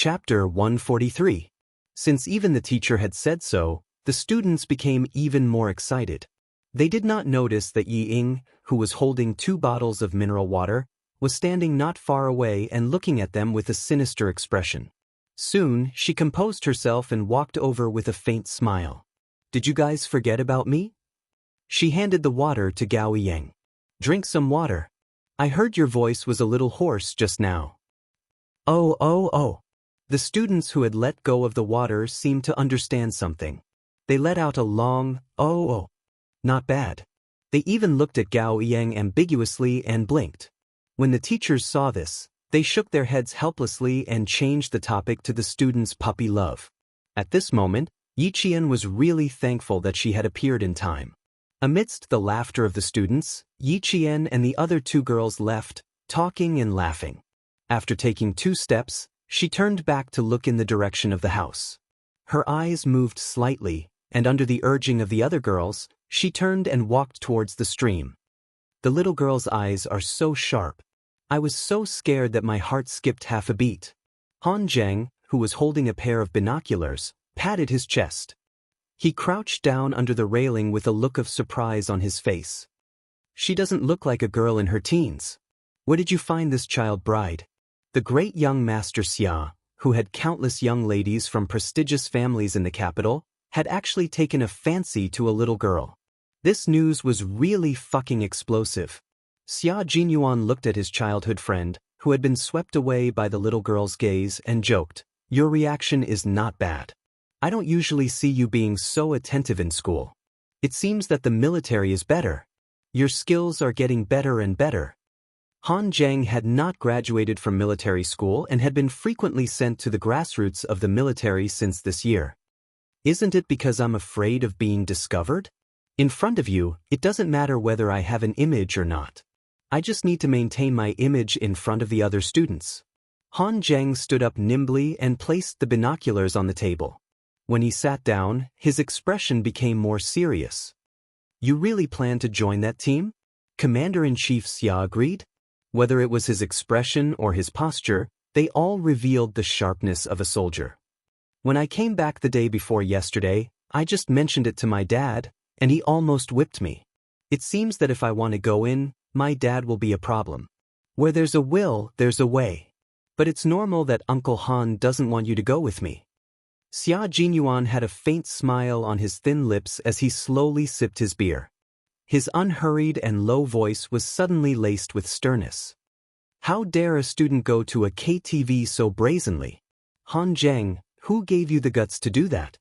Chapter 143. Since even the teacher had said so, the students became even more excited. They did not notice that Yi Ying, who was holding 2 bottles of mineral water, was standing not far away and looking at them with a sinister expression. Soon, she composed herself and walked over with a faint smile. "Did you guys forget about me?" She handed the water to Gao Yang. "Drink some water. I heard your voice was a little hoarse just now." Oh. The students who had let go of the water seemed to understand something. They let out a long, oh. Not bad. They even looked at Gao Yang ambiguously and blinked. When the teachers saw this, they shook their heads helplessly and changed the topic to the students' puppy love. At this moment, Yi Qian was really thankful that she had appeared in time. Amidst the laughter of the students, Yi Qian and the other 2 girls left, talking and laughing. After taking 2 steps, she turned back to look in the direction of the house. Her eyes moved slightly, and under the urging of the other girls, she turned and walked towards the stream. The little girl's eyes are so sharp. I was so scared that my heart skipped half a beat. Han Zheng, who was holding a pair of binoculars, patted his chest. He crouched down under the railing with a look of surprise on his face. "She doesn't look like a girl in her teens. Where did you find this child bride?" The great young master Xia, who had countless young ladies from prestigious families in the capital, had actually taken a fancy to a little girl. This news was really fucking explosive. Xia Jinyuan looked at his childhood friend, who had been swept away by the little girl's gaze, and joked, "Your reaction is not bad. I don't usually see you being so attentive in school. It seems that the military is better. Your skills are getting better and better." Han Zheng had not graduated from military school and had been frequently sent to the grassroots of the military since this year. "Isn't it because I'm afraid of being discovered? In front of you, it doesn't matter whether I have an image or not. I just need to maintain my image in front of the other students." Han Zheng stood up nimbly and placed the binoculars on the table. When he sat down, his expression became more serious. "You really plan to join that team?" Commander-in-Chief Xia agreed. Whether it was his expression or his posture, they all revealed the sharpness of a soldier. "When I came back the day before yesterday, I just mentioned it to my dad, and he almost whipped me. It seems that if I want to go in, my dad will be a problem. Where there's a will, there's a way. But it's normal that Uncle Han doesn't want you to go with me." Xia Jinyuan had a faint smile on his thin lips as he slowly sipped his beer. His unhurried and low voice was suddenly laced with sternness. "How dare a student go to a KTV so brazenly? Han Zheng, who gave you the guts to do that?"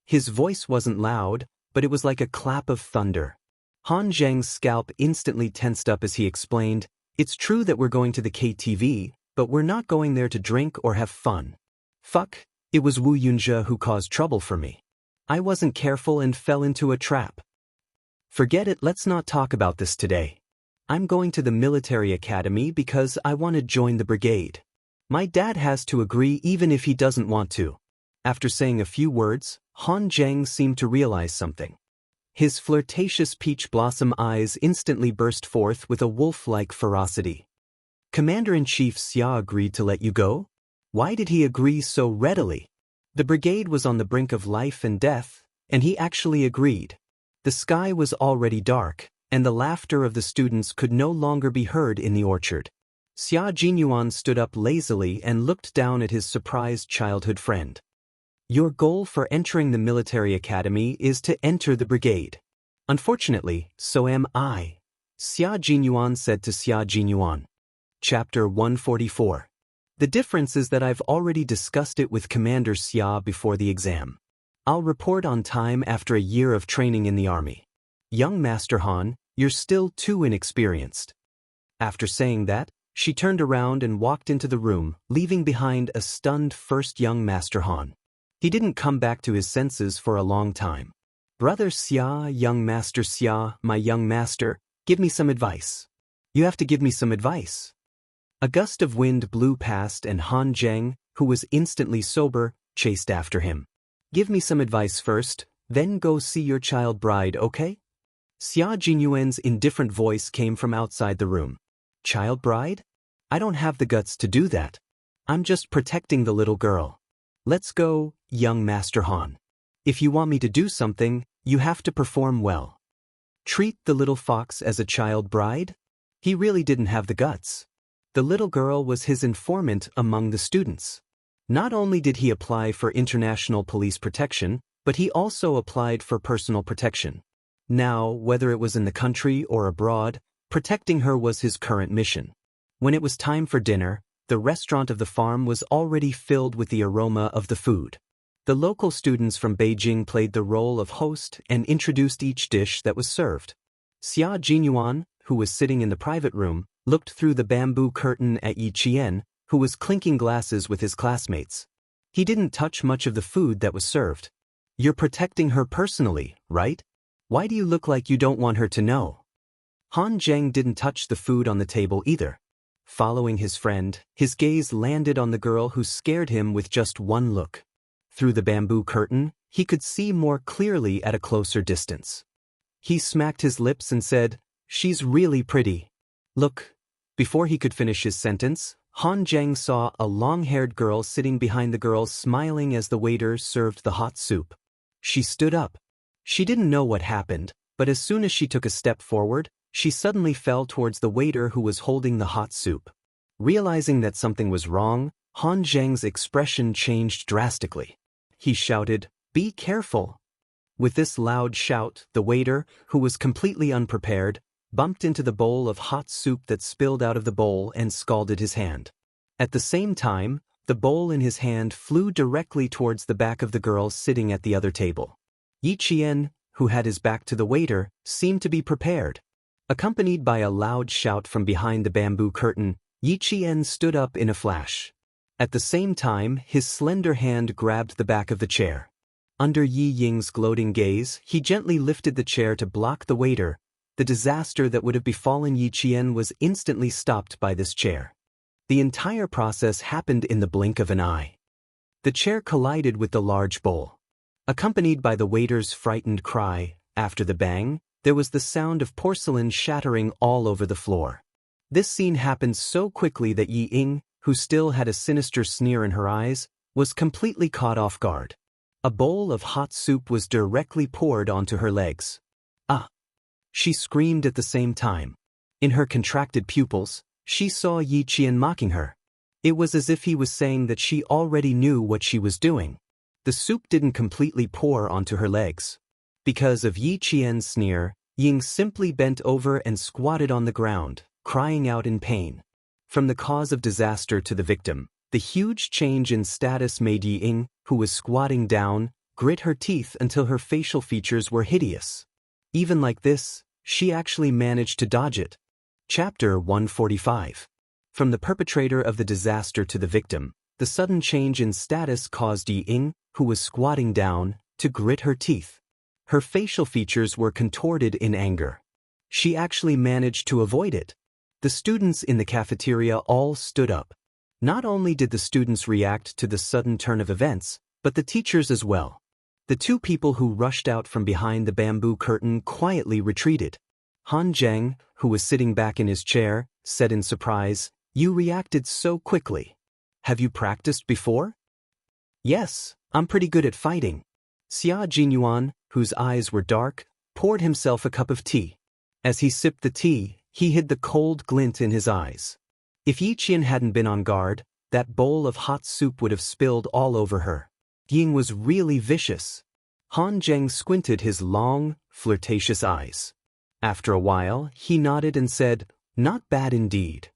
His voice wasn't loud, but it was like a clap of thunder. Han Zheng's scalp instantly tensed up as he explained, "It's true that we're going to the KTV, but we're not going there to drink or have fun. Fuck, it was Wu Yunjie who caused trouble for me. I wasn't careful and fell into a trap. Forget it, let's not talk about this today. I'm going to the military academy because I want to join the brigade. My dad has to agree even if he doesn't want to." After saying a few words, Han Zheng seemed to realize something. His flirtatious peach blossom eyes instantly burst forth with a wolf-like ferocity. "Commander-in-Chief Xia agreed to let you go? Why did he agree so readily? The brigade was on the brink of life and death, and he actually agreed." The sky was already dark, and the laughter of the students could no longer be heard in the orchard. Xia Jinyuan stood up lazily and looked down at his surprised childhood friend. "Your goal for entering the military academy is to enter the brigade. Unfortunately, so am I," Xia Jinyuan said to Xia Jinyuan. Chapter 144. The difference is that I've already discussed it with Commander Xia before the exam. I'll report on time after a year of training in the army. Young Master Han, you're still too inexperienced." After saying that, she turned around and walked into the room, leaving behind a stunned first young Master Han. He didn't come back to his senses for a long time. "Brother Xia, young Master Xia, my young master, give me some advice. You have to give me some advice." A gust of wind blew past and Han Zheng, who was instantly sober, chased after him. "Give me some advice first, then go see your child bride, okay?" Xia Jinyuan's indifferent voice came from outside the room. "Child bride? I don't have the guts to do that. I'm just protecting the little girl. Let's go, young Master Han. If you want me to do something, you have to perform well. Treat the little fox as a child bride? He really didn't have the guts. The little girl was his informant among the students. Not only did he apply for international police protection, but he also applied for personal protection. Now, whether it was in the country or abroad, protecting her was his current mission. When it was time for dinner, the restaurant of the farm was already filled with the aroma of the food. The local students from Beijing played the role of host and introduced each dish that was served. Xia Jinyuan, who was sitting in the private room, looked through the bamboo curtain at Yi Qian, who was clinking glasses with his classmates. He didn't touch much of the food that was served. You're protecting her personally, right? Why do you look like you don't want her to know? Han Zheng didn't touch the food on the table either. Following his friend, his gaze landed on the girl who scared him with just one look. Through the bamboo curtain, he could see more clearly at a closer distance. He smacked his lips and said, "She's really pretty." Look. Before he could finish his sentence, Han Zheng saw a long-haired girl sitting behind the girl smiling as the waiter served the hot soup. She stood up. She didn't know what happened, but as soon as she took a step forward, she suddenly fell towards the waiter who was holding the hot soup. Realizing that something was wrong, Han Zheng's expression changed drastically. He shouted, "Be careful!" With this loud shout, the waiter, who was completely unprepared, bumped into the bowl of hot soup that spilled out of the bowl and scalded his hand. At the same time, the bowl in his hand flew directly towards the back of the girl sitting at the other table. Yi Qian, who had his back to the waiter, seemed to be prepared. Accompanied by a loud shout from behind the bamboo curtain, Yi Qian stood up in a flash. At the same time, his slender hand grabbed the back of the chair. Under Yi Ying's gloating gaze, he gently lifted the chair to block the waiter. The disaster that would have befallen Yi Qian was instantly stopped by this chair. The entire process happened in the blink of an eye. The chair collided with the large bowl. Accompanied by the waiter's frightened cry, after the bang, there was the sound of porcelain shattering all over the floor. This scene happened so quickly that Yi Ying, who still had a sinister sneer in her eyes, was completely caught off guard. A bowl of hot soup was directly poured onto her legs. "Ah!" She screamed at the same time. In her contracted pupils, she saw Yi Qian mocking her. It was as if he was saying that she already knew what she was doing. The soup didn't completely pour onto her legs. Because of Yi Qian's sneer, Ying simply bent over and squatted on the ground, crying out in pain. From the cause of disaster to the victim, the huge change in status made Yi Ying, who was squatting down, grit her teeth until her facial features were hideous. Even like this, she actually managed to dodge it. Chapter 145. From the perpetrator of the disaster to the victim, the sudden change in status caused Yi Ying, who was squatting down, to grit her teeth. Her facial features were contorted in anger. She actually managed to avoid it. The students in the cafeteria all stood up. Not only did the students react to the sudden turn of events, but the teachers as well. The two people who rushed out from behind the bamboo curtain quietly retreated. Han Zheng, who was sitting back in his chair, said in surprise, "You reacted so quickly. Have you practiced before?" "Yes, I'm pretty good at fighting." Xia Jinyuan, whose eyes were dark, poured himself a cup of tea. As he sipped the tea, he hid the cold glint in his eyes. If Yi Qian hadn't been on guard, that bowl of hot soup would have spilled all over her. Ying was really vicious. Han Zheng squinted his long, flirtatious eyes. After a while, he nodded and said, "Not bad indeed."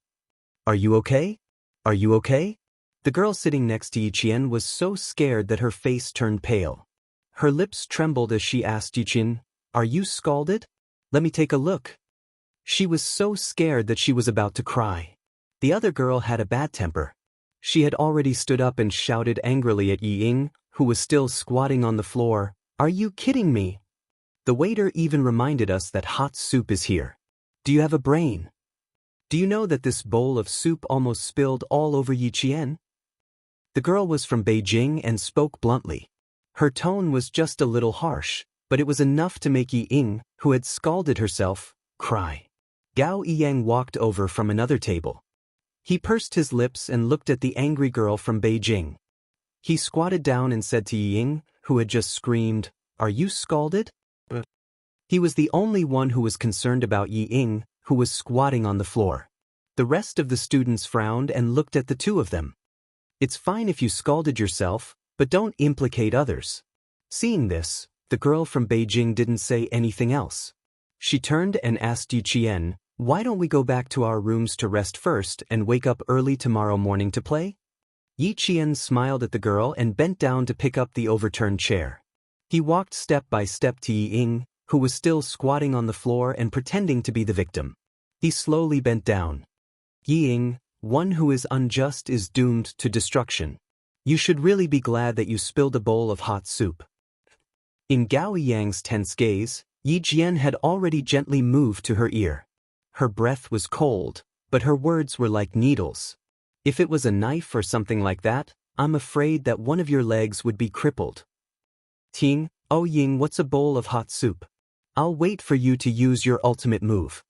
"Are you okay? Are you okay?" The girl sitting next to Yi Qian was so scared that her face turned pale. Her lips trembled as she asked Yi Qian, "Are you scalded? Let me take a look." She was so scared that she was about to cry. The other girl had a bad temper. She had already stood up and shouted angrily at Yi Ying, who was still squatting on the floor, "Are you kidding me? The waiter even reminded us that hot soup is here. Do you have a brain? Do you know that this bowl of soup almost spilled all over Yi Qian?" The girl was from Beijing and spoke bluntly. Her tone was just a little harsh, but it was enough to make Yi Ying, who had scalded herself, cry. Gao Yiyang walked over from another table. He pursed his lips and looked at the angry girl from Beijing. He squatted down and said to Ying, who had just screamed, "Are you scalded?" He was the only one who was concerned about Ying, who was squatting on the floor. The rest of the students frowned and looked at the two of them. It's fine if you scalded yourself, but don't implicate others. Seeing this, the girl from Beijing didn't say anything else. She turned and asked Yi Qian, "Why don't we go back to our rooms to rest first and wake up early tomorrow morning to play?" Yi Qian smiled at the girl and bent down to pick up the overturned chair. He walked step by step to Ying, who was still squatting on the floor and pretending to be the victim. He slowly bent down. "Ying, one who is unjust is doomed to destruction. You should really be glad that you spilled a bowl of hot soup." In Gao Yang's tense gaze, Yi Jian had already gently moved to her ear. Her breath was cold, but her words were like needles. "If it was a knife or something like that, I'm afraid that one of your legs would be crippled." "Ting, oh Ying, what's a bowl of hot soup? I'll wait for you to use your ultimate move."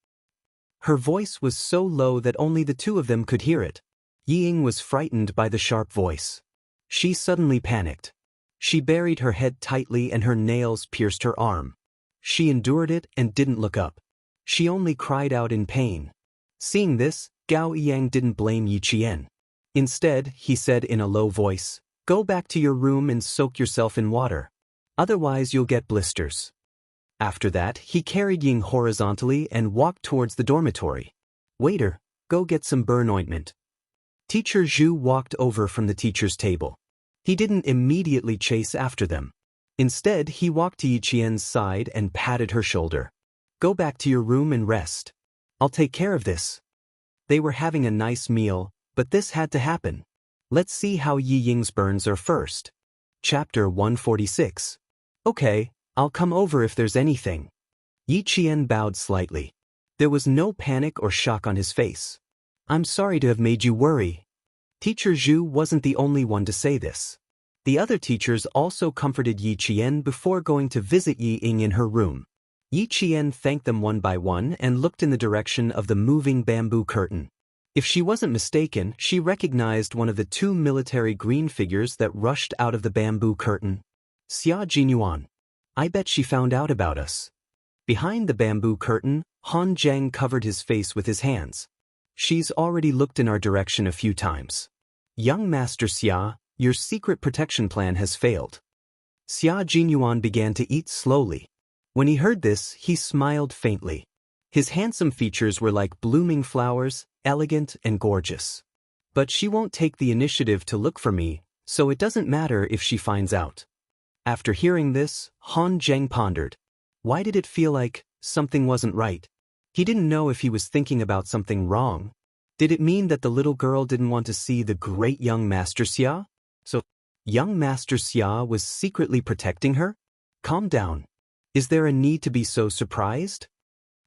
Her voice was so low that only the two of them could hear it. Ying was frightened by the sharp voice. She suddenly panicked. She buried her head tightly and her nails pierced her arm. She endured it and didn't look up. She only cried out in pain. Seeing this, Gao Yang didn't blame Yi Qian. Instead, he said in a low voice, "Go back to your room and soak yourself in water. Otherwise you'll get blisters." After that, he carried Ying horizontally and walked towards the dormitory. "Waiter, go get some burn ointment." Teacher Zhu walked over from the teacher's table. He didn't immediately chase after them. Instead, he walked to Yi Qian's side and patted her shoulder. "Go back to your room and rest. I'll take care of this." They were having a nice meal, but this had to happen. Let's see how Yi Ying's burns are first. Chapter 146. "Okay, I'll come over if there's anything." Yi Qian bowed slightly. There was no panic or shock on his face. "I'm sorry to have made you worry." Teacher Zhu wasn't the only one to say this. The other teachers also comforted Yi Qian before going to visit Yi Ying in her room. Yi Qian thanked them one by one and looked in the direction of the moving bamboo curtain. If she wasn't mistaken, she recognized one of the two military green figures that rushed out of the bamboo curtain. Xia Jinyuan. I bet she found out about us. Behind the bamboo curtain, Han Zheng covered his face with his hands. She's already looked in our direction a few times. Young Master Xia, your secret protection plan has failed. Xia Jinyuan began to eat slowly. When he heard this, he smiled faintly. His handsome features were like blooming flowers, elegant and gorgeous. But she won't take the initiative to look for me, so it doesn't matter if she finds out. After hearing this, Han Zheng pondered. Why did it feel like something wasn't right? He didn't know if he was thinking about something wrong. Did it mean that the little girl didn't want to see the great young Master Xia? So, young Master Xia was secretly protecting her? Calm down. Is there a need to be so surprised?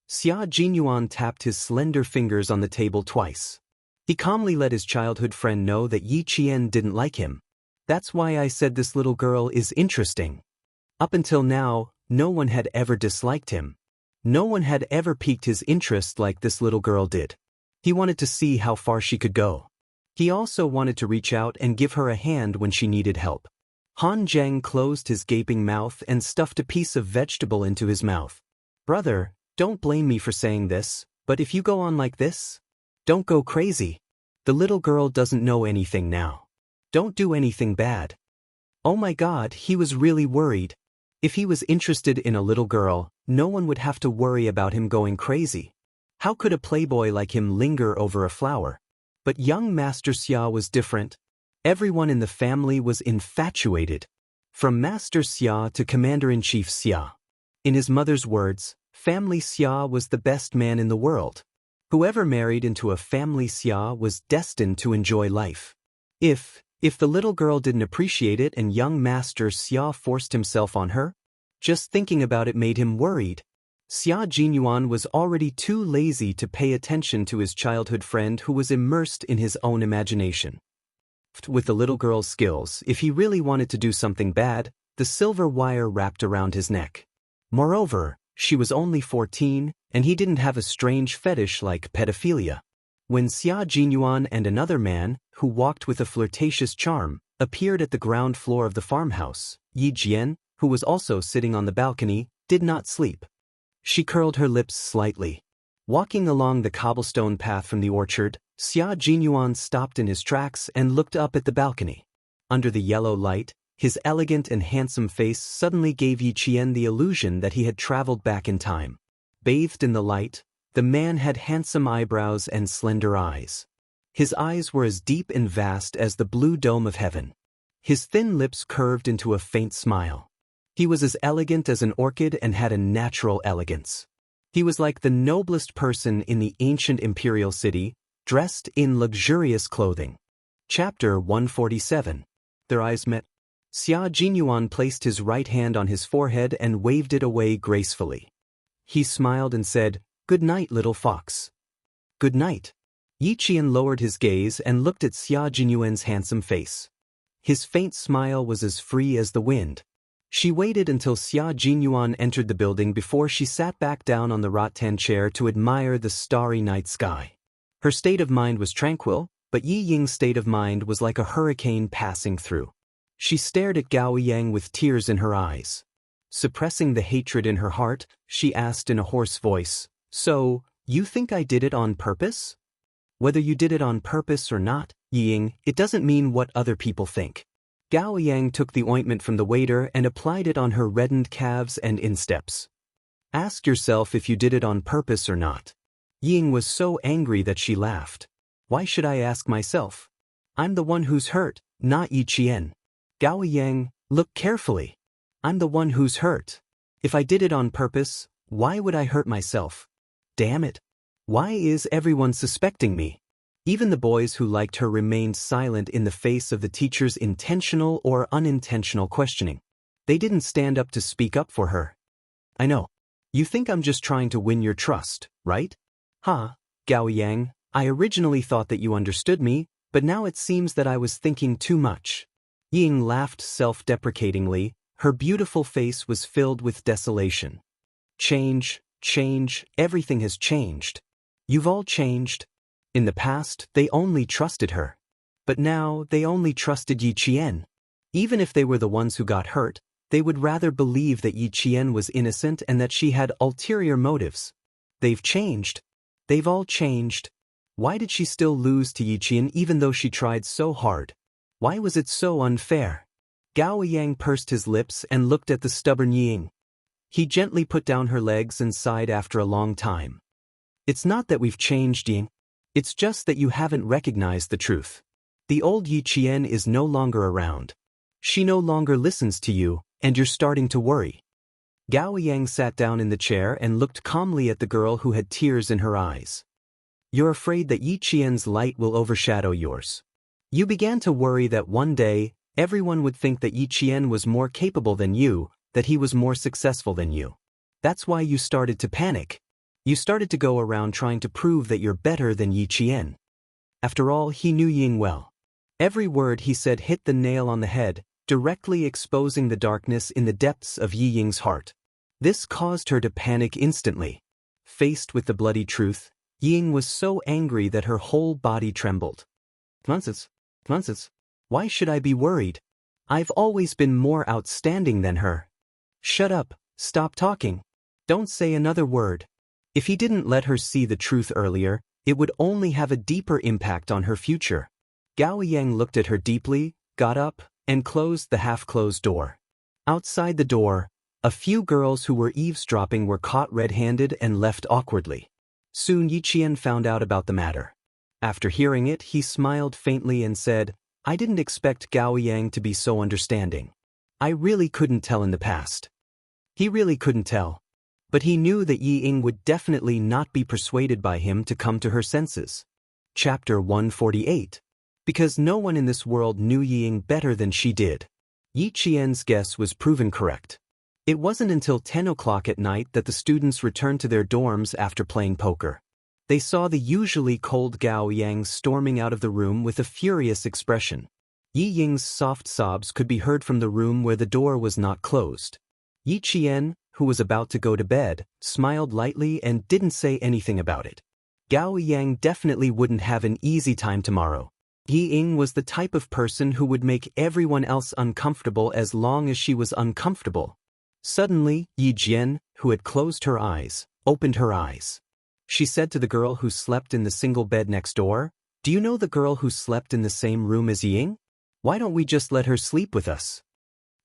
Xia Jinyuan tapped his slender fingers on the table twice. He calmly let his childhood friend know that Yi Qian didn't like him. That's why I said this little girl is interesting. Up until now, no one had ever disliked him. No one had ever piqued his interest like this little girl did. He wanted to see how far she could go. He also wanted to reach out and give her a hand when she needed help. Han Zheng closed his gaping mouth and stuffed a piece of vegetable into his mouth. Brother, don't blame me for saying this, but if you go on like this, don't go crazy. The little girl doesn't know anything now. Don't do anything bad. Oh my God, he was really worried. If he was interested in a little girl, no one would have to worry about him going crazy. How could a playboy like him linger over a flower? But young Master Xia was different. Everyone in the family was infatuated. From Master Xia to Commander-in-Chief Xia. In his mother's words, Family Xia was the best man in the world. Whoever married into a Family Xia was destined to enjoy life. If the little girl didn't appreciate it and young Master Xia forced himself on her, just thinking about it made him worried. Xia Jinyuan was already too lazy to pay attention to his childhood friend who was immersed in his own imagination. With the little girl's skills, if he really wanted to do something bad, the silver wire wrapped around his neck. Moreover, she was only 14, and he didn't have a strange fetish like pedophilia. When Xia Jinyuan and another man, who walked with a flirtatious charm, appeared at the ground floor of the farmhouse, Yi Jian, who was also sitting on the balcony, did not sleep. She curled her lips slightly. Walking along the cobblestone path from the orchard, Xia Jinyuan stopped in his tracks and looked up at the balcony. Under the yellow light, his elegant and handsome face suddenly gave Yi Qian the illusion that he had traveled back in time. Bathed in the light, the man had handsome eyebrows and slender eyes. His eyes were as deep and vast as the blue dome of heaven. His thin lips curved into a faint smile. He was as elegant as an orchid and had a natural elegance. He was like the noblest person in the ancient imperial city, dressed in luxurious clothing. Chapter 147. Their eyes met. Xia Jinyuan placed his right hand on his forehead and waved it away gracefully. He smiled and said, "Good night, little fox." "Good night." Yi Qian lowered his gaze and looked at Xia Jinyuan's handsome face. His faint smile was as free as the wind. She waited until Xia Jinyuan entered the building before she sat back down on the rattan chair to admire the starry night sky. Her state of mind was tranquil, but Yi Ying's state of mind was like a hurricane passing through. She stared at Gao Yang with tears in her eyes. Suppressing the hatred in her heart, she asked in a hoarse voice, "So, you think I did it on purpose?" "Whether you did it on purpose or not, Yi Ying, it doesn't mean what other people think." Gao Yang took the ointment from the waiter and applied it on her reddened calves and insteps. "Ask yourself if you did it on purpose or not." Yi Ying was so angry that she laughed. "Why should I ask myself? I'm the one who's hurt, not Yi Qian." "Gao Yang, look carefully. I'm the one who's hurt. If I did it on purpose, why would I hurt myself? Damn it. Why is everyone suspecting me?" Even the boys who liked her remained silent in the face of the teacher's intentional or unintentional questioning. They didn't stand up to speak up for her. "I know. You think I'm just trying to win your trust, right?" "Huh, Gao Yang, I originally thought that you understood me, but now it seems that I was thinking too much." Ying laughed self-deprecatingly. Her beautiful face was filled with desolation. Change, everything has changed. You've all changed. In the past, they only trusted her. But now, they only trusted Yi Qian. Even if they were the ones who got hurt, they would rather believe that Yi Qian was innocent and that she had ulterior motives. They've changed. They've all changed. Why did she still lose to Yi Qian even though she tried so hard? Why was it so unfair? Gao Yang pursed his lips and looked at the stubborn Ying. He gently put down her legs and sighed after a long time. "It's not that we've changed, Ying. It's just that you haven't recognized the truth. The old Yi Qian is no longer around. She no longer listens to you, and you're starting to worry." Gao Yang sat down in the chair and looked calmly at the girl who had tears in her eyes. "You're afraid that Yi Qian's light will overshadow yours. You began to worry that one day, everyone would think that Yi Qian was more capable than you, that he was more successful than you. That's why you started to panic. You started to go around trying to prove that you're better than Yi Qian." After all, he knew Ying well. Every word he said hit the nail on the head, directly exposing the darkness in the depths of Yi Ying's heart. This caused her to panic instantly. Faced with the bloody truth, Ying was so angry that her whole body trembled. Nonsense. Why should I be worried? I've always been more outstanding than her." "Shut up, stop talking. Don't say another word." If he didn't let her see the truth earlier, it would only have a deeper impact on her future. Gao Yang looked at her deeply, got up, and closed the half-closed door. Outside the door, a few girls who were eavesdropping were caught red-handed and left awkwardly. Soon Yi Qian found out about the matter. After hearing it, he smiled faintly and said, "I didn't expect Gao Yang to be so understanding. I really couldn't tell in the past." He really couldn't tell. But he knew that Yi Ying would definitely not be persuaded by him to come to her senses. Chapter 148. Because no one in this world knew Yi Ying better than she did. Yi Qian's guess was proven correct. It wasn't until 10 o'clock at night that the students returned to their dorms after playing poker. They saw the usually cold Gao Yang storming out of the room with a furious expression. Yi Ying's soft sobs could be heard from the room where the door was not closed. Yi Qian, who was about to go to bed, smiled lightly and didn't say anything about it. Gao Yang definitely wouldn't have an easy time tomorrow. Yi Ying was the type of person who would make everyone else uncomfortable as long as she was uncomfortable. Suddenly, Yi Jian, who had closed her eyes, opened her eyes. She said to the girl who slept in the single bed next door, "Do you know the girl who slept in the same room as Yi Ying? Why don't we just let her sleep with us?"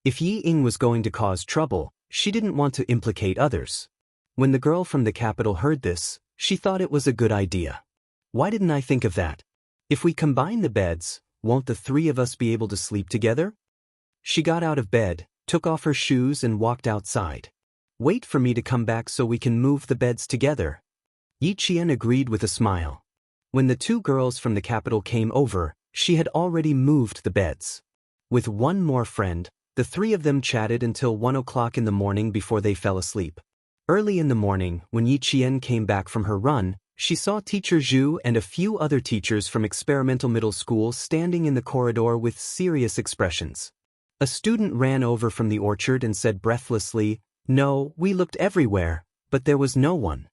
If Yi Ying was going to cause trouble, she didn't want to implicate others. When the girl from the capital heard this, she thought it was a good idea. "Why didn't I think of that? If we combine the beds, won't the three of us be able to sleep together?" She got out of bed, took off her shoes and walked outside. "Wait for me to come back so we can move the beds together." Yi Qian agreed with a smile. When the two girls from the capital came over, she had already moved the beds. With one more friend, the three of them chatted until 1 o'clock in the morning before they fell asleep. Early in the morning, when Yi Qian came back from her run, she saw Teacher Zhu and a few other teachers from experimental middle school standing in the corridor with serious expressions. A student ran over from the orchard and said breathlessly, "No, we looked everywhere, but there was no one."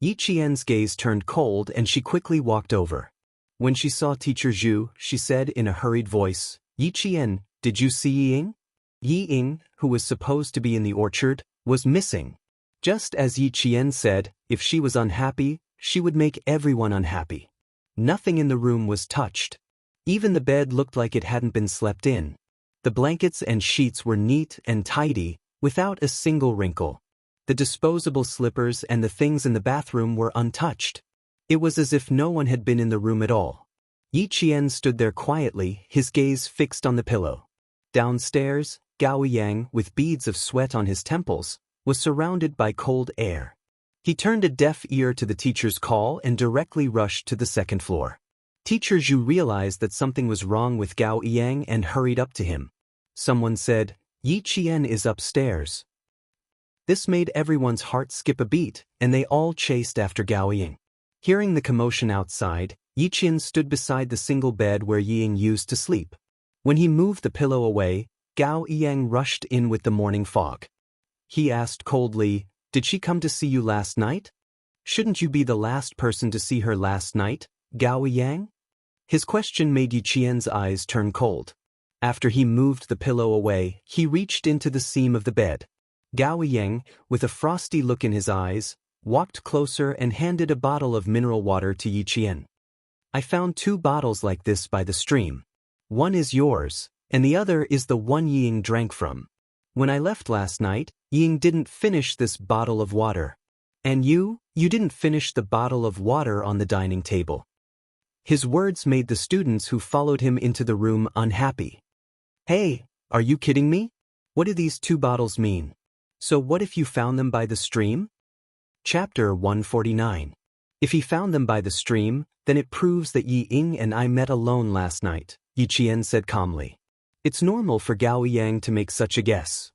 Yi Qian's gaze turned cold and she quickly walked over. When she saw Teacher Zhu, she said in a hurried voice, "Yi Qian, did you see Yi Ying?" Yi Ying, who was supposed to be in the orchard, was missing. Just as Yi Qian said, if she was unhappy, she would make everyone unhappy. Nothing in the room was touched. Even the bed looked like it hadn't been slept in. The blankets and sheets were neat and tidy, without a single wrinkle. The disposable slippers and the things in the bathroom were untouched. It was as if no one had been in the room at all. Yi Qian stood there quietly, his gaze fixed on the pillow. Downstairs, Gao Yang, with beads of sweat on his temples, was surrounded by cold air. He turned a deaf ear to the teacher's call and directly rushed to the second floor. Teacher Zhu realized that something was wrong with Gao Yang and hurried up to him. Someone said, "Yi Qian is upstairs." This made everyone's heart skip a beat, and they all chased after Gao Yang. Hearing the commotion outside, Yi Qian stood beside the single bed where Yi Ying used to sleep. When he moved the pillow away, Gao Yang rushed in with the morning fog. He asked coldly, "Did she come to see you last night? Shouldn't you be the last person to see her last night, Gao Yang?" His question made Yi Qian's eyes turn cold. After he moved the pillow away, he reached into the seam of the bed. Gao Yang, with a frosty look in his eyes, walked closer and handed a bottle of mineral water to Yi Qian. "I found 2 bottles like this by the stream. One is yours, and the other is the one Yi Ying drank from. When I left last night, Yi Ying didn't finish this bottle of water. And you didn't finish the bottle of water on the dining table." His words made the students who followed him into the room unhappy. "Hey, are you kidding me? What do these 2 bottles mean? So what if you found them by the stream?" Chapter 149. If he found them by the stream, then it proves that Yi Ying and I met alone last night, Yi Qian said calmly. It's normal for Gao Yang to make such a guess.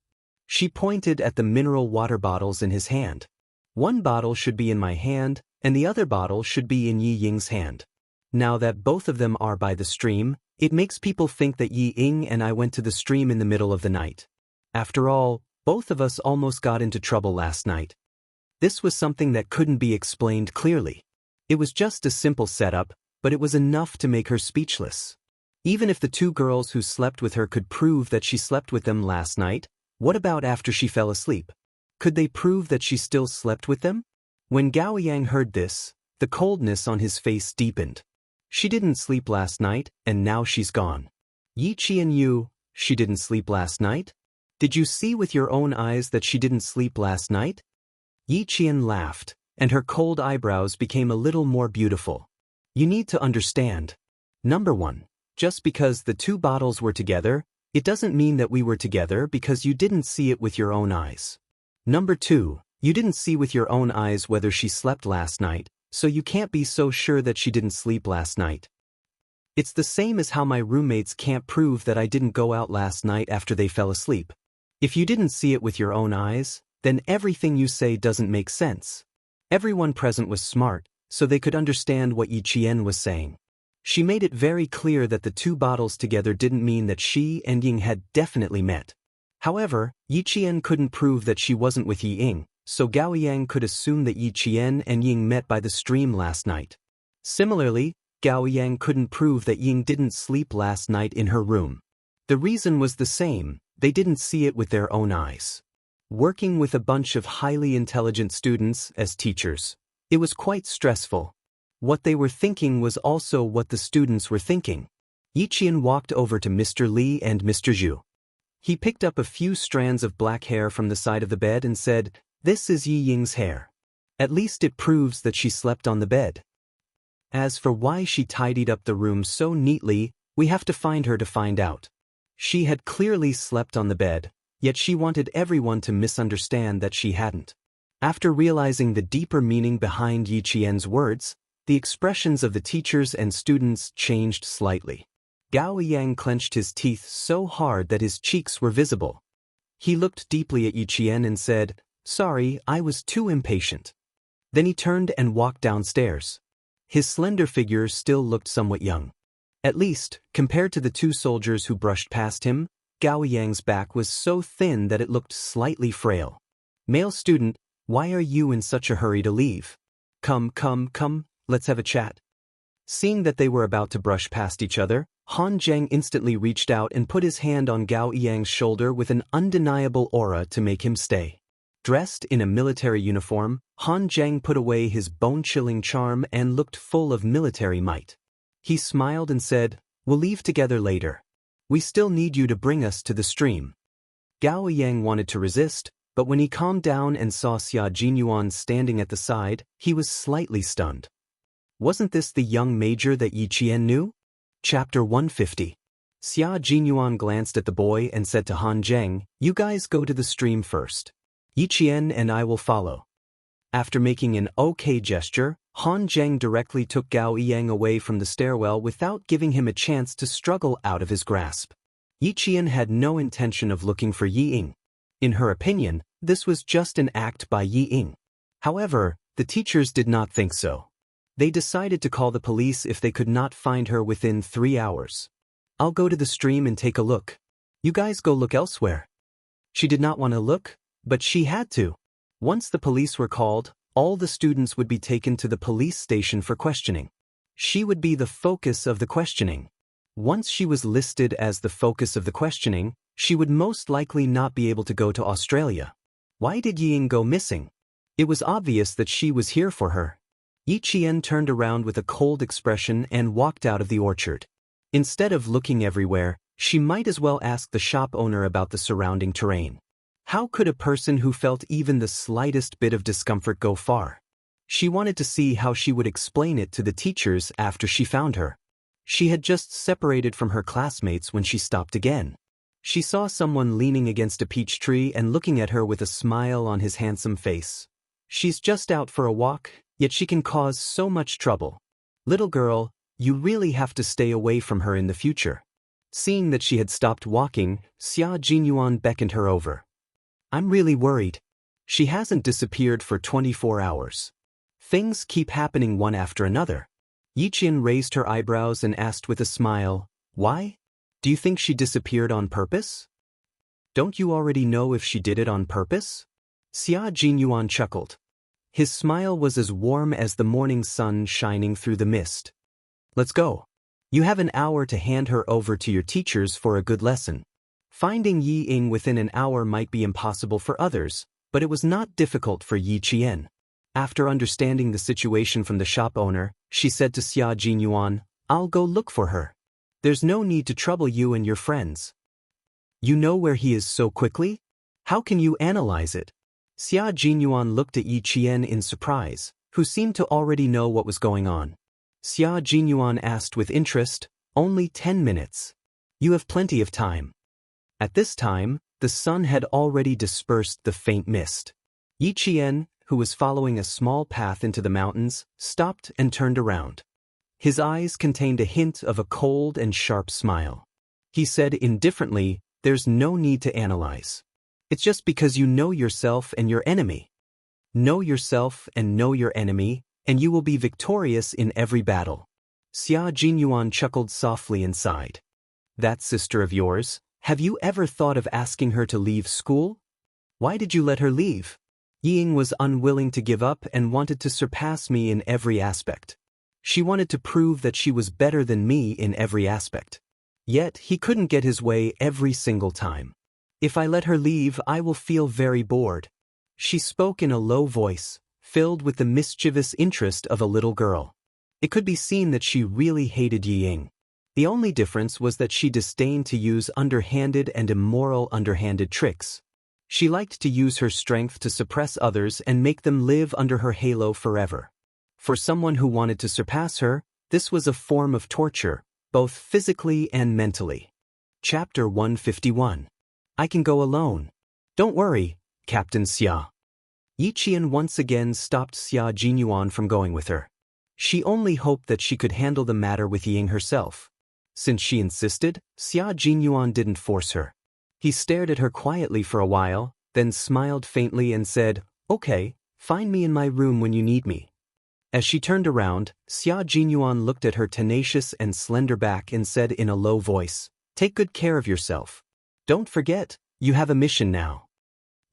She pointed at the mineral water bottles in his hand. "One bottle should be in my hand, and the other bottle should be in Yi Ying's hand. Now that both of them are by the stream, it makes people think that Yi Ying and I went to the stream in the middle of the night. After all, both of us almost got into trouble last night." This was something that couldn't be explained clearly. It was just a simple setup, but it was enough to make her speechless. Even if the 2 girls who slept with her could prove that she slept with them last night, what about after she fell asleep? Could they prove that she still slept with them? When Gao Yang heard this, the coldness on his face deepened. She didn't sleep last night, and now she's gone. Yi Qian, she didn't sleep last night? Did you see with your own eyes that she didn't sleep last night? Yi Qian laughed, and her cold eyebrows became a little more beautiful. You need to understand. Number 1, just because the 2 bottles were together, it doesn't mean that we were together because you didn't see it with your own eyes. Number 2, you didn't see with your own eyes whether she slept last night, so you can't be so sure that she didn't sleep last night. It's the same as how my roommates can't prove that I didn't go out last night after they fell asleep. If you didn't see it with your own eyes, then everything you say doesn't make sense. Everyone present was smart, so they could understand what Yi Qian was saying. She made it very clear that the 2 bottles together didn't mean that she and Ying had definitely met. However, Yi Qian couldn't prove that she wasn't with Yi Ying, so Gao Yang could assume that Yi Qian and Ying met by the stream last night. Similarly, Gao Yang couldn't prove that Ying didn't sleep last night in her room. The reason was the same, they didn't see it with their own eyes. Working with a bunch of highly intelligent students as teachers, it was quite stressful. What they were thinking was also what the students were thinking. Yi Qian walked over to Mr. Li and Mr. Zhu. He picked up a few strands of black hair from the side of the bed and said, "This is Yi Ying's hair. At least it proves that she slept on the bed. As for why she tidied up the room so neatly, we have to find her to find out. She had clearly slept on the bed, yet she wanted everyone to misunderstand that she hadn't." After realizing the deeper meaning behind Yi Qian's words, the expressions of the teachers and students changed slightly. Gao Yang clenched his teeth so hard that his cheeks were visible. He looked deeply at Yi Qian and said, "Sorry, I was too impatient." Then he turned and walked downstairs. His slender figure still looked somewhat young. At least, compared to the two soldiers who brushed past him, Gao Yang's back was so thin that it looked slightly frail. "Male student, why are you in such a hurry to leave? Come, let's have a chat." Seeing that they were about to brush past each other, Han Zheng instantly reached out and put his hand on Gao Yang's shoulder with an undeniable aura to make him stay. Dressed in a military uniform, Han Zheng put away his bone-chilling charm and looked full of military might. He smiled and said, "We'll leave together later. We still need you to bring us to the stream." Gao Yang wanted to resist, but when he calmed down and saw Xia Jinyuan standing at the side, he was slightly stunned. Wasn't this the young major that Yi Qian knew? Chapter 150. Xia Jinyuan glanced at the boy and said to Han Zheng, "You guys go to the stream first. Yi Qian and I will follow." After making an okay gesture, Han Zheng directly took Gao Yang away from the stairwell without giving him a chance to struggle out of his grasp. Yi Qian had no intention of looking for Yi Ying. In her opinion, this was just an act by Yi Ying. However, the teachers did not think so. They decided to call the police if they could not find her within 3 hours. "I'll go to the stream and take a look. You guys go look elsewhere." She did not want to look, but she had to. Once the police were called, all the students would be taken to the police station for questioning. She would be the focus of the questioning. Once she was listed as the focus of the questioning, she would most likely not be able to go to Australia. Why did Yi Ying go missing? It was obvious that she was here for her. Yi Qian turned around with a cold expression and walked out of the orchard. Instead of looking everywhere, she might as well ask the shop owner about the surrounding terrain. How could a person who felt even the slightest bit of discomfort go far? She wanted to see how she would explain it to the teachers after she found her. She had just separated from her classmates when she stopped again. She saw someone leaning against a peach tree and looking at her with a smile on his handsome face. "She's just out for a walk, yet she can cause so much trouble. Little girl, you really have to stay away from her in the future." Seeing that she had stopped walking, Xia Jinyuan beckoned her over. "I'm really worried. She hasn't disappeared for 24 hours. Things keep happening one after another." Yi Qian raised her eyebrows and asked with a smile, "Why? Do you think she disappeared on purpose?" "Don't you already know if she did it on purpose?" Xia Jinyuan chuckled. His smile was as warm as the morning sun shining through the mist. "Let's go. You have an hour to hand her over to your teachers for a good lesson." Finding Yi Ying within an hour might be impossible for others, but it was not difficult for Yi Qian. After understanding the situation from the shop owner, she said to Xia Jinyuan, "I'll go look for her. There's no need to trouble you and your friends." "You know where he is so quickly? How can you analyze it?" Xia Jinyuan looked at Yi Qian in surprise, who seemed to already know what was going on. Xia Jinyuan asked with interest, "Only 10 minutes. You have plenty of time." At this time, the sun had already dispersed the faint mist. Yi Qian, who was following a small path into the mountains, stopped and turned around. His eyes contained a hint of a cold and sharp smile. He said indifferently, "There's no need to analyze. It's just because you know yourself and your enemy. Know yourself and know your enemy, and you will be victorious in every battle." Xia Jinyuan chuckled softly and sighed. "That sister of yours, have you ever thought of asking her to leave school? Why did you let her leave?" Ying was unwilling to give up and wanted to surpass me in every aspect. She wanted to prove that she was better than me in every aspect. Yet he couldn't get his way every single time. If I let her leave, I will feel very bored. She spoke in a low voice, filled with the mischievous interest of a little girl. It could be seen that she really hated Ying. The only difference was that she disdained to use underhanded and immoral underhanded tricks. She liked to use her strength to suppress others and make them live under her halo forever. For someone who wanted to surpass her, this was a form of torture, both physically and mentally. Chapter 151. I can go alone. Don't worry, Captain Xia. Yi Qian once again stopped Xia Jinyuan from going with her. She only hoped that she could handle the matter with Ying herself. Since she insisted, Xia Jinyuan didn't force her. He stared at her quietly for a while, then smiled faintly and said, "Okay, find me in my room when you need me." As she turned around, Xia Jinyuan looked at her tenacious and slender back and said in a low voice, "Take good care of yourself. Don't forget, you have a mission now."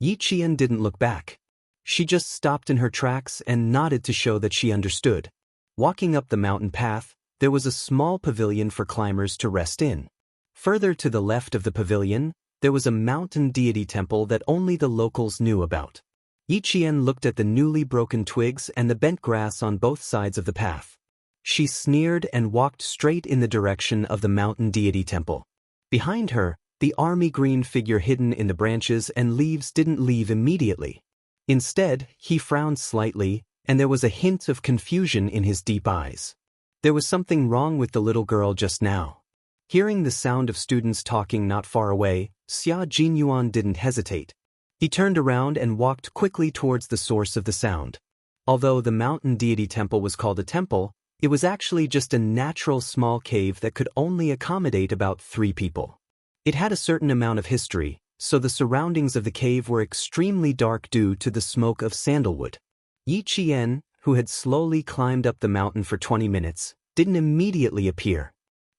Yi Qian didn't look back. She just stopped in her tracks and nodded to show that she understood. Walking up the mountain path, there was a small pavilion for climbers to rest in. Further to the left of the pavilion, there was a mountain deity temple that only the locals knew about. Yi Qian looked at the newly broken twigs and the bent grass on both sides of the path. She sneered and walked straight in the direction of the mountain deity temple. Behind her, the army green figure hidden in the branches and leaves didn't leave immediately. Instead, he frowned slightly, and there was a hint of confusion in his deep eyes. There was something wrong with the little girl just now. Hearing the sound of students talking not far away, Xia Jinyuan didn't hesitate. He turned around and walked quickly towards the source of the sound. Although the mountain deity temple was called a temple, it was actually just a natural small cave that could only accommodate about 3 people. It had a certain amount of history, so the surroundings of the cave were extremely dark due to the smoke of sandalwood. Yi Qian, who had slowly climbed up the mountain for 20 minutes, didn't immediately appear.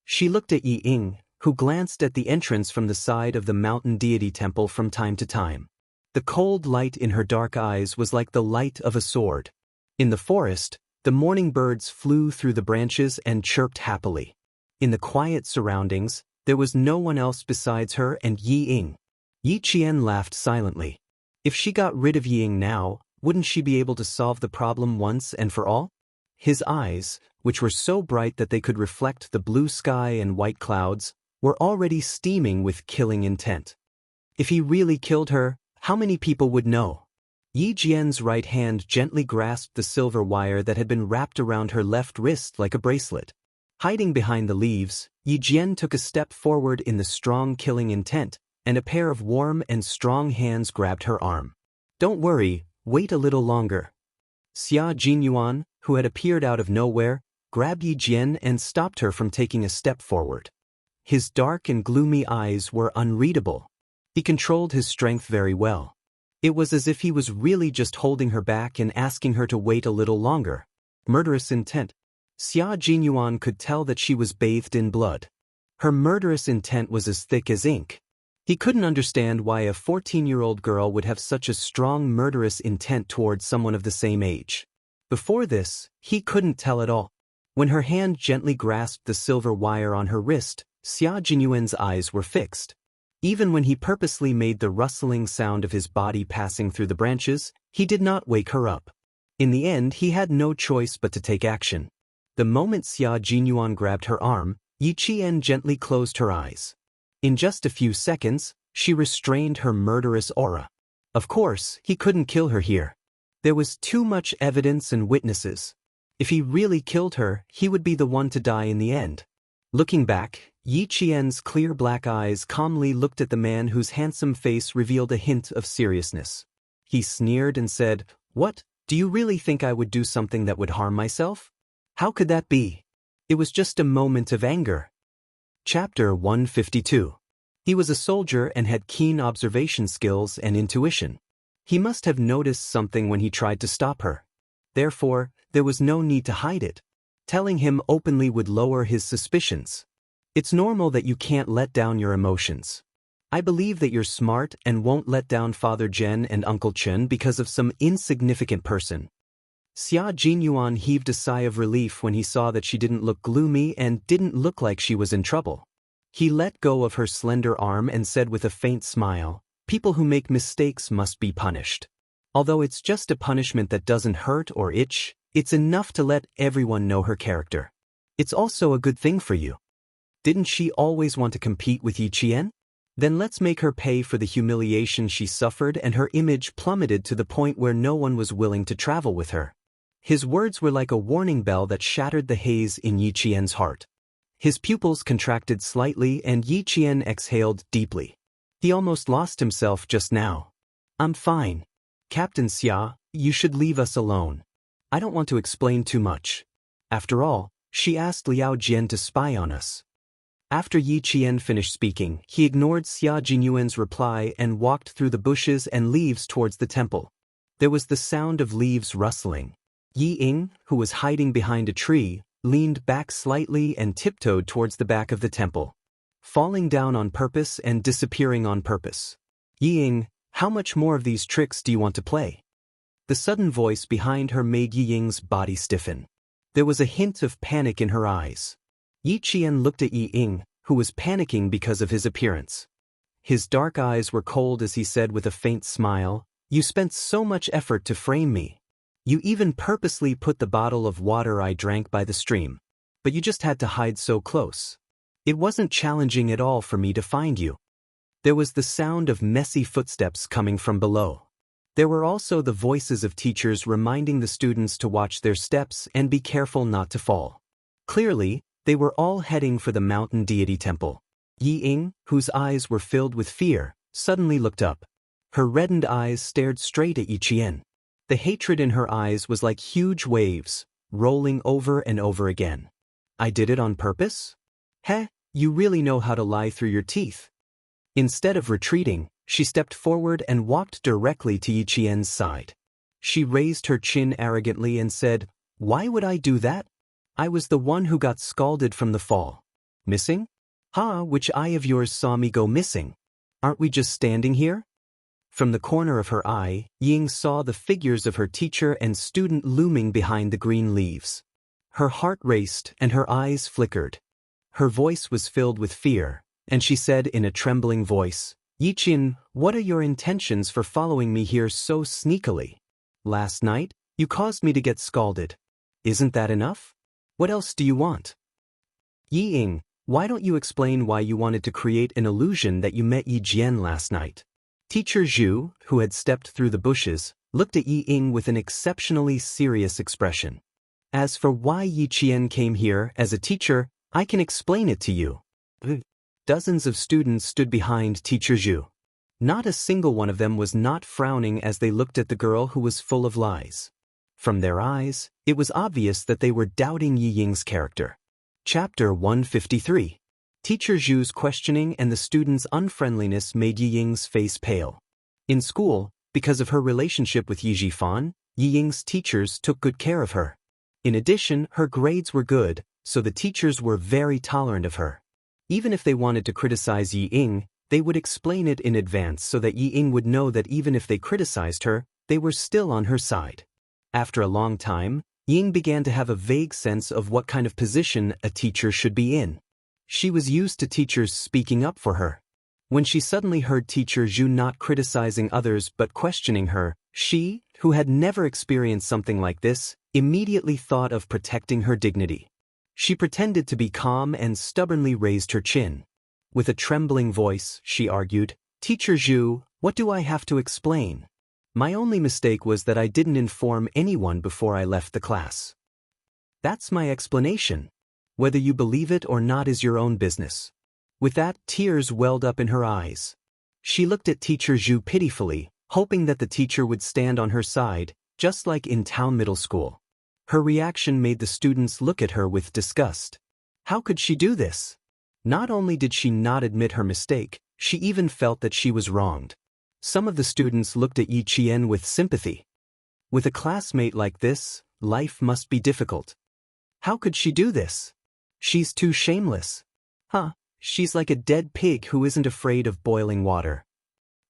She looked at Ying, who glanced at the entrance from the side of the mountain deity temple from time to time. The cold light in her dark eyes was like the light of a sword. In the forest, the morning birds flew through the branches and chirped happily. In the quiet surroundings, there was no one else besides her and Ying. Yi Qian laughed silently. If she got rid of Ying now, wouldn't she be able to solve the problem once and for all? His eyes, which were so bright that they could reflect the blue sky and white clouds, were already steaming with killing intent. If he really killed her, how many people would know? Yi Jian's right hand gently grasped the silver wire that had been wrapped around her left wrist like a bracelet. Hiding behind the leaves, Yi Jian took a step forward in the strong killing intent, and a pair of warm and strong hands grabbed her arm. "Don't worry, wait a little longer." Xia Jinyuan, who had appeared out of nowhere, grabbed Yi Jian and stopped her from taking a step forward. His dark and gloomy eyes were unreadable. He controlled his strength very well. It was as if he was really just holding her back and asking her to wait a little longer. Murderous intent. Xia Jinyuan could tell that she was bathed in blood. Her murderous intent was as thick as ink. He couldn't understand why a 14-year-old girl would have such a strong murderous intent towards someone of the same age. Before this, he couldn't tell at all. When her hand gently grasped the silver wire on her wrist, Xia Jinyuan's eyes were fixed. Even when he purposely made the rustling sound of his body passing through the branches, he did not wake her up. In the end, he had no choice but to take action. The moment Xia Jinyuan grabbed her arm, Yi Qian gently closed her eyes. In just a few seconds, she restrained her murderous aura. Of course, he couldn't kill her here. There was too much evidence and witnesses. If he really killed her, he would be the one to die in the end. Looking back, Yi Qian's clear black eyes calmly looked at the man whose handsome face revealed a hint of seriousness. He sneered and said, "What, do you really think I would do something that would harm myself? How could that be? It was just a moment of anger." Chapter 152. He was a soldier and had keen observation skills and intuition. He must have noticed something when he tried to stop her. Therefore, there was no need to hide it. Telling him openly would lower his suspicions. It's normal that you can't let down your emotions. I believe that you're smart and won't let down Father Jen and Uncle Chen because of some insignificant person. Xia Jinyuan heaved a sigh of relief when he saw that she didn't look gloomy and didn't look like she was in trouble. He let go of her slender arm and said with a faint smile, "People who make mistakes must be punished. Although it's just a punishment that doesn't hurt or itch, it's enough to let everyone know her character. It's also a good thing for you. Didn't she always want to compete with Yi Qian? Then let's make her pay for the humiliation she suffered, and her image plummeted to the point where no one was willing to travel with her." His words were like a warning bell that shattered the haze in Yi Qian's heart. His pupils contracted slightly and Yi Qian exhaled deeply. He almost lost himself just now. "I'm fine. Captain Xia, you should leave us alone. I don't want to explain too much. After all, she asked Liao Jian to spy on us." After Yi Qian finished speaking, he ignored Xia Jinyuan's reply and walked through the bushes and leaves towards the temple. There was the sound of leaves rustling. Yi Ying, who was hiding behind a tree, leaned back slightly and tiptoed towards the back of the temple, falling down on purpose and disappearing on purpose. "Yi Ying, how much more of these tricks do you want to play?" The sudden voice behind her made Yi Ying's body stiffen. There was a hint of panic in her eyes. Yi Qian looked at Yi Ying, who was panicking because of his appearance. His dark eyes were cold as he said with a faint smile, "You spent so much effort to frame me. You even purposely put the bottle of water I drank by the stream. But you just had to hide so close. It wasn't challenging at all for me to find you." There was the sound of messy footsteps coming from below. There were also the voices of teachers reminding the students to watch their steps and be careful not to fall. Clearly, they were all heading for the mountain deity temple. Yi Ying, whose eyes were filled with fear, suddenly looked up. Her reddened eyes stared straight at Yi Qian. The hatred in her eyes was like huge waves, rolling over and over again. "I did it on purpose? Heh, you really know how to lie through your teeth." Instead of retreating, she stepped forward and walked directly to Yi Qian's side. She raised her chin arrogantly and said, "Why would I do that? I was the one who got scalded from the fall." "Missing? Ha, which eye of yours saw me go missing? Aren't we just standing here?" From the corner of her eye, Ying saw the figures of her teacher and student looming behind the green leaves. Her heart raced and her eyes flickered. Her voice was filled with fear, and she said in a trembling voice, "Yi Qian, what are your intentions for following me here so sneakily? Last night, you caused me to get scalded. Isn't that enough? What else do you want?" "Yi Ying, why don't you explain why you wanted to create an illusion that you met Yi Jian last night?" Teacher Zhu, who had stepped through the bushes, looked at Yi Ying with an exceptionally serious expression. "As for why Yi Qian came here as a teacher, I can explain it to you." Dozens of students stood behind Teacher Zhu. Not a single one of them was not frowning as they looked at the girl who was full of lies. From their eyes, it was obvious that they were doubting Yi Ying's character. Chapter 153. Teacher Zhu's questioning and the students' unfriendliness made Yi Ying's face pale. In school, because of her relationship with Yi Zhifan, Yi Ying's teachers took good care of her. In addition, her grades were good, so the teachers were very tolerant of her. Even if they wanted to criticize Yi Ying, they would explain it in advance so that Yi Ying would know that even if they criticized her, they were still on her side. After a long time, Yi Ying began to have a vague sense of what kind of position a teacher should be in. She was used to teachers speaking up for her. When she suddenly heard Teacher Zhu not criticizing others but questioning her, she, who had never experienced something like this, immediately thought of protecting her dignity. She pretended to be calm and stubbornly raised her chin. With a trembling voice, she argued, "Teacher Zhu, what do I have to explain? My only mistake was that I didn't inform anyone before I left the class. That's my explanation. Whether you believe it or not is your own business." With that, tears welled up in her eyes. She looked at Teacher Zhu pitifully, hoping that the teacher would stand on her side, just like in town middle school. Her reaction made the students look at her with disgust. How could she do this? Not only did she not admit her mistake, she even felt that she was wronged. Some of the students looked at Yi Qian with sympathy. With a classmate like this, life must be difficult. How could she do this? She's too shameless. She's like a dead pig who isn't afraid of boiling water.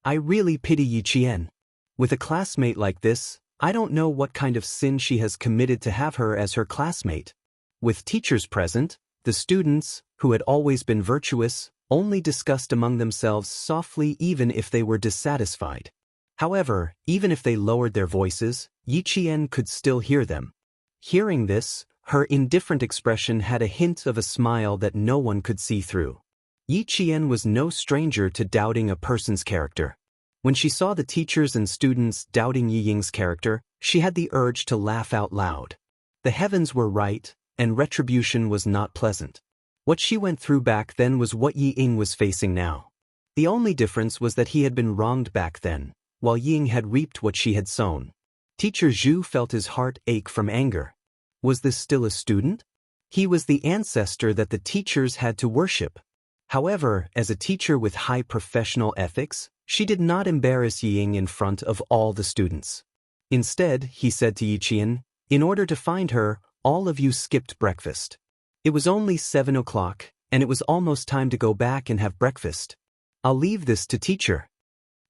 I really pity Yi Qian. With a classmate like this, I don't know what kind of sin she has committed to have her as her classmate. With teachers present, the students, who had always been virtuous, only discussed among themselves softly even if they were dissatisfied. However, even if they lowered their voices, Yi Qian could still hear them. Hearing this, her indifferent expression had a hint of a smile that no one could see through. Yi Qian was no stranger to doubting a person's character. When she saw the teachers and students doubting Yi Ying's character, she had the urge to laugh out loud. The heavens were right, and retribution was not pleasant. What she went through back then was what Yi Ying was facing now. The only difference was that he had been wronged back then, while Yi Ying had reaped what she had sown. Teacher Zhu felt his heart ache from anger. Was this still a student? He was the ancestor that the teachers had to worship. However, as a teacher with high professional ethics, she did not embarrass Yi Ying in front of all the students. Instead, he said to Yi Qian, "In order to find her, all of you skipped breakfast. It was only 7 o'clock, and it was almost time to go back and have breakfast. I'll leave this to teacher."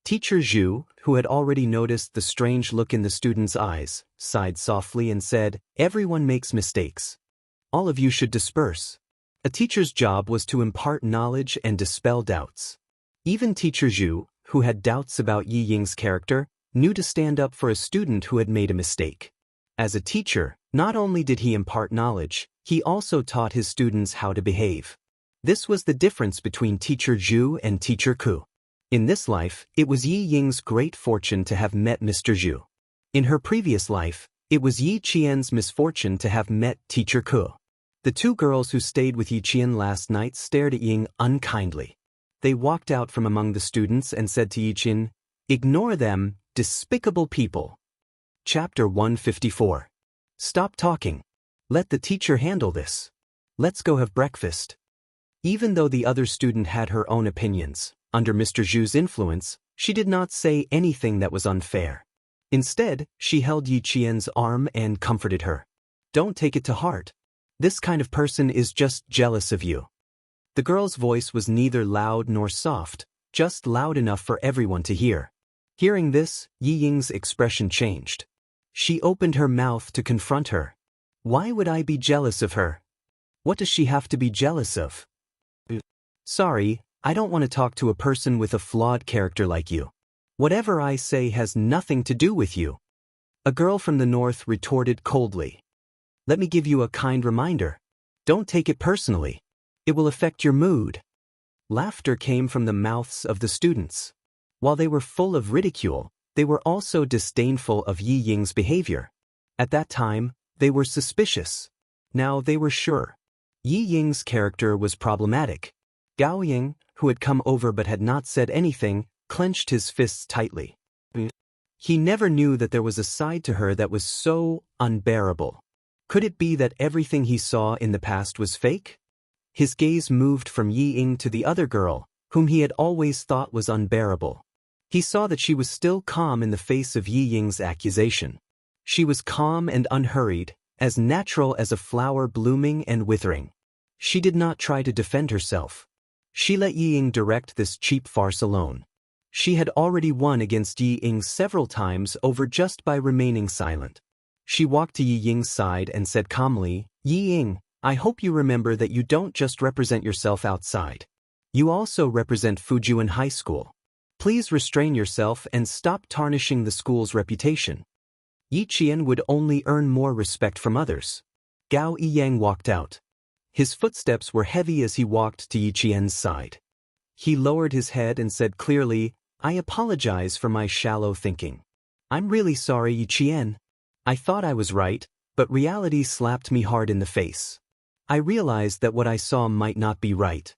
Teacher Zhu, who had already noticed the strange look in the students' eyes, sighed softly and said, "Everyone makes mistakes. All of you should disperse." A teacher's job was to impart knowledge and dispel doubts. Even Teacher Zhu, who had doubts about Yi Ying's character, knew to stand up for a student who had made a mistake. As a teacher, not only did he impart knowledge, he also taught his students how to behave. This was the difference between Teacher Zhu and Teacher Ku. In this life, it was Yi Ying's great fortune to have met Mr. Zhu. In her previous life, it was Yi Qian's misfortune to have met Teacher Ku. The two girls who stayed with Yi Qian last night stared at Ying unkindly. They walked out from among the students and said to Yi Qian, "Ignore them, despicable people." Chapter 154. Stop talking. Let the teacher handle this. Let's go have breakfast. Even though the other student had her own opinions, under Mr. Zhu's influence, she did not say anything that was unfair. Instead, she held Yi Qian's arm and comforted her. "Don't take it to heart. This kind of person is just jealous of you." The girl's voice was neither loud nor soft, just loud enough for everyone to hear. Hearing this, Yi Ying's expression changed. She opened her mouth to confront her. "Why would I be jealous of her? What does she have to be jealous of?" "Sorry, I don't want to talk to a person with a flawed character like you. Whatever I say has nothing to do with you." A girl from the north retorted coldly. "Let me give you a kind reminder. Don't take it personally. It will affect your mood." Laughter came from the mouths of the students. While they were full of ridicule, they were also disdainful of Yi Ying's behavior. At that time, they were suspicious. Now they were sure. Yi Ying's character was problematic. Gao Ying, who had come over but had not said anything, clenched his fists tightly. He never knew that there was a side to her that was so unbearable. Could it be that everything he saw in the past was fake? His gaze moved from Yi Ying to the other girl, whom he had always thought was unbearable. He saw that she was still calm in the face of Yi Ying's accusation. She was calm and unhurried, as natural as a flower blooming and withering. She did not try to defend herself. She let Yi Ying direct this cheap farce alone. She had already won against Yi Ying several times over just by remaining silent. She walked to Yi Ying's side and said calmly, "Yi Ying, I hope you remember that you don't just represent yourself outside. You also represent Fujian High School. Please restrain yourself and stop tarnishing the school's reputation." Yi Qian would only earn more respect from others. Gao Yiyang walked out. His footsteps were heavy as he walked to Yi Qian's side. He lowered his head and said clearly, "I apologize for my shallow thinking. I'm really sorry, Yi Qian. I thought I was right, but reality slapped me hard in the face. I realized that what I saw might not be right.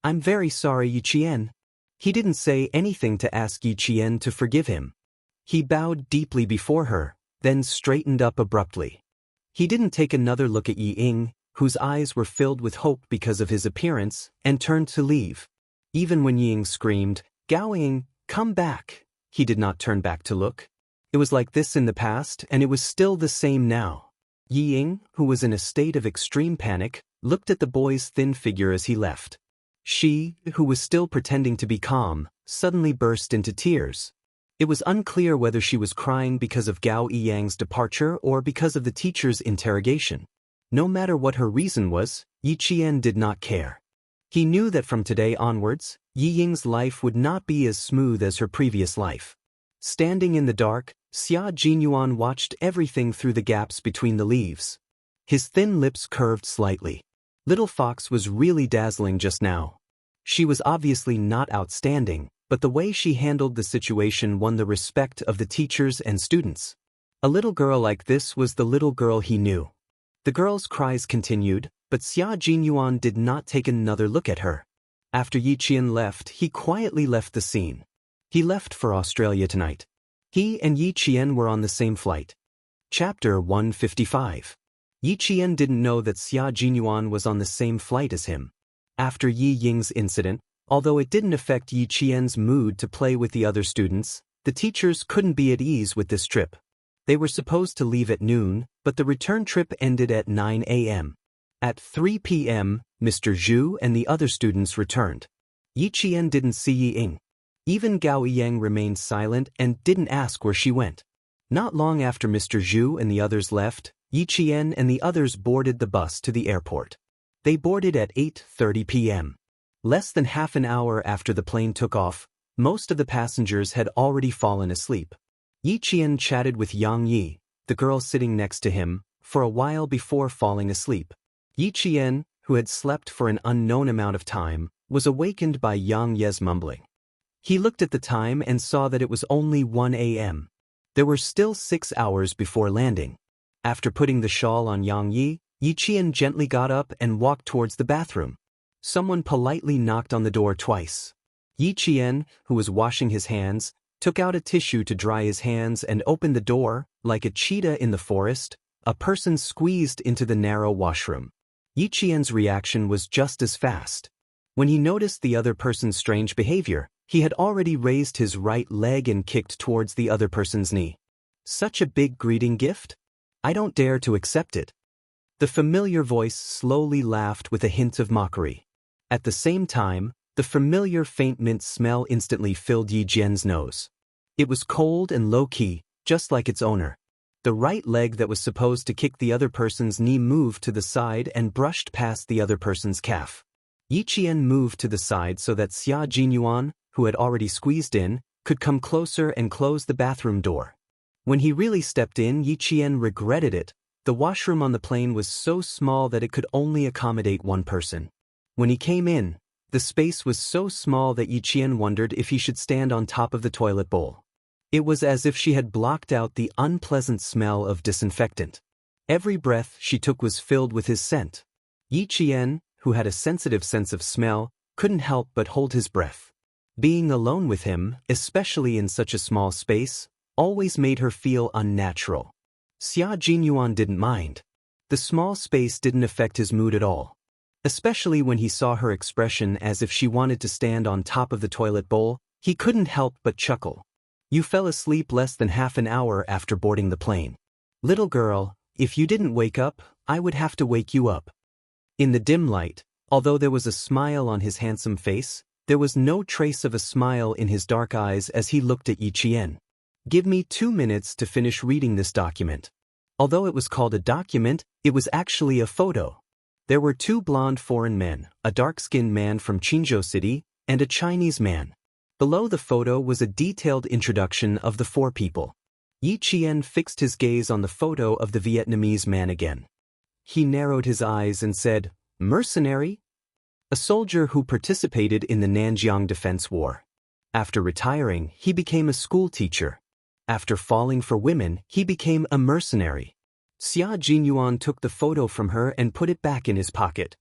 I'm very sorry, Yi Qian." He didn't say anything to ask Yi Qian to forgive him. He bowed deeply before her, then straightened up abruptly. He didn't take another look at Yi Ying, whose eyes were filled with hope because of his appearance, and turned to leave. Even when Yi Ying screamed, "Gao Ying, come back," he did not turn back to look. It was like this in the past, and it was still the same now. Yi Ying, who was in a state of extreme panic, looked at the boy's thin figure as he left. She, who was still pretending to be calm, suddenly burst into tears. It was unclear whether she was crying because of Gao Yiyang's departure or because of the teacher's interrogation. No matter what her reason was, Yi Qian did not care. He knew that from today onwards, Yi Ying's life would not be as smooth as her previous life. Standing in the dark, Xia Jinyuan watched everything through the gaps between the leaves. His thin lips curved slightly. Little Fox was really dazzling just now. She was obviously not outstanding, but the way she handled the situation won the respect of the teachers and students. A little girl like this was the little girl he knew. The girl's cries continued, but Xia Jinyuan did not take another look at her. After Yi Qian left, he quietly left the scene. He left for Australia tonight. He and Yi Qian were on the same flight. Chapter 155. Yi Qian didn't know that Xia Jinyuan was on the same flight as him. After Yi Ying's incident, although it didn't affect Yi Qian's mood to play with the other students, the teachers couldn't be at ease with this trip. They were supposed to leave at noon, but the return trip ended at 9 a.m. At 3 p.m., Mr. Zhu and the other students returned. Yi Qian didn't see Yi Ying. Even Gao Yiyang remained silent and didn't ask where she went. Not long after Mr. Zhu and the others left, Yi Qian and the others boarded the bus to the airport. They boarded at 8:30 p.m. Less than half an hour after the plane took off, most of the passengers had already fallen asleep. Yi Qian chatted with Yang Yi, the girl sitting next to him, for a while before falling asleep. Yi Qian, who had slept for an unknown amount of time, was awakened by Yang Ye's mumbling. He looked at the time and saw that it was only 1 a.m. There were still 6 hours before landing. After putting the shawl on Yang Yi, Yi Qian gently got up and walked towards the bathroom. Someone politely knocked on the door twice. Yi Qian, who was washing his hands, took out a tissue to dry his hands and opened the door. Like a cheetah in the forest, a person squeezed into the narrow washroom. Yi Qian's reaction was just as fast. When he noticed the other person's strange behavior, he had already raised his right leg and kicked towards the other person's knee. Such a big greeting gift? I don't dare to accept it. The familiar voice slowly laughed with a hint of mockery. At the same time, the familiar faint mint smell instantly filled Yi Jian's nose. It was cold and low-key, just like its owner. The right leg that was supposed to kick the other person's knee moved to the side and brushed past the other person's calf. Yi Qian moved to the side so that Xia Jinyuan, who had already squeezed in, could come closer and close the bathroom door. When he really stepped in, Yi Qian regretted it. The washroom on the plane was so small that it could only accommodate one person. When he came in, the space was so small that Yi Qian wondered if he should stand on top of the toilet bowl. It was as if she had blocked out the unpleasant smell of disinfectant. Every breath she took was filled with his scent. Yi Qian, who had a sensitive sense of smell, couldn't help but hold his breath. Being alone with him, especially in such a small space, always made her feel unnatural. Xia Jinyuan didn't mind. The small space didn't affect his mood at all. Especially when he saw her expression as if she wanted to stand on top of the toilet bowl, he couldn't help but chuckle. You fell asleep less than half an hour after boarding the plane. Little girl, if you didn't wake up, I would have to wake you up. In the dim light, although there was a smile on his handsome face, there was no trace of a smile in his dark eyes as he looked at Yi Qian. Give me 2 minutes to finish reading this document. Although it was called a document, it was actually a photo. There were 2 blonde foreign men, a dark-skinned man from Qingzhou City, and a Chinese man. Below the photo was a detailed introduction of the 4 people. Yi Qian fixed his gaze on the photo of the Vietnamese man again. He narrowed his eyes and said, "Mercenary?" A soldier who participated in the Nanjiang Defense War. After retiring, he became a school teacher. After falling for women, he became a mercenary. Xia Jinyuan took the photo from her and put it back in his pocket.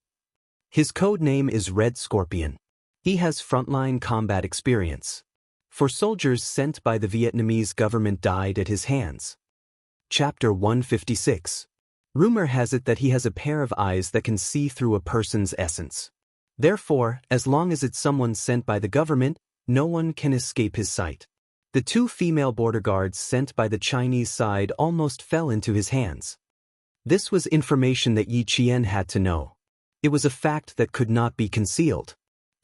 His code name is Red Scorpion. He has frontline combat experience. 4 soldiers sent by the Vietnamese government died at his hands. Chapter 156. Rumor has it that he has a pair of eyes that can see through a person's essence. Therefore, as long as it's someone sent by the government, no one can escape his sight. The 2 female border guards sent by the Chinese side almost fell into his hands. This was information that Yi Qian had to know. It was a fact that could not be concealed.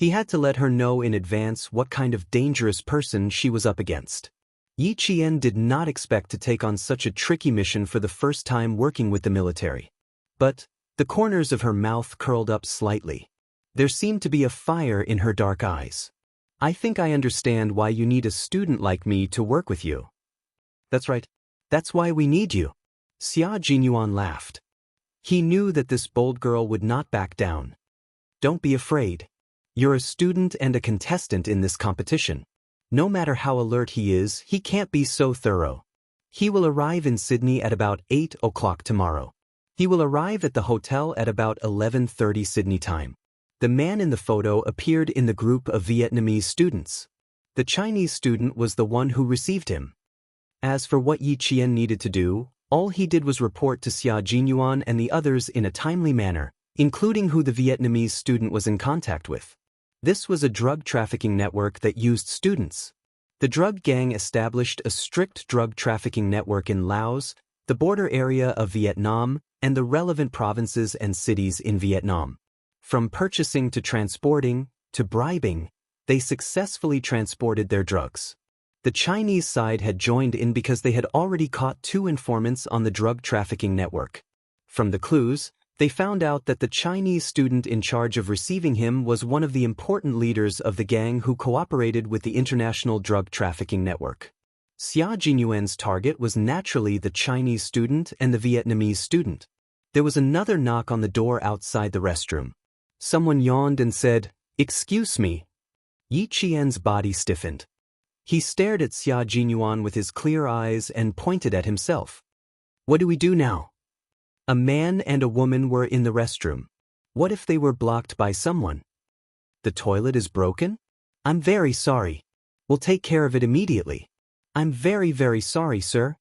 He had to let her know in advance what kind of dangerous person she was up against. Yi Qian did not expect to take on such a tricky mission for the first time working with the military. But the corners of her mouth curled up slightly. There seemed to be a fire in her dark eyes. I think I understand why you need a student like me to work with you. That's right. That's why we need you. Xia Jinyuan laughed. He knew that this bold girl would not back down. Don't be afraid. You're a student and a contestant in this competition. No matter how alert he is, he can't be so thorough. He will arrive in Sydney at about 8 o'clock tomorrow. He will arrive at the hotel at about 11:30 Sydney time. The man in the photo appeared in the group of Vietnamese students. The Chinese student was the one who received him. As for what Yi Qian needed to do, all he did was report to Xia Jinyuan and the others in a timely manner, including who the Vietnamese student was in contact with. This was a drug trafficking network that used students. The drug gang established a strict drug trafficking network in Laos, the border area of Vietnam, and the relevant provinces and cities in Vietnam. From purchasing to transporting, to bribing, they successfully transported their drugs. The Chinese side had joined in because they had already caught 2 informants on the drug trafficking network. From the clues, they found out that the Chinese student in charge of receiving him was one of the important leaders of the gang who cooperated with the international drug trafficking network. Xia Jinyuan's target was naturally the Chinese student and the Vietnamese student. There was another knock on the door outside the restroom. Someone yawned and said, "Excuse me." Yi Qian's body stiffened. He stared at Xia Jinyuan with his clear eyes and pointed at himself. What do we do now? A man and a woman were in the restroom. What if they were blocked by someone? The toilet is broken? I'm very sorry. We'll take care of it immediately. I'm very, very sorry, sir.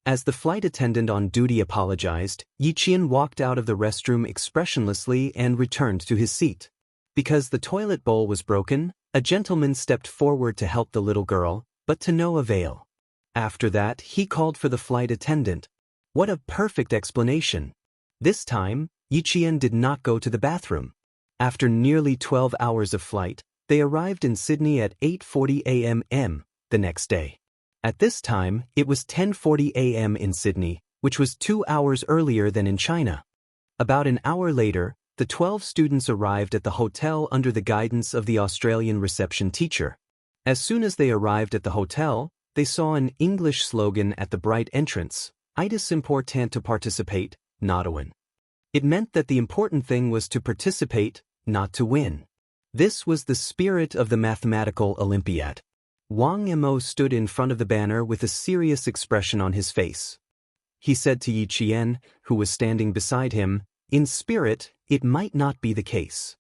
As the flight attendant on duty apologized, Yi Qian walked out of the restroom expressionlessly and returned to his seat. Because the toilet bowl was broken, a gentleman stepped forward to help the little girl, but to no avail. After that, he called for the flight attendant. What a perfect explanation. This time, Yi Qian did not go to the bathroom. After nearly 12 hours of flight, they arrived in Sydney at 8:40 a.m. the next day. At this time, it was 10:40 a.m. in Sydney, which was 2 hours earlier than in China. About an hour later, the 12 students arrived at the hotel under the guidance of the Australian reception teacher. As soon as they arrived at the hotel, they saw an English slogan at the bright entrance, "It is important to participate, not to win." It meant that the important thing was to participate, not to win. This was the spirit of the mathematical Olympiad. Wang Mo stood in front of the banner with a serious expression on his face. He said to Yi Qian, who was standing beside him, "In spirit, it might not be the case."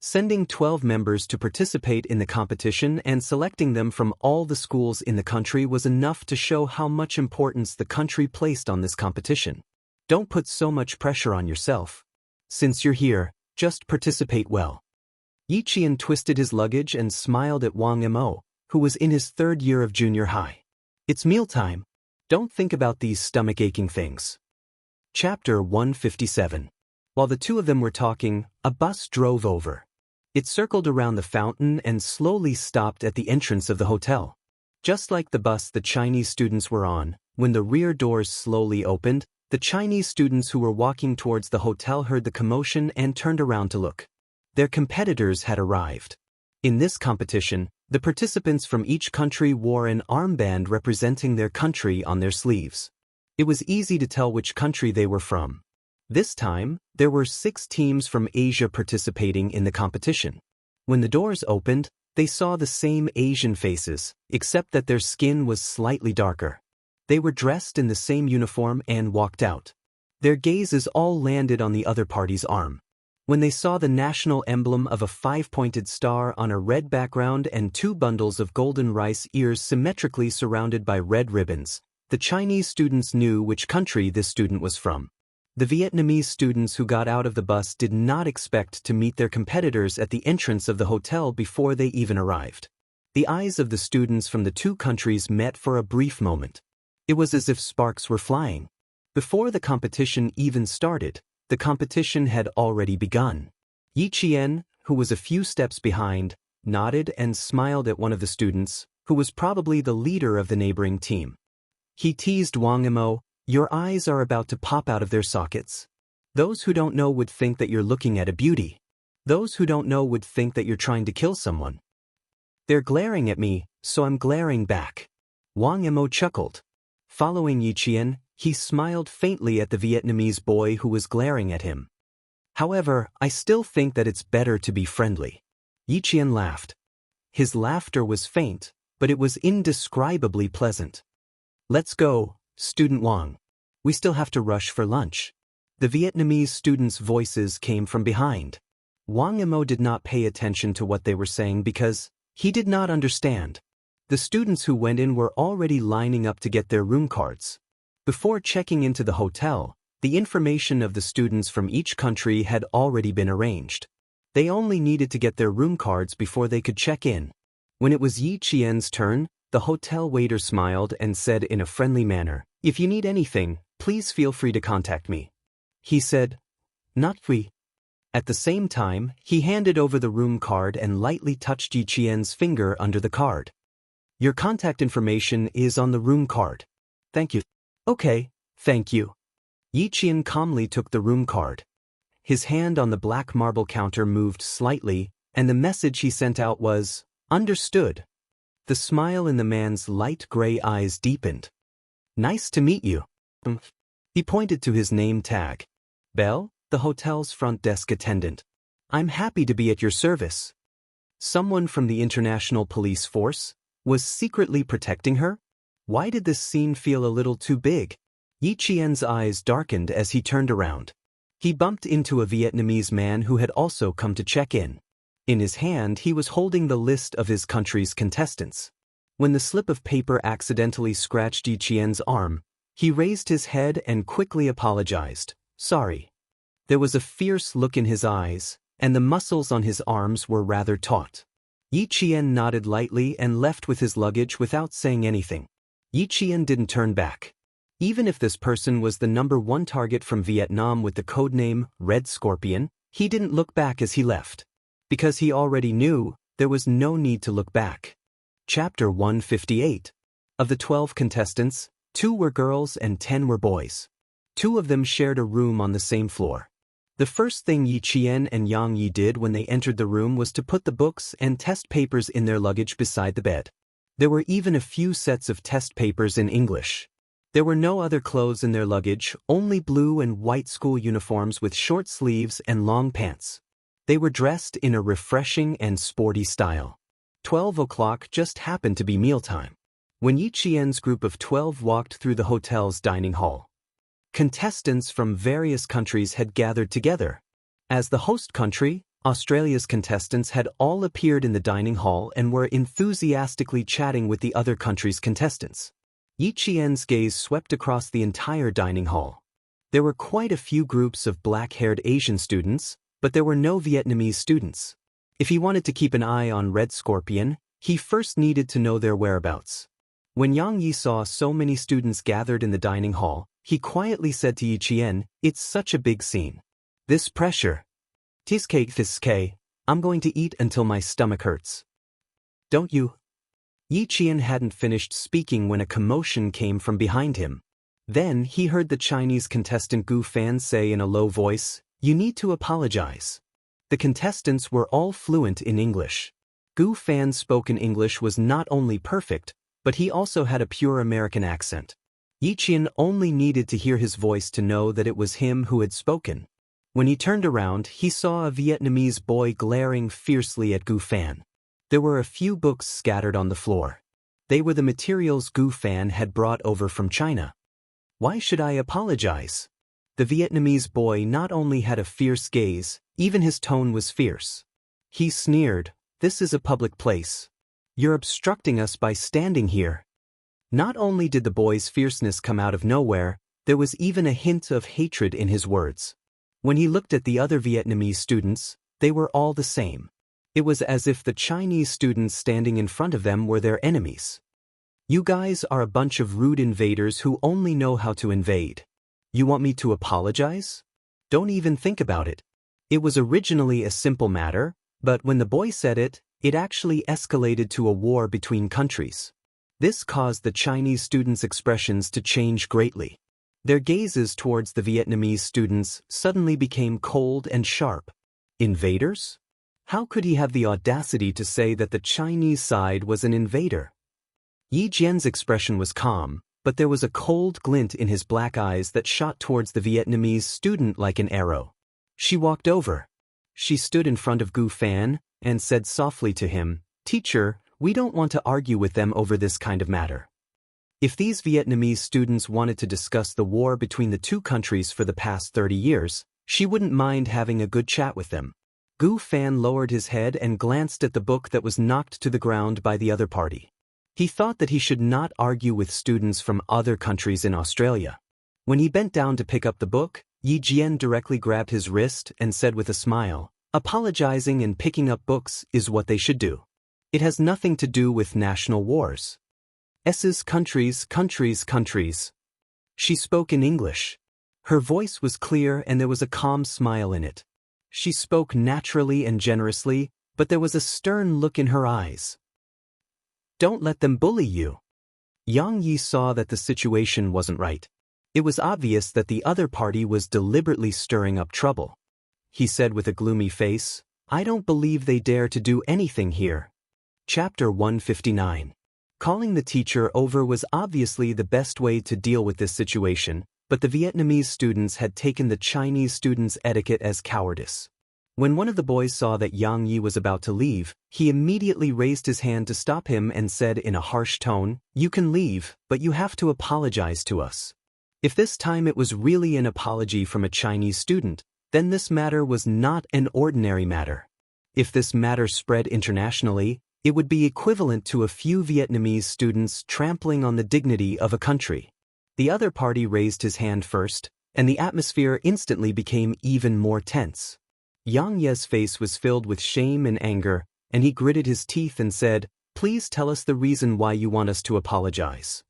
Sending 12 members to participate in the competition and selecting them from all the schools in the country was enough to show how much importance the country placed on this competition. Don't put so much pressure on yourself. Since you're here, just participate well. Yi Qian twisted his luggage and smiled at Wang Mo, who was in his 3rd year of junior high. It's mealtime. Don't think about these stomach-aching things. Chapter 157. While the two of them were talking, a bus drove over. It circled around the fountain and slowly stopped at the entrance of the hotel. Just like the bus the Chinese students were on, when the rear doors slowly opened, the Chinese students who were walking towards the hotel heard the commotion and turned around to look. Their competitors had arrived. In this competition, the participants from each country wore an armband representing their country on their sleeves. It was easy to tell which country they were from. This time, there were 6 teams from Asia participating in the competition. When the doors opened, they saw the same Asian faces, except that their skin was slightly darker. They were dressed in the same uniform and walked out. Their gazes all landed on the other party's arm. When they saw the national emblem of a 5-pointed star on a red background and 2 bundles of golden rice ears symmetrically surrounded by red ribbons, the Chinese students knew which country this student was from. The Vietnamese students who got out of the bus did not expect to meet their competitors at the entrance of the hotel before they even arrived. The eyes of the students from the 2 countries met for a brief moment. It was as if sparks were flying. Before the competition even started, the competition had already begun. Yi Qian, who was a few steps behind, nodded and smiled at one of the students, who was probably the leader of the neighboring team. He teased Wang Imo, "Your eyes are about to pop out of their sockets. Those who don't know would think that you're looking at a beauty. Those who don't know would think that you're trying to kill someone. They're glaring at me, so I'm glaring back." Wang Imo chuckled. Following Yi Qian, he smiled faintly at the Vietnamese boy who was glaring at him. "However, I still think that it's better to be friendly." Yi Qian laughed. His laughter was faint, but it was indescribably pleasant. "Let's go, Student Wang. We still have to rush for lunch." The Vietnamese students' voices came from behind. Wang Imo did not pay attention to what they were saying because he did not understand. The students who went in were already lining up to get their room cards. Before checking into the hotel, the information of the students from each country had already been arranged. They only needed to get their room cards before they could check in. When it was Yi Qian's turn, the hotel waiter smiled and said in a friendly manner, "If you need anything, please feel free to contact me." He said, "Not we." At the same time, he handed over the room card and lightly touched Yi Qian's finger under the card. "Your contact information is on the room card. Thank you." "Okay, thank you." Yi Qian calmly took the room card. His hand on the black marble counter moved slightly, and the message he sent out was, "Understood." The smile in the man's light gray eyes deepened. "Nice to meet you." He pointed to his name tag. "Belle, the hotel's front desk attendant. I'm happy to be at your service." Someone from the International Police Force was secretly protecting her? Why did this scene feel a little too big? Yi Qian's eyes darkened as he turned around. He bumped into a Vietnamese man who had also come to check in. In his hand he was holding the list of his country's contestants. When the slip of paper accidentally scratched Yi Qian's arm, he raised his head and quickly apologized. "Sorry." There was a fierce look in his eyes, and the muscles on his arms were rather taut. Yi Qian nodded lightly and left with his luggage without saying anything. Yi Qian didn't turn back. Even if this person was the #1 target from Vietnam with the codename Red Scorpion, he didn't look back as he left. Because he already knew, there was no need to look back. Chapter 158. Of the 12 contestants, 2 were girls and 10 were boys. 2 of them shared a room on the same floor. The first thing Yi Qian and Yang Yi did when they entered the room was to put the books and test papers in their luggage beside the bed. There were even a few sets of test papers in English. There were no other clothes in their luggage, only blue and white school uniforms with short sleeves and long pants. They were dressed in a refreshing and sporty style. 12 o'clock just happened to be mealtime. When Yi Qian's group of 12 walked through the hotel's dining hall, contestants from various countries had gathered together. As the host country, Australia's contestants had all appeared in the dining hall and were enthusiastically chatting with the other country's contestants. Yi Qian's gaze swept across the entire dining hall. There were quite a few groups of black-haired Asian students, but there were no Vietnamese students. If he wanted to keep an eye on Red Scorpion, he first needed to know their whereabouts. When Yang Yi saw so many students gathered in the dining hall, he quietly said to Yi Qian, "It's such a big scene. This pressure. This, I'm going to eat until my stomach hurts." "Don't you?" Yi Qian hadn't finished speaking when a commotion came from behind him. Then he heard the Chinese contestant Gu Fan say in a low voice, "You need to apologize." The contestants were all fluent in English. Gu Fan's spoken English was not only perfect, but he also had a pure American accent. Yi Qian only needed to hear his voice to know that it was him who had spoken. When he turned around, he saw a Vietnamese boy glaring fiercely at Gu Fan. There were a few books scattered on the floor. They were the materials Gu Fan had brought over from China. "Why should I apologize?" The Vietnamese boy not only had a fierce gaze, even his tone was fierce. He sneered, "This is a public place. You're obstructing us by standing here." Not only did the boy's fierceness come out of nowhere, there was even a hint of hatred in his words. When he looked at the other Vietnamese students, they were all the same. It was as if the Chinese students standing in front of them were their enemies. "You guys are a bunch of rude invaders who only know how to invade. You want me to apologize? Don't even think about it. It was originally a simple matter, But when the boy said it, it actually escalated to a war between countries. This caused the Chinese students' expressions to change greatly. Their gazes towards the Vietnamese students suddenly became cold and sharp. Invaders? How could he have the audacity to say that the Chinese side was an invader? Yi Jian's expression was calm, but there was a cold glint in his black eyes that shot towards the Vietnamese student like an arrow. She walked over. She stood in front of Gu Fan and said softly to him, "Teacher, we don't want to argue with them over this kind of matter." If these Vietnamese students wanted to discuss the war between the two countries for the past 30 years, she wouldn't mind having a good chat with them. Gu Fan lowered his head and glanced at the book that was knocked to the ground by the other party. He thought that he should not argue with students from other countries in Australia. When he bent down to pick up the book, Yi Jian directly grabbed his wrist and said with a smile, "Apologizing and picking up books is what they should do. It has nothing to do with national wars. S's countries. She spoke in English. Her voice was clear and there was a calm smile in it. She spoke naturally and generously, but there was a stern look in her eyes. Don't let them bully you. Yang Yi saw that the situation wasn't right. It was obvious that the other party was deliberately stirring up trouble. He said with a gloomy face, "I don't believe they dare to do anything here." Chapter 159. Calling the teacher over was obviously the best way to deal with this situation, but the Vietnamese students had taken the Chinese students' etiquette as cowardice. When one of the boys saw that Yang Yi was about to leave, he immediately raised his hand to stop him and said in a harsh tone, "You can leave, but you have to apologize to us." If this time it was really an apology from a Chinese student, then this matter was not an ordinary matter. If this matter spread internationally, it would be equivalent to a few Vietnamese students trampling on the dignity of a country. The other party raised his hand first, and the atmosphere instantly became even more tense. Yang Ye's face was filled with shame and anger, and he gritted his teeth and said, "Please tell us the reason why you want us to apologize."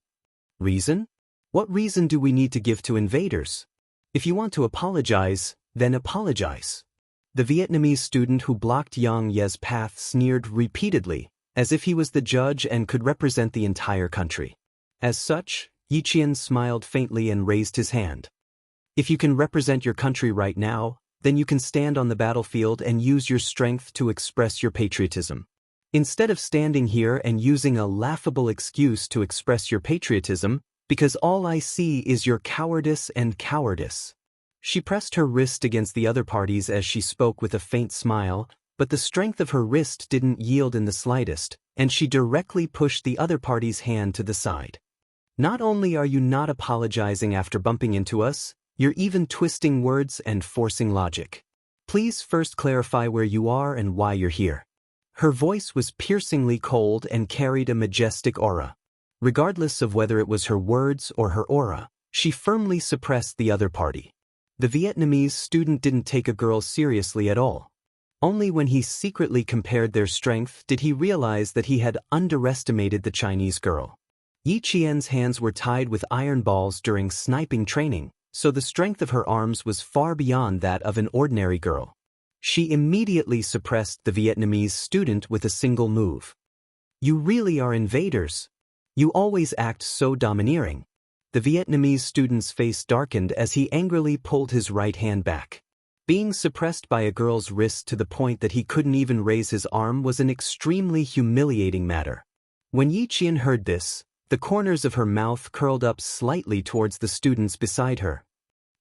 Reason? What reason do we need to give to invaders? If you want to apologize, then apologize. The Vietnamese student who blocked Yang Ye's path sneered repeatedly, as if he was the judge and could represent the entire country. As such, Yi Jian smiled faintly and raised his hand. If you can represent your country right now, then you can stand on the battlefield and use your strength to express your patriotism. Instead of standing here and using a laughable excuse to express your patriotism, because all I see is your cowardice and cowardice. She pressed her wrist against the other party's as she spoke with a faint smile, but the strength of her wrist didn't yield in the slightest, and she directly pushed the other party's hand to the side. Not only are you not apologizing after bumping into us, you're even twisting words and forcing logic. Please first clarify where you are and why you're here. Her voice was piercingly cold and carried a majestic aura. Regardless of whether it was her words or her aura, she firmly suppressed the other party. The Vietnamese student didn't take a girl seriously at all. Only when he secretly compared their strength did he realize that he had underestimated the Chinese girl. Yi Jian's hands were tied with iron balls during sniping training, so the strength of her arms was far beyond that of an ordinary girl. She immediately suppressed the Vietnamese student with a single move. "You really are invaders. You always act so domineering." The Vietnamese student's face darkened as he angrily pulled his right hand back. Being suppressed by a girl's wrist to the point that he couldn't even raise his arm was an extremely humiliating matter. When Yi Jian heard this, the corners of her mouth curled up slightly towards the students beside her.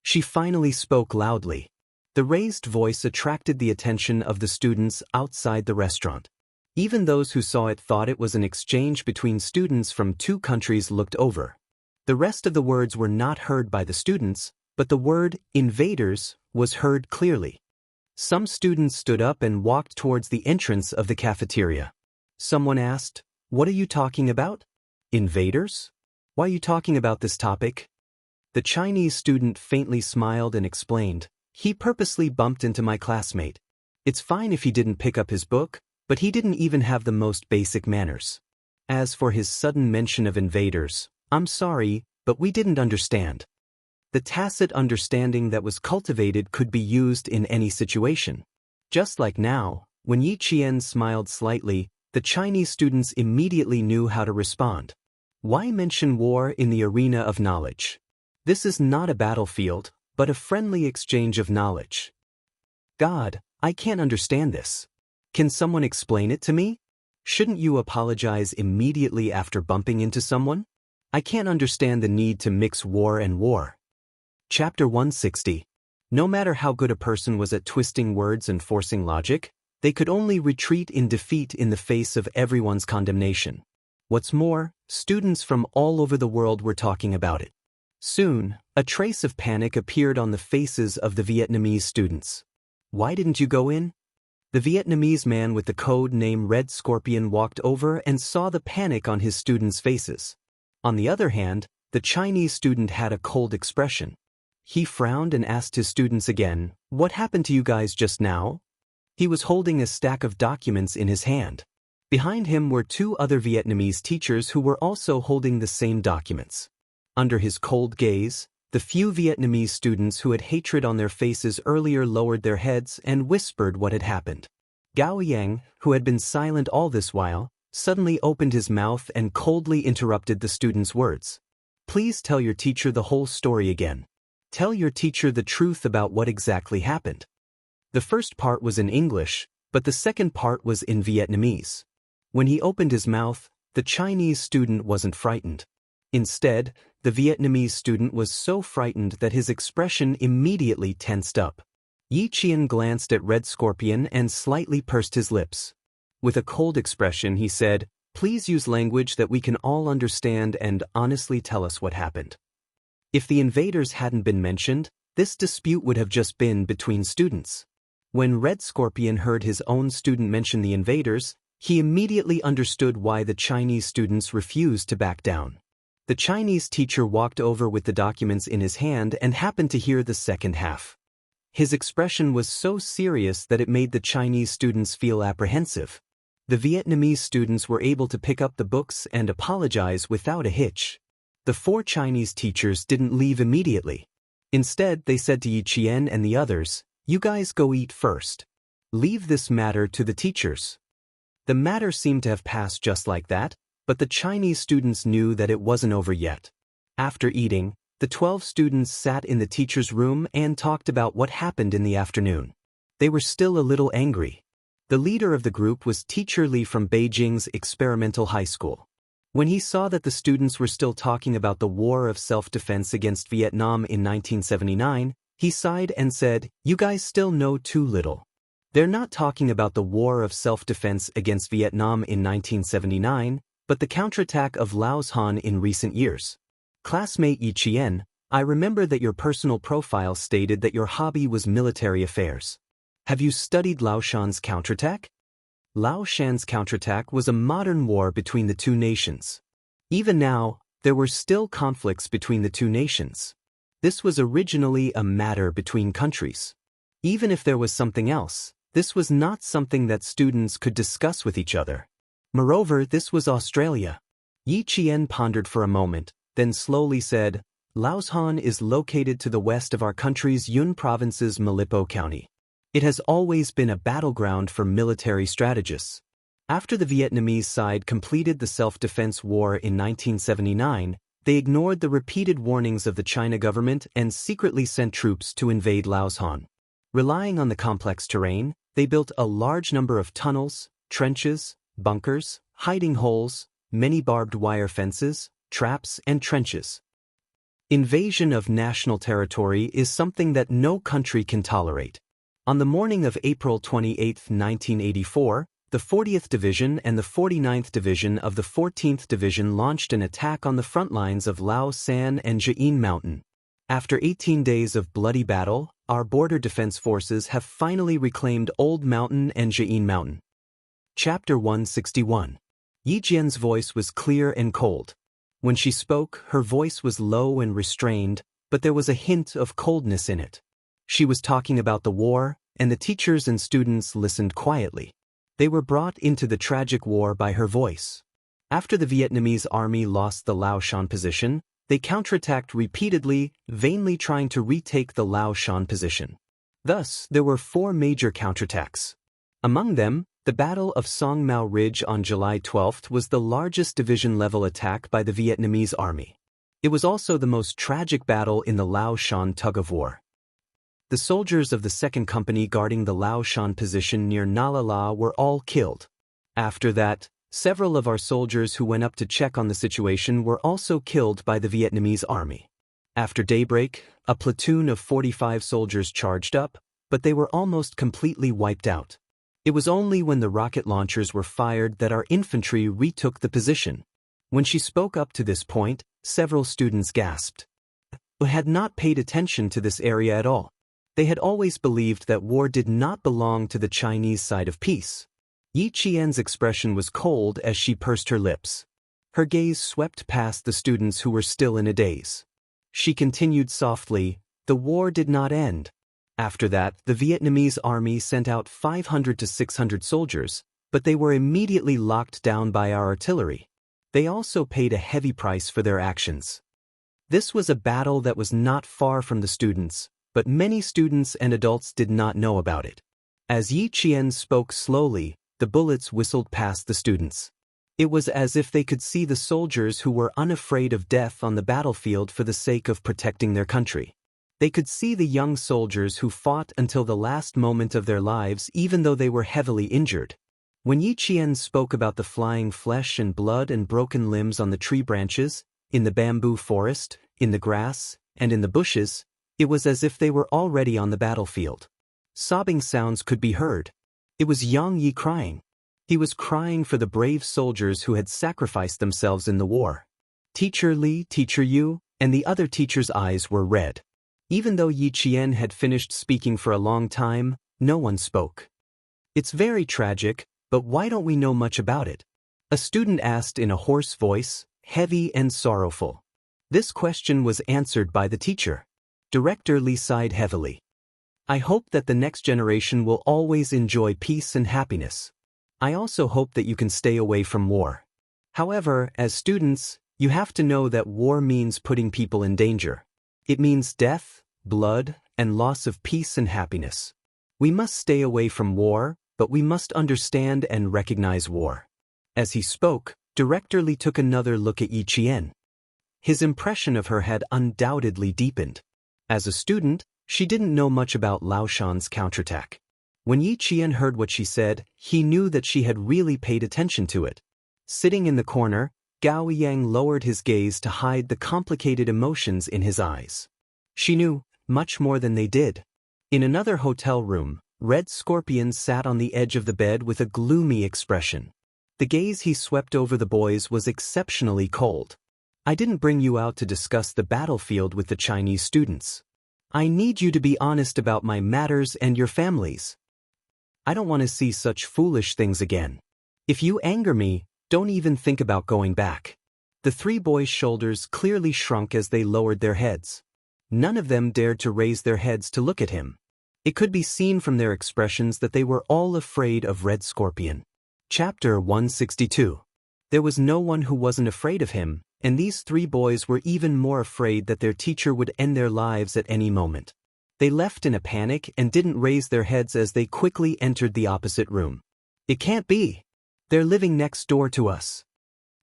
She finally spoke loudly. The raised voice attracted the attention of the students outside the restaurant. Even those who saw it thought it was an exchange between students from two countries looked over. The rest of the words were not heard by the students, but the word invaders was heard clearly. Some students stood up and walked towards the entrance of the cafeteria. Someone asked, "What are you talking about? Invaders? Why are you talking about this topic?" The Chinese student faintly smiled and explained, "He purposely bumped into my classmate. It's fine if he didn't pick up his book, but he didn't even have the most basic manners. As for his sudden mention of invaders, I'm sorry, but we didn't understand." The tacit understanding that was cultivated could be used in any situation. Just like now, When Yi Qian smiled slightly, the Chinese students immediately knew how to respond. Why mention war in the arena of knowledge? This is not a battlefield, but a friendly exchange of knowledge. God, I can't understand this. Can someone explain it to me? Shouldn't you apologize immediately after bumping into someone? I can't understand the need to mix war and war. Chapter 160. No matter how good a person was at twisting words and forcing logic, they could only retreat in defeat in the face of everyone's condemnation. What's more, students from all over the world were talking about it. Soon, a trace of panic appeared on the faces of the Vietnamese students. Why didn't you go in? The Vietnamese man with the code name Red Scorpion walked over and saw the panic on his students' faces. On the other hand, the Chinese student had a cold expression. He frowned and asked his students again, "What happened to you guys just now?" He was holding a stack of documents in his hand. Behind him were two other Vietnamese teachers who were also holding the same documents. Under his cold gaze, the few Vietnamese students who had hatred on their faces earlier lowered their heads and whispered what had happened. Gao Yang, who had been silent all this while, suddenly opened his mouth and coldly interrupted the students' words. "Please tell your teacher the whole story again. Tell your teacher the truth about what exactly happened." The first part was in English, but the second part was in Vietnamese. When he opened his mouth, the Chinese student wasn't frightened. Instead, the Vietnamese student was so frightened that his expression immediately tensed up. Yi Qian glanced at Red Scorpion and slightly pursed his lips. With a cold expression, he said, "Please use language that we can all understand and honestly tell us what happened." If the invaders hadn't been mentioned, this dispute would have just been between students. When Red Scorpion heard his own student mention the invaders, he immediately understood why the Chinese students refused to back down. The Chinese teacher walked over with the documents in his hand and happened to hear the second half. His expression was so serious that it made the Chinese students feel apprehensive. The Vietnamese students were able to pick up the books and apologize without a hitch. The four Chinese teachers didn't leave immediately. Instead, they said to Yi Qian and the others, "You guys go eat first. Leave this matter to the teachers." The matter seemed to have passed just like that, but the Chinese students knew that it wasn't over yet. After eating, the 12 students sat in the teacher's room and talked about what happened in the afternoon. They were still a little angry. The leader of the group was Teacher Li from Beijing's experimental high school. When he saw that the students were still talking about the war of self-defense against Vietnam in 1979, he sighed and said, "You guys still know too little. They're not talking about the war of self-defense against Vietnam in 1979, but the counterattack of Laos Han in recent years. Classmate Yi Qian, I remember that your personal profile stated that your hobby was military affairs. Have you studied Lao Shan's counterattack?" Lao Shan's counterattack was a modern war between the two nations. Even now, there were still conflicts between the two nations. This was originally a matter between countries. Even if there was something else, this was not something that students could discuss with each other. Moreover, this was Australia. Yi Qian pondered for a moment, then slowly said, "Laos Han is located to the west of our country's Yun Province's Malipo County. It has always been a battleground for military strategists. After the Vietnamese side completed the self-defense war in 1979, they ignored the repeated warnings of the China government and secretly sent troops to invade Laos Han. Relying on the complex terrain, they built a large number of tunnels, trenches, bunkers, hiding holes, many barbed wire fences, traps, and trenches. Invasion of national territory is something that no country can tolerate. On the morning of April 28, 1984, the 40th Division and the 49th Division of the 14th Division launched an attack on the front lines of Lao San and Jianghu Mountain. After 18 days of bloody battle, our border defense forces have finally reclaimed Old Mountain and Jianghu Mountain. Chapter 161. Yi Jian's voice was clear and cold. When she spoke, her voice was low and restrained, but there was a hint of coldness in it. She was talking about the war, and the teachers and students listened quietly. They were brought into the tragic war by her voice. After the Vietnamese army lost the Lao Shan position, they counterattacked repeatedly, vainly trying to retake the Lao Shan position. Thus, there were 4 major counterattacks. Among them, the Battle of Song Mao Ridge on July 12 was the largest division-level attack by the Vietnamese army. It was also the most tragic battle in the Lao Shan tug-of-war. The soldiers of the 2nd Company guarding the Lao Shan position near Nala La were all killed. After that, several of our soldiers who went up to check on the situation were also killed by the Vietnamese army. After daybreak, a platoon of 45 soldiers charged up, but they were almost completely wiped out. It was only when the rocket launchers were fired that our infantry retook the position. When she spoke up to this point, several students gasped. They had not paid attention to this area at all. They had always believed that war did not belong to the Chinese side of peace. Yi Qian's expression was cold as she pursed her lips. Her gaze swept past the students who were still in a daze. She continued softly, "The war did not end." After that, the Vietnamese army sent out 500 to 600 soldiers, but they were immediately locked down by our artillery. They also paid a heavy price for their actions. This was a battle that was not far from the students, but many students and adults did not know about it. As Yi Qian spoke slowly, the bullets whistled past the students. It was as if they could see the soldiers who were unafraid of death on the battlefield for the sake of protecting their country. They could see the young soldiers who fought until the last moment of their lives even though they were heavily injured. When Yi Qian spoke about the flying flesh and blood and broken limbs on the tree branches, in the bamboo forest, in the grass, and in the bushes, it was as if they were already on the battlefield. Sobbing sounds could be heard. It was Yang Yi crying. He was crying for the brave soldiers who had sacrificed themselves in the war. Teacher Li, Teacher Yu, and the other teachers' eyes were red. Even though Yi Qian had finished speaking for a long time, no one spoke. "It's very tragic, but why don't we know much about it?" A student asked in a hoarse voice, heavy and sorrowful. This question was answered by the teacher. Director Li sighed heavily. "I hope that the next generation will always enjoy peace and happiness. I also hope that you can stay away from war. However, as students, you have to know that war means putting people in danger. It means death, blood, and loss of peace and happiness. We must stay away from war, but we must understand and recognize war." As he spoke, Director Li took another look at Yi Qian. His impression of her had undoubtedly deepened. As a student, she didn't know much about Lao Shan's counterattack. When Yi Qian heard what she said, he knew that she had really paid attention to it. Sitting in the corner, Gao Yang lowered his gaze to hide the complicated emotions in his eyes. She knew much more than they did. In another hotel room, Red Scorpion sat on the edge of the bed with a gloomy expression. The gaze he swept over the boys was exceptionally cold. "I didn't bring you out to discuss the battlefield with the Chinese students. I need you to be honest about my matters and your families. I don't want to see such foolish things again. If you anger me, don't even think about going back." The three boys' shoulders clearly shrunk as they lowered their heads. None of them dared to raise their heads to look at him. It could be seen from their expressions that they were all afraid of Red Scorpion. Chapter 162. There was no one who wasn't afraid of him, and these three boys were even more afraid that their teacher would end their lives at any moment. They left in a panic and didn't raise their heads as they quickly entered the opposite room. "It can't be. They're living next door to us."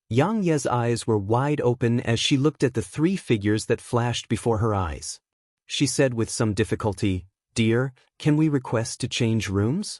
Yang Ye's eyes were wide open as she looked at the three figures that flashed before her eyes. She said with some difficulty, "Dear, can we request to change rooms?"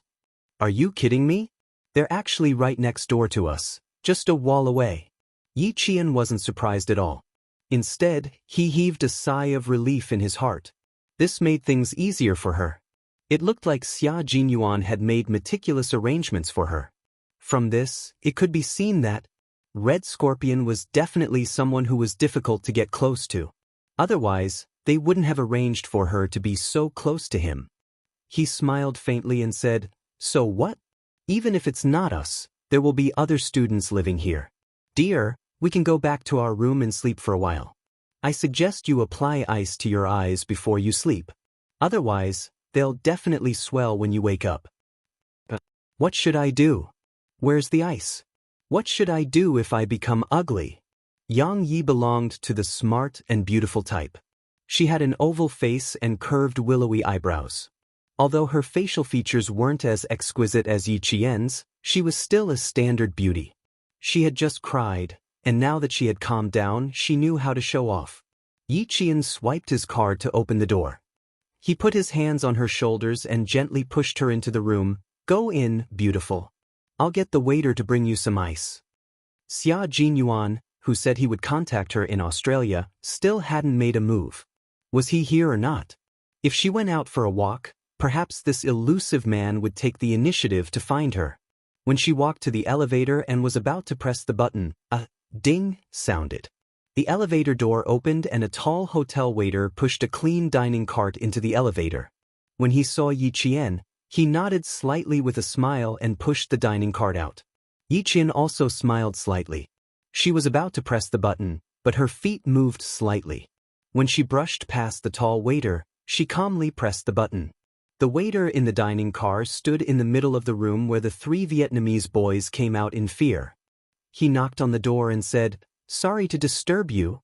"Are you kidding me? They're actually right next door to us, just a wall away." Yi Qian wasn't surprised at all. Instead, he heaved a sigh of relief in his heart. This made things easier for her. It looked like Xia Jinyuan had made meticulous arrangements for her. From this, it could be seen that Red Scorpion was definitely someone who was difficult to get close to. Otherwise, they wouldn't have arranged for her to be so close to him. He smiled faintly and said, "So what? Even if it's not us, there will be other students living here. Dear, we can go back to our room and sleep for a while. I suggest you apply ice to your eyes before you sleep. Otherwise, they'll definitely swell when you wake up." "What should I do? Where's the ice? What should I do if I become ugly?" Yang Yi belonged to the smart and beautiful type. She had an oval face and curved willowy eyebrows. Although her facial features weren't as exquisite as Yi Qian's, she was still a standard beauty. She had just cried, and now that she had calmed down, she knew how to show off. Yi Qian swiped his card to open the door. He put his hands on her shoulders and gently pushed her into the room. "Go in, beautiful. I'll get the waiter to bring you some ice." Xia Jinyuan, who said he would contact her in Australia, still hadn't made a move. Was he here or not? If she went out for a walk, perhaps this elusive man would take the initiative to find her. When she walked to the elevator and was about to press the button, a ding sounded. The elevator door opened and a tall hotel waiter pushed a clean dining cart into the elevator. When he saw Yi Qian, he nodded slightly with a smile and pushed the dining cart out. Yi Qian also smiled slightly. She was about to press the button, but her feet moved slightly. When she brushed past the tall waiter, she calmly pressed the button. The waiter in the dining car stood in the middle of the room where the 3 Vietnamese boys came out in fear. He knocked on the door and said, "Sorry to disturb you."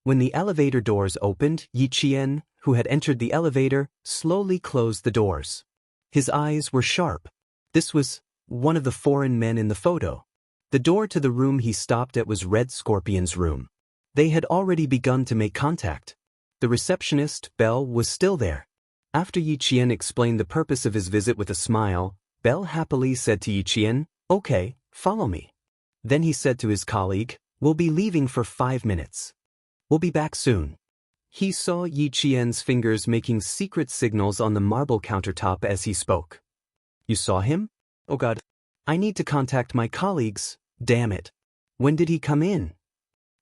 When the elevator doors opened, Yi Qian, who had entered the elevator, slowly closed the doors. His eyes were sharp. This was one of the foreign men in the photo. The door to the room he stopped at was Red Scorpion's room. They had already begun to make contact. The receptionist, Belle, was still there. After Yi Qian explained the purpose of his visit with a smile, Belle happily said to Yi Qian, "Okay, follow me." Then he said to his colleague, "We'll be leaving for 5 minutes. We'll be back soon." He saw Yi Qian's fingers making secret signals on the marble countertop as he spoke. "You saw him? Oh God. I need to contact my colleagues, damn it. When did he come in?"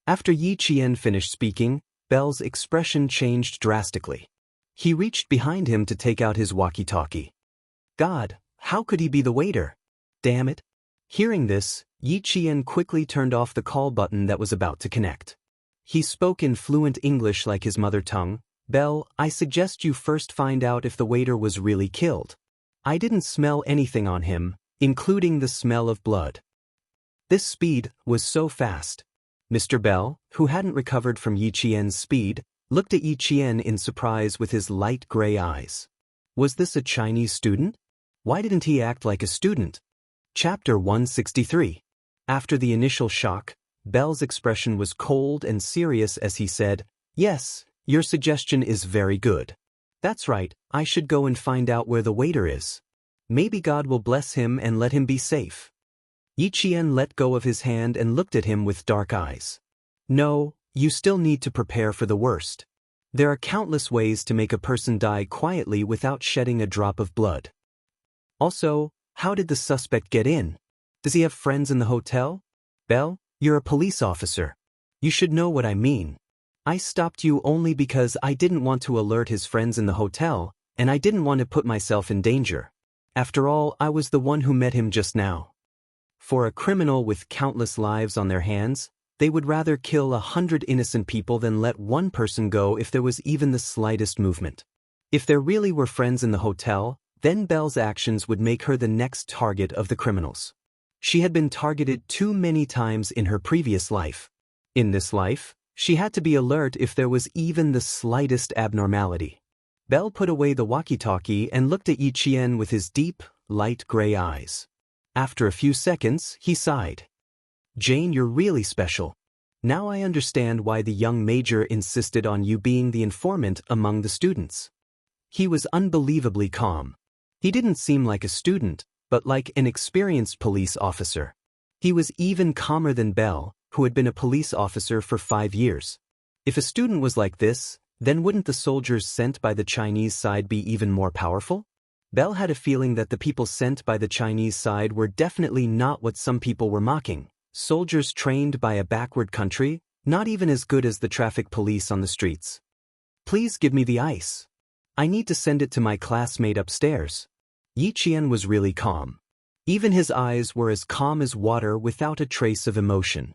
After Yi Qian finished speaking, Belle's expression changed drastically. He reached behind him to take out his walkie-talkie. God, how could he be the waiter? Damn it. Hearing this, Yi Qian quickly turned off the call button that was about to connect. He spoke in fluent English like his mother tongue. "Belle, I suggest you first find out if the waiter was really killed. I didn't smell anything on him, including the smell of blood." This speed was so fast. Mr. Bell, who hadn't recovered from Yi Qian's speed, looked at Yi Qian in surprise with his light gray eyes. Was this a Chinese student? Why didn't he act like a student? Chapter 163. After the initial shock, Bell's expression was cold and serious as he said, "Yes, your suggestion is very good. That's right, I should go and find out where the waiter is. Maybe God will bless him and let him be safe." Yi Qian let go of his hand and looked at him with dark eyes. "No, you still need to prepare for the worst. There are countless ways to make a person die quietly without shedding a drop of blood. Also, how did the suspect get in? Does he have friends in the hotel? Bell, you're a police officer. You should know what I mean. I stopped you only because I didn't want to alert his friends in the hotel, and I didn't want to put myself in danger. After all, I was the one who met him just now. For a criminal with countless lives on their hands, they would rather kill 100 innocent people than let one person go if there was even the slightest movement. If there really were friends in the hotel, then Belle's actions would make her the next target of the criminals. She had been targeted too many times in her previous life. In this life, she had to be alert if there was even the slightest abnormality. Belle put away the walkie-talkie and looked at Yi Qian with his deep, light gray eyes. After a few seconds, he sighed. "Jane, you're really special. Now I understand why the young major insisted on you being the informant among the students." He was unbelievably calm. He didn't seem like a student, but like an experienced police officer. He was even calmer than Belle, who had been a police officer for 5 years. If a student was like this, then wouldn't the soldiers sent by the Chinese side be even more powerful? Belle had a feeling that the people sent by the Chinese side were definitely not what some people were mocking. Soldiers trained by a backward country, not even as good as the traffic police on the streets. "Please give me the ice. I need to send it to my classmate upstairs." Yi Qian was really calm. Even his eyes were as calm as water without a trace of emotion.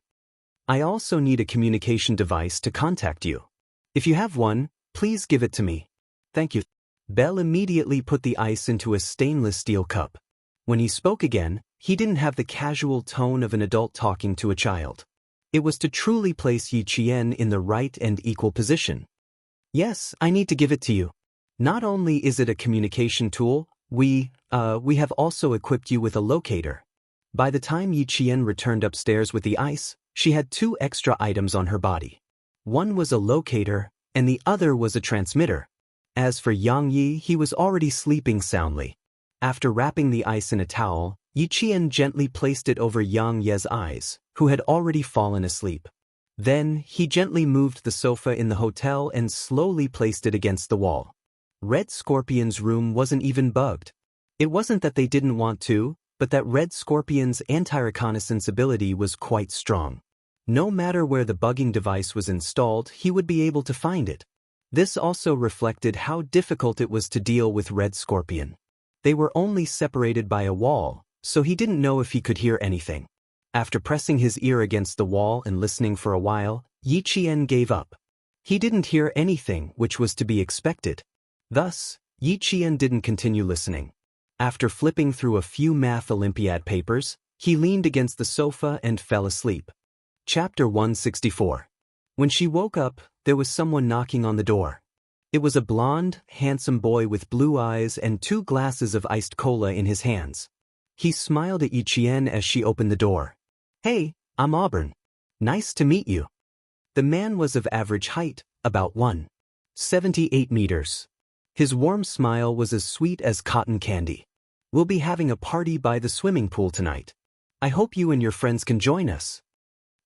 "I also need a communication device to contact you. If you have one, please give it to me. Thank you." Belle immediately put the ice into a stainless steel cup. When he spoke again, he didn't have the casual tone of an adult talking to a child. It was to truly place Yi Qian in the right and equal position. "Yes, I need to give it to you. Not only is it a communication tool, we have also equipped you with a locator. By the time Yi Qian returned upstairs with the ice, she had 2 extra items on her body. One was a locator, and the other was a transmitter. As for Yang Yi, he was already sleeping soundly. After wrapping the ice in a towel, Yi Qian gently placed it over Yang Ye's eyes, who had already fallen asleep. Then, he gently moved the sofa in the hotel and slowly placed it against the wall. Red Scorpion's room wasn't even bugged. It wasn't that they didn't want to, but that Red Scorpion's anti-reconnaissance ability was quite strong. No matter where the bugging device was installed, he would be able to find it. This also reflected how difficult it was to deal with Red Scorpion. They were only separated by a wall, so he didn't know if he could hear anything. After pressing his ear against the wall and listening for a while, Yi Qian gave up. He didn't hear anything, which was to be expected. Thus, Yi Qian didn't continue listening. After flipping through a few math Olympiad papers, he leaned against the sofa and fell asleep. Chapter 164. When she woke up, there was someone knocking on the door. It was a blonde, handsome boy with blue eyes and 2 glasses of iced cola in his hands. He smiled at Yi Qian as she opened the door. "Hey, I'm Auburn. Nice to meet you." The man was of average height, about 1.78 meters. His warm smile was as sweet as cotton candy. "We'll be having a party by the swimming pool tonight. I hope you and your friends can join us."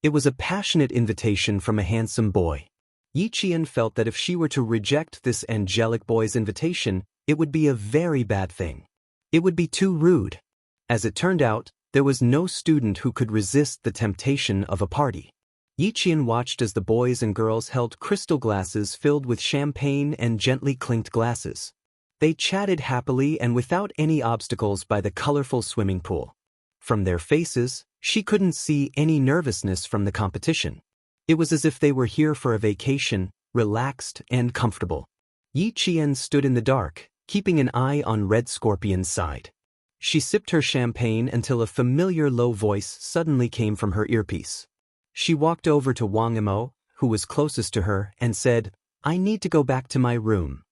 It was a passionate invitation from a handsome boy. Yi Qian felt that if she were to reject this angelic boy's invitation, it would be a very bad thing. It would be too rude. As it turned out, there was no student who could resist the temptation of a party. Yi Qian watched as the boys and girls held crystal glasses filled with champagne and gently clinked glasses. They chatted happily and without any obstacles by the colorful swimming pool. From their faces, she couldn't see any nervousness from the competition. It was as if they were here for a vacation, relaxed and comfortable. Yi Qian stood in the dark, keeping an eye on Red Scorpion's side. She sipped her champagne until a familiar low voice suddenly came from her earpiece. She walked over to Wang Yimou, who was closest to her, and said, "I need to go back to my room."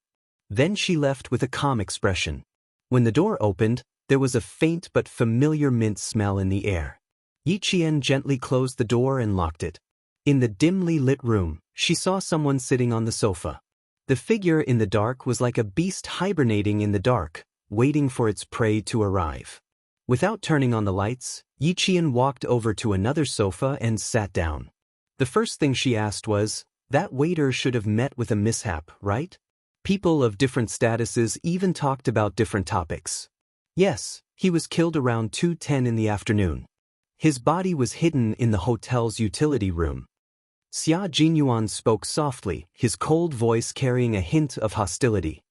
Then she left with a calm expression. When the door opened, there was a faint but familiar mint smell in the air. Yi Qian gently closed the door and locked it. In the dimly lit room, she saw someone sitting on the sofa. The figure in the dark was like a beast hibernating in the dark, waiting for its prey to arrive. Without turning on the lights, Yi Qian walked over to another sofa and sat down. The first thing she asked was, "That waiter should have met with a mishap, right? People of different statuses even talked about different topics." "Yes, he was killed around 2:10 in the afternoon. His body was hidden in the hotel's utility room." Xia Jinyuan spoke softly, his cold voice carrying a hint of hostility.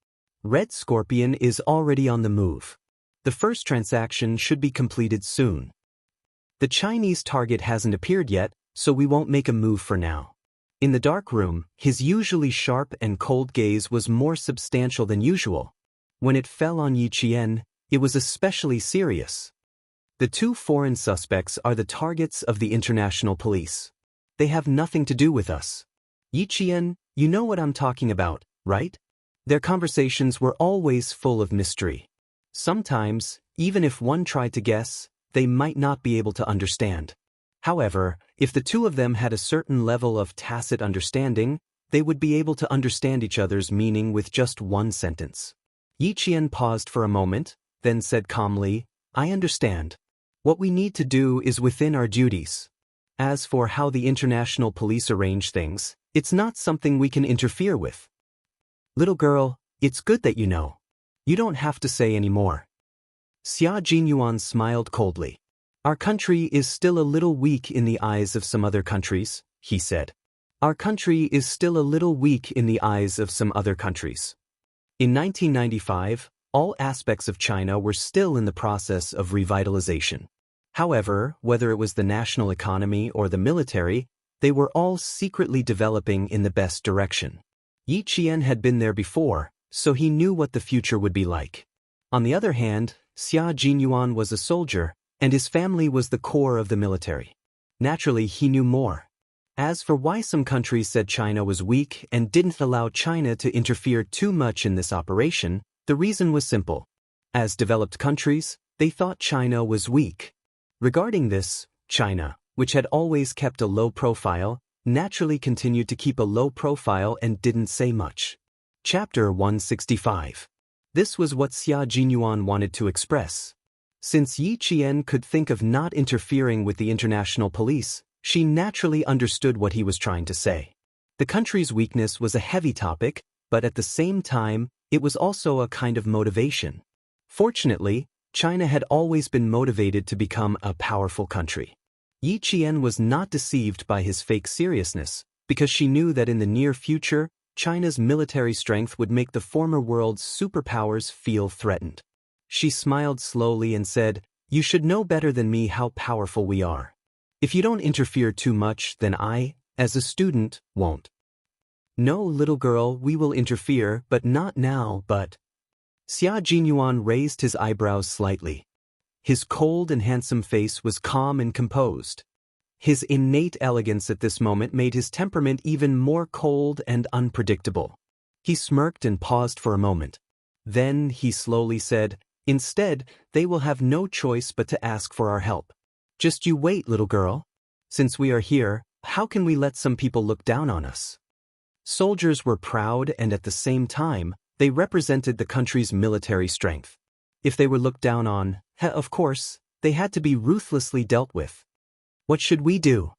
"Red Scorpion is already on the move. The first transaction should be completed soon. The Chinese target hasn't appeared yet, so we won't make a move for now." In the dark room, his usually sharp and cold gaze was more substantial than usual. When it fell on Yi Qian, it was especially serious. "The 2 foreign suspects are the targets of the international police. They have nothing to do with us. Yi Qian, you know what I'm talking about, right? Their conversations were always full of mystery. Sometimes, even if one tried to guess, they might not be able to understand. However, if the 2 of them had a certain level of tacit understanding, they would be able to understand each other's meaning with just one sentence." Yi Qian paused for a moment, then said calmly, "I understand. What we need to do is within our duties. As for how the international police arrange things, it's not something we can interfere with. Little girl, it's good that you know. You don't have to say any more." Xia Jinyuan smiled coldly. "Our country is still a little weak in the eyes of some other countries," he said. "Our country is still a little weak in the eyes of some other countries." In 1995, all aspects of China were still in the process of revitalization. However, whether it was the national economy or the military, they were all secretly developing in the best direction. Yi Qian had been there before, so he knew what the future would be like. On the other hand, Xia Jinyuan was a soldier, and his family was the core of the military. Naturally, he knew more. As for why some countries said China was weak and didn't allow China to interfere too much in this operation, the reason was simple. As developed countries, they thought China was weak. Regarding this, China, which had always kept a low profile, naturally continued to keep a low profile and didn't say much. Chapter 165. This was what Xia Jinyuan wanted to express. Since Yi Qian could think of not interfering with the international police, she naturally understood what he was trying to say. The country's weakness was a heavy topic, but at the same time, it was also a kind of motivation. Fortunately, China had always been motivated to become a powerful country. Yi Qian was not deceived by his fake seriousness, because she knew that in the near future, China's military strength would make the former world's superpowers feel threatened. She smiled slowly and said, "You should know better than me how powerful we are. If you don't interfere too much, then I, as a student, won't." "No, little girl, we will interfere, but not now, but..." Xia Jinyuan raised his eyebrows slightly. His cold and handsome face was calm and composed. His innate elegance at this moment made his temperament even more cold and unpredictable. He smirked and paused for a moment. Then he slowly said, "Instead, they will have no choice but to ask for our help. Just you wait, little girl. Since we are here, how can we let some people look down on us?" Soldiers were proud and at the same time, they represented the country's military strength. If they were looked down on, of course, they had to be ruthlessly dealt with. "What should we do?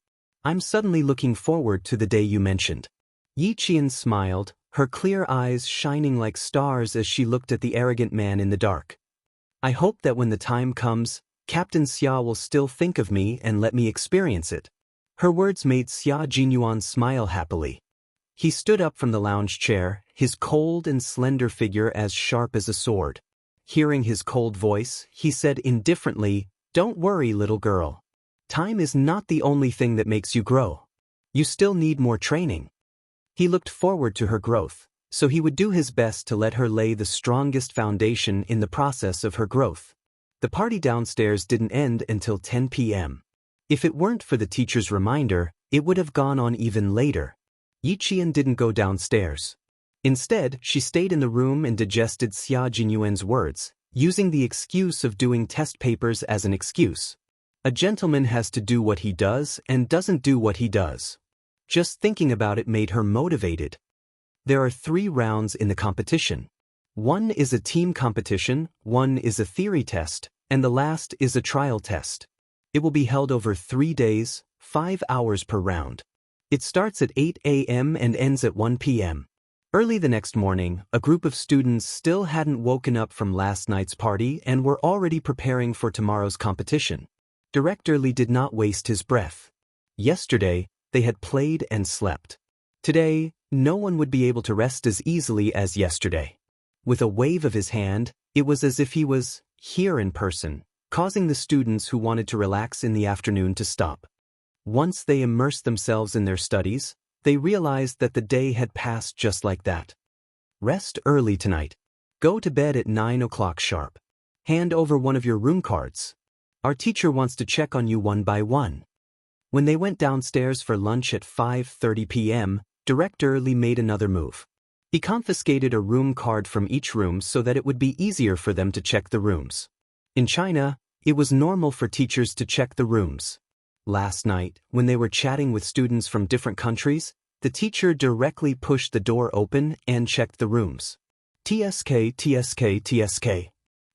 I'm suddenly looking forward to the day you mentioned." Yi Qian smiled, her clear eyes shining like stars as she looked at the arrogant man in the dark. "I hope that when the time comes, Captain Xia will still think of me and let me experience it." Her words made Xia Jinyuan smile happily. He stood up from the lounge chair, his cold and slender figure as sharp as a sword. Hearing his cold voice, he said indifferently, "Don't worry, little girl. Time is not the only thing that makes you grow. You still need more training." He looked forward to her growth, so he would do his best to let her lay the strongest foundation in the process of her growth. The party downstairs didn't end until 10 p.m. If it weren't for the teacher's reminder, it would have gone on even later. Yi Qian didn't go downstairs. Instead, she stayed in the room and digested Xia Jinyuan's words, using the excuse of doing test papers as an excuse. A gentleman has to do what he does and doesn't do what he does. Just thinking about it made her motivated. There are 3 rounds in the competition. One is a team competition, one is a theory test, and the last is a trial test. It will be held over 3 days, 5 hours per round. It starts at 8 a.m. and ends at 1 p.m. Early the next morning, a group of students still hadn't woken up from last night's party and were already preparing for tomorrow's competition. Director Li did not waste his breath. Yesterday, they had played and slept. Today, no one would be able to rest as easily as yesterday. With a wave of his hand, it was as if he was here in person, causing the students who wanted to relax in the afternoon to stop. Once they immersed themselves in their studies, they realized that the day had passed just like that. Rest early tonight. Go to bed at 9 o'clock sharp. Hand over one of your room cards. Our teacher wants to check on you one by one. When they went downstairs for lunch at 5:30 p.m., Director Li made another move. He confiscated a room card from each room so that it would be easier for them to check the rooms. In China, it was normal for teachers to check the rooms. Last night, when they were chatting with students from different countries, the teacher directly pushed the door open and checked the rooms. TSK, TSK, TSK.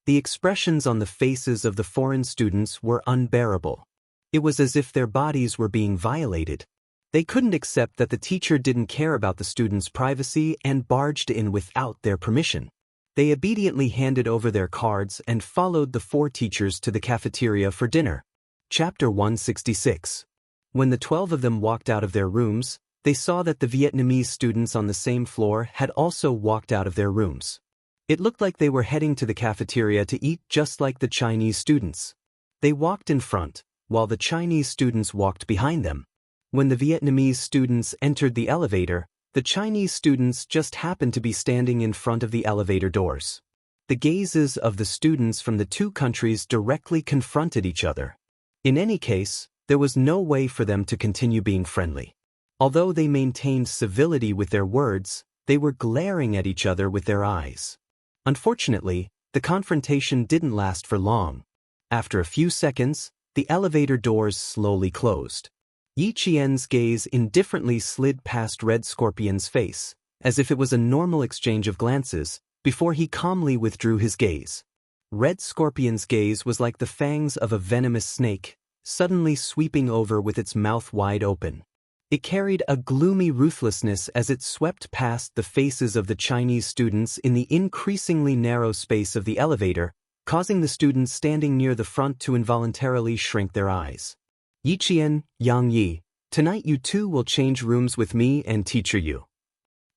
The expressions on the faces of the foreign students were unbearable. It was as if their bodies were being violated. They couldn't accept that the teacher didn't care about the students' privacy and barged in without their permission. They obediently handed over their cards and followed the 4 teachers to the cafeteria for dinner. Chapter 166. When the 12 of them walked out of their rooms, they saw that the Vietnamese students on the same floor had also walked out of their rooms. It looked like they were heading to the cafeteria to eat just like the Chinese students. They walked in front, while the Chinese students walked behind them. When the Vietnamese students entered the elevator, the Chinese students just happened to be standing in front of the elevator doors. The gazes of the students from the 2 countries directly confronted each other. In any case, there was no way for them to continue being friendly. Although they maintained civility with their words, they were glaring at each other with their eyes. Unfortunately, the confrontation didn't last for long. After a few seconds, the elevator doors slowly closed. Yi Qian's gaze indifferently slid past Red Scorpion's face, as if it was a normal exchange of glances, before he calmly withdrew his gaze. Red Scorpion's gaze was like the fangs of a venomous snake, suddenly sweeping over with its mouth wide open. It carried a gloomy ruthlessness as it swept past the faces of the Chinese students in the increasingly narrow space of the elevator, causing the students standing near the front to involuntarily shrink their eyes. Yi Qian, Yang Yi, tonight you two will change rooms with me and teacher Yu.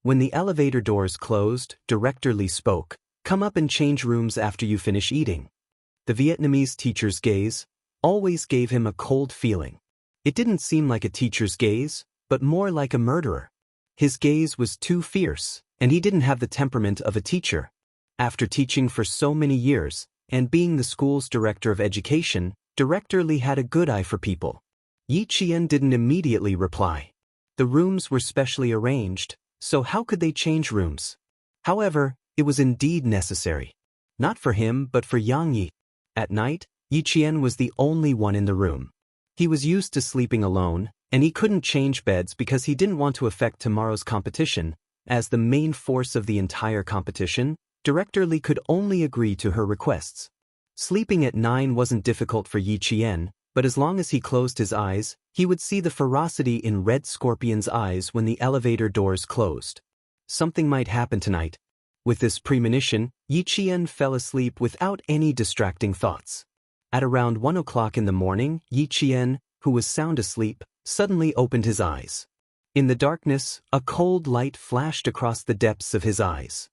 When the elevator doors closed, Director Li spoke, "Come up and change rooms after you finish eating." The Vietnamese teacher's gaze always gave him a cold feeling. It didn't seem like a teacher's gaze, but more like a murderer. His gaze was too fierce, and he didn't have the temperament of a teacher. After teaching for so many years, and being the school's director of education, Director Li had a good eye for people. Yi Qian didn't immediately reply. The rooms were specially arranged, so how could they change rooms? However, it was indeed necessary. Not for him, but for Yang Yi. At night, Yi Qian was the only one in the room. He was used to sleeping alone, and he couldn't change beds because he didn't want to affect tomorrow's competition. As the main force of the entire competition, Director Li could only agree to her requests. Sleeping at 9 wasn't difficult for Yi Qian, but as long as he closed his eyes, he would see the ferocity in Red Scorpion's eyes when the elevator doors closed. Something might happen tonight. With this premonition, Yi Qian fell asleep without any distracting thoughts. At around 1 o'clock in the morning, Yi Qian, who was sound asleep, suddenly opened his eyes. In the darkness, a cold light flashed across the depths of his eyes.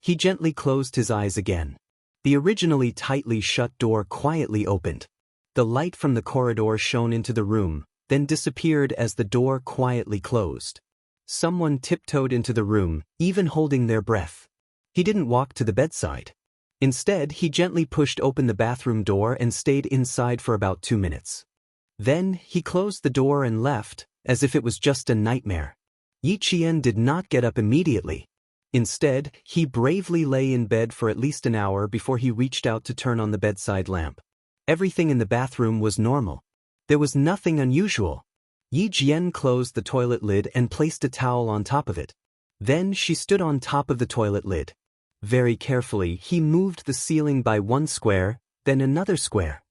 He gently closed his eyes again. The originally tightly shut door quietly opened. The light from the corridor shone into the room, then disappeared as the door quietly closed. Someone tiptoed into the room, even holding their breath. He didn't walk to the bedside. Instead, he gently pushed open the bathroom door and stayed inside for about 2 minutes. Then, he closed the door and left, as if it was just a nightmare. Yi Qian did not get up immediately. Instead, he bravely lay in bed for at least an hour before he reached out to turn on the bedside lamp. Everything in the bathroom was normal. There was nothing unusual. Yi Qian closed the toilet lid and placed a towel on top of it. Then she stood on top of the toilet lid. Very carefully, he moved the ceiling by 1 square, then another square.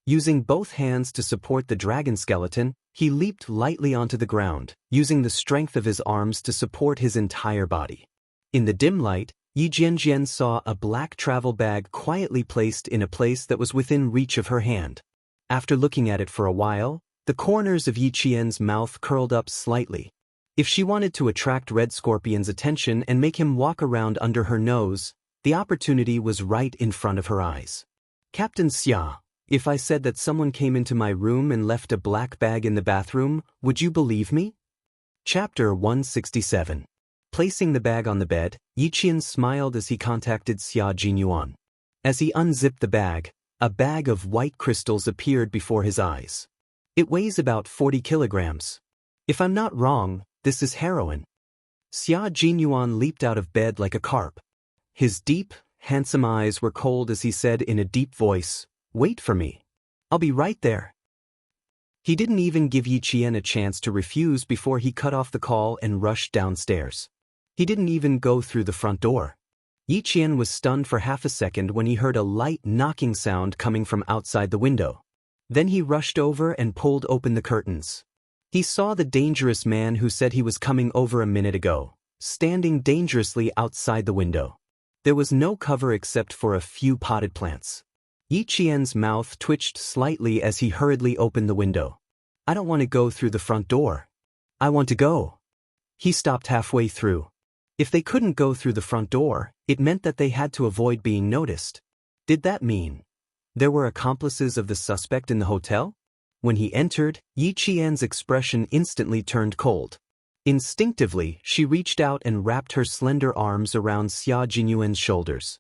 Using both hands to support the dragon skeleton, he leaped lightly onto the ground, using the strength of his arms to support his entire body. In the dim light, Yi Jianjian saw a black travel bag quietly placed in a place that was within reach of her hand. After looking at it for a while, the corners of Yi Qian's mouth curled up slightly. If she wanted to attract Red Scorpion's attention and make him walk around under her nose, the opportunity was right in front of her eyes. "Captain Xia, if I said that someone came into my room and left a black bag in the bathroom, would you believe me?" Chapter 167. Placing the bag on the bed, Yi Qian smiled as he contacted Xia Jinyuan. As he unzipped the bag, a bag of white crystals appeared before his eyes. It weighs about 40 kilograms. "If I'm not wrong, this is heroin." Xia Jinyuan leaped out of bed like a carp. His deep, handsome eyes were cold as he said in a deep voice, "Wait for me. I'll be right there." He didn't even give Yi Qian a chance to refuse before he cut off the call and rushed downstairs. He didn't even go through the front door. Yi Qian was stunned for half a second when he heard a light knocking sound coming from outside the window. Then he rushed over and pulled open the curtains. He saw the dangerous man who said he was coming over a minute ago, standing dangerously outside the window. There was no cover except for a few potted plants. Yi Qian's mouth twitched slightly as he hurriedly opened the window. "I don't want to go through the front door. I want to go." He stopped halfway through. If they couldn't go through the front door, it meant that they had to avoid being noticed. Did that mean there were accomplices of the suspect in the hotel? When he entered, Yi Qian's expression instantly turned cold. Instinctively, she reached out and wrapped her slender arms around Xia Jinyuan's shoulders.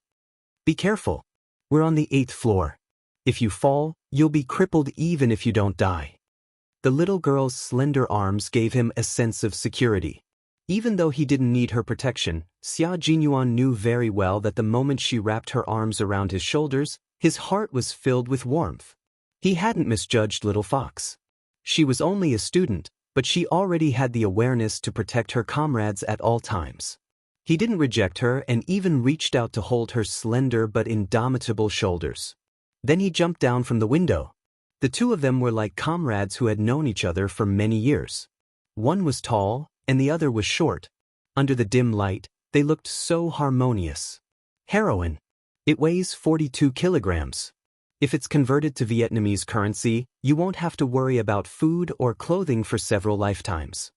"Be careful. We're on the 8th floor. If you fall, you'll be crippled even if you don't die." The little girl's slender arms gave him a sense of security. Even though he didn't need her protection, Xia Jinyuan knew very well that the moment she wrapped her arms around his shoulders, his heart was filled with warmth. He hadn't misjudged little fox. She was only a student, but she already had the awareness to protect her comrades at all times. He didn't reject her and even reached out to hold her slender but indomitable shoulders. Then he jumped down from the window. The two of them were like comrades who had known each other for many years. One was tall, and the other was short. Under the dim light, they looked so harmonious. Heroin. It weighs 42 kilograms. If it's converted to Vietnamese currency, you won't have to worry about food or clothing for several lifetimes.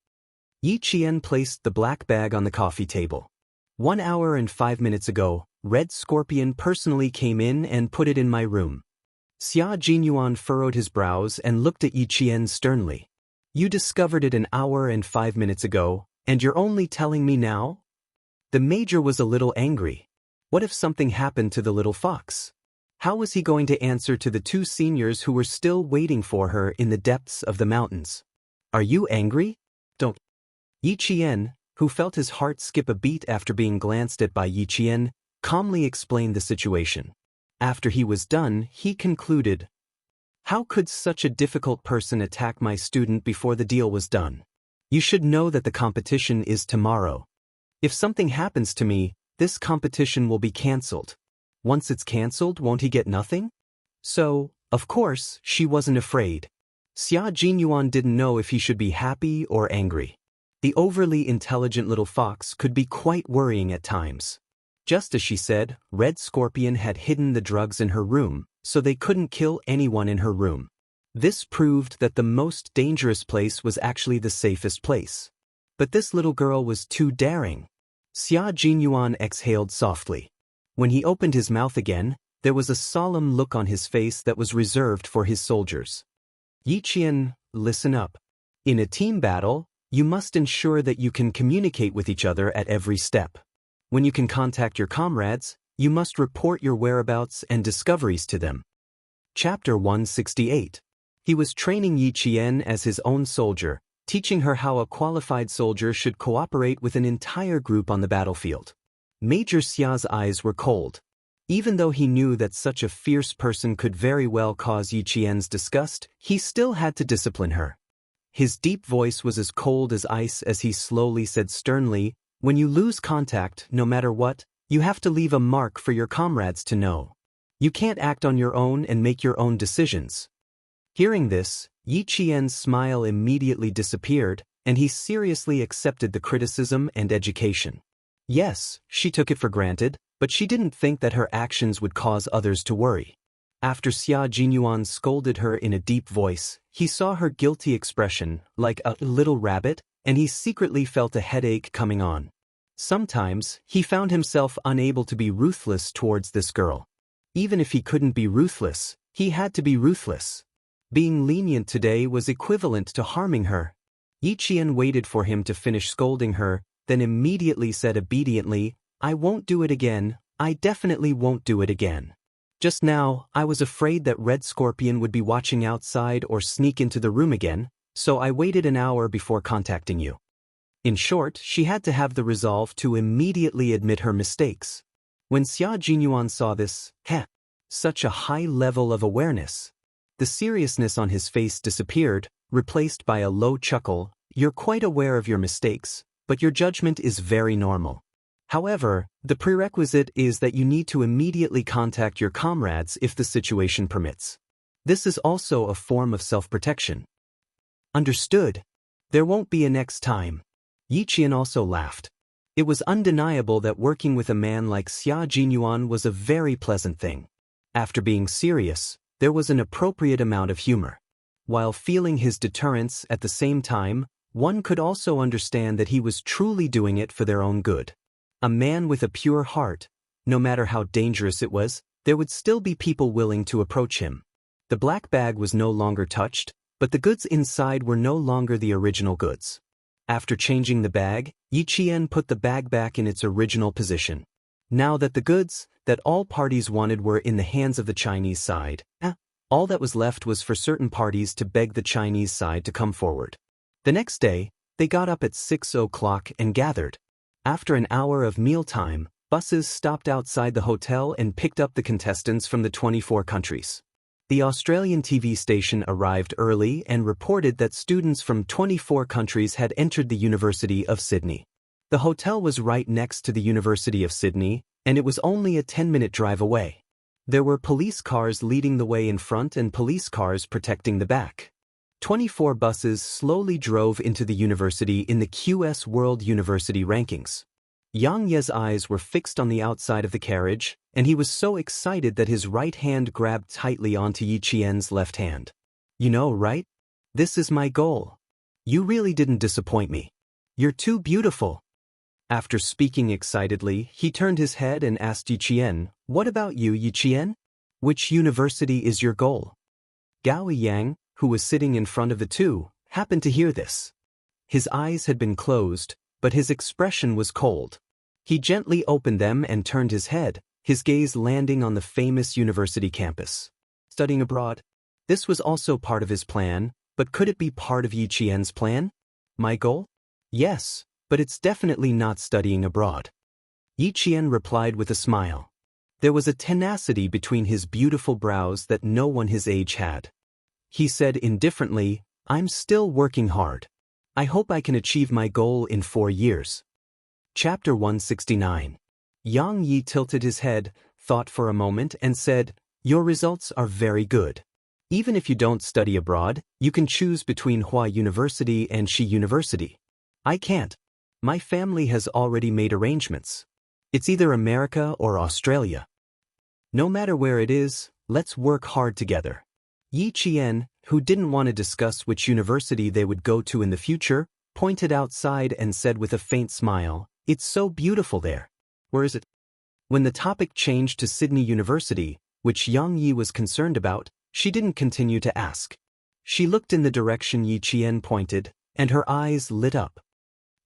Yi Qian placed the black bag on the coffee table. 1 hour and 5 minutes ago, Red Scorpion personally came in and put it in my room. Xia Jinyuan furrowed his brows and looked at Yi Qian sternly. You discovered it an hour and 5 minutes ago, and you're only telling me now? The major was a little angry. What if something happened to the little fox? How was he going to answer to the two seniors who were still waiting for her in the depths of the mountains? Are you angry? Don't. Yi Qian, who felt his heart skip a beat after being glanced at by Yi Qian, calmly explained the situation. After he was done, he concluded, how could such a difficult person attack my student before the deal was done? You should know that the competition is tomorrow. If something happens to me, this competition will be cancelled. Once it's cancelled, won't he get nothing? So, of course, she wasn't afraid. Xia Jinyuan didn't know if he should be happy or angry. The overly intelligent little fox could be quite worrying at times. Just as she said, Red Scorpion had hidden the drugs in her room, so they couldn't kill anyone in her room. This proved that the most dangerous place was actually the safest place. But this little girl was too daring. Xia Jinyuan exhaled softly. When he opened his mouth again, there was a solemn look on his face that was reserved for his soldiers. Yi Qian, listen up. In a team battle, you must ensure that you can communicate with each other at every step. When you can contact your comrades, you must report your whereabouts and discoveries to them. Chapter 168. He was training Yi Qian as his own soldier, teaching her how a qualified soldier should cooperate with an entire group on the battlefield. Major Xia's eyes were cold. Even though he knew that such a fierce person could very well cause Yi Qian's disgust, he still had to discipline her. His deep voice was as cold as ice as he slowly said sternly, when you lose contact, no matter what, you have to leave a mark for your comrades to know. You can't act on your own and make your own decisions. Hearing this, Yi Qian's smile immediately disappeared, and he seriously accepted the criticism and education. Yes, she took it for granted, but she didn't think that her actions would cause others to worry. After Xia Jinyuan scolded her in a deep voice, he saw her guilty expression, like a little rabbit, and he secretly felt a headache coming on. Sometimes, he found himself unable to be ruthless towards this girl. Even if he couldn't be ruthless, he had to be ruthless. Being lenient today was equivalent to harming her. Yi Qian waited for him to finish scolding her, then immediately said obediently, I won't do it again, I definitely won't do it again. Just now, I was afraid that Red Scorpion would be watching outside or sneak into the room again, so I waited an hour before contacting you. In short, she had to have the resolve to immediately admit her mistakes. When Xia Jinyuan saw this, such a high level of awareness, the seriousness on his face disappeared, replaced by a low chuckle. You're quite aware of your mistakes, but your judgment is very normal. However, the prerequisite is that you need to immediately contact your comrades if the situation permits. This is also a form of self-protection. Understood. There won't be a next time. Yi Qian also laughed. It was undeniable that working with a man like Xia Jinyuan was a very pleasant thing. After being serious, there was an appropriate amount of humor. While feeling his deterrence at the same time, one could also understand that he was truly doing it for their own good. A man with a pure heart, no matter how dangerous it was, there would still be people willing to approach him. The black bag was no longer touched, but the goods inside were no longer the original goods. After changing the bag, Yi Qian put the bag back in its original position. Now that the goods that all parties wanted were in the hands of the Chinese side, All that was left was for certain parties to beg the Chinese side to come forward. The next day, they got up at 6 o'clock and gathered. After an hour of mealtime, buses stopped outside the hotel and picked up the contestants from the 24 countries. The Australian TV station arrived early and reported that students from 24 countries had entered the University of Sydney. The hotel was right next to the University of Sydney, and it was only a 10-minute drive away. There were police cars leading the way in front and police cars protecting the back. 24 buses slowly drove into the university in the QS World University Rankings. Yang Ye's eyes were fixed on the outside of the carriage, and he was so excited that his right hand grabbed tightly onto Yi Qian's left hand. You know, right? This is my goal. You really didn't disappoint me. You're too beautiful. After speaking excitedly, he turned his head and asked Yi Qian, "What about you, Yi Qian? Which university is your goal?" Gao Yang, who was sitting in front of the two, happened to hear this. His eyes had been closed, but his expression was cold. He gently opened them and turned his head, his gaze landing on the famous university campus. Studying abroad? This was also part of his plan, but could it be part of Yi Qian's plan? My goal? Yes, but it's definitely not studying abroad. Yi Qian replied with a smile. There was a tenacity between his beautiful brows that no one his age had. He said indifferently, "I'm still working hard. I hope I can achieve my goal in 4 years." Chapter 169. Yang Yi tilted his head, thought for a moment and said, "Your results are very good. Even if you don't study abroad, you can choose between Hua University and Shi University. I can't. My family has already made arrangements. It's either America or Australia. No matter where it is, let's work hard together." Yi Qian, who didn't want to discuss which university they would go to in the future, pointed outside and said with a faint smile, "It's so beautiful there. Where is it?" When the topic changed to Sydney University, which Yang Yi was concerned about, she didn't continue to ask. She looked in the direction Yi Qian pointed, and her eyes lit up.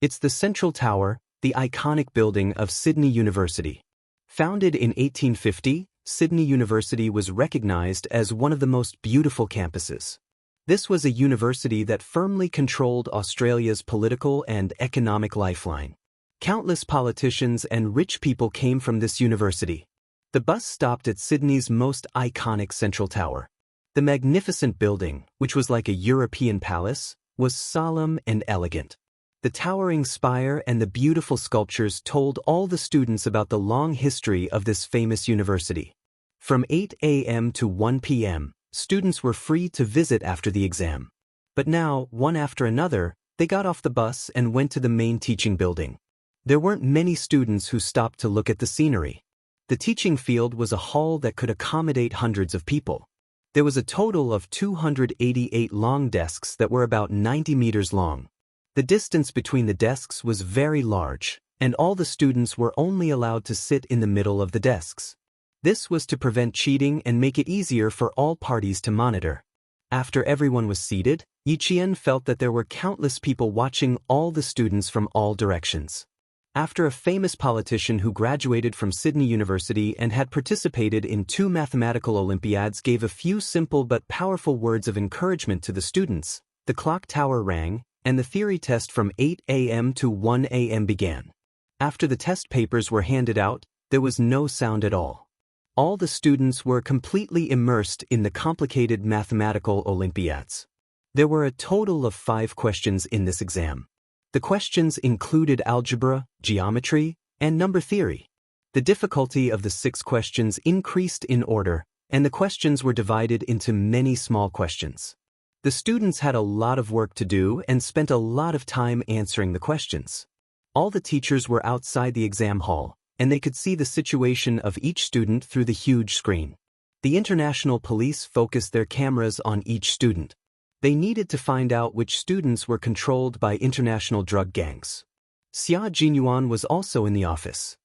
It's the Central Tower, the iconic building of Sydney University. Founded in 1850, Sydney University was recognized as one of the most beautiful campuses. This was a university that firmly controlled Australia's political and economic lifeline. Countless politicians and rich people came from this university. The bus stopped at Sydney's most iconic Central Tower. The magnificent building, which was like a European palace, was solemn and elegant. The towering spire and the beautiful sculptures told all the students about the long history of this famous university. From 8 a.m. to 1 p.m., students were free to visit after the exam. But now, one after another, they got off the bus and went to the main teaching building. There weren't many students who stopped to look at the scenery. The teaching field was a hall that could accommodate hundreds of people. There was a total of 288 long desks that were about 90 meters long. The distance between the desks was very large, and all the students were only allowed to sit in the middle of the desks. This was to prevent cheating and make it easier for all parties to monitor. After everyone was seated, Yi Qian felt that there were countless people watching all the students from all directions. After a famous politician who graduated from Sydney University and had participated in 2 mathematical Olympiads gave a few simple but powerful words of encouragement to the students, the clock tower rang, and the theory test from 8 a.m. to 1 a.m. began. After the test papers were handed out, there was no sound at all. All the students were completely immersed in the complicated mathematical Olympiads. There were a total of 5 questions in this exam. The questions included algebra, geometry, and number theory. The difficulty of the 6 questions increased in order, and the questions were divided into many small questions. The students had a lot of work to do and spent a lot of time answering the questions. All the teachers were outside the exam hall, and they could see the situation of each student through the huge screen. The international police focused their cameras on each student. They needed to find out which students were controlled by international drug gangs. Xia Jinyuan was also in the office.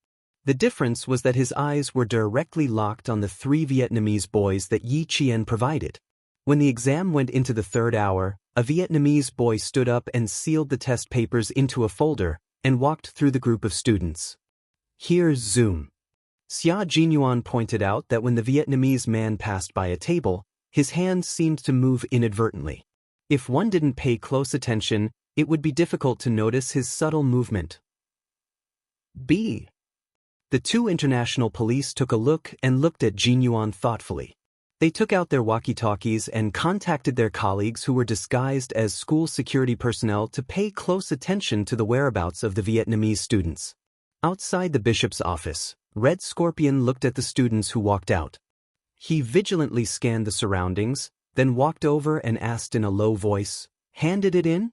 The difference was that his eyes were directly locked on the 3 Vietnamese boys that Yi Qian provided. When the exam went into the 3rd hour, a Vietnamese boy stood up and sealed the test papers into a folder and walked through the group of students. Here's zoom. Xia Jinyuan pointed out that when the Vietnamese man passed by a table, His hand seemed to move inadvertently. If one didn't pay close attention, it would be difficult to notice his subtle movement. B. The two international police took a look and looked at Jinyuan thoughtfully. They took out their walkie-talkies and contacted their colleagues who were disguised as school security personnel to pay close attention to the whereabouts of the Vietnamese students. Outside the bishop's office, Red Scorpion looked at the students who walked out. He vigilantly scanned the surroundings, then walked over and asked in a low voice, "Handed it in?"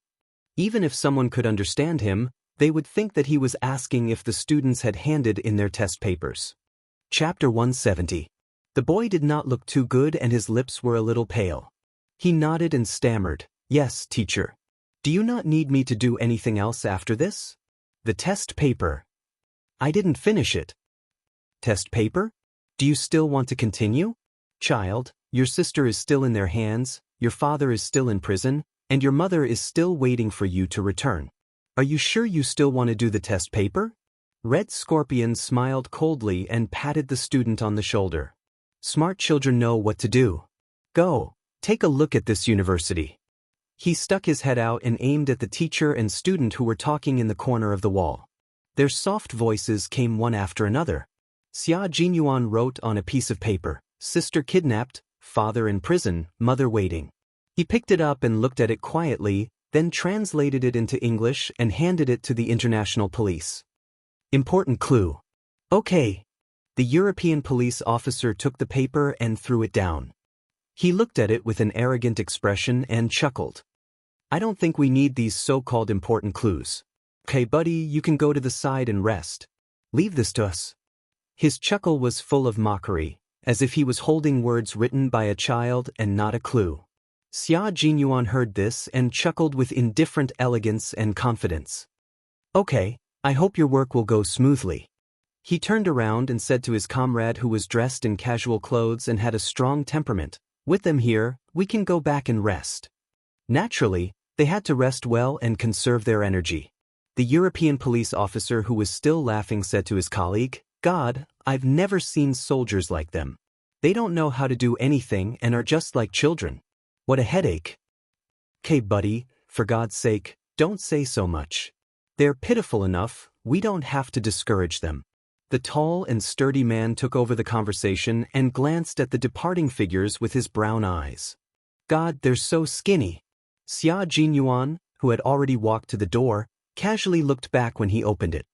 Even if someone could understand him, they would think that he was asking if the students had handed in their test papers. Chapter 170. The boy did not look too good and his lips were a little pale. He nodded and stammered, "Yes, teacher. Do you not need me to do anything else after this?" "The test paper. I didn't finish it." "Test paper? Do you still want to continue?" "Child, your sister is still in their hands, your father is still in prison, and your mother is still waiting for you to return. Are you sure you still want to do the test paper?" Red Scorpion smiled coldly and patted the student on the shoulder. "Smart children know what to do. Go, take a look at this university." He stuck his head out and aimed at the teacher and student who were talking in the corner of the wall. Their soft voices came one after another. Xia Jinyuan wrote on a piece of paper, "Sister kidnapped, father in prison, mother waiting." He picked it up and looked at it quietly, then translated it into English and handed it to the international police. "Important clue." "Okay." The European police officer took the paper and threw it down. He looked at it with an arrogant expression and chuckled. "I don't think we need these so-called important clues. Okay, buddy, you can go to the side and rest. Leave this to us." His chuckle was full of mockery, as if he was holding words written by a child and not a clue. Xia Jinyuan heard this and chuckled with indifferent elegance and confidence. "Okay, I hope your work will go smoothly." He turned around and said to his comrade who was dressed in casual clothes and had a strong temperament, "With them here, we can go back and rest." Naturally, they had to rest well and conserve their energy. The European police officer who was still laughing said to his colleague, "God, I've never seen soldiers like them. They don't know how to do anything and are just like children. What a headache." "'Kay, buddy, for God's sake, don't say so much. They're pitiful enough, we don't have to discourage them." The tall and sturdy man took over the conversation and glanced at the departing figures with his brown eyes. "God, they're so skinny." Xia Jinyuan, who had already walked to the door, casually looked back when he opened it.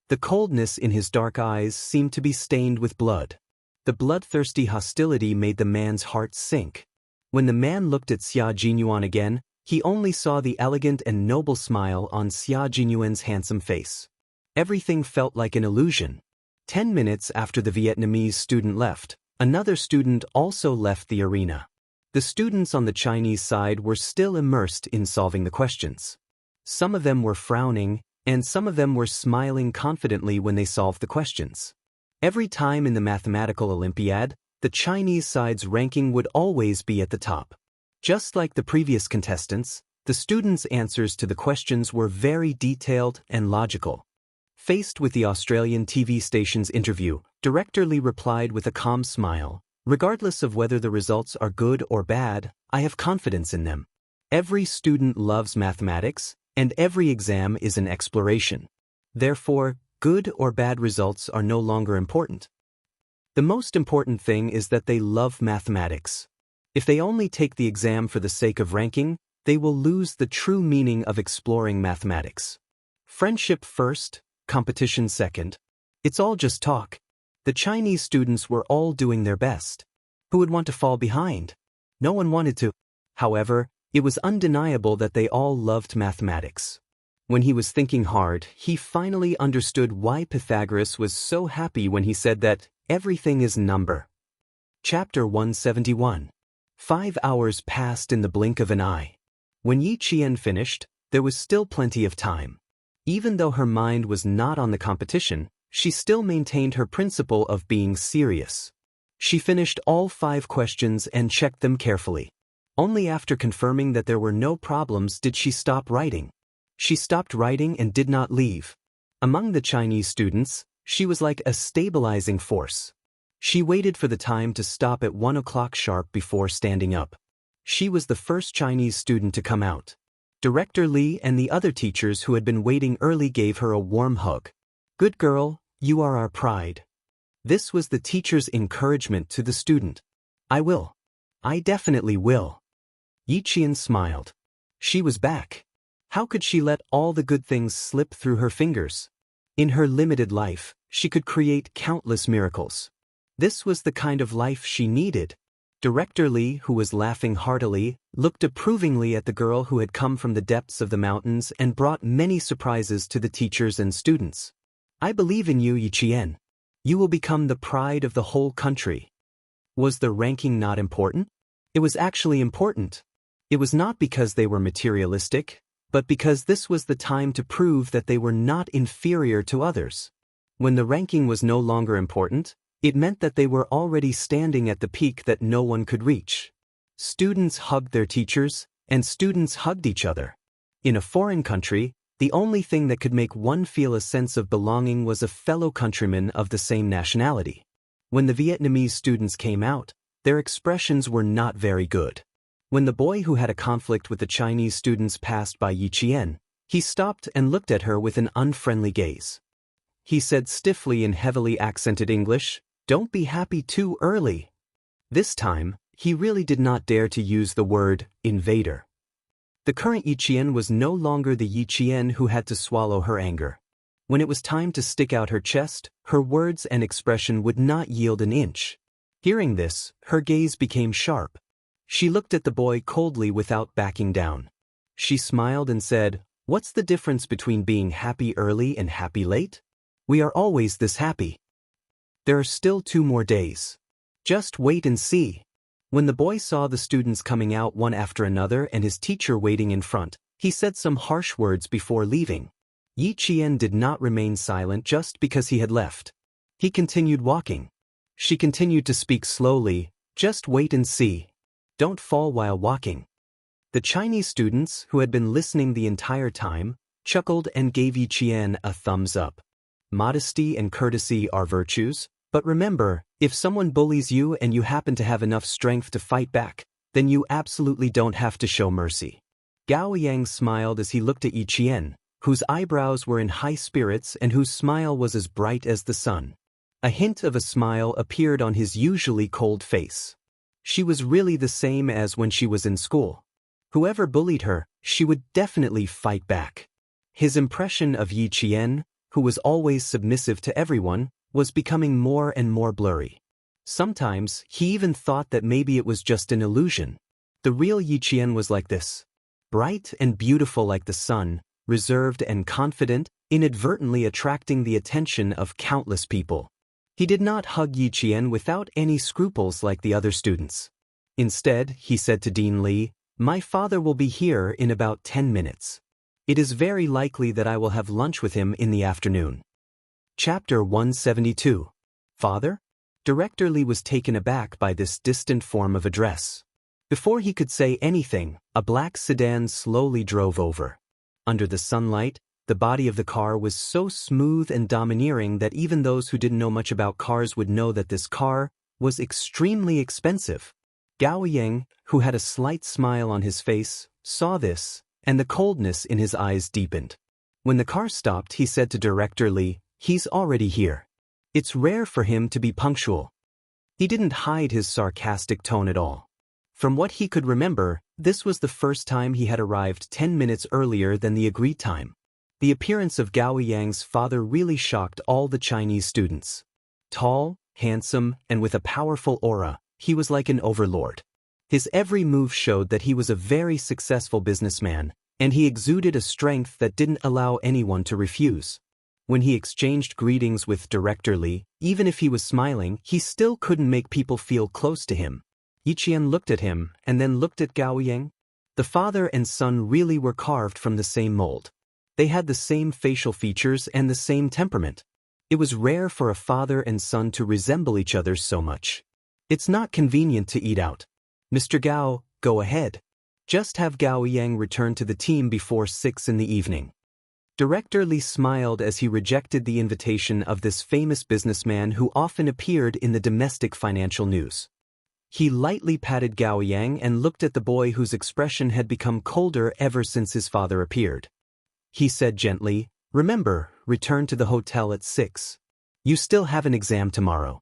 The coldness in his dark eyes seemed to be stained with blood. The bloodthirsty hostility made the man's heart sink. When the man looked at Xia Jinyuan again, he only saw the elegant and noble smile on Xia Jinyuan's handsome face. Everything felt like an illusion. 10 minutes after the Vietnamese student left, another student also left the arena. The students on the Chinese side were still immersed in solving the questions. Some of them were frowning, and some of them were smiling confidently when they solved the questions. Every time in the mathematical Olympiad, the Chinese side's ranking would always be at the top. Just like the previous contestants, the students' answers to the questions were very detailed and logical. Faced with the Australian TV station's interview, Director Lee replied with a calm smile, "Regardless of whether the results are good or bad, I have confidence in them. Every student loves mathematics, and every exam is an exploration. Therefore, good or bad results are no longer important. The most important thing is that they love mathematics. If they only take the exam for the sake of ranking, they will lose the true meaning of exploring mathematics. Friendship first, competition second. It's all just talk." The Chinese students were all doing their best. Who would want to fall behind? No one wanted to. However, it was undeniable that they all loved mathematics. When he was thinking hard, he finally understood why Pythagoras was so happy when he said that everything is number. Chapter 171. 5 hours passed in the blink of an eye. When Yi Qian finished, there was still plenty of time. Even though her mind was not on the competition, she still maintained her principle of being serious. She finished all 5 questions and checked them carefully. Only after confirming that there were no problems did she stop writing. She stopped writing and did not leave. Among the Chinese students, she was like a stabilizing force. She waited for the time to stop at 1 o'clock sharp before standing up. She was the first Chinese student to come out. Director Li and the other teachers who had been waiting early gave her a warm hug. "Good girl, you are our pride." This was the teacher's encouragement to the student. "I will. I definitely will." Yi Qian smiled. She was back. How could she let all the good things slip through her fingers? In her limited life, she could create countless miracles. This was the kind of life she needed. Director Li, who was laughing heartily, looked approvingly at the girl who had come from the depths of the mountains and brought many surprises to the teachers and students. "I believe in you, Yi Qian. You will become the pride of the whole country." Was the ranking not important? It was actually important. It was not because they were materialistic, but because this was the time to prove that they were not inferior to others. When the ranking was no longer important, it meant that they were already standing at the peak that no one could reach. Students hugged their teachers, and students hugged each other. In a foreign country, the only thing that could make one feel a sense of belonging was a fellow countryman of the same nationality. When the Vietnamese students came out, their expressions were not very good. When the boy who had a conflict with the Chinese students passed by Yi Qian, he stopped and looked at her with an unfriendly gaze. He said stiffly in heavily accented English, "Don't be happy too early." This time, he really did not dare to use the word invader. The current Yi Qian was no longer the Yi Qian who had to swallow her anger. When it was time to stick out her chest, her words and expression would not yield an inch. Hearing this, her gaze became sharp. She looked at the boy coldly without backing down. She smiled and said, "What's the difference between being happy early and happy late? We are always this happy. There are still 2 more days. Just wait and see." When the boy saw the students coming out one after another and his teacher waiting in front, he said some harsh words before leaving. Yi Qian did not remain silent just because he had left. He continued walking. She continued to speak slowly, "Just wait and see. Don't fall while walking." The Chinese students, who had been listening the entire time, chuckled and gave Yi Qian a thumbs up. Modesty and courtesy are virtues, but remember, if someone bullies you and you happen to have enough strength to fight back, then you absolutely don't have to show mercy. Gao Yang smiled as he looked at Yi Qian, whose eyebrows were in high spirits and whose smile was as bright as the sun. A hint of a smile appeared on his usually cold face. She was really the same as when she was in school. Whoever bullied her, she would definitely fight back. His impression of Yi Qian, who was always submissive to everyone, was becoming more and more blurry. Sometimes, he even thought that maybe it was just an illusion. The real Yi Qian was like this. Bright and beautiful like the sun, reserved and confident, inadvertently attracting the attention of countless people. He did not hug Yi Qian without any scruples like the other students. Instead, he said to Dean Li, "My father will be here in about 10 minutes. It is very likely that I will have lunch with him in the afternoon." Chapter 172. Father? Director Li was taken aback by this distant form of address. Before he could say anything, a black sedan slowly drove over. Under the sunlight, the body of the car was so smooth and domineering that even those who didn't know much about cars would know that this car was extremely expensive. Gao Yang, who had a slight smile on his face, saw this, and the coldness in his eyes deepened. When the car stopped, he said to Director Li, "He's already here. It's rare for him to be punctual." He didn't hide his sarcastic tone at all. From what he could remember, this was the first time he had arrived 10 minutes earlier than the agreed time. The appearance of Gao Yang's father really shocked all the Chinese students. Tall, handsome, and with a powerful aura, he was like an overlord. His every move showed that he was a very successful businessman, and he exuded a strength that didn't allow anyone to refuse. When he exchanged greetings with Director Li, even if he was smiling, he still couldn't make people feel close to him. Yi Qian looked at him and then looked at Gao Yang. The father and son really were carved from the same mold. They had the same facial features and the same temperament. It was rare for a father and son to resemble each other so much. It's not convenient to eat out. Mr. Gao, go ahead. Just have Gao Yang return to the team before 6 in the evening. Director Li smiled as he rejected the invitation of this famous businessman who often appeared in the domestic financial news. He lightly patted Gao Yang and looked at the boy whose expression had become colder ever since his father appeared. He said gently, "Remember, return to the hotel at 6. You still have an exam tomorrow."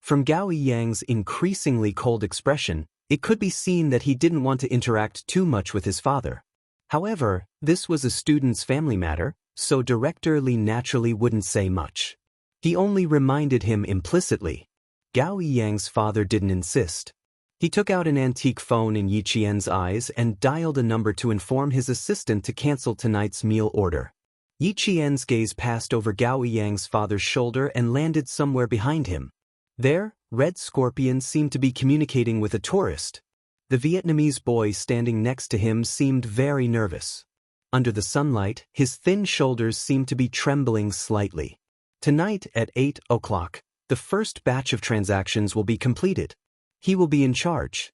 From Gao Yang's increasingly cold expression, it could be seen that he didn't want to interact too much with his father. However, this was a student's family matter, so Director Li naturally wouldn't say much. He only reminded him implicitly. Gao Yang's father didn't insist. He took out an antique phone in Yi Qian's eyes and dialed a number to inform his assistant to cancel tonight's meal order. Yi Qian's gaze passed over Gao Yang's father's shoulder and landed somewhere behind him. There, Red Scorpion seemed to be communicating with a tourist. The Vietnamese boy standing next to him seemed very nervous. Under the sunlight, his thin shoulders seemed to be trembling slightly. Tonight at 8 o'clock, the first batch of transactions will be completed. He will be in charge.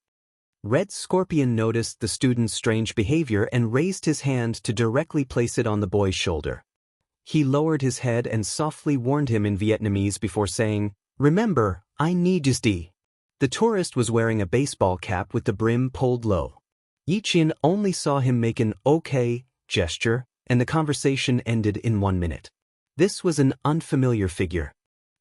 Red Scorpion noticed the student's strange behavior and raised his hand to directly place it on the boy's shoulder. He lowered his head and softly warned him in Vietnamese before saying, "Remember, I need you." The tourist was wearing a baseball cap with the brim pulled low. Yi Qian only saw him make an "okay" gesture, and the conversation ended in 1 minute. This was an unfamiliar figure.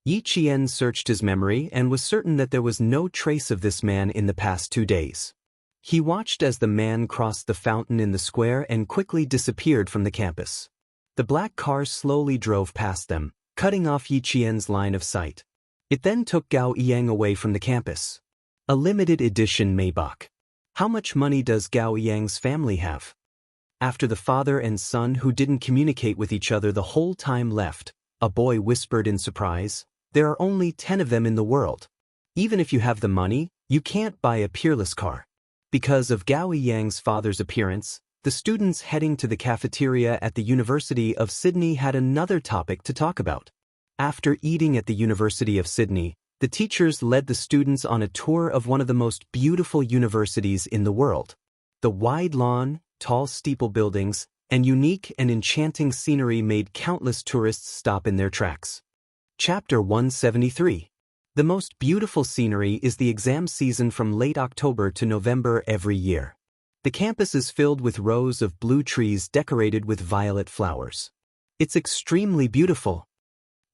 Yi Qian searched his memory and was certain that there was no trace of this man in the past 2 days. He watched as the man crossed the fountain in the square and quickly disappeared from the campus. The black car slowly drove past them, cutting off Yi Qian's line of sight. It then took Gao Yang away from the campus. A limited edition Maybach. How much money does Gao Yang's family have? After the father and son who didn't communicate with each other the whole time left, a boy whispered in surprise, "There are only 10 of them in the world. Even if you have the money, you can't buy a peerless car." Because of Gao Yang's father's appearance, the students heading to the cafeteria at the University of Sydney had another topic to talk about. After eating at the University of Sydney, the teachers led the students on a tour of one of the most beautiful universities in the world. The wide lawn, tall steeple buildings, and unique and enchanting scenery made countless tourists stop in their tracks. Chapter 173. The most beautiful scenery is the exam season from late October to November every year. The campus is filled with rows of blue trees decorated with violet flowers. It's extremely beautiful.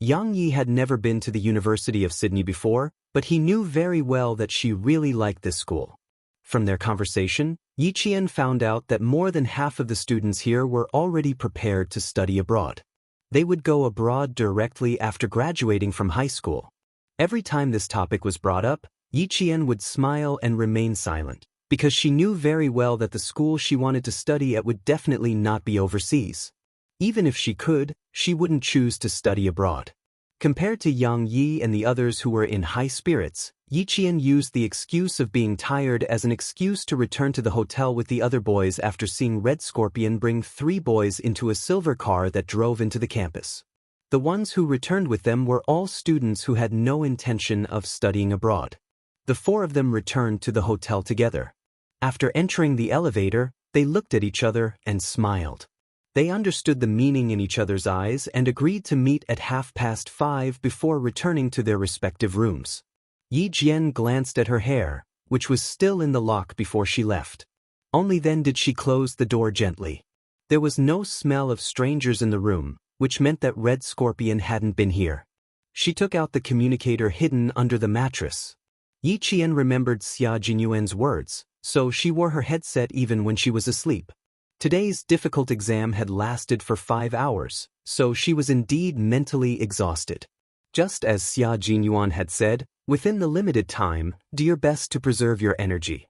Yang Yi had never been to the University of Sydney before, but he knew very well that she really liked this school. From their conversation, Yi Qian found out that more than half of the students here were already prepared to study abroad. They would go abroad directly after graduating from high school. Every time this topic was brought up, Yi Qian would smile and remain silent, because she knew very well that the school she wanted to study at would definitely not be overseas. Even if she could, she wouldn't choose to study abroad. Compared to Yang Yi and the others who were in high spirits, Yi Qian used the excuse of being tired as an excuse to return to the hotel with the other boys after seeing Red Scorpion bring 3 boys into a silver car that drove into the campus. The ones who returned with them were all students who had no intention of studying abroad. The 4 of them returned to the hotel together. After entering the elevator, they looked at each other and smiled. They understood the meaning in each other's eyes and agreed to meet at 5:30 before returning to their respective rooms. Yi Jian glanced at her hair, which was still in the lock before she left. Only then did she close the door gently. There was no smell of strangers in the room, which meant that Red Scorpion hadn't been here. She took out the communicator hidden under the mattress. Yi Qian remembered Xia Jinyuan's words, so she wore her headset even when she was asleep. Today's difficult exam had lasted for 5 hours, so she was indeed mentally exhausted. Just as Xia Jinyuan had said, within the limited time, do your best to preserve your energy.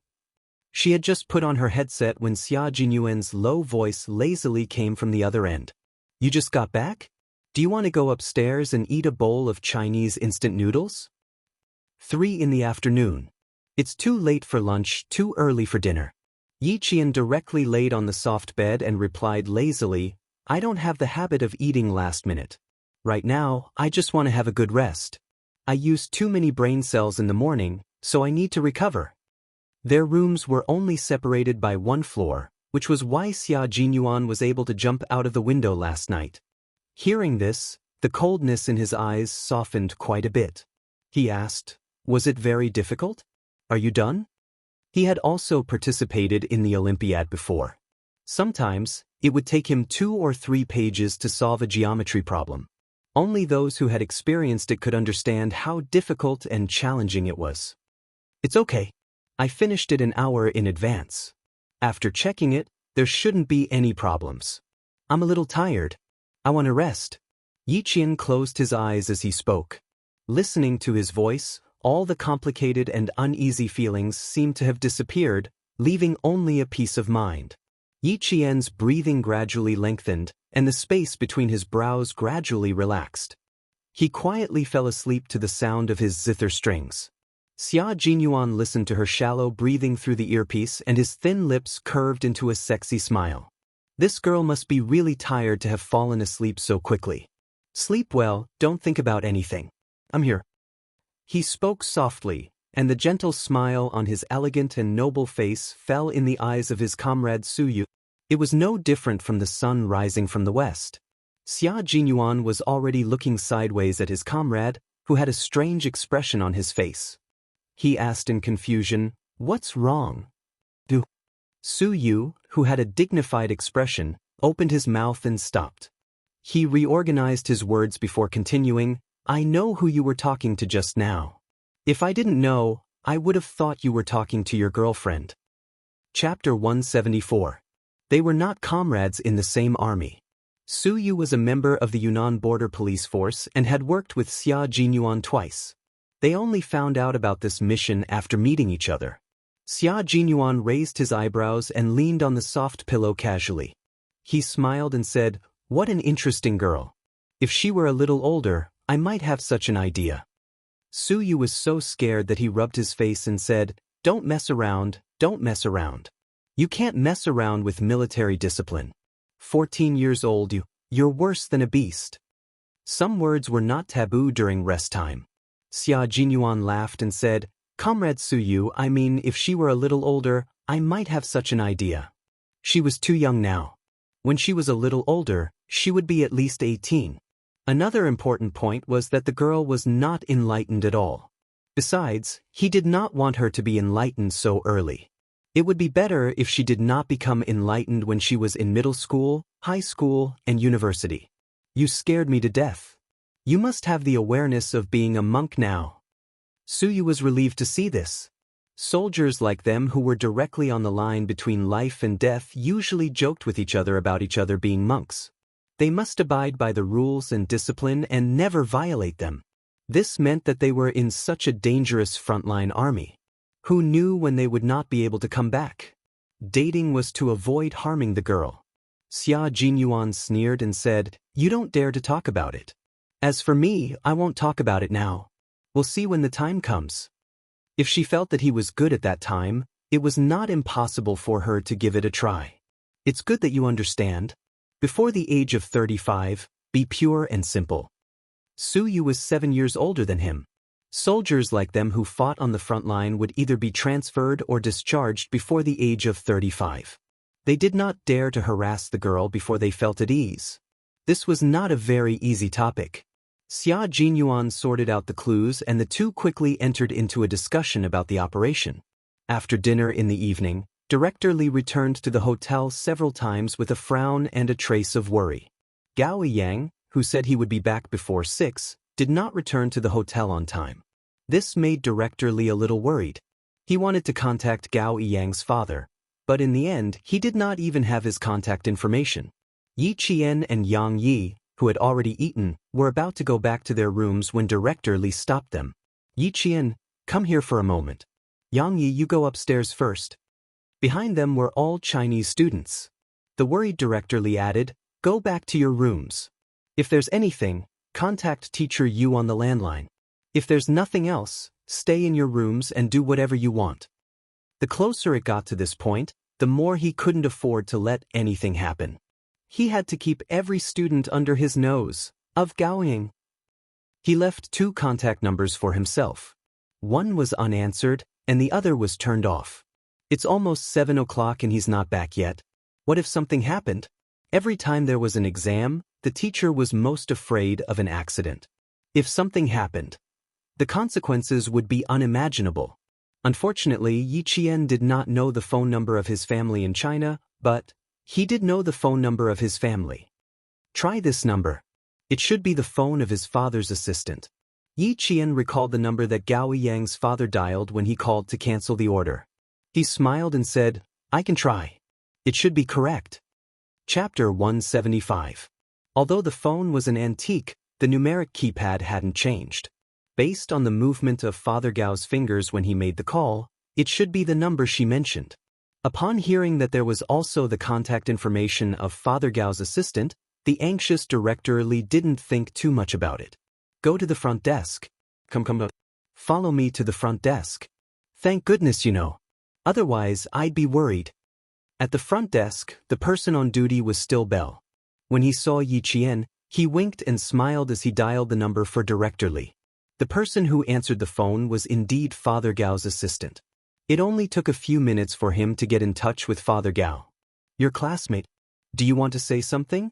She had just put on her headset when Xia Jinyuan's low voice lazily came from the other end. "You just got back? Do you want to go upstairs and eat a bowl of Chinese instant noodles?" 3 in the afternoon. It's too late for lunch, too early for dinner. Yi Qian directly laid on the soft bed and replied lazily, "I don't have the habit of eating last minute. Right now, I just want to have a good rest. I used too many brain cells in the morning, so I need to recover." Their rooms were only separated by 1 floor, which was why Xia Jinyuan was able to jump out of the window last night. Hearing this, the coldness in his eyes softened quite a bit. He asked, "Was it very difficult? Are you done?" He had also participated in the Olympiad before. Sometimes, it would take him 2 or 3 pages to solve a geometry problem. Only those who had experienced it could understand how difficult and challenging it was. "It's okay. I finished it an hour in advance. After checking it, there shouldn't be any problems. I'm a little tired. I want to rest." Yi Qian closed his eyes as he spoke. Listening to his voice, all the complicated and uneasy feelings seemed to have disappeared, leaving only a peace of mind. Yi Qian's breathing gradually lengthened, and the space between his brows gradually relaxed. He quietly fell asleep to the sound of his zither strings. Xia Jinyuan listened to her shallow breathing through the earpiece, and his thin lips curved into a sexy smile. This girl must be really tired to have fallen asleep so quickly. "Sleep well, don't think about anything. I'm here." He spoke softly, and the gentle smile on his elegant and noble face fell in the eyes of his comrade Su Yu. It was no different from the sun rising from the west. Xia Jinyuan was already looking sideways at his comrade, who had a strange expression on his face. He asked in confusion, "What's wrong?" Su Yu, who had a dignified expression, opened his mouth and stopped. He reorganized his words before continuing, "I know who you were talking to just now. If I didn't know, I would have thought you were talking to your girlfriend." Chapter 174. They were not comrades in the same army. Su Yu was a member of the Yunnan Border Police Force and had worked with Xia Jinyuan twice. They only found out about this mission after meeting each other. Xia Jinyuan raised his eyebrows and leaned on the soft pillow casually. He smiled and said, "What an interesting girl. If she were a little older, I might have such an idea." Su Yu was so scared that he rubbed his face and said, "Don't mess around, don't mess around. You can't mess around with military discipline. 14 years old, you're worse than a beast." Some words were not taboo during rest time. Xia Jinyuan laughed and said, "Comrade Su Yu, I mean, if she were a little older, I might have such an idea. She was too young now. When she was a little older, she would be at least 18. Another important point was that the girl was not enlightened at all. Besides, he did not want her to be enlightened so early. It would be better if she did not become enlightened when she was in middle school, high school, and university. "You scared me to death. You must have the awareness of being a monk now." Su Yu was relieved to see this. Soldiers like them who were directly on the line between life and death usually joked with each other about each other being monks. They must abide by the rules and discipline and never violate them. This meant that they were in such a dangerous frontline army. Who knew when they would not be able to come back? Dating was to avoid harming the girl. Xia Jinyuan sneered and said, "You don't dare to talk about it. As for me, I won't talk about it now. We'll see when the time comes." If she felt that he was good at that time, it was not impossible for her to give it a try. "It's good that you understand. Before the age of 35, be pure and simple." Su Yu was 7 years older than him. Soldiers like them who fought on the front line would either be transferred or discharged before the age of 35. They did not dare to harass the girl before they felt at ease. This was not a very easy topic. Xia Jinyuan sorted out the clues and the two quickly entered into a discussion about the operation. After dinner in the evening, Director Li returned to the hotel several times with a frown and a trace of worry. Gao Yang, who said he would be back before 6, did not return to the hotel on time. This made Director Li a little worried. He wanted to contact Gao Yang's father, but in the end he did not even have his contact information. Yi Qian and Yang Yi, who had already eaten, were about to go back to their rooms when Director Li stopped them. "Yi Qian, come here for a moment. Yang Yi, you go upstairs first." Behind them were all Chinese students. The worried Director Li added, "Go back to your rooms. If there's anything, contact Teacher Yu on the landline. If there's nothing else, stay in your rooms and do whatever you want." The closer it got to this point, the more he couldn't afford to let anything happen. He had to keep every student under his nose, of Gaoying. He left 2 contact numbers for himself. One was unanswered, and the other was turned off. "It's almost 7 o'clock and he's not back yet. What if something happened? Every time there was an exam, the teacher was most afraid of an accident. If something happened, the consequences would be unimaginable. Unfortunately, Yi Qian did not know the phone number of his family in China, but he did know the phone number of his family. Try this number. It should be the phone of his father's assistant. Yi Qian recalled the number that Gao Yang's father dialed when he called to cancel the order. He smiled and said, "I can try. It should be correct." Chapter 175. Although the phone was an antique, the numeric keypad hadn't changed. Based on the movement of Father Gao's fingers when he made the call, it should be the number she mentioned. Upon hearing that there was also the contact information of Father Gao's assistant, the anxious Director Li didn't think too much about it. "Go to the front desk. Come. Follow me to the front desk. Thank goodness you know. Otherwise, I'd be worried." At the front desk, the person on duty was still Bell. When he saw Yi Qian, he winked and smiled as he dialed the number for Director Li. The person who answered the phone was indeed Father Gao's assistant. It only took a few minutes for him to get in touch with Father Gao. "Your classmate. Do you want to say something?"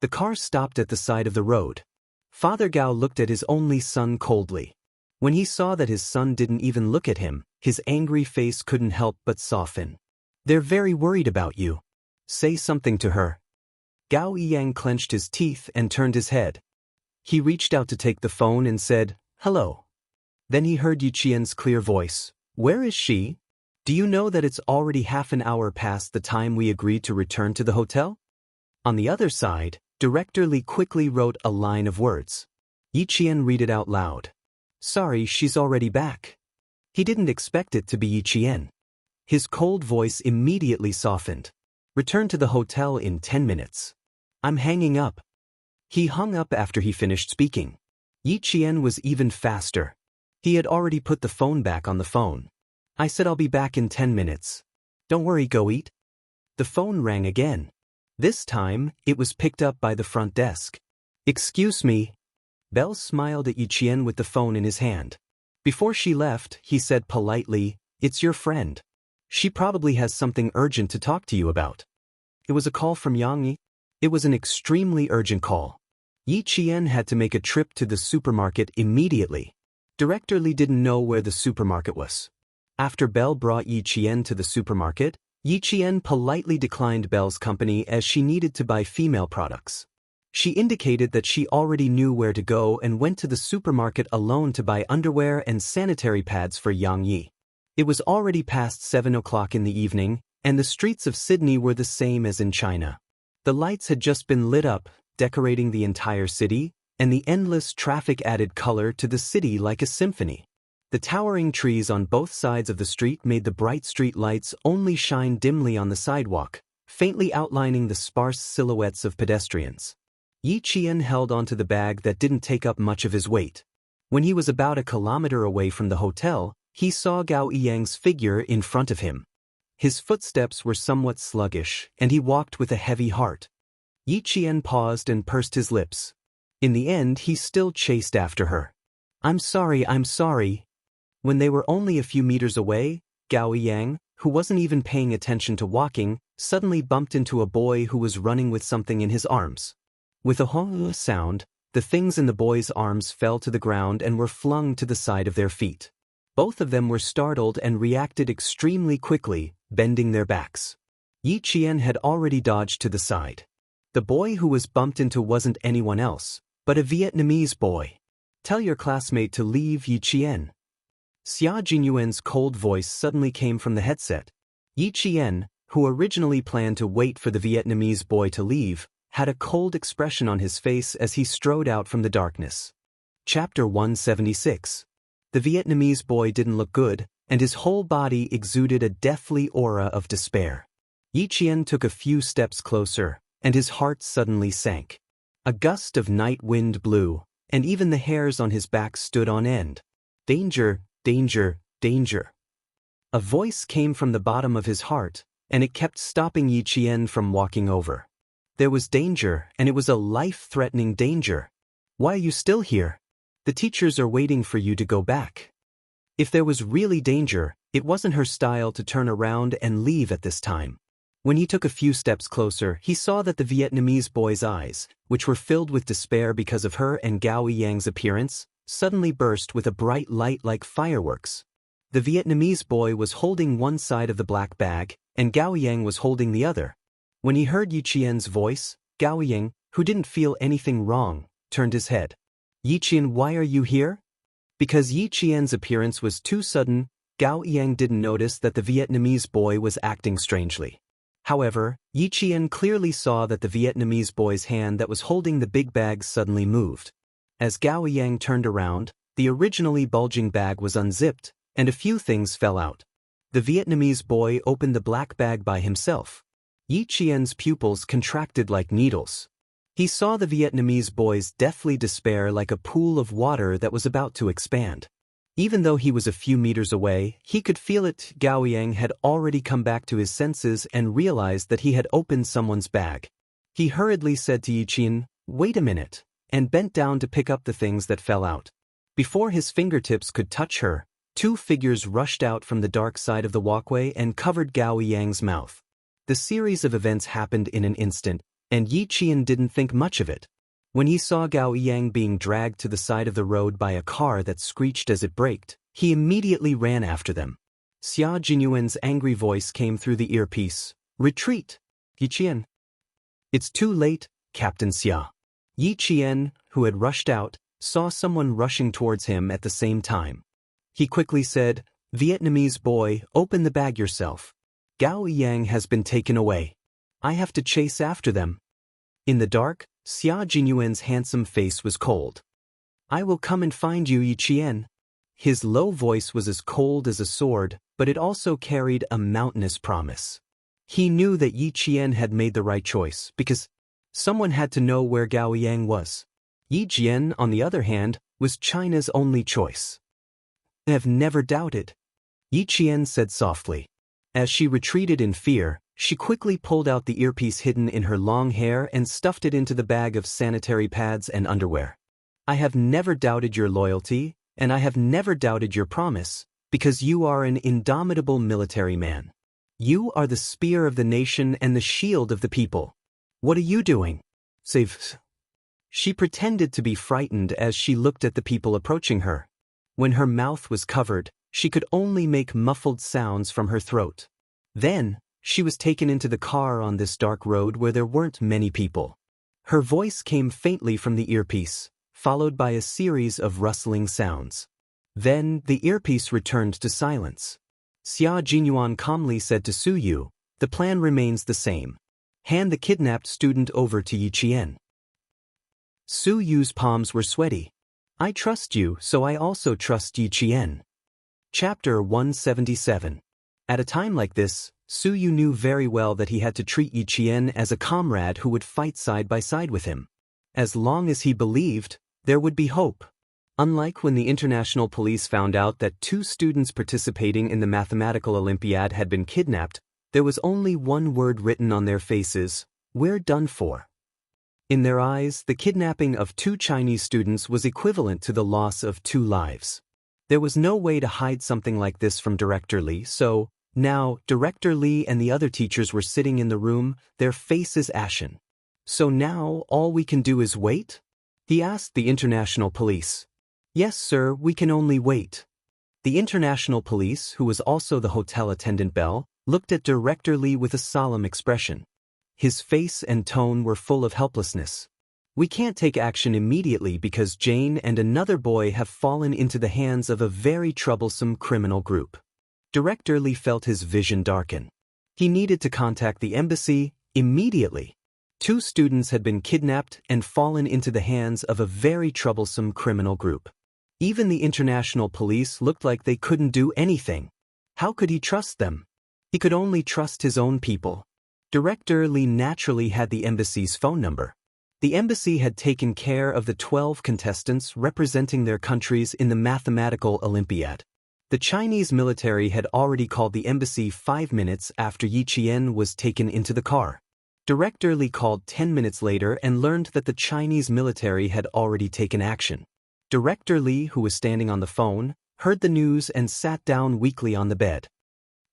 The car stopped at the side of the road. Father Gao looked at his only son coldly. When he saw that his son didn't even look at him, his angry face couldn't help but soften. "They're very worried about you. Say something to her." Gao Yang clenched his teeth and turned his head. He reached out to take the phone and said, "Hello." Then he heard Yi Qian's clear voice. "Where is she? Do you know that it's already half an hour past the time we agreed to return to the hotel?" On the other side, Director Li quickly wrote a line of words. Yi Qian read it out loud. "Sorry, she's already back." He didn't expect it to be Yi Qian. His cold voice immediately softened. "Return to the hotel in 10 minutes. I'm hanging up." He hung up after he finished speaking. Yi Qian was even faster. He had already put the phone back on the phone. "I said I'll be back in 10 minutes. Don't worry, go eat." The phone rang again. This time, it was picked up by the front desk. "Excuse me." Bell smiled at Yi Qian with the phone in his hand. Before she left, he said politely, "It's your friend. She probably has something urgent to talk to you about." It was a call from Jianghu. It was an extremely urgent call. Yi Qian had to make a trip to the supermarket immediately. Director Li didn't know where the supermarket was. After Bell brought Yi Qian to the supermarket, Yi Qian politely declined Bell's company as she needed to buy female products. She indicated that she already knew where to go and went to the supermarket alone to buy underwear and sanitary pads for Yang Yi. It was already past 7 o'clock in the evening, and the streets of Sydney were the same as in China. The lights had just been lit up, decorating the entire city, and the endless traffic added color to the city like a symphony. The towering trees on both sides of the street made the bright street lights only shine dimly on the sidewalk, faintly outlining the sparse silhouettes of pedestrians. Yi Qian held onto the bag that didn't take up much of his weight. When he was about a kilometer away from the hotel, he saw Gao Yang's figure in front of him. His footsteps were somewhat sluggish, and he walked with a heavy heart. Yi Qian paused and pursed his lips. In the end, he still chased after her. I'm sorry. When they were only a few meters away, Gao Yang, who wasn't even paying attention to walking, suddenly bumped into a boy who was running with something in his arms. With a honk sound, the things in the boy's arms fell to the ground and were flung to the side of their feet. Both of them were startled and reacted extremely quickly, bending their backs. Yi Qian had already dodged to the side. The boy who was bumped into wasn't anyone else, but a Vietnamese boy. "Tell your classmate to leave, Yi Qian." Xia Jinyuan's cold voice suddenly came from the headset. Yi Qian, who originally planned to wait for the Vietnamese boy to leave, had a cold expression on his face as he strode out from the darkness. Chapter 176. The Vietnamese boy didn't look good, and his whole body exuded a deathly aura of despair. Yi Qian took a few steps closer, and his heart suddenly sank. A gust of night wind blew, and even the hairs on his back stood on end. Danger, danger, danger. A voice came from the bottom of his heart, and it kept stopping Yi Qian from walking over. There was danger, and it was a life-threatening danger. Why are you still here? The teachers are waiting for you to go back. If there was really danger, it wasn't her style to turn around and leave at this time. When he took a few steps closer, he saw that the Vietnamese boy's eyes, which were filled with despair because of her and Gao Yang's appearance, suddenly burst with a bright light like fireworks. The Vietnamese boy was holding one side of the black bag, and Gao Yang was holding the other. When he heard Yi Qian's voice, Gao Yang, who didn't feel anything wrong, turned his head. Yi Qian, why are you here? Because Yi Qian's appearance was too sudden, Gao Yang didn't notice that the Vietnamese boy was acting strangely. However, Yi Qian clearly saw that the Vietnamese boy's hand that was holding the big bag suddenly moved. As Gao Yang turned around, the originally bulging bag was unzipped, and a few things fell out. The Vietnamese boy opened the black bag by himself. Yi Qian's pupils contracted like needles. He saw the Vietnamese boy's deathly despair like a pool of water that was about to expand. Even though he was a few meters away, he could feel it. Gao Yang had already come back to his senses and realized that he had opened someone's bag. He hurriedly said to Yi Qian, "Wait a minute," and bent down to pick up the things that fell out. Before his fingertips could touch her, two figures rushed out from the dark side of the walkway and covered Gao Yang's mouth. The series of events happened in an instant, and Yi Qian didn't think much of it. When he saw Gao Yang being dragged to the side of the road by a car that screeched as it braked, he immediately ran after them. Xia Jinyuan's angry voice came through the earpiece. "Retreat, Yi Qian." "It's too late, Captain Xia." Yi Qian, who had rushed out, saw someone rushing towards him at the same time. He quickly said, "Vietnamese boy, open the bag yourself. Gao Yang has been taken away. I have to chase after them." In the dark, Xia Jinyuan's handsome face was cold. "I will come and find you, Yi Qian." His low voice was as cold as a sword, but it also carried a mountainous promise. He knew that Yi Qian had made the right choice, because someone had to know where Gao Yang was. Yi Qian, on the other hand, was China's only choice. "I have never doubted," Yi Qian said softly. As she retreated in fear, she quickly pulled out the earpiece hidden in her long hair and stuffed it into the bag of sanitary pads and underwear. "I have never doubted your loyalty, and I have never doubted your promise, because you are an indomitable military man. You are the spear of the nation and the shield of the people. What are you doing?" "Save." She pretended to be frightened as she looked at the people approaching her. When her mouth was covered, she could only make muffled sounds from her throat. Then, she was taken into the car on this dark road where there weren't many people. Her voice came faintly from the earpiece, followed by a series of rustling sounds. Then, the earpiece returned to silence. Xia Jinyuan calmly said to Su Yu, "The plan remains the same. Hand the kidnapped student over to Yi Qian." Su Yu's palms were sweaty. "I trust you, so I also trust Yi Qian." Chapter 177. At a time like this, Su Yu knew very well that he had to treat Yi Qian as a comrade who would fight side by side with him. As long as he believed, there would be hope. Unlike when the international police found out that 2 students participating in the mathematical Olympiad had been kidnapped, there was only one word written on their faces: "We're done for." In their eyes, the kidnapping of 2 Chinese students was equivalent to the loss of 2 lives. There was no way to hide something like this from Director Li, so now Director Li and the other teachers were sitting in the room, their faces ashen. "So now all we can do is wait?" he asked the international police. "Yes, sir, we can only wait." The international police, who was also the hotel attendant bell, looked at Director Li with a solemn expression. His face and tone were full of helplessness. "We can't take action immediately because Jane and another boy have fallen into the hands of a very troublesome criminal group." Director Li felt his vision darken. He needed to contact the embassy immediately. 2 students had been kidnapped and fallen into the hands of a very troublesome criminal group. Even the international police looked like they couldn't do anything. How could he trust them? He could only trust his own people. Director Li naturally had the embassy's phone number. The embassy had taken care of the 12 contestants representing their countries in the mathematical Olympiad. The Chinese military had already called the embassy 5 minutes after Yi Qian was taken into the car. Director Li called 10 minutes later and learned that the Chinese military had already taken action. Director Li, who was standing on the phone, heard the news and sat down weakly on the bed.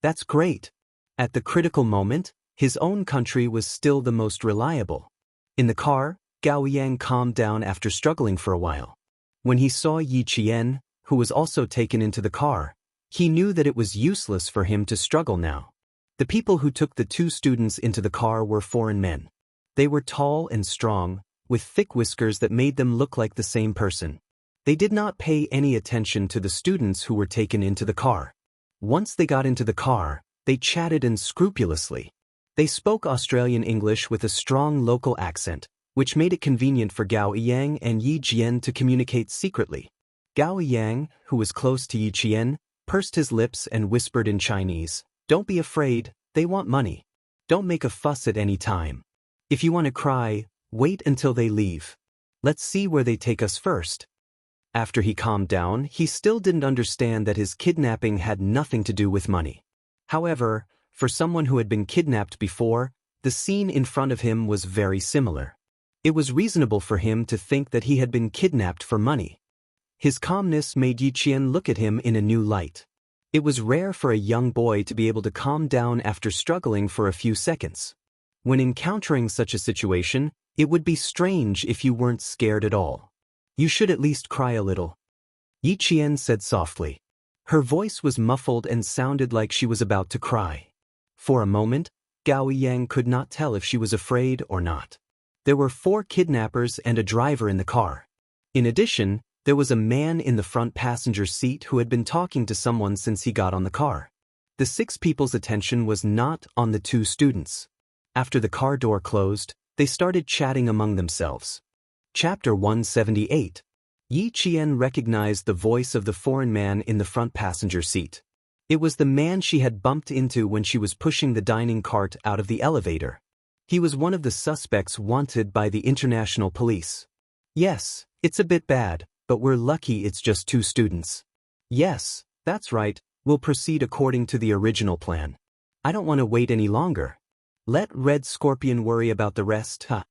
"That's great." At the critical moment, His own country was still the most reliable. In the car, Gao Yang calmed down after struggling for a while. When he saw Yi Qian, who was also taken into the car, he knew that it was useless for him to struggle now. The people who took the two students into the car were foreign men. They were tall and strong, with thick whiskers that made them look like the same person. They did not pay any attention to the students who were taken into the car. Once they got into the car, they chatted unscrupulously. They spoke Australian English with a strong local accent, which made it convenient for Gao Yang and Yi Jian to communicate secretly. Gao Yang, who was close to Yi Qian, pursed his lips and whispered in Chinese, "Don't be afraid, they want money. Don't make a fuss at any time. If you want to cry, wait until they leave. Let's see where they take us first." After he calmed down, he still didn't understand that his kidnapping had nothing to do with money. However, for someone who had been kidnapped before, the scene in front of him was very similar. It was reasonable for him to think that he had been kidnapped for money. His calmness made Yi Qian look at him in a new light. It was rare for a young boy to be able to calm down after struggling for a few seconds. When encountering such a situation, it would be strange if you weren't scared at all. You should at least cry a little. Yi Qian said softly. Her voice was muffled and sounded like she was about to cry. For a moment, Gao Yang could not tell if she was afraid or not. There were 4 kidnappers and a driver in the car. In addition, there was a man in the front passenger seat who had been talking to someone since he got on the car. The 6 people's attention was not on the 2 students. After the car door closed, they started chatting among themselves. Chapter 178. Yi Qian recognized the voice of the foreign man in the front passenger seat. It was the man she had bumped into when she was pushing the dining cart out of the elevator. He was one of the suspects wanted by the international police. Yes, it's a bit bad, but we're lucky it's just 2 students. Yes, that's right, we'll proceed according to the original plan. I don't want to wait any longer. Let Red Scorpion worry about the rest, huh?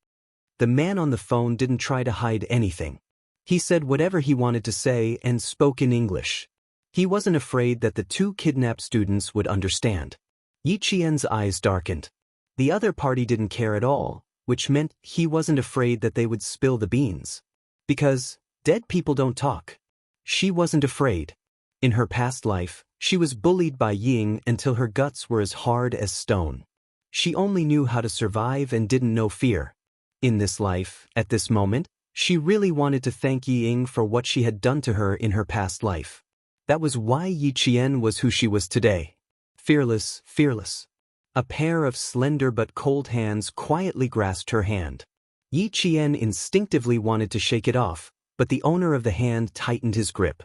The man on the phone didn't try to hide anything. He said whatever he wanted to say and spoke in English. He wasn't afraid that the 2 kidnapped students would understand. Yi Qian's eyes darkened. The other party didn't care at all, which meant he wasn't afraid that they would spill the beans. Because dead people don't talk. She wasn't afraid. In her past life, she was bullied by Ying until her guts were as hard as stone. She only knew how to survive and didn't know fear. In this life, at this moment, she really wanted to thank Ying for what she had done to her in her past life. That was why Yi Qian was who she was today. Fearless, fearless. A pair of slender but cold hands quietly grasped her hand. Yi Qian instinctively wanted to shake it off, but the owner of the hand tightened his grip.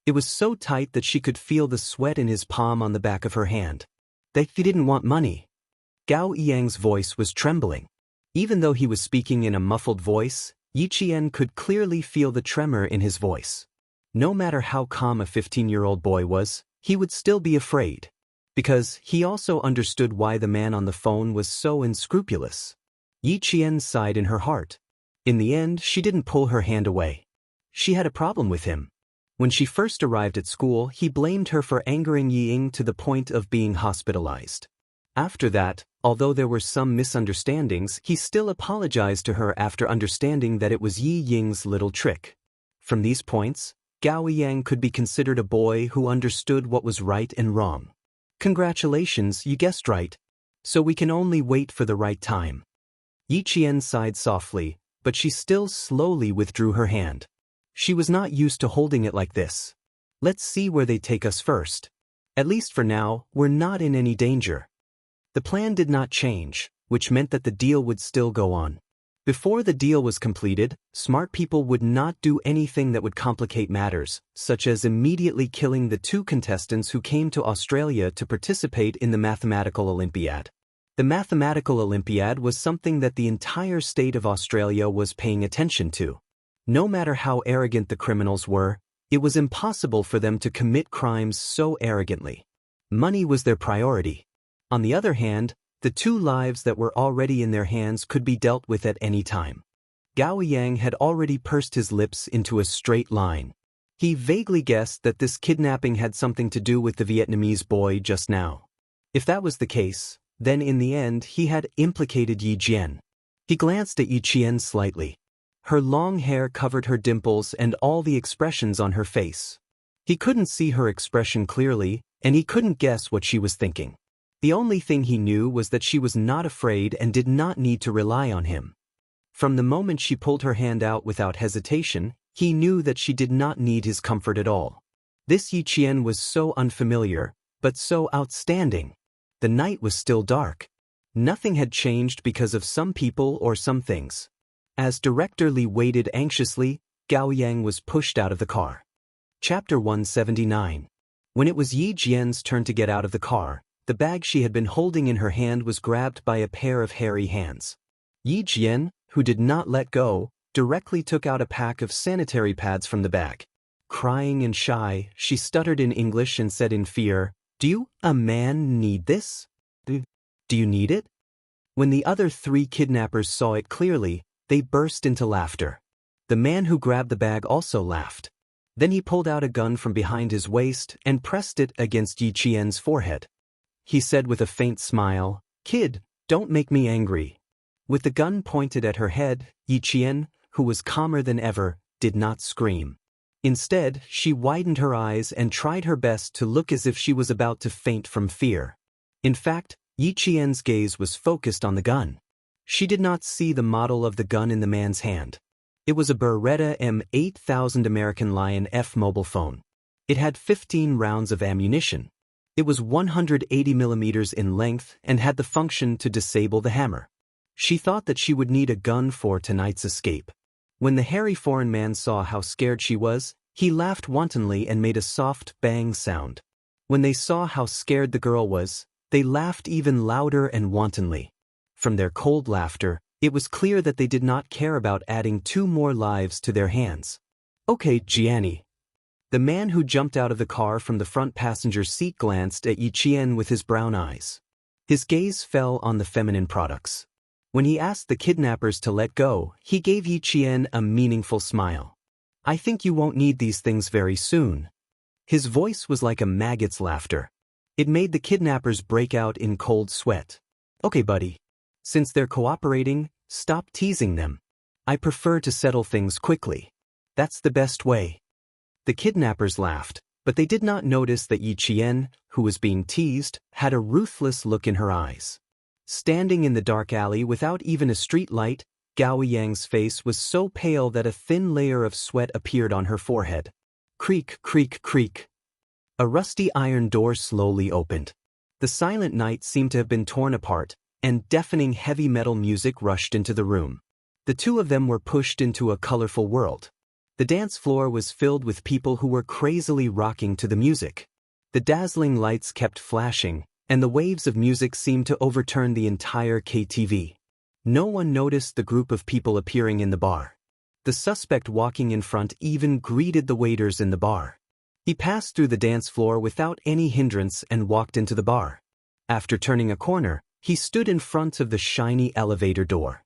It was so tight that she could feel the sweat in his palm on the back of her hand. That he didn't want money. Gao Yang's voice was trembling. Even though he was speaking in a muffled voice, Yi Qian could clearly feel the tremor in his voice. No matter how calm a 15-year-old boy was, he would still be afraid. Because he also understood why the man on the phone was so unscrupulous. Yi Qian sighed in her heart. In the end, she didn't pull her hand away. She had a problem with him. When she first arrived at school, he blamed her for angering Ying to the point of being hospitalized. After that, although there were some misunderstandings, he still apologized to her after understanding that it was Yi Ying's little trick. From these points, Gao Yang could be considered a boy who understood what was right and wrong. Congratulations, you guessed right. So we can only wait for the right time. Yi Qian sighed softly, but she still slowly withdrew her hand. She was not used to holding it like this. Let's see where they take us first. At least for now, we're not in any danger. The plan did not change, which meant that the deal would still go on. Before the deal was completed, smart people would not do anything that would complicate matters, such as immediately killing the 2 contestants who came to Australia to participate in the Mathematical Olympiad. The Mathematical Olympiad was something that the entire state of Australia was paying attention to. No matter how arrogant the criminals were, it was impossible for them to commit crimes so arrogantly. Money was their priority. On the other hand, the 2 lives that were already in their hands could be dealt with at any time. Gao Yang had already pursed his lips into a straight line. He vaguely guessed that this kidnapping had something to do with the Vietnamese boy just now. If that was the case, Then in the end he had implicated Yi Jian. He glanced at Yi Qian slightly. Her long hair covered her dimples and all the expressions on her face. He couldn't see her expression clearly, and he couldn't guess what she was thinking. The only thing he knew was that she was not afraid and did not need to rely on him. From the moment she pulled her hand out without hesitation, he knew that she did not need his comfort at all. This Yi Qian was so unfamiliar, but so outstanding. The night was still dark. Nothing had changed because of some people or some things. As Director Li waited anxiously, Gao Yang was pushed out of the car. Chapter 179. When it was Yi Jian's turn to get out of the car, the bag she had been holding in her hand was grabbed by a pair of hairy hands. Yi Jian, who did not let go, directly took out a pack of sanitary pads from the bag. Crying and shy, she stuttered in English and said in fear, "Do you, a man, need this? Do you need it?" When the other 3 kidnappers saw it clearly, they burst into laughter. The man who grabbed the bag also laughed. Then he pulled out a gun from behind his waist and pressed it against Yi Qian's forehead. He said with a faint smile, "Kid, don't make me angry." With the gun pointed at her head, Yi Qian, who was calmer than ever, did not scream. Instead, she widened her eyes and tried her best to look as if she was about to faint from fear. In fact, Yi Qian's gaze was focused on the gun. She did not see the model of the gun in the man's hand. It was a Beretta M8000 American Lion F mobile phone. It had 15 rounds of ammunition. It was 180 millimeters in length and had the function to disable the hammer. She thought that she would need a gun for tonight's escape. When the hairy foreign man saw how scared she was, he laughed wantonly and made a soft bang sound. When they saw how scared the girl was, they laughed even louder and wantonly. From their cold laughter, it was clear that they did not care about adding 2 more lives to their hands. "Okay, Jianni." The man who jumped out of the car from the front passenger seat glanced at Yi Qian with his brown eyes. His gaze fell on the feminine products. When he asked the kidnappers to let go, he gave Yi Qian a meaningful smile. "I think you won't need these things very soon." His voice was like a maggot's laughter. It made the kidnappers break out in cold sweat. "Okay, buddy. Since they're cooperating, stop teasing them. I prefer to settle things quickly. That's the best way." The kidnappers laughed, but they did not notice that Yi Qian, who was being teased, had a ruthless look in her eyes. Standing in the dark alley without even a street light, Gao Yang's face was so pale that a thin layer of sweat appeared on her forehead. Creak, creak, creak. A rusty iron door slowly opened. The silent night seemed to have been torn apart, and deafening heavy metal music rushed into the room. The 2 of them were pushed into a colorful world. The dance floor was filled with people who were crazily rocking to the music. The dazzling lights kept flashing, and the waves of music seemed to overturn the entire KTV. No one noticed the group of people appearing in the bar. The suspect walking in front even greeted the waiters in the bar. He passed through the dance floor without any hindrance and walked into the bar. After turning a corner, he stood in front of the shiny elevator door.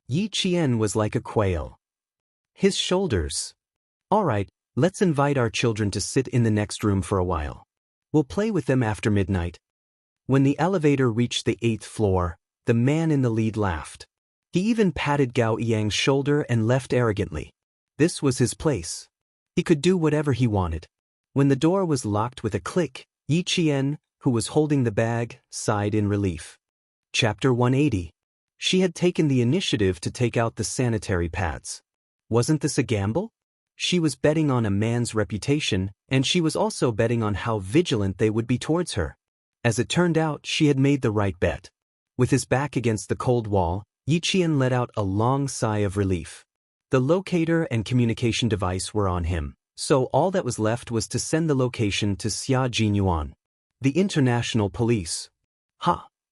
Yi Qian was like a quail. His shoulders. "All right, let's invite our children to sit in the next room for a while. We'll play with them after midnight." When the elevator reached the 8th floor, the man in the lead laughed. He even patted Gao Yang's shoulder and left arrogantly. This was his place. He could do whatever he wanted. When the door was locked with a click, Yi Qian, who was holding the bag, sighed in relief. Chapter 180. She had taken the initiative to take out the sanitary pads. Wasn't this a gamble? She was betting on a man's reputation, and she was also betting on how vigilant they would be towards her. As it turned out, she had made the right bet. With his back against the cold wall, Yi Qian let out a long sigh of relief. The locator and communication device were on him, so all that was left was to send the location to Xia Jinyuan, the international police.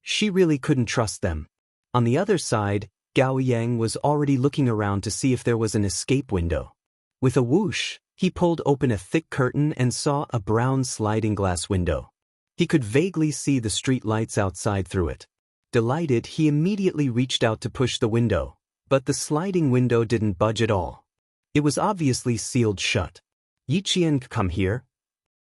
She really couldn't trust them. On the other side, Gao Yang was already looking around to see if there was an escape window. With a whoosh, he pulled open a thick curtain and saw a brown sliding glass window. He could vaguely see the street lights outside through it. Delighted, he immediately reached out to push the window, but the sliding window didn't budge at all. It was obviously sealed shut. "Yi Qian, come here."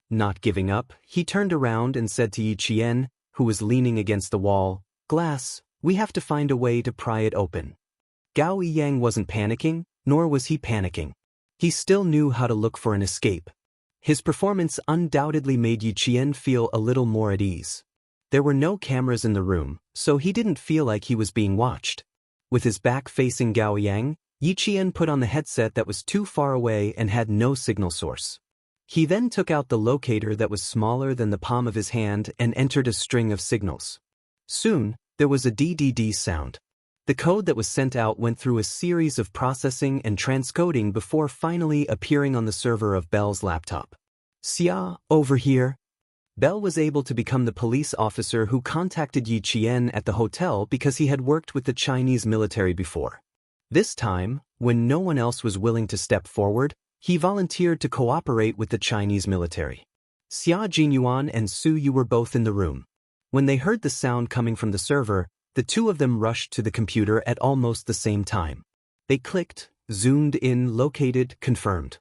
Not giving up, he turned around and said to Yi Qian, who was leaning against the wall, Glass, we have to find a way to pry it open. Gao Yang wasn't panicking, nor was he panicking. He still knew how to look for an escape. His performance undoubtedly made Yi Qian feel a little more at ease. There were no cameras in the room, so he didn't feel like he was being watched. With his back facing Gao Yang, Yi Qian put on the headset that was too far away and had no signal source. He then took out the locator that was smaller than the palm of his hand and entered a string of signals. Soon, there was a DDD sound. The code that was sent out went through a series of processing and transcoding before finally appearing on the server of Bell's laptop. Xia, over here. Bell was able to become the police officer who contacted Yi Qian at the hotel because he had worked with the Chinese military before. This time, when no one else was willing to step forward, he volunteered to cooperate with the Chinese military. Xia Jinyuan and Su Yu were both in the room. When they heard the sound coming from the server, the two of them rushed to the computer at almost the same time. They clicked, zoomed in, located, confirmed.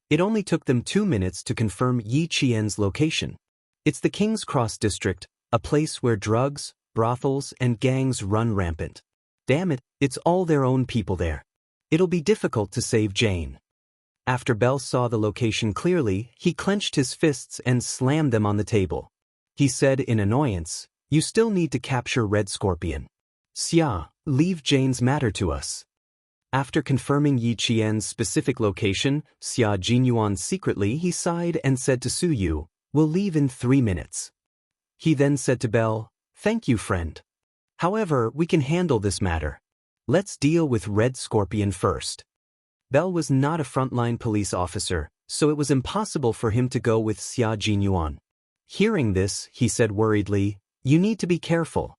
It only took them 2 minutes to confirm Yi Qian's location. It's the King's Cross district, a place where drugs, brothels, and gangs run rampant. Damn it, it's all their own people there. It'll be difficult to save Jane. After Bell saw the location clearly, he clenched his fists and slammed them on the table. He said in annoyance, "You still need to capture Red Scorpion. Xia, leave Jane's matter to us." After confirming Yi Qian's specific location, Xia Jinyuan secretly he sighed and said to Su Yu, "We'll leave in 3 minutes." He then said to Bell, "Thank you, friend. However, we can handle this matter. Let's deal with Red Scorpion first." Bell was not a frontline police officer, so it was impossible for him to go with Xia Jinyuan. Hearing this, he said worriedly, "You need to be careful.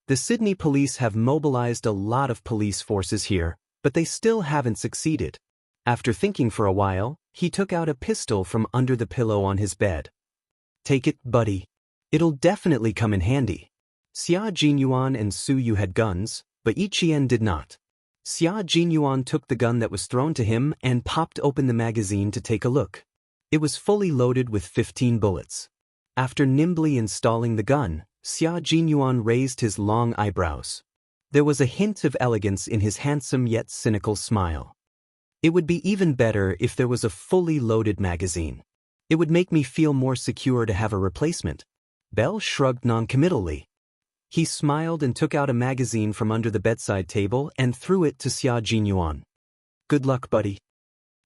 The Sydney police have mobilized a lot of police forces here, but they still haven't succeeded." After thinking for a while, he took out a pistol from under the pillow on his bed. "Take it, buddy. It'll definitely come in handy." Xia Jinyuan and Su Yu had guns, but Yi Qian did not. Xia Jinyuan took the gun that was thrown to him and popped open the magazine to take a look. It was fully loaded with 15 bullets. After nimbly installing the gun, Xia Jinyuan raised his long eyebrows. There was a hint of elegance in his handsome yet cynical smile. "It would be even better if there was a fully loaded magazine. It would make me feel more secure to have a replacement." Bell shrugged noncommittally. He smiled and took out a magazine from under the bedside table and threw it to Xia Jinyuan. "Good luck, buddy."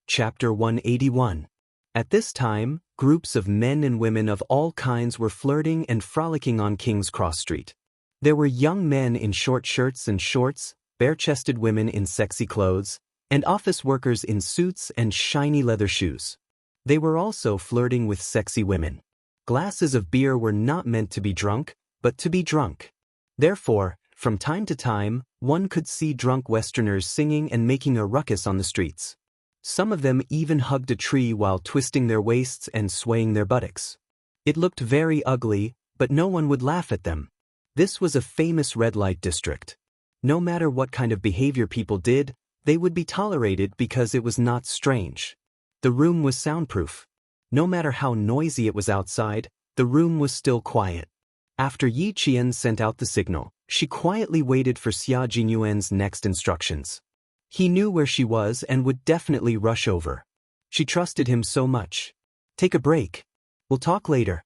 Chapter 181. At this time, groups of men and women of all kinds were flirting and frolicking on King's Cross Street. There were young men in short shirts and shorts, bare-chested women in sexy clothes, and office workers in suits and shiny leather shoes. They were also flirting with sexy women. Glasses of beer were not meant to be drunk, but to be drunk. Therefore, from time to time, one could see drunk Westerners singing and making a ruckus on the streets. Some of them even hugged a tree while twisting their waists and swaying their buttocks. It looked very ugly, but no one would laugh at them. This was a famous red light district. No matter what kind of behavior people did, they would be tolerated because it was not strange. The room was soundproof. No matter how noisy it was outside, the room was still quiet. After Yi Qian sent out the signal, she quietly waited for Xia Jinyuan's next instructions. He knew where she was and would definitely rush over. She trusted him so much. "Take a break. We'll talk later."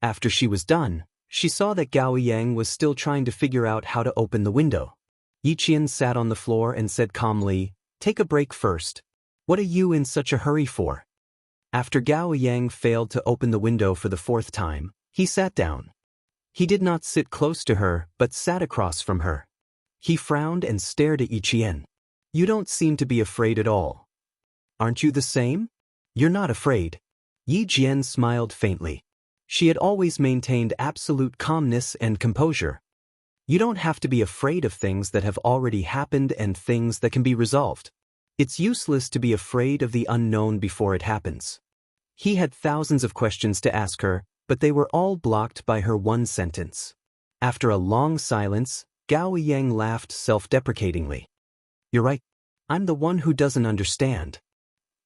After she was done, she saw that Gao Yang was still trying to figure out how to open the window. Yi Qian sat on the floor and said calmly, "Take a break first. What are you in such a hurry for?" After Gao Yang failed to open the window for the 4th time, he sat down. He did not sit close to her, but sat across from her. He frowned and stared at Yi Qian. "You don't seem to be afraid at all. Aren't you the same?" "You're not afraid." Yi Qian smiled faintly. She had always maintained absolute calmness and composure. You don't have to be afraid of things that have already happened and things that can be resolved. It's useless to be afraid of the unknown before it happens. He had thousands of questions to ask her, but they were all blocked by her one sentence. After a long silence, Gao Yang laughed self-deprecatingly. "You're right. I'm the one who doesn't understand."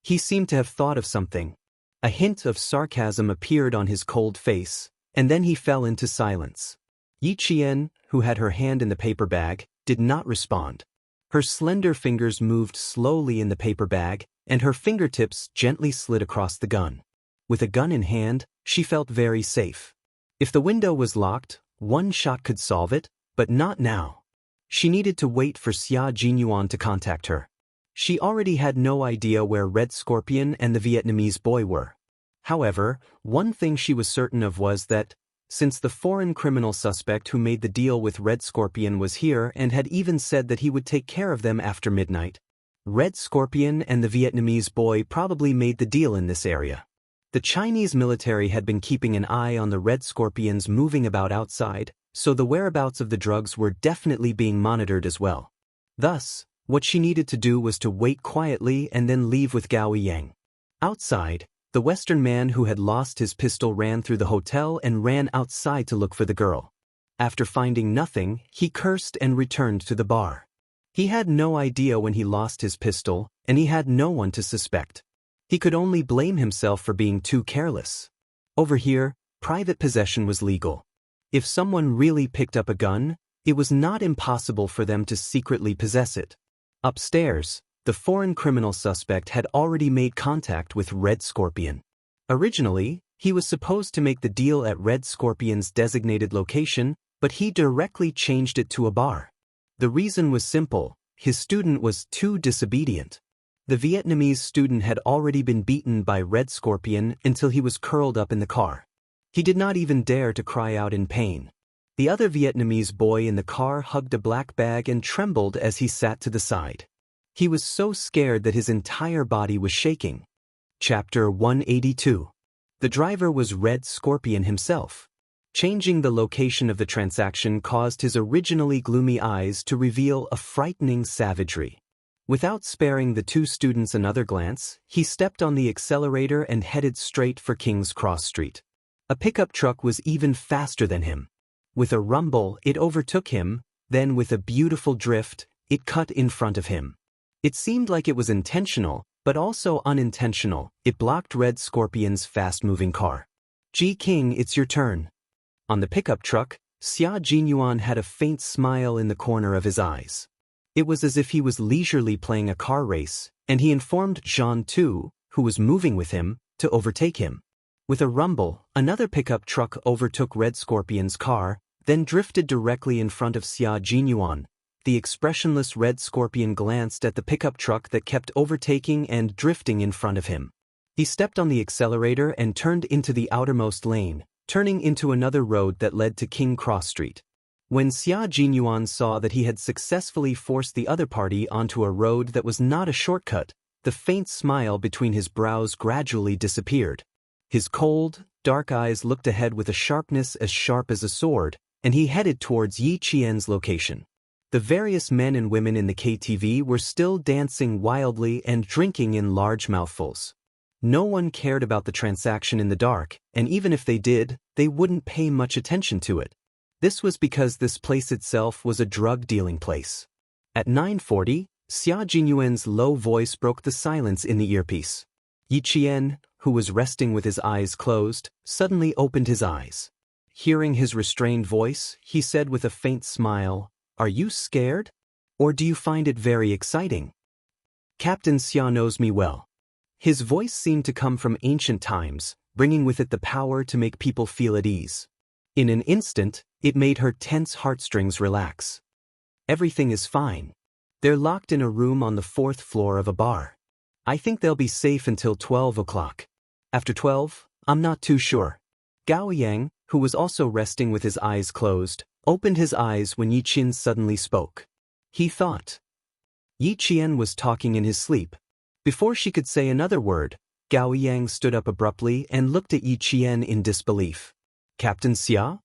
He seemed to have thought of something. A hint of sarcasm appeared on his cold face, and then he fell into silence. Yi Qian, who had her hand in the paper bag, did not respond. Her slender fingers moved slowly in the paper bag, and her fingertips gently slid across the gun. With a gun in hand, she felt very safe. If the window was locked, one shot could solve it, but not now. She needed to wait for Xia Jinyuan to contact her. She already had no idea where Red Scorpion and the Vietnamese boy were. However, one thing she was certain of was that, since the foreign criminal suspect who made the deal with Red Scorpion was here and had even said that he would take care of them after midnight, Red Scorpion and the Vietnamese boy probably made the deal in this area. The Chinese military had been keeping an eye on the Red Scorpions moving about outside, so the whereabouts of the drugs were definitely being monitored as well. Thus, what she needed to do was to wait quietly and then leave with Gao Yang. Outside, the Western man who had lost his pistol ran through the hotel and ran outside to look for the girl. After finding nothing, he cursed and returned to the bar. He had no idea when he lost his pistol, and he had no one to suspect. He could only blame himself for being too careless. Over here, private possession was legal. If someone really picked up a gun, it was not impossible for them to secretly possess it. Upstairs, the foreign criminal suspect had already made contact with Red Scorpion. Originally, he was supposed to make the deal at Red Scorpion's designated location, but he directly changed it to a bar. The reason was simple: his student was too disobedient. The Vietnamese student had already been beaten by Red Scorpion until he was curled up in the car. He did not even dare to cry out in pain. The other Vietnamese boy in the car hugged a black bag and trembled as he sat to the side. He was so scared that his entire body was shaking. Chapter 182. The driver was Red Scorpion himself. Changing the location of the transaction caused his originally gloomy eyes to reveal a frightening savagery. Without sparing the two students another glance, he stepped on the accelerator and headed straight for King's Cross Street. A pickup truck was even faster than him. With a rumble, it overtook him, then with a beautiful drift, it cut in front of him. It seemed like it was intentional, but also unintentional. It blocked Red Scorpion's fast-moving car. "Ji King, it's your turn." On the pickup truck, Xia Jinyuan had a faint smile in the corner of his eyes. It was as if he was leisurely playing a car race, and he informed Zhang Tu, who was moving with him, to overtake him. With a rumble, another pickup truck overtook Red Scorpion's car, then drifted directly in front of Xia Jinyuan. The expressionless Red Scorpion glanced at the pickup truck that kept overtaking and drifting in front of him. He stepped on the accelerator and turned into the outermost lane, turning into another road that led to King Cross Street. When Xia Jinyuan saw that he had successfully forced the other party onto a road that was not a shortcut, the faint smile between his brows gradually disappeared. His cold, dark eyes looked ahead with a sharpness as sharp as a sword, and he headed towards Yi Qian's location. The various men and women in the KTV were still dancing wildly and drinking in large mouthfuls. No one cared about the transaction in the dark, and even if they did, they wouldn't pay much attention to it. This was because this place itself was a drug-dealing place. At 9:40, Xia Jinyuan's low voice broke the silence in the earpiece. Yi Qian, who was resting with his eyes closed, suddenly opened his eyes. Hearing his restrained voice, he said with a faint smile, "Are you scared? Or do you find it very exciting?" "Captain Xia knows me well." His voice seemed to come from ancient times, bringing with it the power to make people feel at ease. In an instant, it made her tense heartstrings relax. "Everything is fine. They're locked in a room on the 4th floor of a bar. I think they'll be safe until 12 o'clock. After 12, I'm not too sure." Gao Yang, who was also resting with his eyes closed, opened his eyes when Yi Qian suddenly spoke. He thought. Yi Qian was talking in his sleep. Before she could say another word, Gao Yang stood up abruptly and looked at Yi Qian in disbelief. Captain Xia?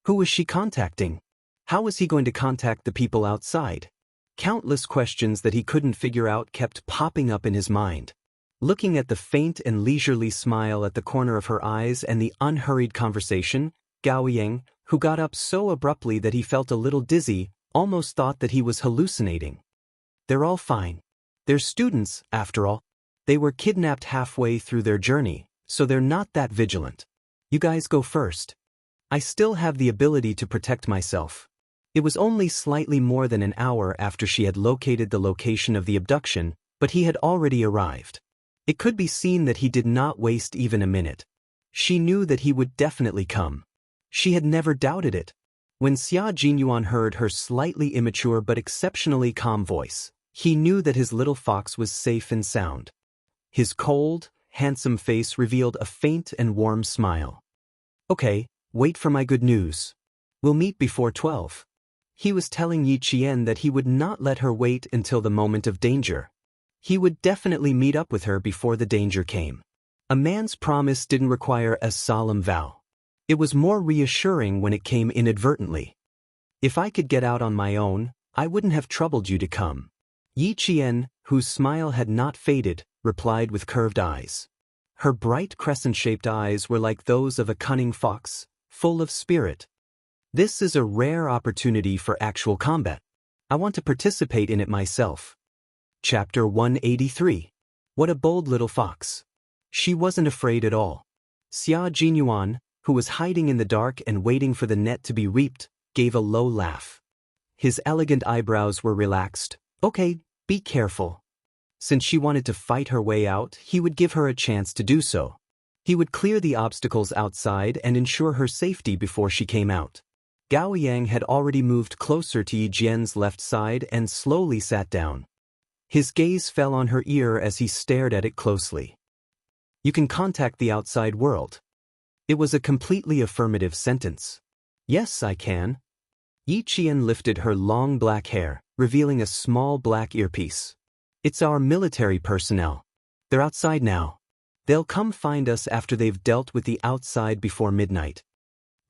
Who was she contacting? How was he going to contact the people outside? Countless questions that he couldn't figure out kept popping up in his mind. Looking at the faint and leisurely smile at the corner of her eyes and the unhurried conversation, Gao Yang, who got up so abruptly that he felt a little dizzy, almost thought that he was hallucinating. They're all fine. They're students, after all. They were kidnapped halfway through their journey, so they're not that vigilant. You guys go first. I still have the ability to protect myself. It was only slightly more than an hour after she had located the location of the abduction, but he had already arrived. It could be seen that he did not waste even a minute. She knew that he would definitely come. She had never doubted it. When Xia Jinyuan heard her slightly immature but exceptionally calm voice, he knew that his little fox was safe and sound. His cold, handsome face revealed a faint and warm smile. Okay, wait for my good news. We'll meet before 12. He was telling Yi Qian that he would not let her wait until the moment of danger. He would definitely meet up with her before the danger came. A man's promise didn't require a solemn vow. It was more reassuring when it came inadvertently. If I could get out on my own, I wouldn't have troubled you to come. Yi Qian, whose smile had not faded, replied with curved eyes. Her bright crescent-shaped eyes were like those of a cunning fox, full of spirit. This is a rare opportunity for actual combat. I want to participate in it myself. Chapter 183. What a bold little fox. She wasn't afraid at all. Xia Jinyuan, who was hiding in the dark and waiting for the net to be reaped, gave a low laugh. His elegant eyebrows were relaxed. Okay, be careful. Since she wanted to fight her way out, he would give her a chance to do so. He would clear the obstacles outside and ensure her safety before she came out. Gao Yang had already moved closer to Yi Jian's left side and slowly sat down. His gaze fell on her ear as he stared at it closely. You can contact the outside world. It was a completely affirmative sentence. Yes, I can. Yi Qian lifted her long black hair, revealing a small black earpiece. It's our military personnel. They're outside now. They'll come find us after they've dealt with the outside before midnight.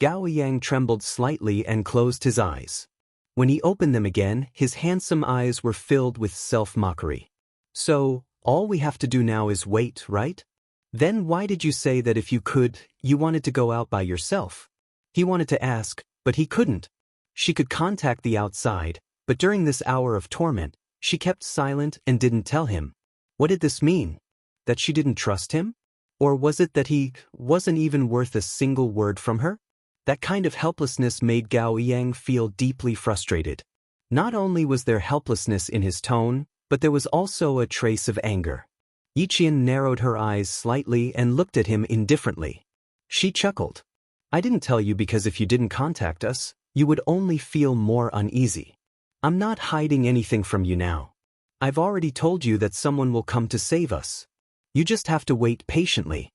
Gao Yang trembled slightly and closed his eyes. When he opened them again, his handsome eyes were filled with self-mockery. So, all we have to do now is wait, right? Then why did you say that if you could, you wanted to go out by yourself? He wanted to ask, but he couldn't. She could contact the outside, but during this hour of torment, she kept silent and didn't tell him. What did this mean? That she didn't trust him? Or was it that he wasn't even worth a single word from her? That kind of helplessness made Gao Yang feel deeply frustrated. Not only was there helplessness in his tone, but there was also a trace of anger. Yi Qian narrowed her eyes slightly and looked at him indifferently. She chuckled. I didn't tell you because if you didn't contact us, you would only feel more uneasy. I'm not hiding anything from you now. I've already told you that someone will come to save us. You just have to wait patiently.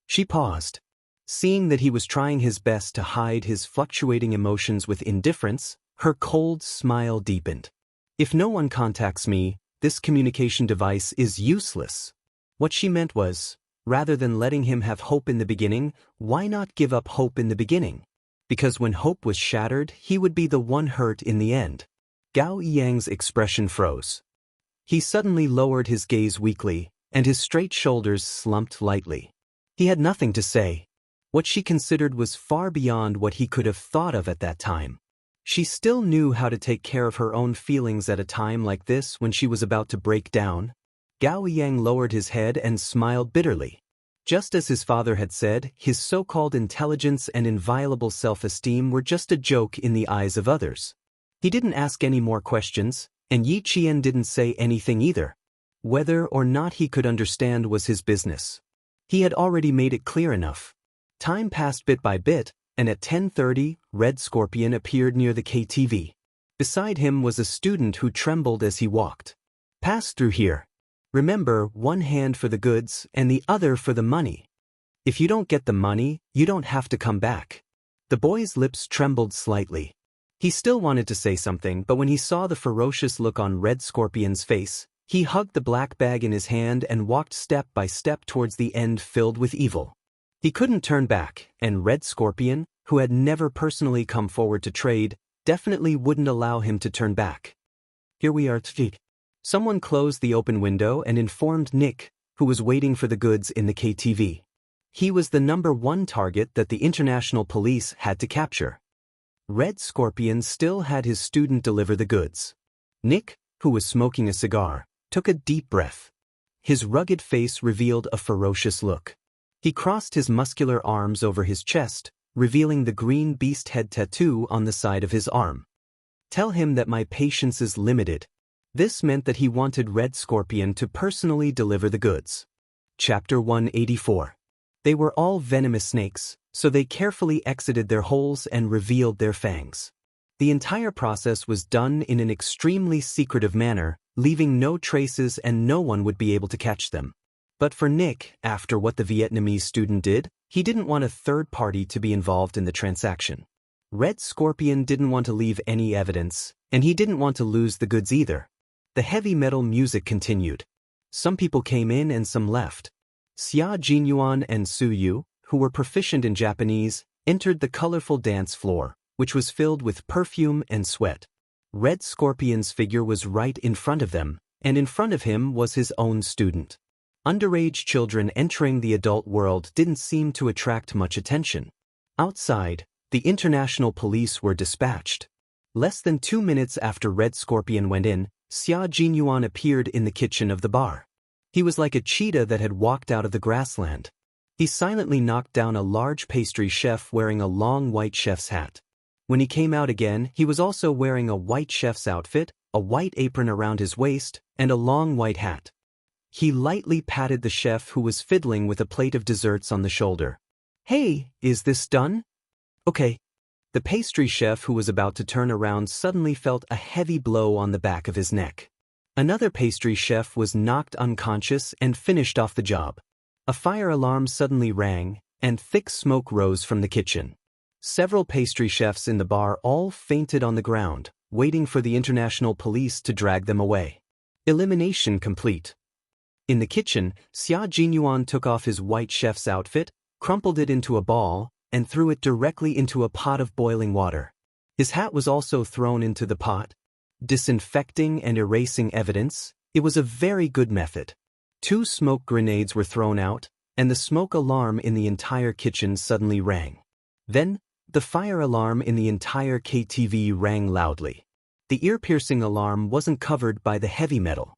She paused. Seeing that he was trying his best to hide his fluctuating emotions with indifference, her cold smile deepened. If no one contacts me, this communication device is useless. What she meant was, rather than letting him have hope in the beginning, why not give up hope in the beginning? Because when hope was shattered, he would be the one hurt in the end. Gao Yang's expression froze. He suddenly lowered his gaze weakly, and his straight shoulders slumped lightly. He had nothing to say. What she considered was far beyond what he could have thought of at that time. She still knew how to take care of her own feelings at a time like this when she was about to break down. Gao Yang lowered his head and smiled bitterly. Just as his father had said, his so-called intelligence and inviolable self-esteem were just a joke in the eyes of others. He didn't ask any more questions, and Yi Qian didn't say anything either. Whether or not he could understand was his business. He had already made it clear enough. Time passed bit by bit, and at 10:30, Red Scorpion appeared near the KTV. Beside him was a student who trembled as he walked. Pass through here. Remember, one hand for the goods and the other for the money. If you don't get the money, you don't have to come back. The boy's lips trembled slightly. He still wanted to say something, but when he saw the ferocious look on Red Scorpion's face, he hugged the black bag in his hand and walked step by step towards the end filled with evil. He couldn't turn back, and Red Scorpion, who had never personally come forward to trade, definitely wouldn't allow him to turn back. Here we are. Someone closed the open window and informed Nick, who was waiting for the goods in the KTV. He was the #1 target that the international police had to capture. Red Scorpion still had his student deliver the goods. Nick, who was smoking a cigar, took a deep breath. His rugged face revealed a ferocious look. He crossed his muscular arms over his chest, revealing the green beast head tattoo on the side of his arm. Tell him that my patience is limited. This meant that he wanted Red Scorpion to personally deliver the goods. Chapter 184. They were all venomous snakes, so they carefully exited their holes and revealed their fangs. The entire process was done in an extremely secretive manner, leaving no traces and no one would be able to catch them. But for Nick, after what the Vietnamese student did, he didn't want a third party to be involved in the transaction. Red Scorpion didn't want to leave any evidence, and he didn't want to lose the goods either. The heavy metal music continued. Some people came in and some left. Xia Jinyuan and Su Yu, who were proficient in Japanese, entered the colorful dance floor, which was filled with perfume and sweat. Red Scorpion's figure was right in front of them, and in front of him was his own student. Underage children entering the adult world didn't seem to attract much attention. Outside, the international police were dispatched. Less than 2 minutes after Red Scorpion went in, Xia Jinyuan appeared in the kitchen of the bar. He was like a cheetah that had walked out of the grassland. He silently knocked down a large pastry chef wearing a long white chef's hat. When he came out again, he was also wearing a white chef's outfit, a white apron around his waist, and a long white hat. He lightly patted the chef who was fiddling with a plate of desserts on the shoulder. "Hey, is this done?" "Okay." The pastry chef who was about to turn around suddenly felt a heavy blow on the back of his neck. Another pastry chef was knocked unconscious and finished off the job. A fire alarm suddenly rang, and thick smoke rose from the kitchen. Several pastry chefs in the bar all fainted on the ground, waiting for the international police to drag them away. Elimination complete. In the kitchen, Xia Jinyuan took off his white chef's outfit, crumpled it into a ball, and threw it directly into a pot of boiling water. His hat was also thrown into the pot. Disinfecting and erasing evidence, it was a very good method. 2 smoke grenades were thrown out, and the smoke alarm in the entire kitchen suddenly rang. Then, the fire alarm in the entire KTV rang loudly. The ear-piercing alarm wasn't covered by the heavy metal.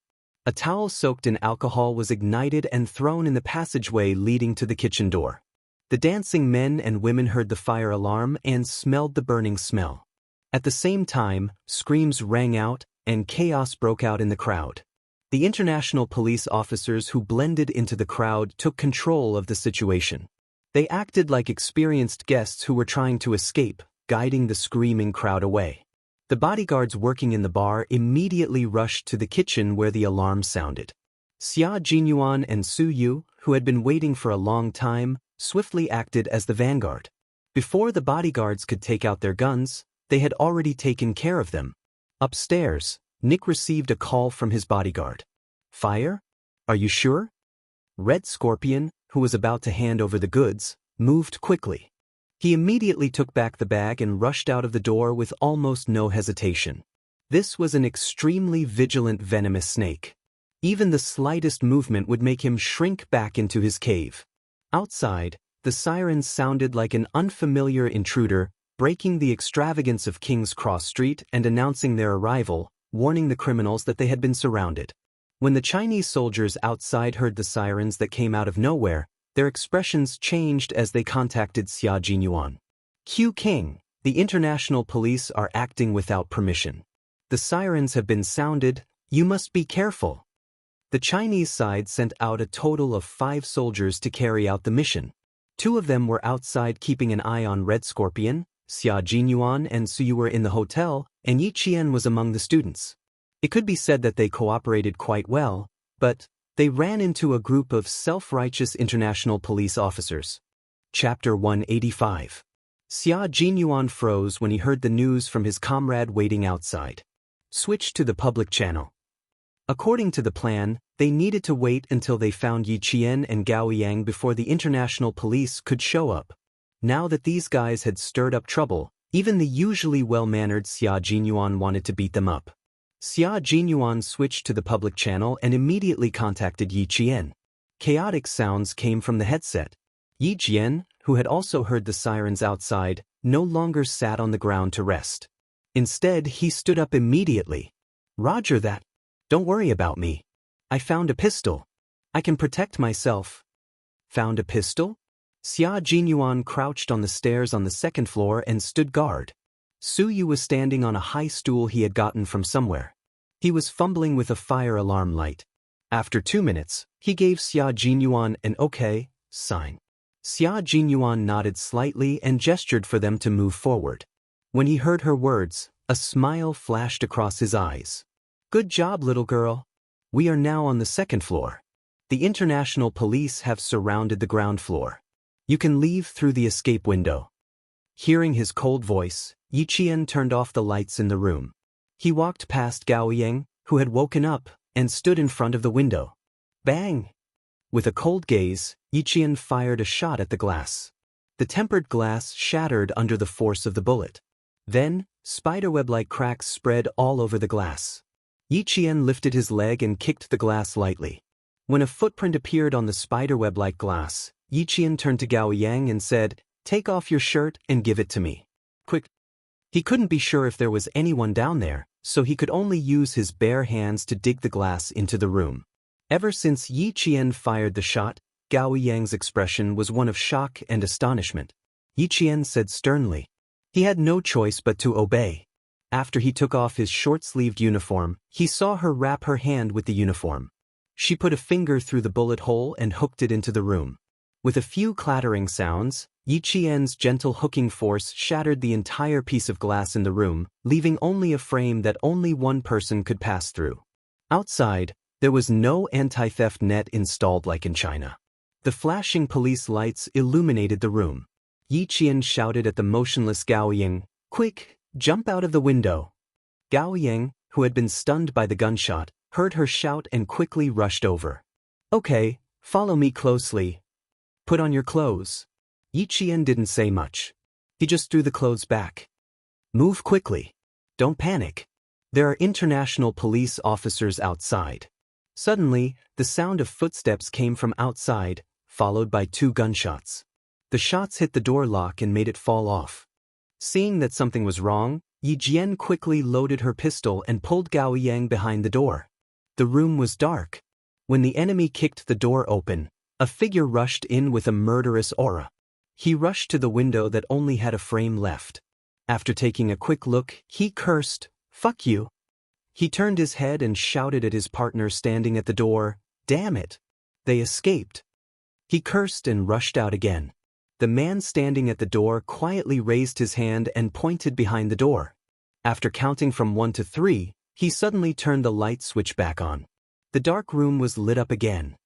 A towel soaked in alcohol was ignited and thrown in the passageway leading to the kitchen door. The dancing men and women heard the fire alarm and smelled the burning smell. At the same time, screams rang out, and chaos broke out in the crowd. The international police officers who blended into the crowd took control of the situation. They acted like experienced guests who were trying to escape, guiding the screaming crowd away. The bodyguards working in the bar immediately rushed to the kitchen where the alarm sounded. Xia Jinyuan and Su Yu, who had been waiting for a long time, swiftly acted as the vanguard. Before the bodyguards could take out their guns, they had already taken care of them. Upstairs, Nick received a call from his bodyguard. "Fire? Are you sure?" Red Scorpion, who was about to hand over the goods, moved quickly. He immediately took back the bag and rushed out of the door with almost no hesitation. This was an extremely vigilant venomous snake. Even the slightest movement would make him shrink back into his cave. Outside, the sirens sounded like an unfamiliar intruder, breaking the extravagance of King's Cross Street and announcing their arrival, warning the criminals that they had been surrounded. When the Chinese soldiers outside heard the sirens that came out of nowhere, their expressions changed as they contacted Xia Jinyuan. "Q King, the international police are acting without permission. The sirens have been sounded, you must be careful." The Chinese side sent out a total of 5 soldiers to carry out the mission. 2 of them were outside keeping an eye on Red Scorpion, Xia Jinyuan and Su Yu were in the hotel, and Yi Qian was among the students. It could be said that they cooperated quite well, but they ran into a group of self-righteous international police officers. Chapter 185. Xia Jinyuan froze when he heard the news from his comrade waiting outside. Switch to the public channel. According to the plan, they needed to wait until they found Yi Qian and Gao Yang before the international police could show up. Now that these guys had stirred up trouble, even the usually well-mannered Xia Jinyuan wanted to beat them up. Xia Jinyuan switched to the public channel and immediately contacted Yi Qian. Chaotic sounds came from the headset. Yi Qian, who had also heard the sirens outside, no longer sat on the ground to rest. Instead, he stood up immediately. "Roger that. Don't worry about me. I found a pistol. I can protect myself." "Found a pistol?" Xia Jinyuan crouched on the stairs on the second floor and stood guard. Su Yu was standing on a high stool he had gotten from somewhere. He was fumbling with a fire alarm light. After 2 minutes, he gave Xia Jinyuan an okay sign. Xia Jinyuan nodded slightly and gestured for them to move forward. When he heard her words, a smile flashed across his eyes. Good job, little girl. We are now on the second floor. The international police have surrounded the ground floor. You can leave through the escape window. Hearing his cold voice, Yi Qian turned off the lights in the room. He walked past Gao Yang, who had woken up, and stood in front of the window. Bang! With a cold gaze, Yi Qian fired a shot at the glass. The tempered glass shattered under the force of the bullet. Then, spiderweb-like cracks spread all over the glass. Yi Qian lifted his leg and kicked the glass lightly. When a footprint appeared on the spiderweb-like glass, Yi Qian turned to Gao Yang and said, "Take off your shirt and give it to me. Quick." He couldn't be sure if there was anyone down there, so he could only use his bare hands to dig the glass into the room. Ever since Yi Qian fired the shot, Gao Yang's expression was one of shock and astonishment. Yi Qian said sternly. He had no choice but to obey. After he took off his short-sleeved uniform, he saw her wrap her hand with the uniform. She put a finger through the bullet hole and hooked it into the room. With a few clattering sounds, Yi Qian's gentle hooking force shattered the entire piece of glass in the room, leaving only a frame that only one person could pass through. Outside, there was no anti-theft net installed like in China. The flashing police lights illuminated the room. Yi Qian shouted at the motionless Gao Yang, "Quick, jump out of the window." Gao Yang, who had been stunned by the gunshot, heard her shout and quickly rushed over. "Okay, follow me closely. Put on your clothes." Yi Qian didn't say much. He just threw the clothes back. "Move quickly. Don't panic. There are international police officers outside." Suddenly, the sound of footsteps came from outside, followed by 2 gunshots. The shots hit the door lock and made it fall off. Seeing that something was wrong, Yi Jian quickly loaded her pistol and pulled Gao Yang behind the door. The room was dark. When the enemy kicked the door open, a figure rushed in with a murderous aura. He rushed to the window that only had a frame left. After taking a quick look, he cursed, "Fuck you." He turned his head and shouted at his partner standing at the door, "Damn it. They escaped." He cursed and rushed out again. The man standing at the door quietly raised his hand and pointed behind the door. After counting from 1 to 3, he suddenly turned the light switch back on. The dark room was lit up again.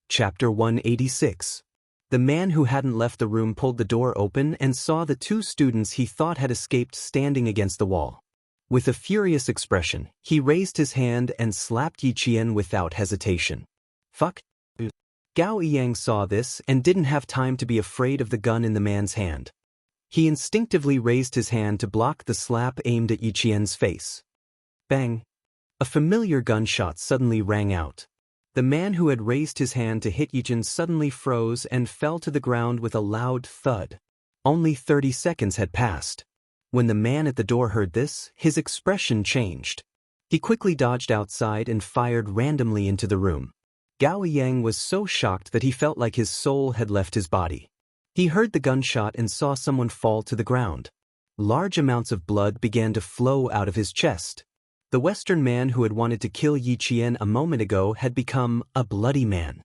Chapter 186. The man who hadn't left the room pulled the door open and saw the 2 students he thought had escaped standing against the wall. With a furious expression, he raised his hand and slapped Yi Qian without hesitation. "Fuck." Gao Yang saw this and didn't have time to be afraid of the gun in the man's hand. He instinctively raised his hand to block the slap aimed at Yi Qian's face. Bang! A familiar gunshot suddenly rang out. The man who had raised his hand to hit Yi Qian suddenly froze and fell to the ground with a loud thud. Only 30 seconds had passed. When the man at the door heard this, his expression changed. He quickly dodged outside and fired randomly into the room. Gao Yang was so shocked that he felt like his soul had left his body. He heard the gunshot and saw someone fall to the ground. Large amounts of blood began to flow out of his chest. The Western man who had wanted to kill Yi Qian a moment ago had become a bloody man.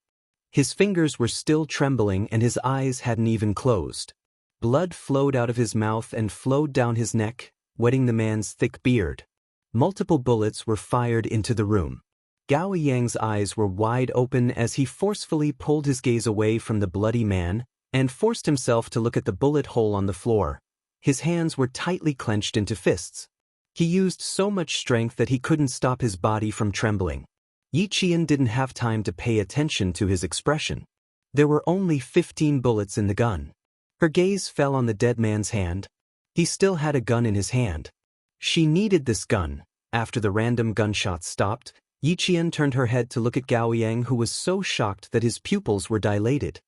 His fingers were still trembling and his eyes hadn't even closed. Blood flowed out of his mouth and flowed down his neck, wetting the man's thick beard. Multiple bullets were fired into the room. Gao Yang's eyes were wide open as he forcefully pulled his gaze away from the bloody man and forced himself to look at the bullet hole on the floor. His hands were tightly clenched into fists. He used so much strength that he couldn't stop his body from trembling. Yi Qian didn't have time to pay attention to his expression. There were only 15 bullets in the gun. Her gaze fell on the dead man's hand. He still had a gun in his hand. She needed this gun. After the random gunshots stopped, Yi Qian turned her head to look at Gao Yang, who was so shocked that his pupils were dilated.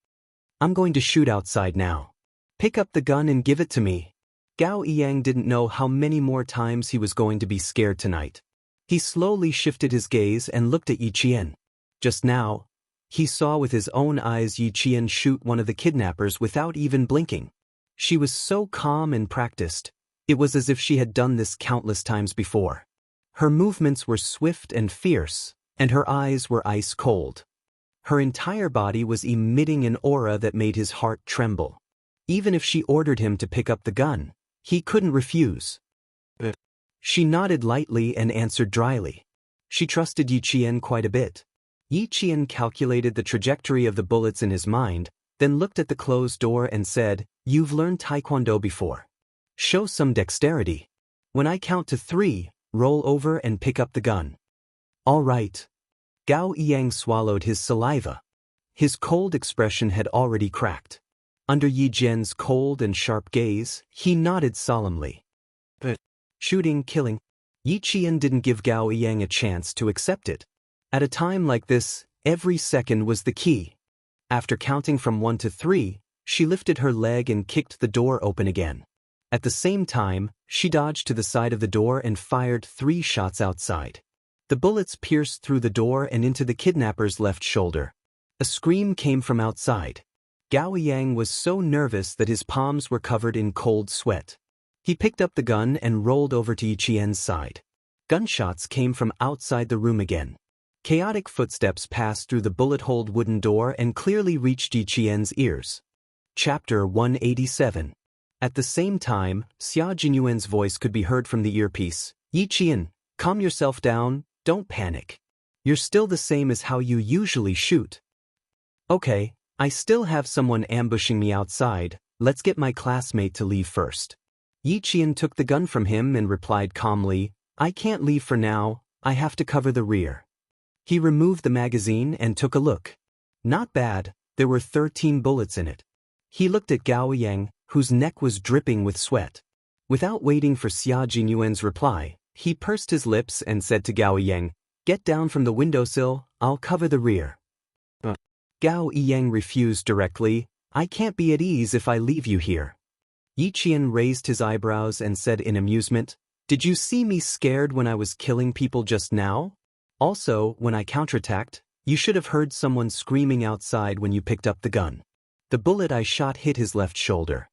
"I'm going to shoot outside now. Pick up the gun and give it to me." Gao Yang didn't know how many more times he was going to be scared tonight. He slowly shifted his gaze and looked at Yi Qian. Just now, He saw with his own eyes Yi Qian shoot one of the kidnappers without even blinking. She was so calm and practiced. It was as if she had done this countless times before. Her movements were swift and fierce, and her eyes were ice cold. Her entire body was emitting an aura that made his heart tremble. Even if she ordered him to pick up the gun, he couldn't refuse. She nodded lightly and answered dryly. She trusted Yi Qian quite a bit. Yi Qian calculated the trajectory of the bullets in his mind, then looked at the closed door and said, "You've learned Taekwondo before. Show some dexterity. When I count to 3, roll over and pick up the gun." "All right." Gao Yang swallowed his saliva. His cold expression had already cracked. Under Yi Jian's cold and sharp gaze, he nodded solemnly. But shooting, killing. Yi Qian didn't give Gao Yang a chance to accept it. At a time like this, every second was the key. After counting from 1 to 3, she lifted her leg and kicked the door open again. At the same time, she dodged to the side of the door and fired 3 shots outside. The bullets pierced through the door and into the kidnapper's left shoulder. A scream came from outside. Gao Yang was so nervous that his palms were covered in cold sweat. He picked up the gun and rolled over to Yi Qian's side. Gunshots came from outside the room again. Chaotic footsteps passed through the bullet-holed wooden door and clearly reached Yi Qian's ears. Chapter 187. At the same time, Xia Jinyuan's voice could be heard from the earpiece. "Yi Qian, calm yourself down, don't panic. You're still the same as how you usually shoot." "Okay, I still have someone ambushing me outside, let's get my classmate to leave first." Yi Qian took the gun from him and replied calmly, "I can't leave for now, I have to cover the rear." He removed the magazine and took a look. Not bad, there were 13 bullets in it. He looked at Gao Yang, whose neck was dripping with sweat. Without waiting for Xia Jinyuan's reply, he pursed his lips and said to Gao Yang, "Get down from the windowsill, I'll cover the rear." Gao Yang refused directly, "I can't be at ease if I leave you here." Yi Qian raised his eyebrows and said in amusement, "Did you see me scared when I was killing people just now? Also, when I counterattacked, you should have heard someone screaming outside when you picked up the gun. The bullet I shot hit his left shoulder.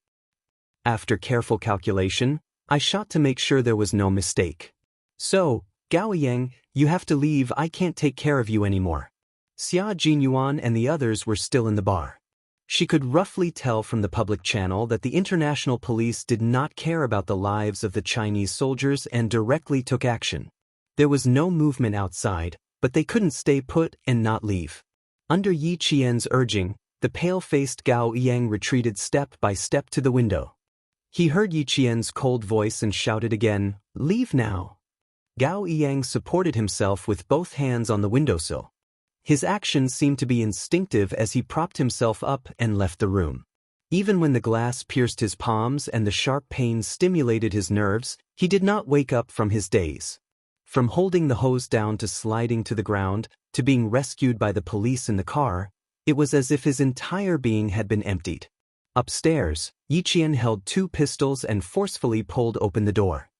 After careful calculation, I shot to make sure there was no mistake. So, Gao Yang, you have to leave, I can't take care of you anymore." Xia Jinyuan and the others were still in the bar. She could roughly tell from the public channel that the international police did not care about the lives of the Chinese soldiers and directly took action. There was no movement outside, but they couldn't stay put and not leave. Under Yi Qian's urging, the pale-faced Gao Yang retreated step by step to the window. He heard Yi Qian's cold voice and shouted again, "Leave now." Gao Yang supported himself with both hands on the windowsill. His actions seemed to be instinctive as he propped himself up and left the room. Even when the glass pierced his palms and the sharp pain stimulated his nerves, he did not wake up from his daze. From holding the hose down to sliding to the ground, to being rescued by the police in the car, it was as if his entire being had been emptied. Upstairs, Yi Qian held 2 pistols and forcefully pulled open the door.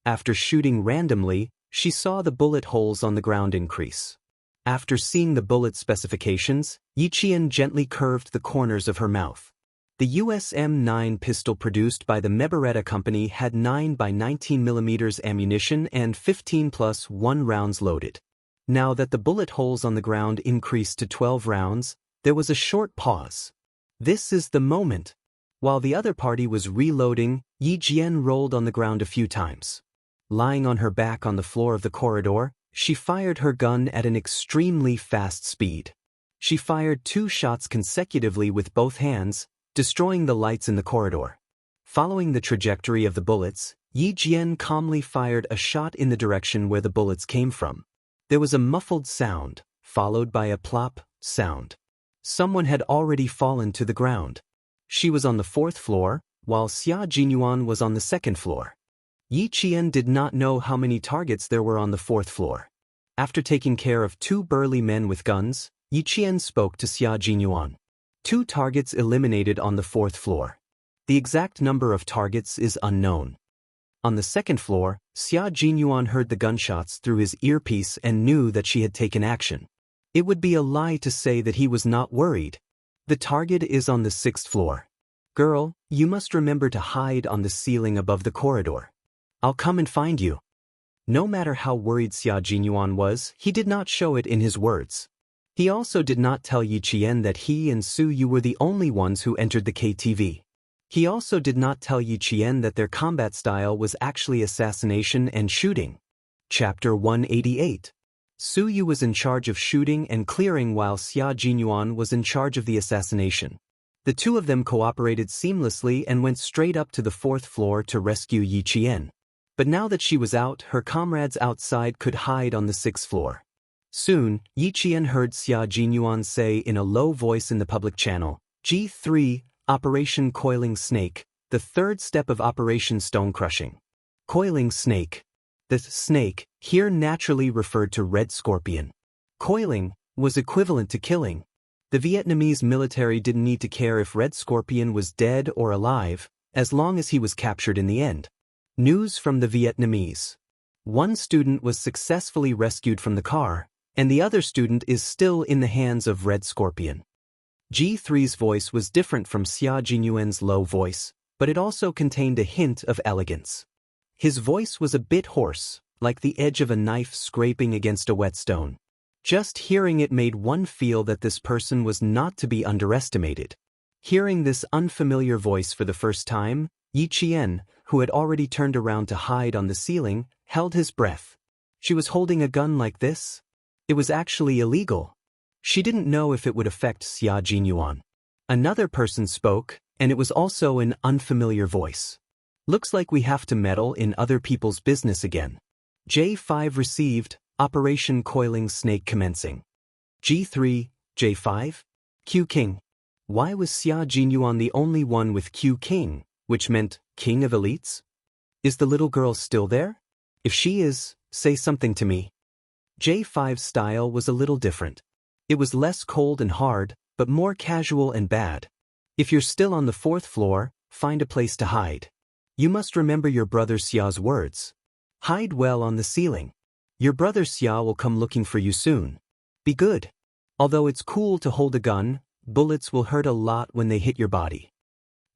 After shooting randomly, she saw the bullet holes on the ground increase. After seeing the bullet specifications, Yi Qian gently curved the corners of her mouth. The US M9 pistol produced by the Meberetta company had 9 by 19 mm ammunition and 15 plus 1 rounds loaded. Now that the bullet holes on the ground increased to 12 rounds, there was a short pause. This is the moment. While the other party was reloading, Yi Jian rolled on the ground a few times. Lying on her back on the floor of the corridor, she fired her gun at an extremely fast speed. She fired 2 shots consecutively with both hands, destroying the lights in the corridor. Following the trajectory of the bullets, Yi Jian calmly fired a shot in the direction where the bullets came from. There was a muffled sound, followed by a plop sound. Someone had already fallen to the ground. She was on the 4th floor, while Xia Jinyuan was on the 2nd floor. Yi Qian did not know how many targets there were on the 4th floor. After taking care of 2 burly men with guns, Yi Qian spoke to Xia Jinyuan. 2 targets eliminated on the 4th floor. The exact number of targets is unknown. On the 2nd floor, Xia Jinyuan heard the gunshots through his earpiece and knew that she had taken action. It would be a lie to say that he was not worried. The target is on the 6th floor. Girl, you must remember to hide on the ceiling above the corridor. I'll come and find you. No matter how worried Xia Jinyuan was, he did not show it in his words. He also did not tell Yi Qian that he and Su Yu were the only ones who entered the KTV. He also did not tell Yi Qian that their combat style was actually assassination and shooting. Chapter 188. Su Yu was in charge of shooting and clearing while Xia Jinyuan was in charge of the assassination. The two of them cooperated seamlessly and went straight up to the 4th floor to rescue Yi Qian. But now that she was out, her comrades outside could hide on the 6th floor. Soon, Yi Qian heard Xia Jinyuan say in a low voice in the public channel, G3, Operation Coiling Snake, the 3rd step of Operation Stone Crushing. Coiling Snake. The snake, here naturally referred to Red Scorpion. Coiling was equivalent to killing. The Vietnamese military didn't need to care if Red Scorpion was dead or alive, as long as he was captured in the end. News from the Vietnamese. One student was successfully rescued from the car, and the other student is still in the hands of Red Scorpion. G3's voice was different from Xia Jinyuan's low voice, but it also contained a hint of elegance. His voice was a bit hoarse, like the edge of a knife scraping against a whetstone. Just hearing it made one feel that this person was not to be underestimated. Hearing this unfamiliar voice for the first time, Yi Qian, who had already turned around to hide on the ceiling, held his breath. She was holding a gun like this? It was actually illegal. She didn't know if it would affect Xia Jinyuan. Another person spoke, and it was also an unfamiliar voice. Looks like we have to meddle in other people's business again. J5 received, Operation Coiling Snake commencing. G3, J5? Q King. Why was Xia Jinyuan the only one with Q King, which meant King of Elites? Is the little girl still there? If she is, say something to me. J5's style was a little different. It was less cold and hard, but more casual and bad. If you're still on the 4th floor, find a place to hide. You must remember your brother Xia's words. Hide well on the ceiling. Your brother Xia will come looking for you soon. Be good. Although it's cool to hold a gun, bullets will hurt a lot when they hit your body.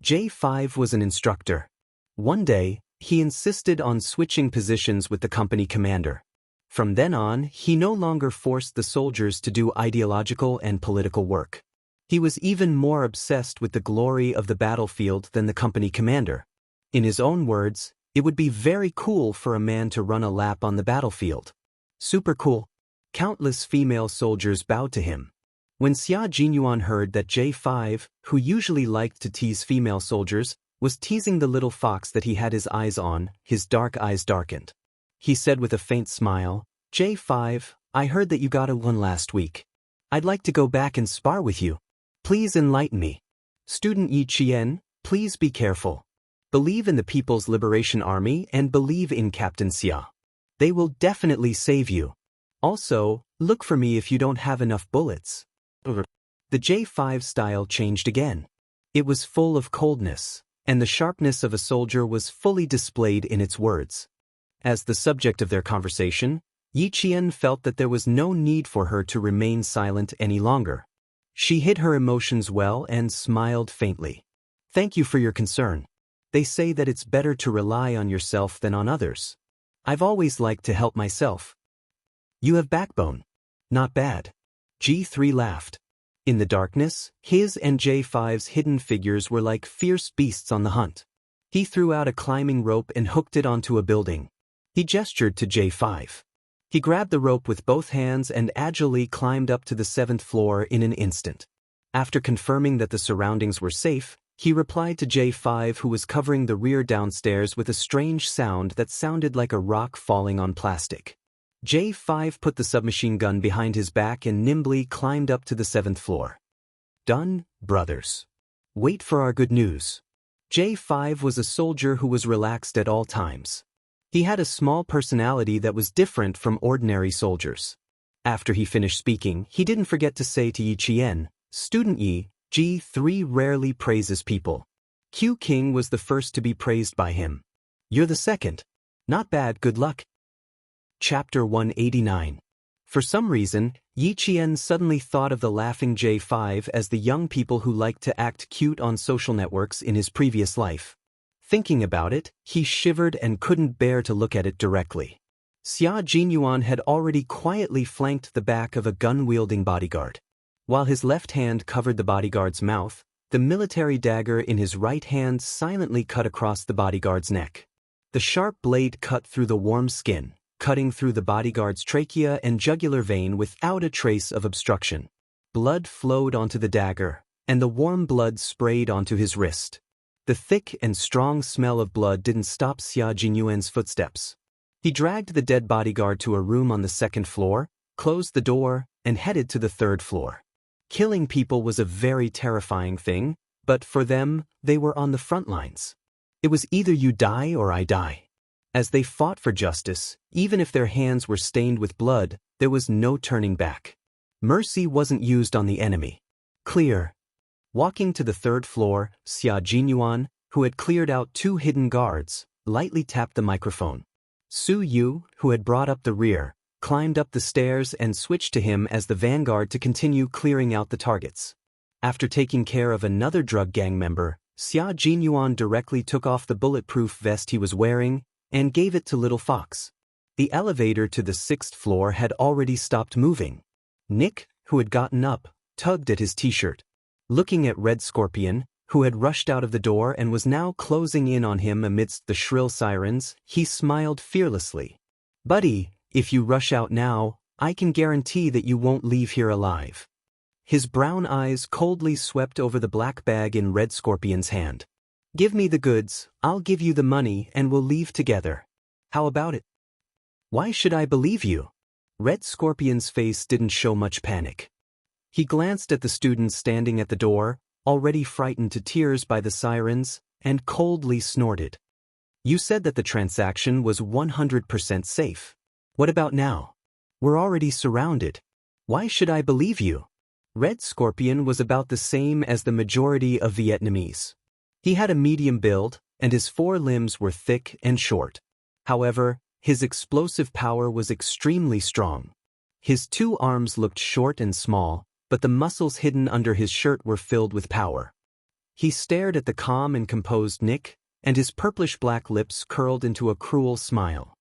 J5 was an instructor. One day, he insisted on switching positions with the company commander. From then on, he no longer forced the soldiers to do ideological and political work. He was even more obsessed with the glory of the battlefield than the company commander. In his own words, it would be very cool for a man to run a lap on the battlefield. Super cool. Countless female soldiers bowed to him. When Xia Jinyuan heard that J5, who usually liked to tease female soldiers, was teasing the little fox that he had his eyes on, his dark eyes darkened. He said with a faint smile, J5, I heard that you got a one last week. I'd like to go back and spar with you. Please enlighten me. Student Yi Qian, please be careful. Believe in the People's Liberation Army and believe in Captain Xia. They will definitely save you. Also, look for me if you don't have enough bullets. The J5 style changed again. It was full of coldness, and the sharpness of a soldier was fully displayed in its words. As the subject of their conversation, Yi Qian felt that there was no need for her to remain silent any longer. She hid her emotions well and smiled faintly. Thank you for your concern. They say that it's better to rely on yourself than on others. I've always liked to help myself. You have backbone. Not bad. G3 laughed. In the darkness, his and J5's hidden figures were like fierce beasts on the hunt. He threw out a climbing rope and hooked it onto a building. He gestured to J5. He grabbed the rope with both hands and agilely climbed up to the 7th floor in an instant. After confirming that the surroundings were safe, he replied to J5, who was covering the rear downstairs, with a strange sound that sounded like a rock falling on plastic. J5 put the submachine gun behind his back and nimbly climbed up to the 7th floor. Done, brothers. Wait for our good news. J5 was a soldier who was relaxed at all times. He had a small personality that was different from ordinary soldiers. After he finished speaking, he didn't forget to say to Yi Qian, Student Yi, G3 rarely praises people. Q King was the first to be praised by him. You're the second. Not bad, good luck. Chapter 189. For some reason, Yi Qian suddenly thought of the laughing J5 as the young people who liked to act cute on social networks in his previous life. Thinking about it, he shivered and couldn't bear to look at it directly. Xia Jinyuan had already quietly flanked the back of a gun-wielding bodyguard. While his left hand covered the bodyguard's mouth, the military dagger in his right hand silently cut across the bodyguard's neck. The sharp blade cut through the warm skin, cutting through the bodyguard's trachea and jugular vein without a trace of obstruction. Blood flowed onto the dagger, and the warm blood sprayed onto his wrist. The thick and strong smell of blood didn't stop Xia Jinyuan's footsteps. He dragged the dead bodyguard to a room on the second floor, closed the door, and headed to the third floor. Killing people was a very terrifying thing, but for them, they were on the front lines. It was either you die or I die. As they fought for justice, even if their hands were stained with blood, there was no turning back. Mercy wasn't used on the enemy. Clear. Walking to the third floor, Xia Jinyuan, who had cleared out 2 hidden guards, lightly tapped the microphone. Su Yu, who had brought up the rear, climbed up the stairs and switched to him as the vanguard to continue clearing out the targets. After taking care of another drug gang member, Xia Jinyuan directly took off the bulletproof vest he was wearing and gave it to Little Fox. The elevator to the 6th floor had already stopped moving. Nick, who had gotten up, tugged at his t-shirt. Looking at Red Scorpion, who had rushed out of the door and was now closing in on him amidst the shrill sirens, he smiled fearlessly. "Buddy, if you rush out now, I can guarantee that you won't leave here alive." His brown eyes coldly swept over the black bag in Red Scorpion's hand. "Give me the goods, I'll give you the money, and we'll leave together. How about it?" "Why should I believe you?" Red Scorpion's face didn't show much panic. He glanced at the students standing at the door, already frightened to tears by the sirens, and coldly snorted. "You said that the transaction was 100% safe. What about now? We're already surrounded. Why should I believe you?" Red Scorpion was about the same as the majority of Vietnamese. He had a medium build, and his 4 limbs were thick and short. However, his explosive power was extremely strong. His 2 arms looked short and small, but the muscles hidden under his shirt were filled with power. He stared at the calm and composed Nick, and his purplish-black lips curled into a cruel smile.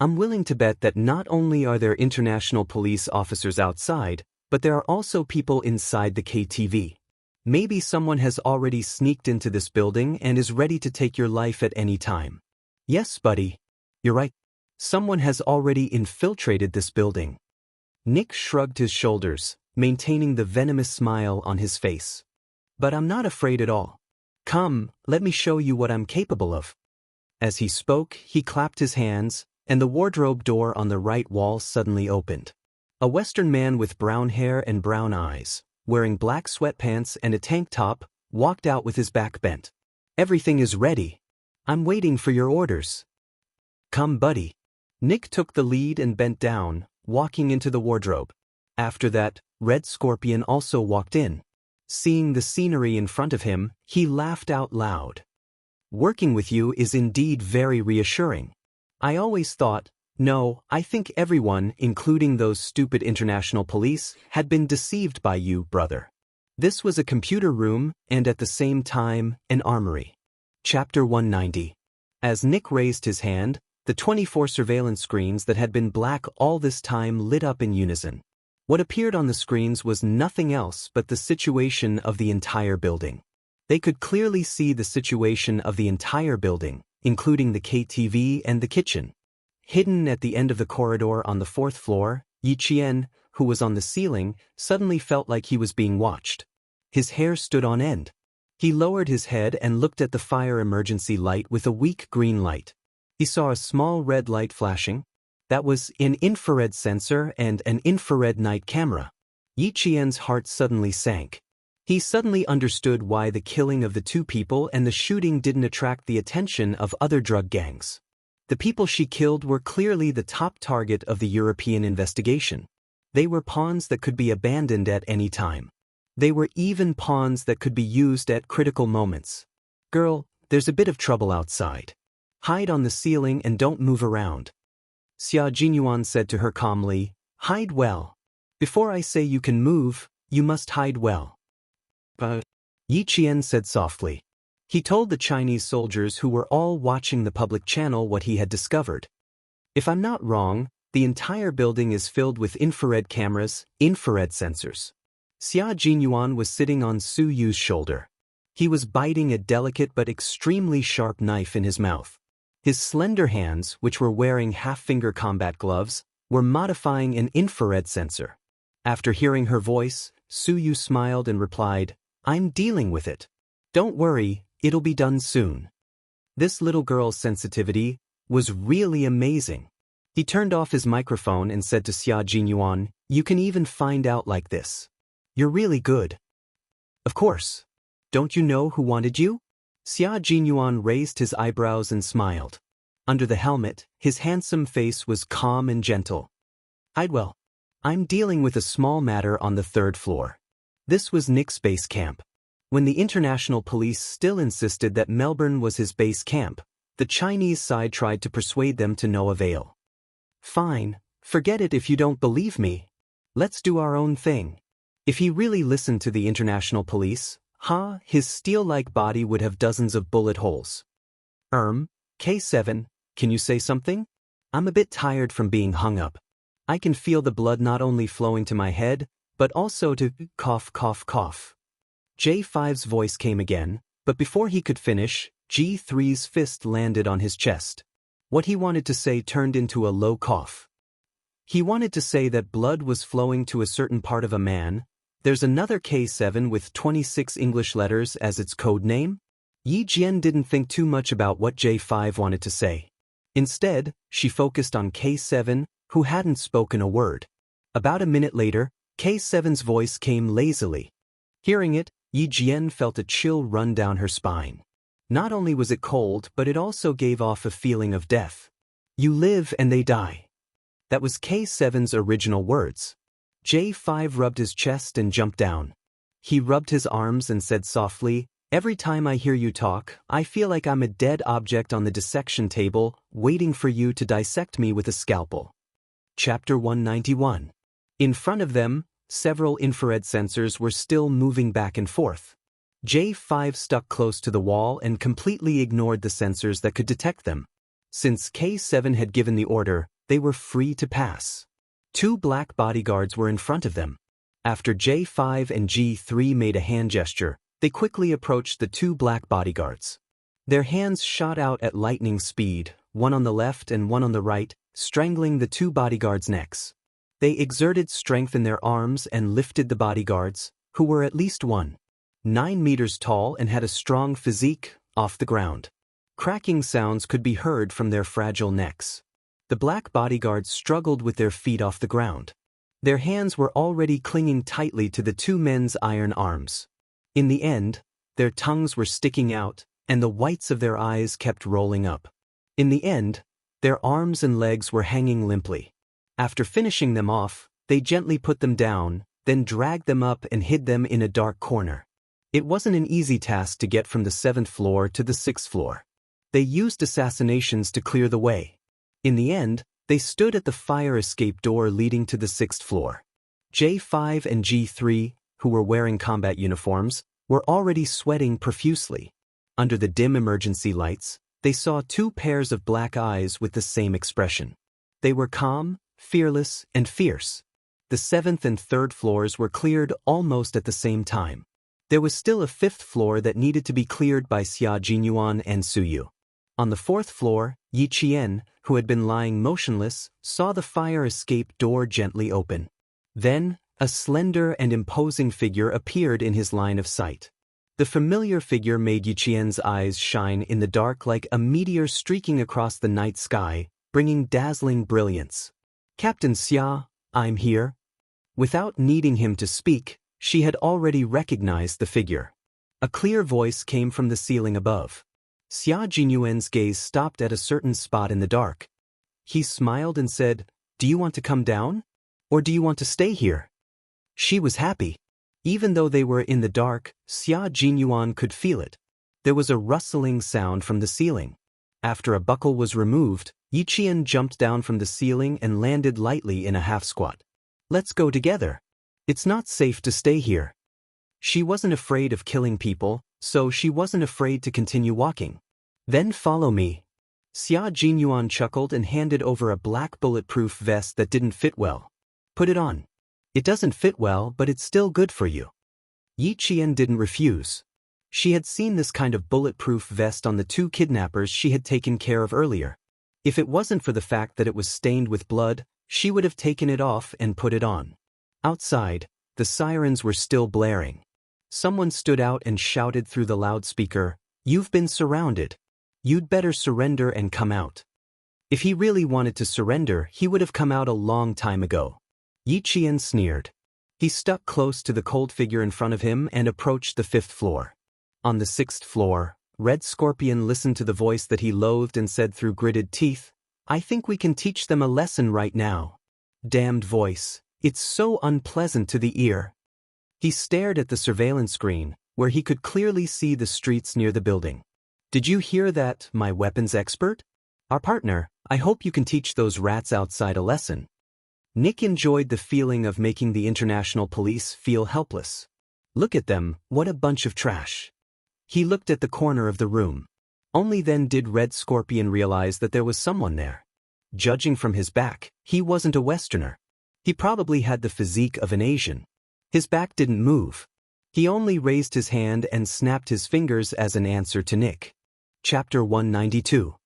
"I'm willing to bet that not only are there international police officers outside, but there are also people inside the KTV. Maybe someone has already sneaked into this building and is ready to take your life at any time." "Yes, buddy. You're right. Someone has already infiltrated this building." Nick shrugged his shoulders, maintaining the venomous smile on his face. "But I'm not afraid at all. Come, let me show you what I'm capable of." As he spoke, he clapped his hands, and the wardrobe door on the right wall suddenly opened. A Western man with brown hair and brown eyes, wearing black sweatpants and a tank top, walked out with his back bent. "Everything is ready. I'm waiting for your orders." "Come, buddy." Nick took the lead and bent down, walking into the wardrobe. After that, Red Scorpion also walked in. Seeing the scenery in front of him, he laughed out loud. "Working with you is indeed very reassuring. I always thought, no, I think everyone, including those stupid international police, had been deceived by you, brother." This was a computer room and at the same time, an armory. Chapter 190. As Nick raised his hand, the 24 surveillance screens that had been black all this time lit up in unison. What appeared on the screens was nothing else but the situation of the entire building. They could clearly see the situation of the entire building, including the KTV and the kitchen. Hidden at the end of the corridor on the 4th floor, Yi Qian, who was on the ceiling, suddenly felt like he was being watched. His hair stood on end. He lowered his head and looked at the fire emergency light with a weak green light. He saw a small red light flashing. That was an infrared sensor and an infrared night camera. Yi Qian's heart suddenly sank. He suddenly understood why the killing of the 2 people and the shooting didn't attract the attention of other drug gangs. The people she killed were clearly the top target of the European investigation. They were pawns that could be abandoned at any time. They were even pawns that could be used at critical moments. "Girl, there's a bit of trouble outside. Hide on the ceiling and don't move around," Xia Jinyuan said to her calmly, Hide well. Before I say you can move, you must hide well. Yi Qian said softly. He told the Chinese soldiers who were all watching the public channel what he had discovered. If I'm not wrong, the entire building is filled with infrared cameras, infrared sensors. Xia Jinyuan was sitting on Su Yu's shoulder. He was biting a delicate but extremely sharp knife in his mouth. His slender hands, which were wearing half-finger combat gloves, were modifying an infrared sensor. After hearing her voice, Su Yu smiled and replied, "I'm dealing with it. Don't worry, it'll be done soon." This little girl's sensitivity was really amazing. He turned off his microphone and said to Xia Jinyuan, "You can even find out like this. You're really good." "Of course. Don't you know who wanted you?" Xia Jinyuan raised his eyebrows and smiled. Under the helmet, his handsome face was calm and gentle. "Well, I'm dealing with a small matter on the 3rd floor. This was Nick's base camp. When the international police still insisted that Melbourne was his base camp, the Chinese side tried to persuade them to no avail. Fine, forget it if you don't believe me. Let's do our own thing. If he really listened to the international police, his steel-like body would have dozens of bullet holes. K7, can you say something? I'm a bit tired from being hung up. I can feel the blood not only flowing to my head, but also to cough cough cough. J5's voice came again, but before he could finish, G3's fist landed on his chest. What he wanted to say turned into a low cough. He wanted to say that blood was flowing to a certain part of a man. There's another K7 with 26 English letters as its code name. Yi Jian didn't think too much about what J5 wanted to say. Instead, she focused on K7, who hadn't spoken a word. About a minute later, K7's voice came lazily. Hearing it, Yi Jian felt a chill run down her spine. Not only was it cold, but it also gave off a feeling of death. You live and they die. That was K7's original words. J5 rubbed his chest and jumped down. He rubbed his arms and said softly, "Every time I hear you talk, I feel like I'm a dead object on the dissection table, waiting for you to dissect me with a scalpel." Chapter 191. In front of them, several infrared sensors were still moving back and forth. J5 stuck close to the wall and completely ignored the sensors that could detect them. Since K7 had given the order, they were free to pass. 2 black bodyguards were in front of them. After J5 and G3 made a hand gesture, they quickly approached the 2 black bodyguards. Their hands shot out at lightning speed, one on the left and one on the right, strangling the 2 bodyguards' necks. They exerted strength in their arms and lifted the bodyguards, who were at least 9 meters tall and had a strong physique, off the ground. Cracking sounds could be heard from their fragile necks. The black bodyguards struggled with their feet off the ground. Their hands were already clinging tightly to the 2 men's iron arms. In the end, their tongues were sticking out, and the whites of their eyes kept rolling up. In the end, their arms and legs were hanging limply. After finishing them off, they gently put them down, then dragged them up and hid them in a dark corner. It wasn't an easy task to get from the 7th floor to the 6th floor. They used assassinations to clear the way. In the end, they stood at the fire escape door leading to the 6th floor. J5 and G3, who were wearing combat uniforms, were already sweating profusely. Under the dim emergency lights, they saw 2 pairs of black eyes with the same expression. They were calm, fearless, and fierce. The 7th and 3rd floors were cleared almost at the same time. There was still a 5th floor that needed to be cleared by Xia Jinyuan and Su Yu. On the 4th floor, Yi Qian, who had been lying motionless, saw the fire escape door gently open. Then, a slender and imposing figure appeared in his line of sight. The familiar figure made Yi Qian's eyes shine in the dark like a meteor streaking across the night sky, bringing dazzling brilliance. "Captain Xia, I'm here." Without needing him to speak, she had already recognized the figure. A clear voice came from the ceiling above. Xia Jinyuan's gaze stopped at a certain spot in the dark. He smiled and said, "Do you want to come down? Or do you want to stay here?" She was happy. Even though they were in the dark, Xia Jinyuan could feel it. There was a rustling sound from the ceiling. After a buckle was removed, Yi Qian jumped down from the ceiling and landed lightly in a half-squat. Let's go together. It's not safe to stay here. She wasn't afraid of killing people, so she wasn't afraid to continue walking. Then follow me. Xia Jinyuan chuckled and handed over a black bulletproof vest that didn't fit well. Put it on. It doesn't fit well, but it's still good for you. Yi Qian didn't refuse. She had seen this kind of bulletproof vest on the 2 kidnappers she had taken care of earlier. If it wasn't for the fact that it was stained with blood, she would have taken it off and put it on. Outside, the sirens were still blaring. Someone stood out and shouted through the loudspeaker, "You've been surrounded. You'd better surrender and come out." If he really wanted to surrender, he would have come out a long time ago. Yi Qian sneered. He stuck close to the cold figure in front of him and approached the 5th floor. On the 6th floor, Red Scorpion listened to the voice that he loathed and said through gritted teeth, "I think we can teach them a lesson right now." Damned voice, it's so unpleasant to the ear. He stared at the surveillance screen, where he could clearly see the streets near the building. "Did you hear that, my weapons expert? Our partner, I hope you can teach those rats outside a lesson." Nick enjoyed the feeling of making the international police feel helpless. Look at them, what a bunch of trash. He looked at the corner of the room. Only then did Red Scorpion realize that there was someone there. Judging from his back, he wasn't a Westerner. He probably had the physique of an Asian. His back didn't move. He only raised his hand and snapped his fingers as an answer to Nick. Chapter 192.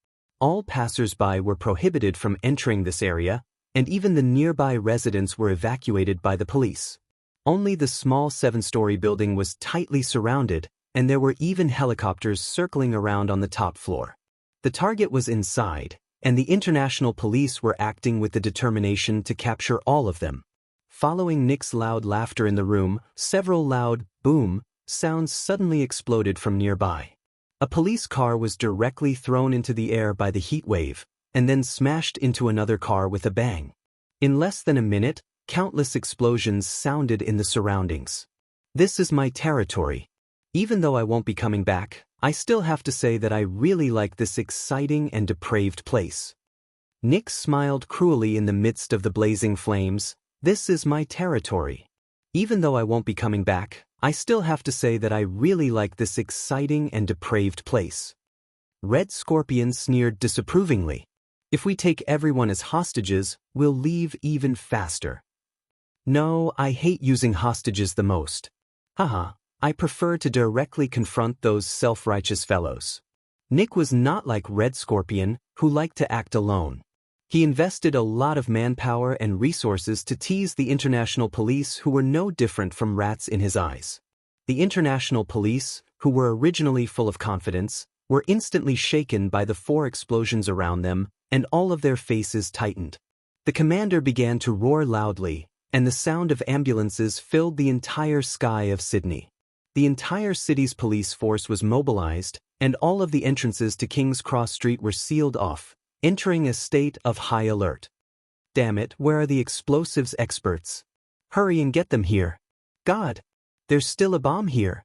All passers-by were prohibited from entering this area, and even the nearby residents were evacuated by the police. Only the small 7-story building was tightly surrounded, and there were even helicopters circling around on the top floor. The target was inside, and the international police were acting with the determination to capture all of them. Following Nick's loud laughter in the room, several loud boom sounds suddenly exploded from nearby. A police car was directly thrown into the air by the heat wave, and then smashed into another car with a bang. In less than a minute, countless explosions sounded in the surroundings. This is my territory. Even though I won't be coming back, I still have to say that I really like this exciting and depraved place. Nick smiled cruelly in the midst of the blazing flames. This is my territory. Even though I won't be coming back, I still have to say that I really like this exciting and depraved place. Red Scorpion sneered disapprovingly. If we take everyone as hostages, we'll leave even faster. No, I hate using hostages the most. Haha, I prefer to directly confront those self-righteous fellows. Nick was not like Red Scorpion, who liked to act alone. He invested a lot of manpower and resources to tease the international police, who were no different from rats in his eyes. The international police, who were originally full of confidence, were instantly shaken by the 4 explosions around them, and all of their faces tightened. The commander began to roar loudly, and the sound of ambulances filled the entire sky of Sydney. The entire city's police force was mobilized, and all of the entrances to King's Cross Street were sealed off, entering a state of high alert. Damn it, where are the explosives experts? Hurry and get them here. God! There's still a bomb here.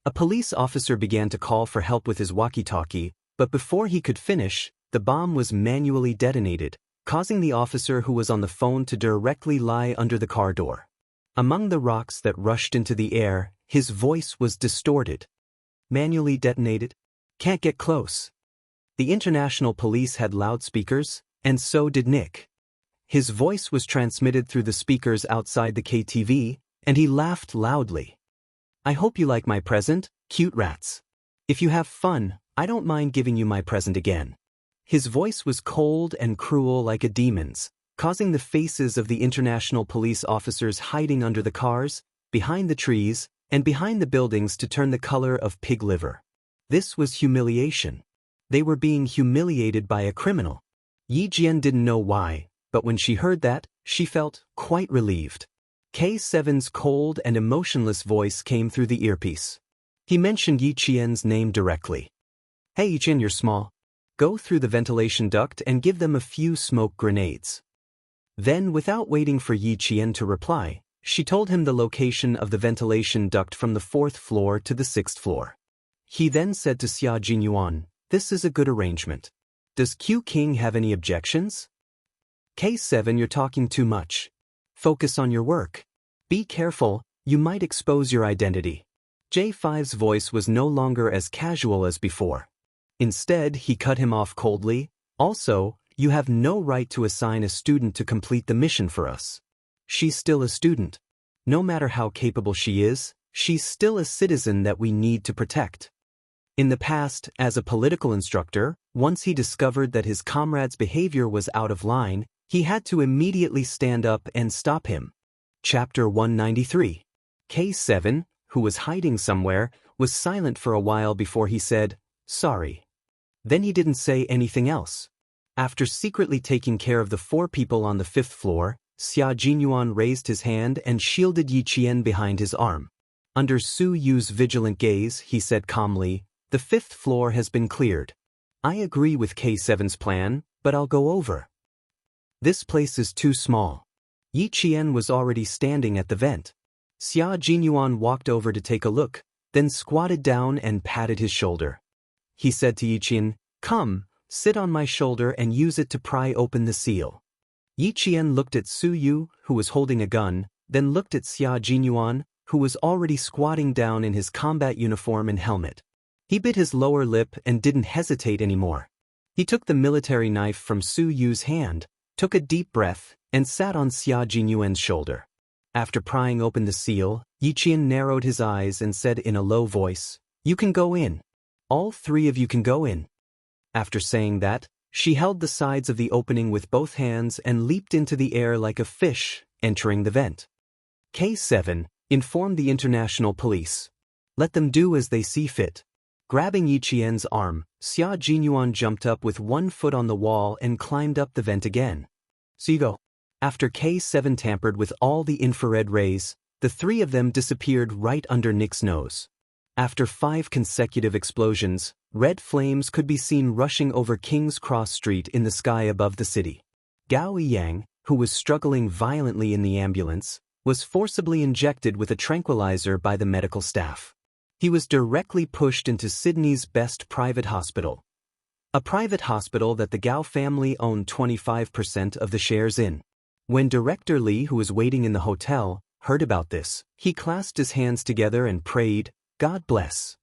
A police officer began to call for help with his walkie-talkie, but before he could finish, the bomb was manually detonated, causing the officer who was on the phone to directly lie under the car door. Among the rocks that rushed into the air, his voice was distorted. Manually detonated? Can't get close. The international police had loudspeakers, and so did Nick. His voice was transmitted through the speakers outside the KTV, and he laughed loudly. I hope you like my present, cute rats. If you have fun, I don't mind giving you my present again. His voice was cold and cruel like a demon's, causing the faces of the international police officers hiding under the cars, behind the trees, and behind the buildings to turn the color of pig liver. This was humiliation. They were being humiliated by a criminal. Yi Jian didn't know why, but when she heard that, she felt quite relieved. K7's cold and emotionless voice came through the earpiece. He mentioned Yi Qian's name directly. Hey Yi Qian, you're small. Go through the ventilation duct and give them a few smoke grenades. Then, without waiting for Yi Qian to reply, she told him the location of the ventilation duct from the 4th floor to the 6th floor. He then said to Xia Jinyuan, this is a good arrangement. Does Q King have any objections? K7, you're talking too much. Focus on your work. Be careful, you might expose your identity. J5's voice was no longer as casual as before. Instead, he cut him off coldly. Also, you have no right to assign a student to complete the mission for us. She's still a student. No matter how capable she is, she's still a citizen that we need to protect. In the past, as a political instructor, once he discovered that his comrade's behavior was out of line, he had to immediately stand up and stop him. Chapter 193. K7, who was hiding somewhere, was silent for a while before he said, "Sorry." Then he didn't say anything else. After secretly taking care of the 4 people on the 5th floor, Xia Jinyuan raised his hand and shielded Yi Qian behind his arm. Under Su Yu's vigilant gaze, he said calmly, "The 5th floor has been cleared. I agree with K7's plan, but I'll go over. This place is too small." Yi Qian was already standing at the vent. Xia Jinyuan walked over to take a look, then squatted down and patted his shoulder. He said to Yi Qian, "Come, sit on my shoulder and use it to pry open the seal." Yi Qian looked at Su Yu, who was holding a gun, then looked at Xia Jinyuan, who was already squatting down in his combat uniform and helmet. He bit his lower lip and didn't hesitate anymore. He took the military knife from Su Yu's hand, took a deep breath, and sat on Xia Jinyuan's shoulder. After prying open the seal, Yi Qian narrowed his eyes and said in a low voice, "You can go in. All 3 of you can go in." After saying that, she held the sides of the opening with both hands and leaped into the air like a fish, entering the vent. K7, informed the international police. Let them do as they see fit. Grabbing Yi Qian's arm, Xia Jinyuan jumped up with 1 foot on the wall and climbed up the vent again. So you go. After K7 tampered with all the infrared rays, the 3 of them disappeared right under Nick's nose. After 5 consecutive explosions, red flames could be seen rushing over King's Cross Street in the sky above the city. Gao Yang, who was struggling violently in the ambulance, was forcibly injected with a tranquilizer by the medical staff. He was directly pushed into Sydney's best private hospital. A private hospital that the Gao family owned 25% of the shares in. When Director Li, who was waiting in the hotel, heard about this, he clasped his hands together and prayed, "God bless."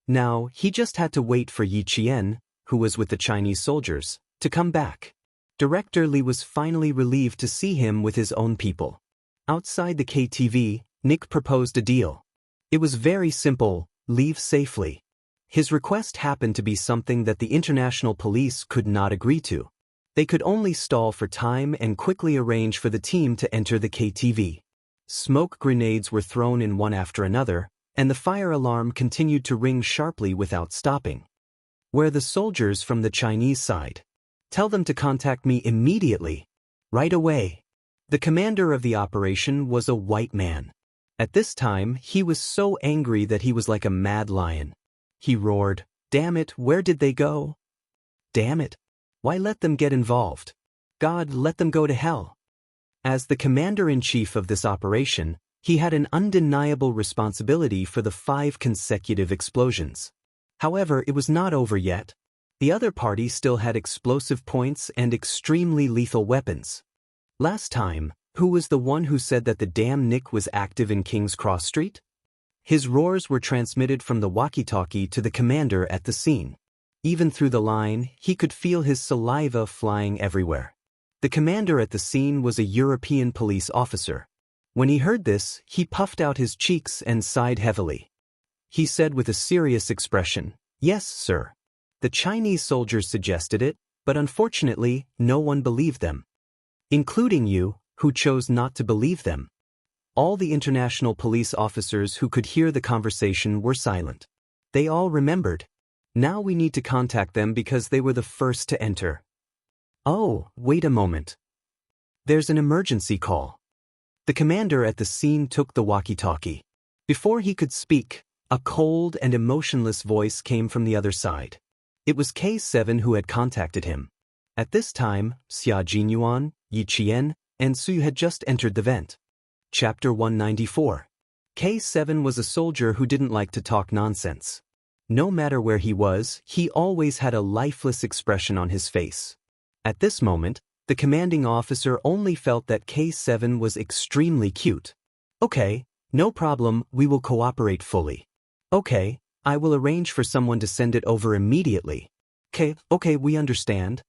Now, he just had to wait for Yi Qian, who was with the Chinese soldiers, to come back. Director Li was finally relieved to see him with his own people. Outside the KTV, Nick proposed a deal. It was very simple: leave safely. His request happened to be something that the international police could not agree to. They could only stall for time and quickly arrange for the team to enter the KTV. Smoke grenades were thrown in one after another, and the fire alarm continued to ring sharply without stopping. "Where are the soldiers from the Chinese side? Tell them to contact me immediately. Right away." The commander of the operation was a white man. At this time, he was so angry that he was like a mad lion. He roared, "Damn it, where did they go? Damn it. Why let them get involved? God, let them go to hell." As the commander-in-chief of this operation, he had an undeniable responsibility for the 5 consecutive explosions. However, it was not over yet. The other party still had explosive points and extremely lethal weapons. Last time, who was the one who said that the damn Nick was active in King's Cross Street? His roars were transmitted from the walkie-talkie to the commander at the scene. Even through the line, he could feel his saliva flying everywhere. The commander at the scene was a European police officer. When he heard this, he puffed out his cheeks and sighed heavily. He said with a serious expression, "Yes, sir. The Chinese soldiers suggested it, but unfortunately, no one believed them. Including you, who chose not to believe them." All the international police officers who could hear the conversation were silent. They all remembered. Now we need to contact them because they were the first to enter. Oh, wait a moment. There's an emergency call. The commander at the scene took the walkie-talkie. Before he could speak, a cold and emotionless voice came from the other side. It was K7 who had contacted him. At this time, Xia Jinyuan, Yi Qian, and Su had just entered the vent. Chapter 194. K7 was a soldier who didn't like to talk nonsense. No matter where he was, he always had a lifeless expression on his face. At this moment, The commanding officer only felt that K7 was extremely cute. Okay, no problem, we will cooperate fully. Okay, I will arrange for someone to send it over immediately. Okay, we understand.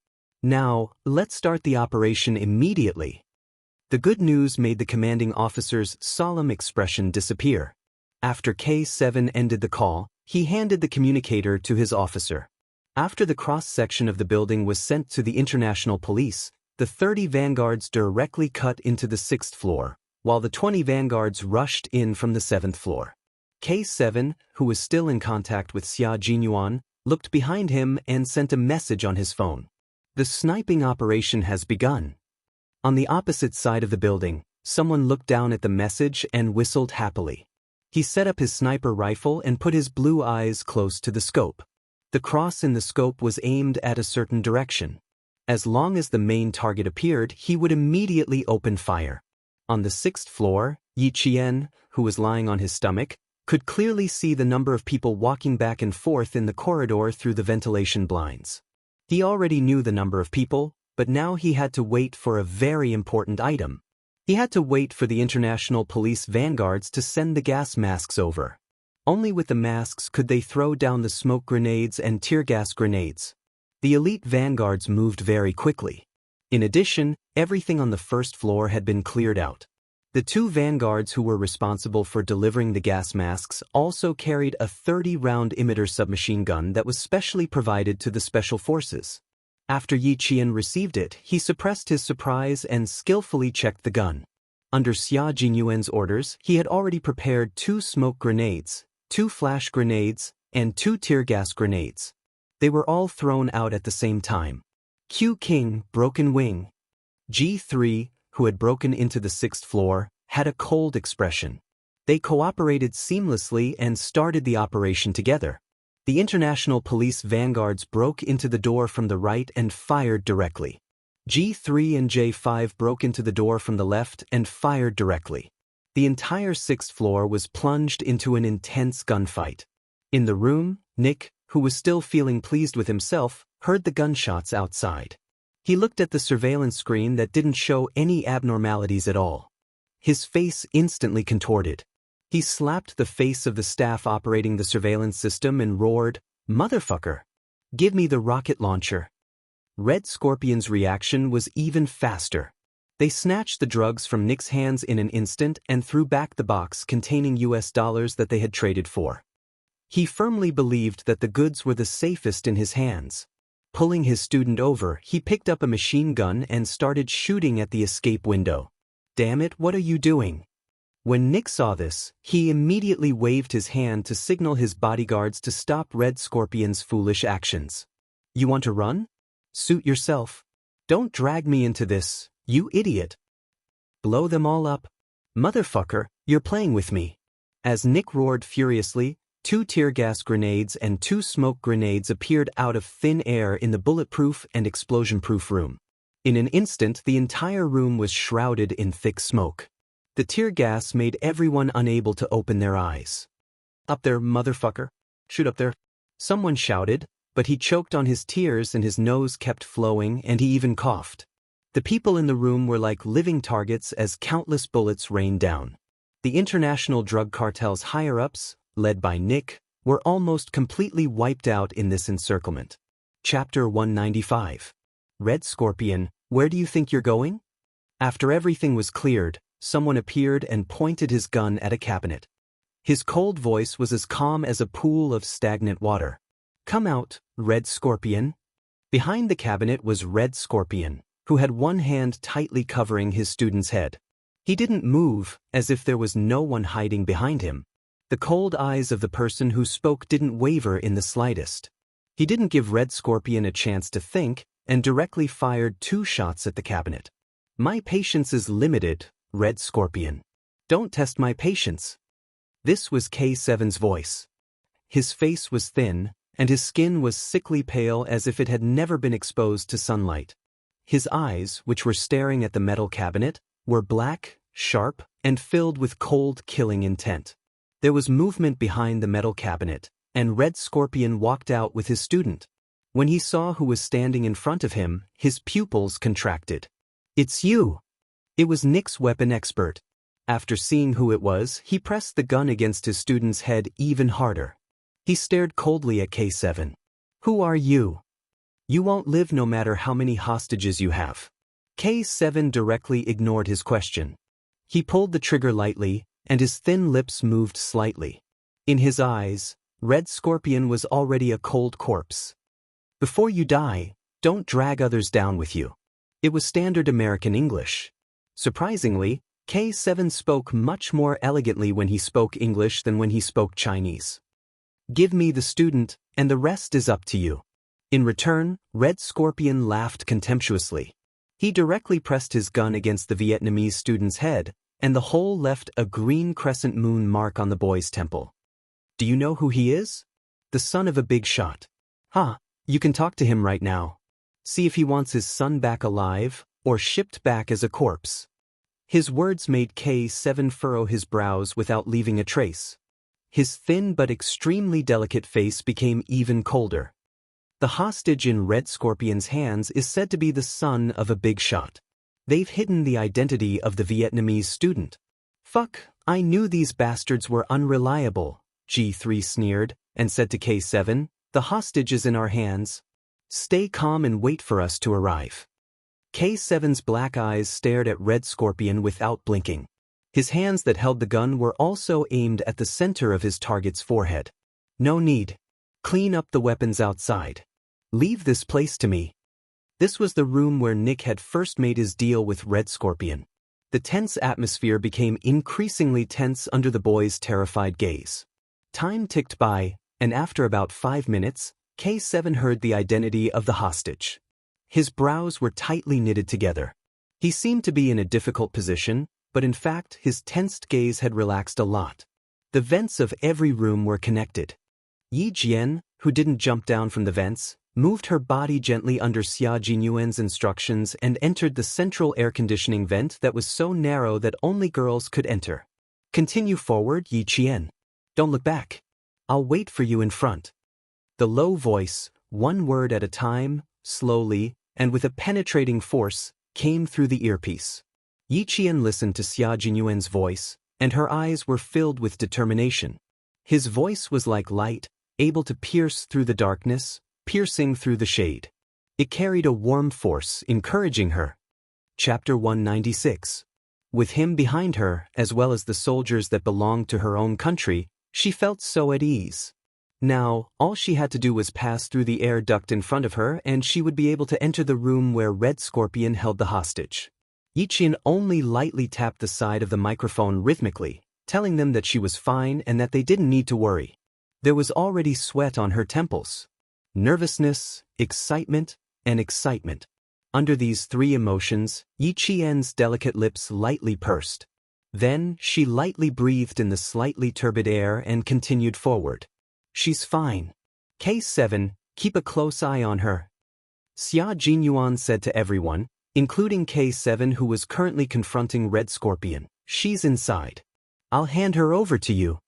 Now, let's start the operation immediately. The good news made the commanding officer's solemn expression disappear. After K7 ended the call, he handed the communicator to his officer. After the cross-section of the building was sent to the international police, the 30 vanguards directly cut into the 6th floor, while the 20 vanguards rushed in from the 7th floor. K7, who was still in contact with Xia Jinyuan, looked behind him and sent a message on his phone. The sniping operation has begun. On the opposite side of the building, someone looked down at the message and whistled happily. He set up his sniper rifle and put his blue eyes close to the scope. The cross in the scope was aimed at a certain direction. As long as the main target appeared, he would immediately open fire. On the 6th floor, Yi Qian, who was lying on his stomach, could clearly see the number of people walking back and forth in the corridor through the ventilation blinds. He already knew the number of people, but now he had to wait for a very important item. He had to wait for the international police vanguards to send the gas masks over. Only with the masks could they throw down the smoke grenades and tear gas grenades. The elite vanguards moved very quickly. In addition, everything on the 1st floor had been cleared out. The 2 vanguards who were responsible for delivering the gas masks also carried a 30-round emitter submachine gun that was specially provided to the special forces. After Yi Qian received it, he suppressed his surprise and skillfully checked the gun. Under Xia Jinyuan's orders, he had already prepared 2 smoke grenades, 2 flash grenades, and 2 tear gas grenades. They were all thrown out at the same time. Q King, broken wing. G3, who had broken into the 6th floor, had a cold expression. They cooperated seamlessly and started the operation together. The international police vanguards broke into the door from the right and fired directly. G3 and J5 broke into the door from the left and fired directly. The entire 6th floor was plunged into an intense gunfight. In the room, Nick, who was still feeling pleased with himself, heard the gunshots outside. He looked at the surveillance screen that didn't show any abnormalities at all. His face instantly contorted. He slapped the face of the staff operating the surveillance system and roared, "Motherfucker! Give me the rocket launcher." Red Scorpion's reaction was even faster. They snatched the drugs from Nick's hands in an instant and threw back the box containing US dollars that they had traded for. He firmly believed that the goods were the safest in his hands. Pulling his student over, he picked up a machine gun and started shooting at the escape window. "Damn it, what are you doing?" When Nick saw this, he immediately waved his hand to signal his bodyguards to stop Red Scorpion's foolish actions. "You want to run? Suit yourself. Don't drag me into this, you idiot. Blow them all up. Motherfucker, you're playing with me." As Nick roared furiously, 2 tear gas grenades and 2 smoke grenades appeared out of thin air in the bulletproof and explosion-proof room. In an instant, the entire room was shrouded in thick smoke. The tear gas made everyone unable to open their eyes. "Up there, motherfucker. Shoot up there." Someone shouted, but he choked on his tears and his nose kept flowing and he even coughed. The people in the room were like living targets as countless bullets rained down. The international drug cartel's higher-ups, led by Nick, were almost completely wiped out in this encirclement. Chapter 195. Red Scorpion, where do you think you're going? After everything was cleared, someone appeared and pointed his gun at a cabinet. His cold voice was as calm as a pool of stagnant water. "Come out, Red Scorpion." Behind the cabinet was Red Scorpion, who had one hand tightly covering his student's head. He didn't move, as if there was no one hiding behind him. The cold eyes of the person who spoke didn't waver in the slightest. He didn't give Red Scorpion a chance to think, and directly fired 2 shots at the cabinet. "My patience is limited, Red Scorpion. Don't test my patience." This was K7's voice. His face was thin, and his skin was sickly pale as if it had never been exposed to sunlight. His eyes, which were staring at the metal cabinet, were black, sharp, and filled with cold, killing intent. There was movement behind the metal cabinet, and Red Scorpion walked out with his student. When he saw who was standing in front of him, his pupils contracted. "It's you!" It was Nick's weapon expert. After seeing who it was, he pressed the gun against his student's head even harder. He stared coldly at K7. "Who are you? You won't live no matter how many hostages you have." K7 directly ignored his question. He pulled the trigger lightly, and his thin lips moved slightly. In his eyes, Red Scorpion was already a cold corpse. "Before you die, don't drag others down with you." It was standard American English. Surprisingly, K7 spoke much more elegantly when he spoke English than when he spoke Chinese. "Give me the student, and the rest is up to you." In return, Red Scorpion laughed contemptuously. He directly pressed his gun against the Vietnamese student's head, and the hole left a green crescent moon mark on the boy's temple. "Do you know who he is? The son of a big shot. You can talk to him right now. See if he wants his son back alive, or shipped back as a corpse." His words made K7 furrow his brows without leaving a trace. His thin but extremely delicate face became even colder. The hostage in Red Scorpion's hands is said to be the son of a big shot. They've hidden the identity of the Vietnamese student. "Fuck, I knew these bastards were unreliable," G3 sneered, and said to K7, "The hostage is in our hands. Stay calm and wait for us to arrive." K7's black eyes stared at Red Scorpion without blinking. His hands that held the gun were also aimed at the center of his target's forehead. "No need. Clean up the weapons outside. Leave this place to me." This was the room where Nick had first made his deal with Red Scorpion. The tense atmosphere became increasingly tense under the boy's terrified gaze. Time ticked by, and after about 5 minutes, K7 heard the identity of the hostage. His brows were tightly knitted together. He seemed to be in a difficult position, but in fact his tensed gaze had relaxed a lot. The vents of every room were connected. Yi Jian, who didn't jump down from the vents, moved her body gently under Xia Jinyuan's instructions and entered the central air conditioning vent that was so narrow that only girls could enter. "Continue forward, Yi Qian. Don't look back. I'll wait for you in front." The low voice, one word at a time, slowly, and with a penetrating force, came through the earpiece. Yi Qian listened to Xia Jinyuan's voice, and her eyes were filled with determination. His voice was like light, able to pierce through the darkness, piercing through the shade. It carried a warm force, encouraging her. Chapter 196. With him behind her, as well as the soldiers that belonged to her own country, she felt so at ease. Now, all she had to do was pass through the air duct in front of her and she would be able to enter the room where Red Scorpion held the hostage. Yi Qian only lightly tapped the side of the microphone rhythmically, telling them that she was fine and that they didn't need to worry. There was already sweat on her temples. Nervousness, excitement, and excitement. Under these three emotions, Yi Qian's delicate lips lightly pursed. Then, she lightly breathed in the slightly turbid air and continued forward. "She's fine. K7, keep a close eye on her." Xia Jinyuan said to everyone, including K7 who was currently confronting Red Scorpion, "She's inside. I'll hand her over to you."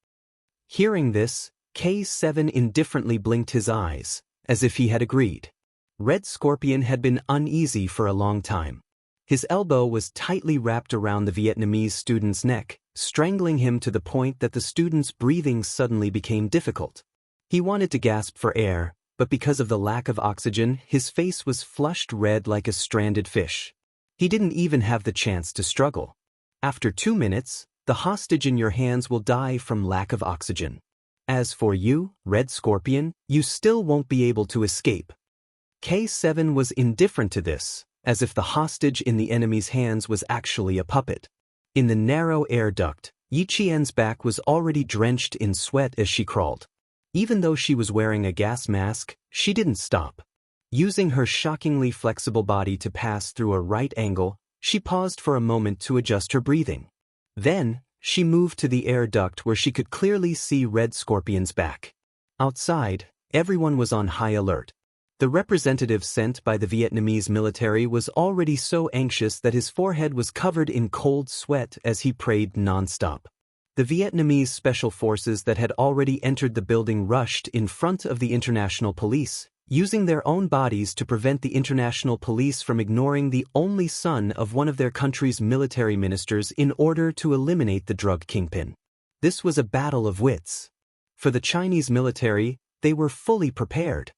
Hearing this, K7 indifferently blinked his eyes, as if he had agreed. Red Scorpion had been uneasy for a long time. His elbow was tightly wrapped around the Vietnamese student's neck, strangling him to the point that the student's breathing suddenly became difficult. He wanted to gasp for air, but because of the lack of oxygen, his face was flushed red like a stranded fish. He didn't even have the chance to struggle. After 2 minutes, the hostage in your hands will die from lack of oxygen. As for you, Red Scorpion, you still won't be able to escape. K7 was indifferent to this, as if the hostage in the enemy's hands was actually a puppet. In the narrow air duct, Yi Qian's back was already drenched in sweat as she crawled. Even though she was wearing a gas mask, she didn't stop. Using her shockingly flexible body to pass through a right angle, she paused for a moment to adjust her breathing. Then, she moved to the air duct where she could clearly see Red Scorpion's back. Outside, everyone was on high alert. The representative sent by the Vietnamese military was already so anxious that his forehead was covered in cold sweat as he prayed nonstop. The Vietnamese special forces that had already entered the building rushed in front of the international police, using their own bodies to prevent the international police from ignoring the only son of one of their country's military ministers in order to eliminate the drug kingpin. This was a battle of wits. For the Chinese military, they were fully prepared.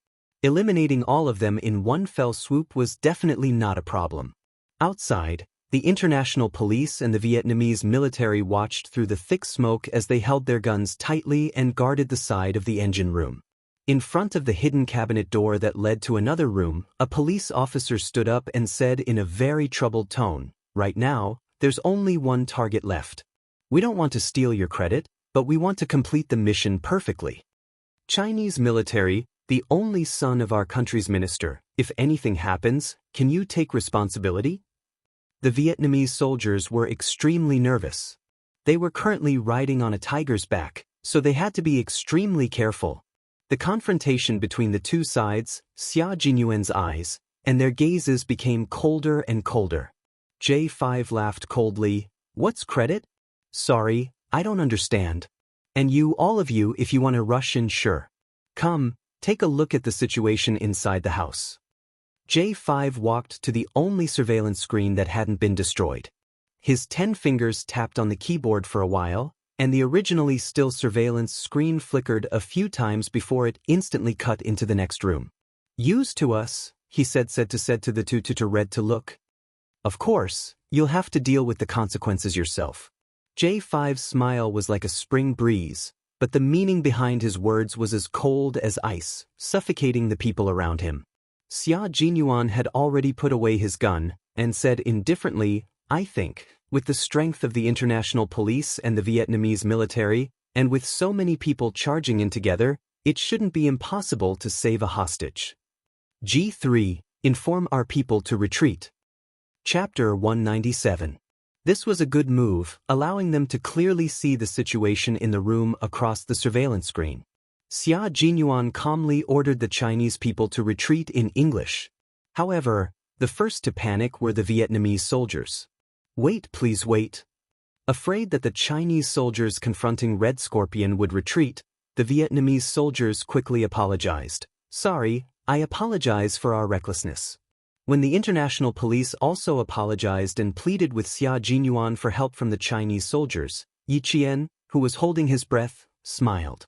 Eliminating all of them in one fell swoop was definitely not a problem. Outside, the international police and the Vietnamese military watched through the thick smoke as they held their guns tightly and guarded the side of the engine room. In front of the hidden cabinet door that led to another room, a police officer stood up and said in a very troubled tone, "Right now, there's only one target left. We don't want to steal your credit, but we want to complete the mission perfectly." Chinese military, the only son of our country's minister, if anything happens, can you take responsibility? The Vietnamese soldiers were extremely nervous. They were currently riding on a tiger's back, so they had to be extremely careful. The confrontation between the two sides, Xia Jinyuan's eyes, and their gazes became colder and colder. J5 laughed coldly. "What's credit? Sorry, I don't understand. And you, all of you, if you want to rush in, sure. Come, take a look at the situation inside the house." J5 walked to the only surveillance screen that hadn't been destroyed. His 10 fingers tapped on the keyboard for a while, and the originally still surveillance screen flickered a few times before it instantly cut into the next room. "Use to us," he said to the two read to look. "Of course, you'll have to deal with the consequences yourself." J5's smile was like a spring breeze, but the meaning behind his words was as cold as ice, suffocating the people around him. Xia Jinyuan had already put away his gun, and said indifferently, "I think, with the strength of the international police and the Vietnamese military, and with so many people charging in together, it shouldn't be impossible to save a hostage." G3. Inform our people to retreat. Chapter 197. This was a good move, allowing them to clearly see the situation in the room across the surveillance screen. Xia Jinyuan calmly ordered the Chinese people to retreat in English. However, the first to panic were the Vietnamese soldiers. "Wait, please wait." Afraid that the Chinese soldiers confronting Red Scorpion would retreat, the Vietnamese soldiers quickly apologized. "Sorry, I apologize for our recklessness." When the international police also apologized and pleaded with Xia Jinyuan for help from the Chinese soldiers, Yi Qian, who was holding his breath, smiled.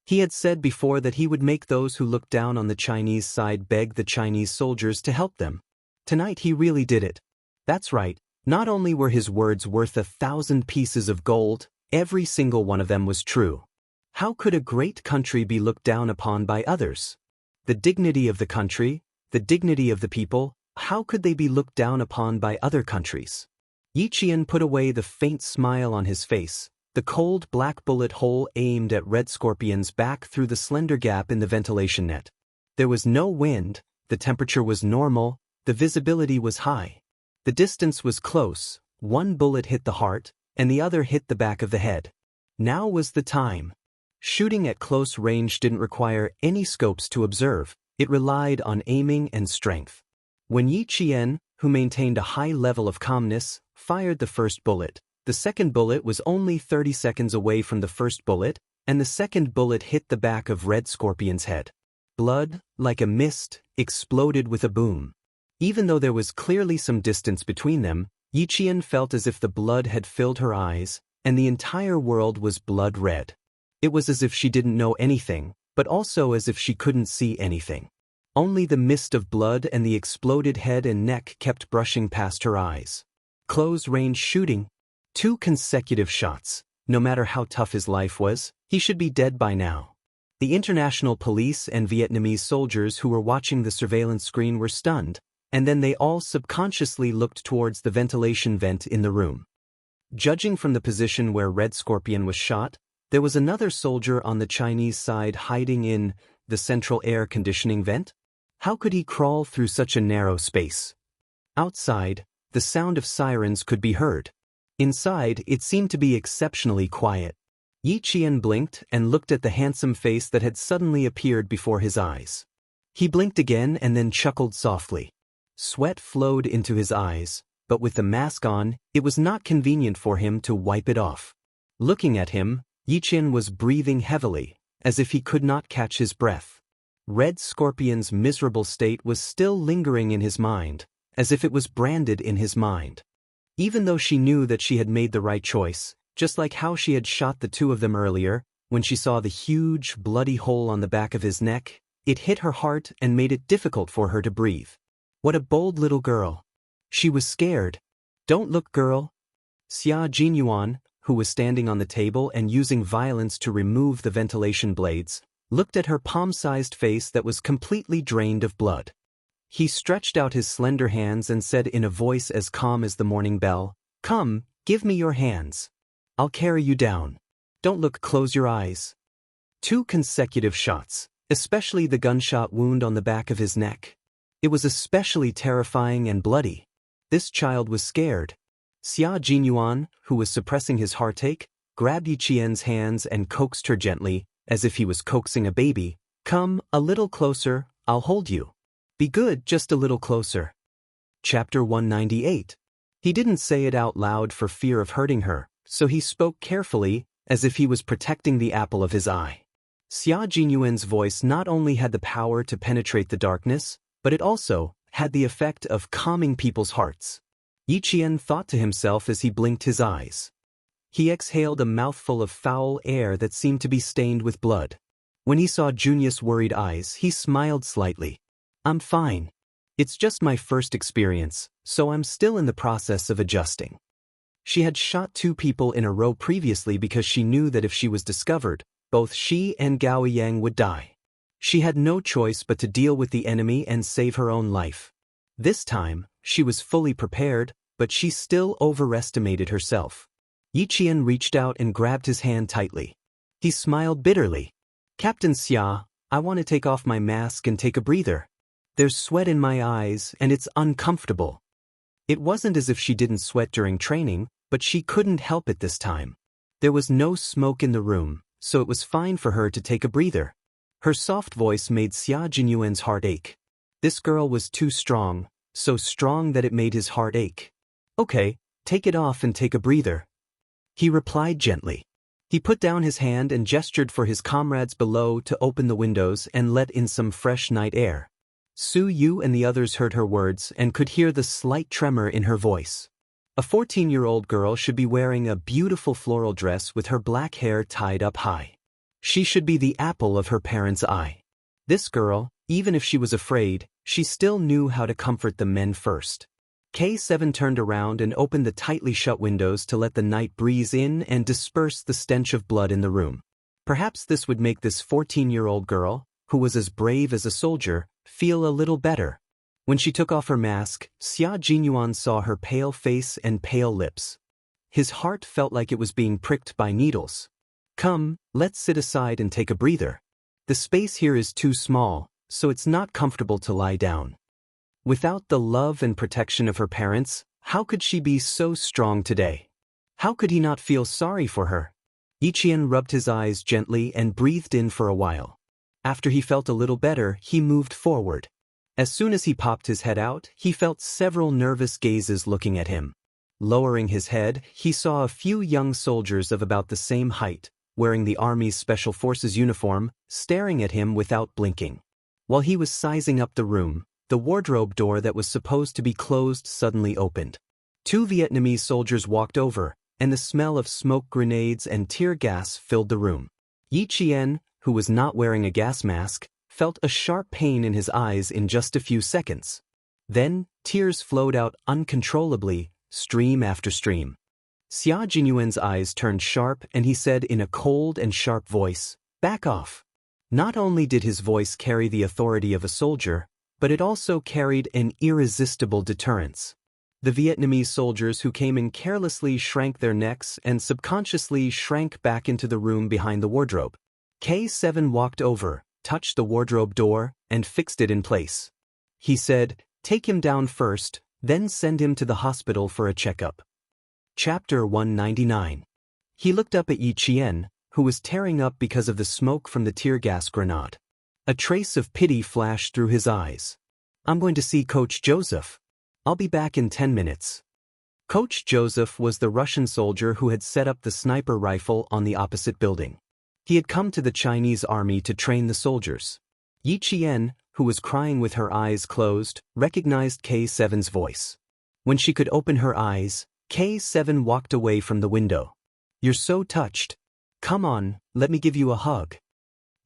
He had said before that he would make those who looked down on the Chinese side beg the Chinese soldiers to help them. Tonight he really did it. That's right, not only were his words worth 1,000 pieces of gold, every single one of them was true. How could a great country be looked down upon by others? The dignity of the country, the dignity of the people, how could they be looked down upon by other countries? Yi Qian put away the faint smile on his face. The cold black bullet hole aimed at Red Scorpion's back through the slender gap in the ventilation net. There was no wind, the temperature was normal, the visibility was high. The distance was close, one bullet hit the heart, and the other hit the back of the head. Now was the time. Shooting at close range didn't require any scopes to observe, it relied on aiming and strength. When Yi Qian, who maintained a high level of calmness, fired the first bullet, the second bullet was only 30 seconds away from the first bullet, and the second bullet hit the back of Red Scorpion's head. Blood, like a mist, exploded with a boom. Even though there was clearly some distance between them, Yi Qian felt as if the blood had filled her eyes, and the entire world was blood red. It was as if she didn't know anything, but also as if she couldn't see anything. Only the mist of blood and the exploded head and neck kept brushing past her eyes. Close-range shooting. 2 consecutive shots. No matter how tough his life was, he should be dead by now. The international police and Vietnamese soldiers who were watching the surveillance screen were stunned, and then they all subconsciously looked towards the ventilation vent in the room. Judging from the position where Red Scorpion was shot, there was another soldier on the Chinese side hiding in the central air conditioning vent. How could he crawl through such a narrow space? Outside, the sound of sirens could be heard. Inside, it seemed to be exceptionally quiet. Yi Qian blinked and looked at the handsome face that had suddenly appeared before his eyes. He blinked again and then chuckled softly. Sweat flowed into his eyes, but with the mask on, it was not convenient for him to wipe it off. Looking at him, Yi Qian was breathing heavily, as if he could not catch his breath. Red Scorpion's miserable state was still lingering in his mind, as if it was branded in his mind. Even though she knew that she had made the right choice, just like how she had shot the two of them earlier, when she saw the huge, bloody hole on the back of his neck, it hit her heart and made it difficult for her to breathe. What a bold little girl. She was scared. Don't look, girl. Xia Jinyuan, who was standing on the table and using violence to remove the ventilation blades, looked at her palm-sized face that was completely drained of blood. He stretched out his slender hands and said in a voice as calm as the morning bell, "Come, give me your hands. I'll carry you down. Don't look, close your eyes." 2 consecutive shots, especially the gunshot wound on the back of his neck. It was especially terrifying and bloody. This child was scared. Xia Jinyuan, who was suppressing his heartache, grabbed Yiqian's hands and coaxed her gently, as if he was coaxing a baby. "Come, a little closer, I'll hold you. Be good, just a little closer." Chapter 198. He didn't say it out loud for fear of hurting her, so he spoke carefully, as if he was protecting the apple of his eye. Xia Jinyuan's voice not only had the power to penetrate the darkness, but it also had the effect of calming people's hearts. Yiqian thought to himself as he blinked his eyes. He exhaled a mouthful of foul air that seemed to be stained with blood. When he saw Junius' worried eyes, he smiled slightly. "I'm fine. It's just my first experience, so I'm still in the process of adjusting." She had shot 2 people in a row previously because she knew that if she was discovered, both she and Gao Yang would die. She had no choice but to deal with the enemy and save her own life. This time, she was fully prepared, but she still overestimated herself. Yiqian reached out and grabbed his hand tightly. He smiled bitterly. "Captain Xia, I want to take off my mask and take a breather. There's sweat in my eyes and it's uncomfortable." It wasn't as if she didn't sweat during training, but she couldn't help it this time. There was no smoke in the room, so it was fine for her to take a breather. Her soft voice made Xia Jinyuan's heart ache. This girl was too strong, so strong that it made his heart ache. "Okay, take it off and take a breather," he replied gently. He put down his hand and gestured for his comrades below to open the windows and let in some fresh night air. Su Yu and the others heard her words and could hear the slight tremor in her voice. A 14-year-old girl should be wearing a beautiful floral dress with her black hair tied up high. She should be the apple of her parents' eye. This girl, even if she was afraid, she still knew how to comfort the men first. K7 turned around and opened the tightly shut windows to let the night breeze in and disperse the stench of blood in the room. Perhaps this would make this 14-year-old girl, who was as brave as a soldier, feel a little better. When she took off her mask, Xia Jinyuan saw her pale face and pale lips. His heart felt like it was being pricked by needles. "Come, let's sit aside and take a breather. The space here is too small, so it's not comfortable to lie down." Without the love and protection of her parents, how could she be so strong today? How could he not feel sorry for her? Yiqian rubbed his eyes gently and breathed in for a while. After he felt a little better, he moved forward. As soon as he popped his head out, he felt several nervous gazes looking at him. Lowering his head, he saw a few young soldiers of about the same height, wearing the Army's Special Forces uniform, staring at him without blinking. While he was sizing up the room, the wardrobe door that was supposed to be closed suddenly opened. 2 Vietnamese soldiers walked over, and the smell of smoke grenades and tear gas filled the room. Yiqian, who was not wearing a gas mask, felt a sharp pain in his eyes in just a few seconds. Then, tears flowed out uncontrollably, stream after stream. Xia Jinyuan's eyes turned sharp and he said in a cold and sharp voice, "Back off." Not only did his voice carry the authority of a soldier, but it also carried an irresistible deterrence. The Vietnamese soldiers who came in carelessly shrank their necks and subconsciously shrank back into the room behind the wardrobe. K7 walked over, touched the wardrobe door, and fixed it in place. He said, "Take him down first, then send him to the hospital for a checkup." Chapter 199. He looked up at Yiqian, who was tearing up because of the smoke from the tear gas grenade. A trace of pity flashed through his eyes. "I'm going to see Coach Joseph. I'll be back in 10 minutes. Coach Joseph was the Russian soldier who had set up the sniper rifle on the opposite building. He had come to the Chinese army to train the soldiers. Yi Qian, who was crying with her eyes closed, recognized K7's voice. When she could open her eyes, K7 walked away from the window. "You're so touched. Come on, let me give you a hug."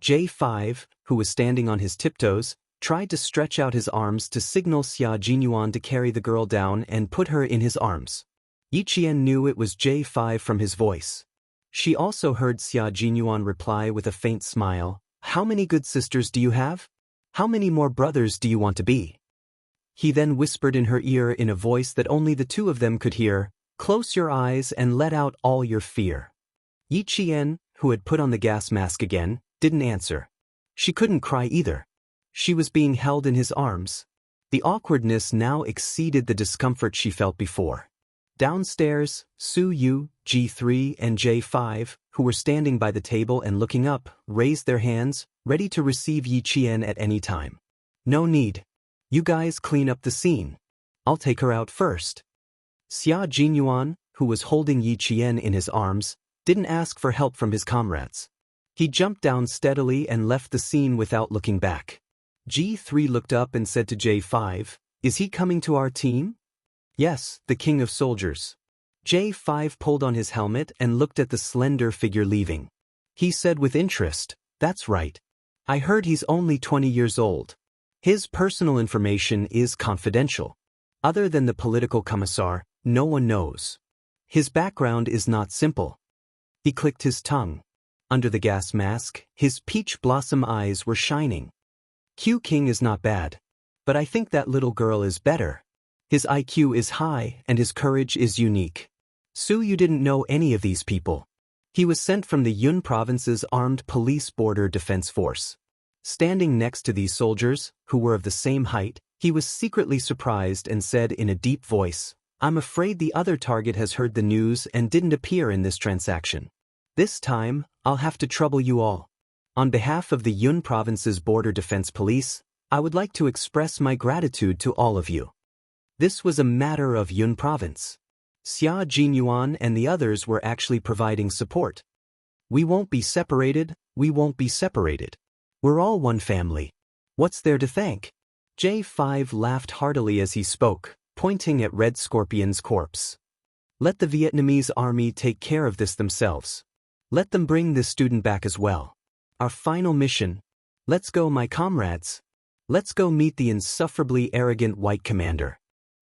J5, who was standing on his tiptoes, tried to stretch out his arms to signal Xia Jinyuan to carry the girl down and put her in his arms. Yi Qian knew it was J5 from his voice. She also heard Xia Jinyuan reply with a faint smile, "How many good sisters do you have? How many more brothers do you want to be?" He then whispered in her ear in a voice that only the two of them could hear, "Close your eyes and let out all your fear." Yi Qian, who had put on the gas mask again, didn't answer. She couldn't cry either. She was being held in his arms. The awkwardness now exceeded the discomfort she felt before. Downstairs, Su Yu, G3 and J5, who were standing by the table and looking up, raised their hands, ready to receive Yi Qian at any time. "No need. You guys clean up the scene. I'll take her out first." Xia Jinyuan, who was holding Yi Qian in his arms, didn't ask for help from his comrades. He jumped down steadily and left the scene without looking back. G3 looked up and said to J5, "Is he coming to our team?" "Yes, the king of soldiers." J5 pulled on his helmet and looked at the slender figure leaving. He said with interest, "That's right. I heard he's only 20 years old. His personal information is confidential. Other than the political commissar, no one knows. His background is not simple." He clicked his tongue. Under the gas mask, his peach blossom eyes were shining. "Q King is not bad. But I think that little girl is better. His IQ is high and his courage is unique." Su Yu didn't know any of these people. He was sent from the Yun province's armed police border defense force. Standing next to these soldiers, who were of the same height, he was secretly surprised and said in a deep voice, "I'm afraid the other target has heard the news and didn't appear in this transaction. This time, I'll have to trouble you all. On behalf of the Yun province's border defense police, I would like to express my gratitude to all of you." This was a matter of Yun province. Xia Jinyuan and the others were actually providing support. "We won't be separated, we won't be separated. We're all one family. What's there to thank?" J5 laughed heartily as he spoke, pointing at Red Scorpion's corpse. "Let the Vietnamese army take care of this themselves. Let them bring this student back as well. Our final mission. Let's go, my comrades. Let's go meet the insufferably arrogant white commander."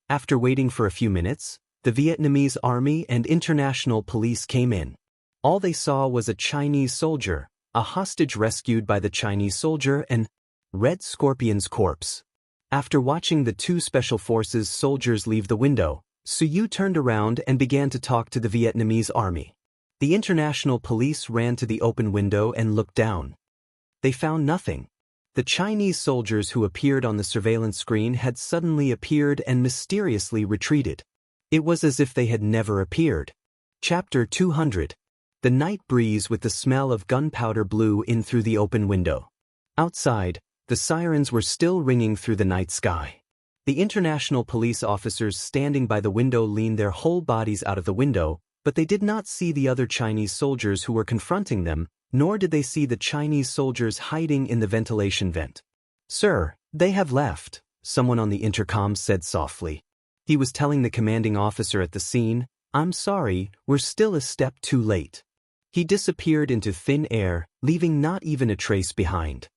After waiting for a few minutes, the Vietnamese army and international police came in. All they saw was a Chinese soldier, a hostage rescued by the Chinese soldier, and Red Scorpion's corpse. After watching the two special forces soldiers leave the window, Su Yu turned around and began to talk to the Vietnamese army. The international police ran to the open window and looked down. They found nothing. The Chinese soldiers who appeared on the surveillance screen had suddenly appeared and mysteriously retreated. It was as if they had never appeared. Chapter 200. The night breeze with the smell of gunpowder blew in through the open window. Outside, the sirens were still ringing through the night sky. The international police officers standing by the window leaned their whole bodies out of the window, but they did not see the other Chinese soldiers who were confronting them, nor did they see the Chinese soldiers hiding in the ventilation vent. "Sir, they have left," someone on the intercom said softly. He was telling the commanding officer at the scene, "I'm sorry, we're still a step too late." He disappeared into thin air, leaving not even a trace behind.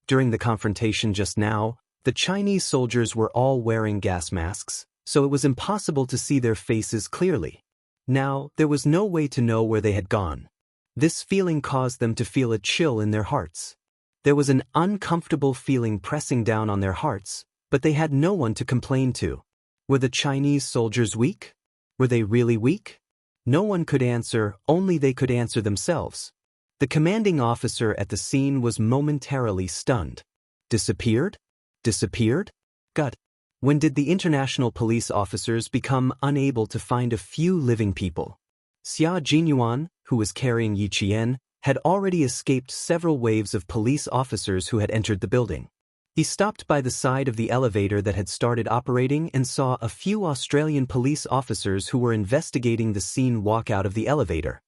During the confrontation just now, the Chinese soldiers were all wearing gas masks, so it was impossible to see their faces clearly. Now, there was no way to know where they had gone. This feeling caused them to feel a chill in their hearts. There was an uncomfortable feeling pressing down on their hearts, but they had no one to complain to. Were the Chinese soldiers weak? Were they really weak? No one could answer, only they could answer themselves. The commanding officer at the scene was momentarily stunned. Disappeared? Disappeared? Gut. When did the international police officers become unable to find a few living people? Xia Jinyuan, who was carrying Yi Qian, had already escaped several waves of police officers who had entered the building. He stopped by the side of the elevator that had started operating and saw a few Australian police officers who were investigating the scene walk out of the elevator.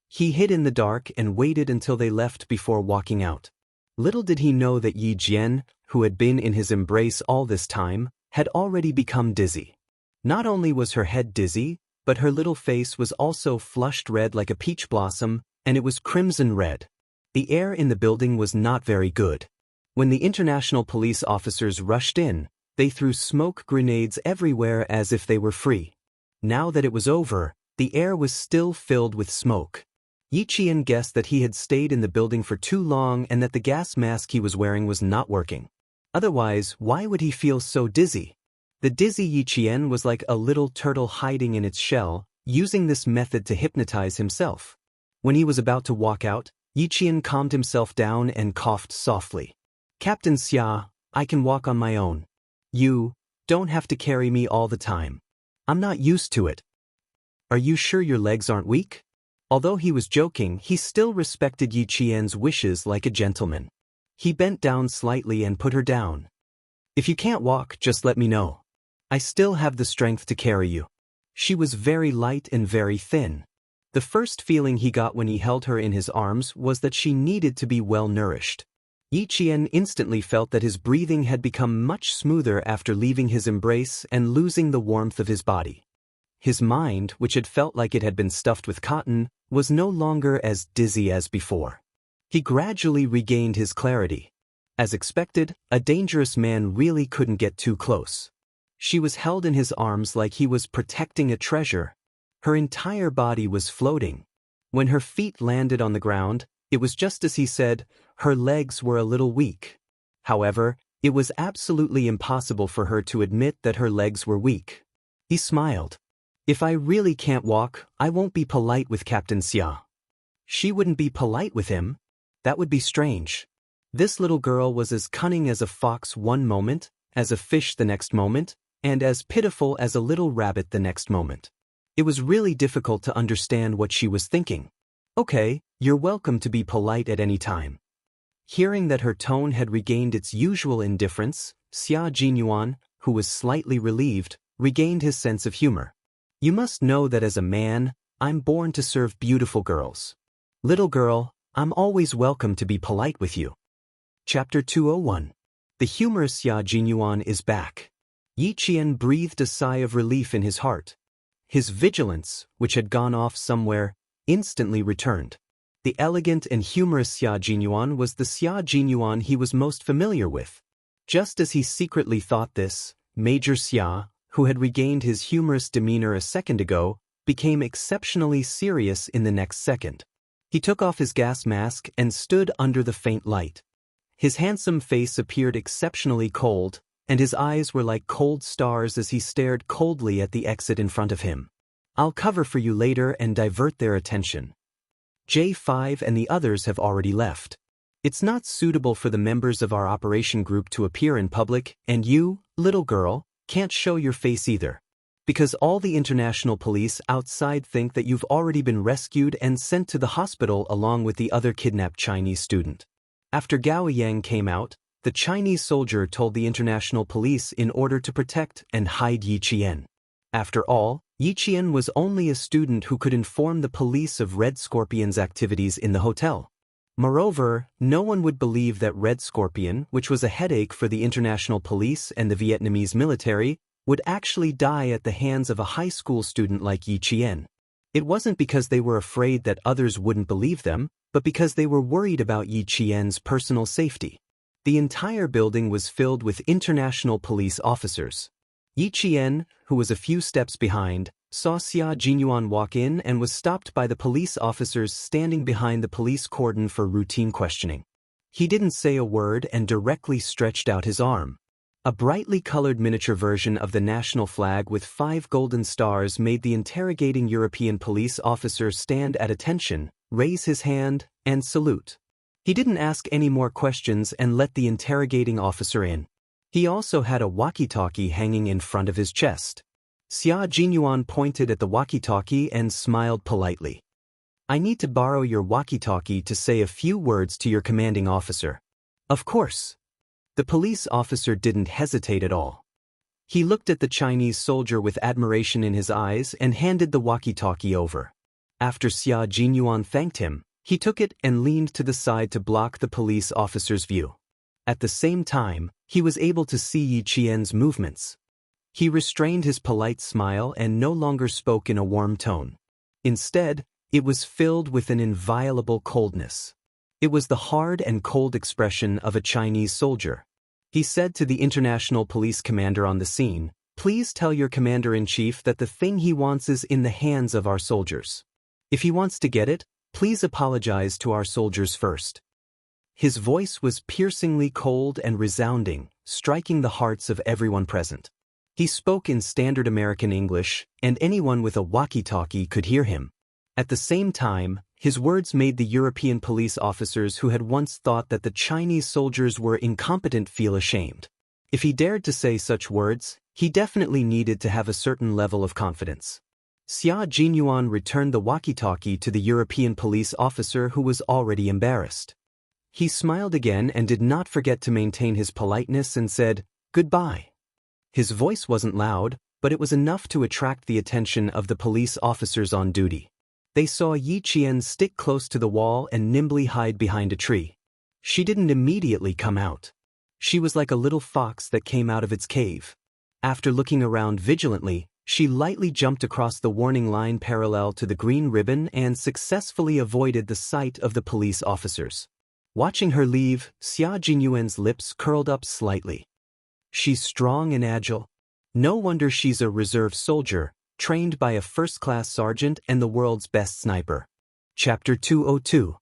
He hid in the dark and waited until they left before walking out. Little did he know that Yi Jian, who had been in his embrace all this time, had already become dizzy. Not only was her head dizzy, but her little face was also flushed red like a peach blossom, and it was crimson red. The air in the building was not very good. When the international police officers rushed in, they threw smoke grenades everywhere as if they were free. Now that it was over, the air was still filled with smoke. Yi Qian guessed that he had stayed in the building for too long and that the gas mask he was wearing was not working. Otherwise, why would he feel so dizzy? The dizzy Yi Qian was like a little turtle hiding in its shell, using this method to hypnotize himself. When he was about to walk out, Yi Qian calmed himself down and coughed softly. "Captain Xia, I can walk on my own. You don't have to carry me all the time. I'm not used to it." "Are you sure your legs aren't weak?" Although he was joking, he still respected Yi Qian's wishes like a gentleman. He bent down slightly and put her down. "If you can't walk, just let me know. I still have the strength to carry you." She was very light and very thin. The first feeling he got when he held her in his arms was that she needed to be well nourished. Yi Qian instantly felt that his breathing had become much smoother after leaving his embrace and losing the warmth of his body. His mind, which had felt like it had been stuffed with cotton, was no longer as dizzy as before. He gradually regained his clarity. As expected, a dangerous man really couldn't get too close. She was held in his arms like he was protecting a treasure. Her entire body was floating. When her feet landed on the ground, it was just as he said, her legs were a little weak. However, it was absolutely impossible for her to admit that her legs were weak. He smiled. "If I really can't walk, I won't be polite with Captain Xia." She wouldn't be polite with him? That would be strange. This little girl was as cunning as a fox one moment, as a fish the next moment, and as pitiful as a little rabbit the next moment. It was really difficult to understand what she was thinking. "Okay, you're welcome to be polite at any time." Hearing that her tone had regained its usual indifference, Xia Jinyuan, who was slightly relieved, regained his sense of humor. "You must know that as a man, I'm born to serve beautiful girls. Little girl, I'm always welcome to be polite with you." Chapter 201. The humorous Xia Jinyuan is back. Yi Qian breathed a sigh of relief in his heart. His vigilance, which had gone off somewhere, instantly returned. The elegant and humorous Xia Jinyuan was the Xia Jinyuan he was most familiar with. Just as he secretly thought this, Major Xia, who had regained his humorous demeanor a second ago, became exceptionally serious in the next second. He took off his gas mask and stood under the faint light. His handsome face appeared exceptionally cold, and his eyes were like cold stars as he stared coldly at the exit in front of him. "I'll cover for you later and divert their attention. J5 and the others have already left. It's not suitable for the members of our operation group to appear in public, and you, little girl, can't show your face either. Because all the international police outside think that you've already been rescued and sent to the hospital along with the other kidnapped Chinese student." After Gao Yang came out, the Chinese soldier told the international police in order to protect and hide Yi Qian. After all, Yi Qian was only a student who could inform the police of Red Scorpion's activities in the hotel. Moreover, no one would believe that Red Scorpion, which was a headache for the international police and the Vietnamese military, would actually die at the hands of a high school student like Yi Qian. It wasn't because they were afraid that others wouldn't believe them, but because they were worried about Yi Qian's personal safety. The entire building was filled with international police officers. Yi Qian, who was a few steps behind, saw Xia Jinyuan walk in and was stopped by the police officers standing behind the police cordon for routine questioning. He didn't say a word and directly stretched out his arm. A brightly colored miniature version of the national flag with 5 golden stars made the interrogating European police officer stand at attention, raise his hand, and salute. He didn't ask any more questions and let the interrogating officer in. He also had a walkie-talkie hanging in front of his chest. Xia Jinyuan pointed at the walkie-talkie and smiled politely. "I need to borrow your walkie-talkie to say a few words to your commanding officer." "Of course." The police officer didn't hesitate at all. He looked at the Chinese soldier with admiration in his eyes and handed the walkie-talkie over. After Xia Jinyuan thanked him, He took it and leaned to the side to block the police officer's view. At the same time, he was able to see Yi Qian's movements. He restrained his polite smile and no longer spoke in a warm tone. Instead, it was filled with an inviolable coldness. It was the hard and cold expression of a Chinese soldier. He said to the international police commander on the scene, "Please tell your commander-in-chief that the thing he wants is in the hands of our soldiers. If he wants to get it, please apologize to our soldiers first." His voice was piercingly cold and resounding, striking the hearts of everyone present. He spoke in standard American English, and anyone with a walkie-talkie could hear him. At the same time, his words made the European police officers who had once thought that the Chinese soldiers were incompetent feel ashamed. If he dared to say such words, he definitely needed to have a certain level of confidence. Xia Jinyuan returned the walkie-talkie to the European police officer who was already embarrassed. He smiled again and did not forget to maintain his politeness and said, "Goodbye." His voice wasn't loud, but it was enough to attract the attention of the police officers on duty. They saw Yi Qian stick close to the wall and nimbly hide behind a tree. She didn't immediately come out. She was like a little fox that came out of its cave. After looking around vigilantly, she lightly jumped across the warning line parallel to the green ribbon and successfully avoided the sight of the police officers. Watching her leave, Xia Jinyuan's lips curled up slightly. She's strong and agile. No wonder she's a reserve soldier, trained by a first-class sergeant and the world's best sniper. Chapter 202.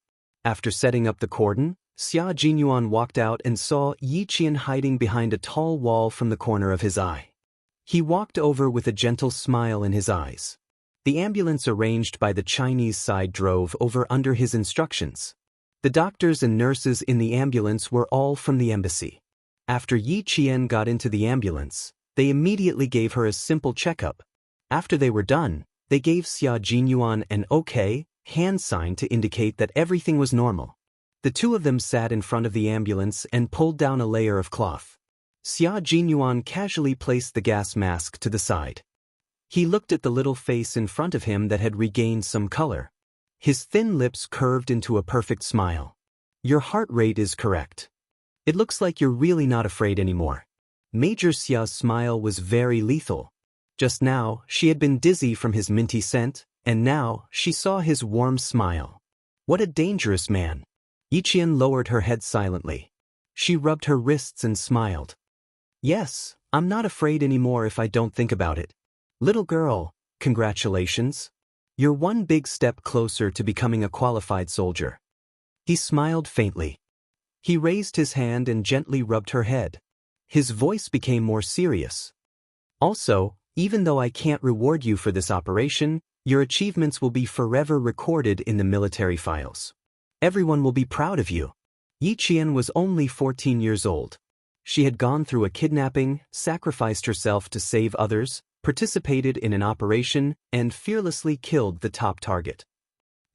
After setting up the cordon, Xia Jinyuan walked out and saw Yi Qian hiding behind a tall wall from the corner of his eye. He walked over with a gentle smile in his eyes. The ambulance arranged by the Chinese side drove over under his instructions. The doctors and nurses in the ambulance were all from the embassy. After Yi Qian got into the ambulance, they immediately gave her a simple checkup. After they were done, they gave Xia Jinyuan an OK hand sign to indicate that everything was normal. The two of them sat in front of the ambulance and pulled down a layer of cloth. Xia Jinyuan casually placed the gas mask to the side. He looked at the little face in front of him that had regained some color. His thin lips curved into a perfect smile. "Your heart rate is correct. It looks like you're really not afraid anymore." Major Xia's smile was very lethal. Just now, she had been dizzy from his minty scent, and now, she saw his warm smile. What a dangerous man. Yi Qian lowered her head silently. She rubbed her wrists and smiled. "Yes, I'm not afraid anymore if I don't think about it. Little girl, congratulations. You're one big step closer to becoming a qualified soldier." He smiled faintly. He raised his hand and gently rubbed her head. His voice became more serious. "Also, even though I can't reward you for this operation, your achievements will be forever recorded in the military files. Everyone will be proud of you." Yi Qian was only 14 years old. She had gone through a kidnapping, sacrificed herself to save others, participated in an operation, and fearlessly killed the top target.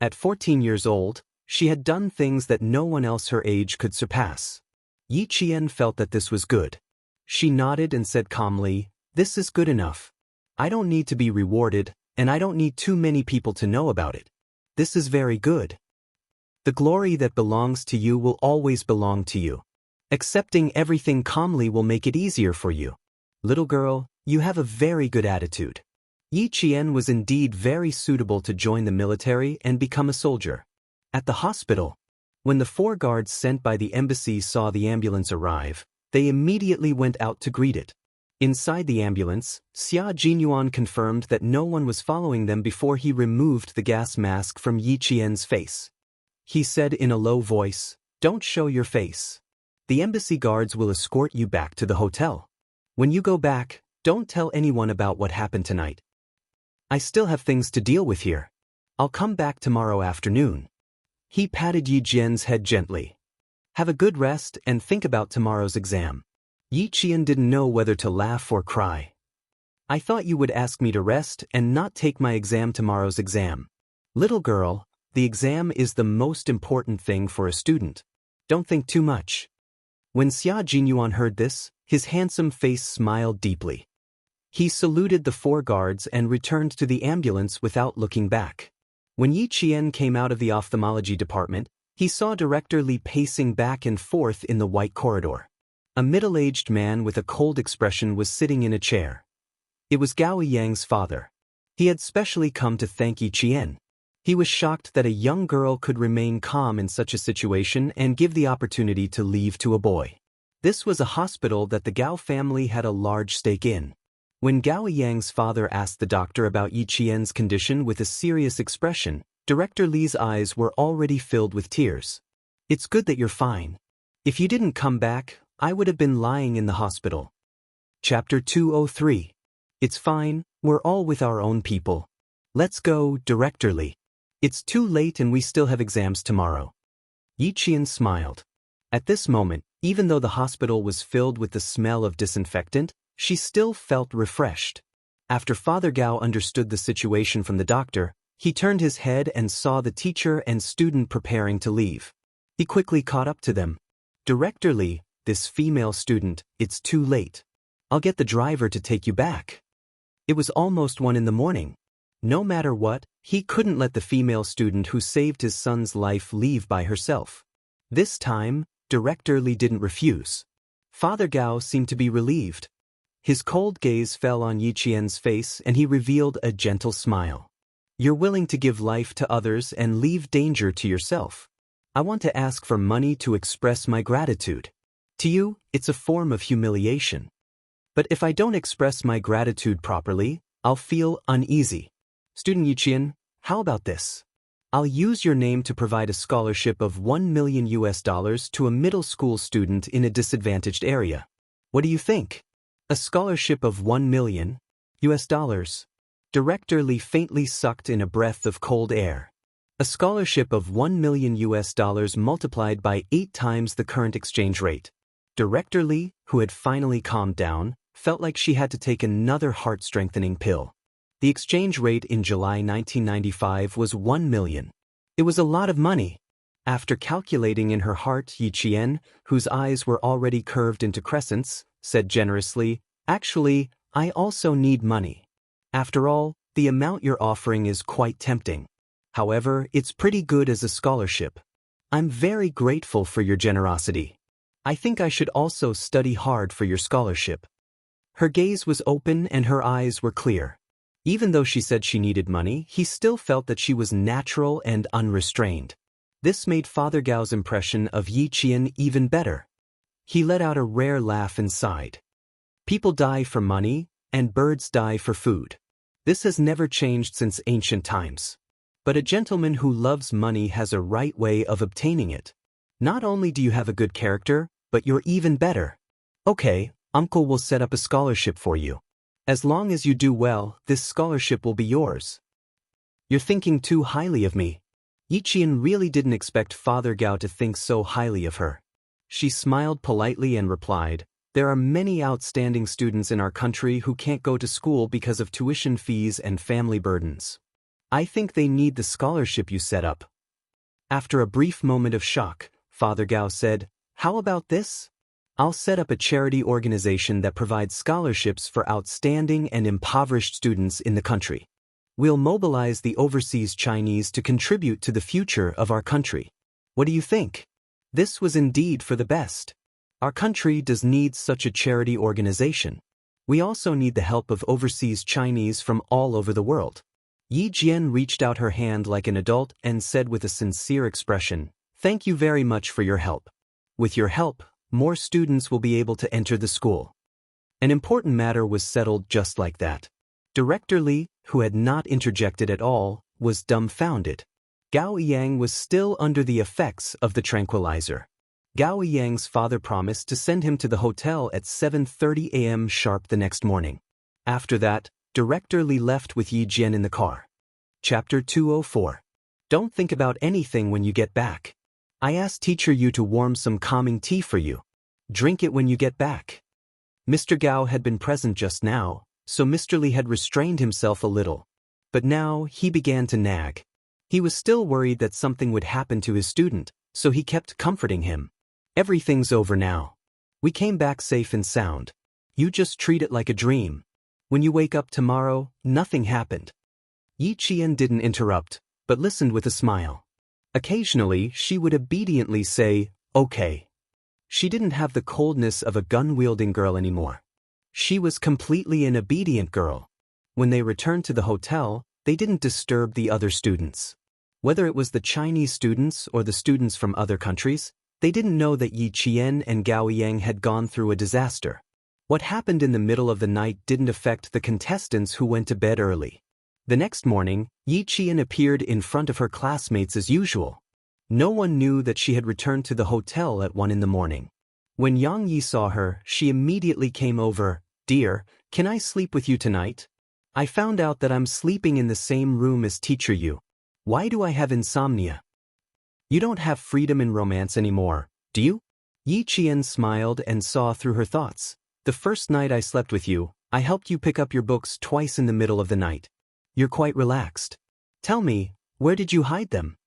At 14 years old, she had done things that no one else her age could surpass. Yi Qian felt that this was good. She nodded and said calmly, "This is good enough. I don't need to be rewarded, and I don't need too many people to know about it. This is very good. The glory that belongs to you will always belong to you. Accepting everything calmly will make it easier for you. Little girl, you have a very good attitude." Yi Qian was indeed very suitable to join the military and become a soldier. At the hospital, when the 4 guards sent by the embassy saw the ambulance arrive, they immediately went out to greet it. Inside the ambulance, Xia Jinyuan confirmed that no one was following them before he removed the gas mask from Yi Qian's face. He said in a low voice, "Don't show your face. The embassy guards will escort you back to the hotel. When you go back, don't tell anyone about what happened tonight. I still have things to deal with here. I'll come back tomorrow afternoon." He patted Yi Qian's head gently. "Have a good rest and think about tomorrow's exam." Yi Qian didn't know whether to laugh or cry. "I thought you would ask me to rest and not take my exam tomorrow's exam. Little girl, the exam is the most important thing for a student. Don't think too much." When Xia Jinyuan heard this, his handsome face smiled deeply. He saluted the 4 guards and returned to the ambulance without looking back. When Yi Qian came out of the ophthalmology department, he saw Director Li pacing back and forth in the white corridor. A middle-aged man with a cold expression was sitting in a chair. It was Gao Yang's father. He had specially come to thank Yi Qian. He was shocked that a young girl could remain calm in such a situation and give the opportunity to leave to a boy. This was a hospital that the Gao family had a large stake in. When Gao Yang's father asked the doctor about Yi Qian's condition with a serious expression, Director Li's eyes were already filled with tears. "It's good that you're fine. If you didn't come back, I would have been lying in the hospital." Chapter 203. It's fine, we're all with our own people. Let's go, Director Li. It's too late and we still have exams tomorrow. Yi Qian smiled. At this moment, even though the hospital was filled with the smell of disinfectant, she still felt refreshed. After Father Gao understood the situation from the doctor, he turned his head and saw the teacher and student preparing to leave. He quickly caught up to them. "Director Li, this female student, it's too late. I'll get the driver to take you back." It was almost 1 in the morning. No matter what, he couldn't let the female student who saved his son's life leave by herself. This time, Director Li didn't refuse. Father Gao seemed to be relieved. His cold gaze fell on Yi Qian's face and he revealed a gentle smile. "You're willing to give life to others and leave danger to yourself. I want to ask for money to express my gratitude. To you, it's a form of humiliation. But if I don't express my gratitude properly, I'll feel uneasy. Student Yi Qian, how about this? I'll use your name to provide a scholarship of $1 million to a middle school student in a disadvantaged area. What do you think? A scholarship of $1 million? Director Li faintly sucked in a breath of cold air. A scholarship of $1 million multiplied by 8 times the current exchange rate. Director Li, who had finally calmed down, felt like she had to take another heart-strengthening pill. The exchange rate in July 1995 was 1 million. It was a lot of money. After calculating in her heart, Yi Qian, whose eyes were already curved into crescents, said generously, "Actually, I also need money. After all, the amount you're offering is quite tempting. However, it's pretty good as a scholarship. I'm very grateful for your generosity. I think I should also study hard for your scholarship." Her gaze was open and her eyes were clear. Even though she said she needed money, he still felt that she was natural and unrestrained. This made Father Gao's impression of Yi Qian even better. He let out a rare laugh and sighed. People die for money, and birds die for food. This has never changed since ancient times. But a gentleman who loves money has a right way of obtaining it. Not only do you have a good character, but you're even better. Okay, Uncle will set up a scholarship for you. As long as you do well, this scholarship will be yours. You're thinking too highly of me. Yi Qian really didn't expect Father Gao to think so highly of her. She smiled politely and replied, "There are many outstanding students in our country who can't go to school because of tuition fees and family burdens. I think they need the scholarship you set up." After a brief moment of shock, Father Gao said, "How about this? I'll set up a charity organization that provides scholarships for outstanding and impoverished students in the country. We'll mobilize the overseas Chinese to contribute to the future of our country. What do you think?" This was indeed for the best. Our country does need such a charity organization. We also need the help of overseas Chinese from all over the world. Yi Jian reached out her hand like an adult and said with a sincere expression, "Thank you very much for your help. With your help, more students will be able to enter the school." An important matter was settled just like that. Director Li, who had not interjected at all, was dumbfounded. Gao Yang was still under the effects of the tranquilizer. Gao Yang's father promised to send him to the hotel at 7:30 a.m. sharp the next morning. After that, Director Li left with Yi Jian in the car. Chapter 204. Don't think about anything when you get back. I asked Teacher Yu to warm some calming tea for you. Drink it when you get back. Mr. Gao had been present just now, so Mr. Li had restrained himself a little. But now he began to nag. He was still worried that something would happen to his student, so he kept comforting him. "Everything's over now. We came back safe and sound. You just treat it like a dream. When you wake up tomorrow, nothing happened." Yi Qian didn't interrupt, but listened with a smile. Occasionally, she would obediently say, "Okay." She didn't have the coldness of a gun-wielding girl anymore. She was completely an obedient girl. When they returned to the hotel, they didn't disturb the other students. Whether it was the Chinese students or the students from other countries, they didn't know that Yi Qian and Gao Yang had gone through a disaster. What happened in the middle of the night didn't affect the contestants who went to bed early. The next morning, Yi Qian appeared in front of her classmates as usual. No one knew that she had returned to the hotel at 1 in the morning. When Yang Yi saw her, she immediately came over. "Dear, can I sleep with you tonight? I found out that I'm sleeping in the same room as Teacher Yu. Why do I have insomnia? You don't have freedom in romance anymore, do you?" Yi Qian smiled and saw through her thoughts. "The first night I slept with you, I helped you pick up your books twice in the middle of the night. You're quite relaxed. Tell me, where did you hide them?"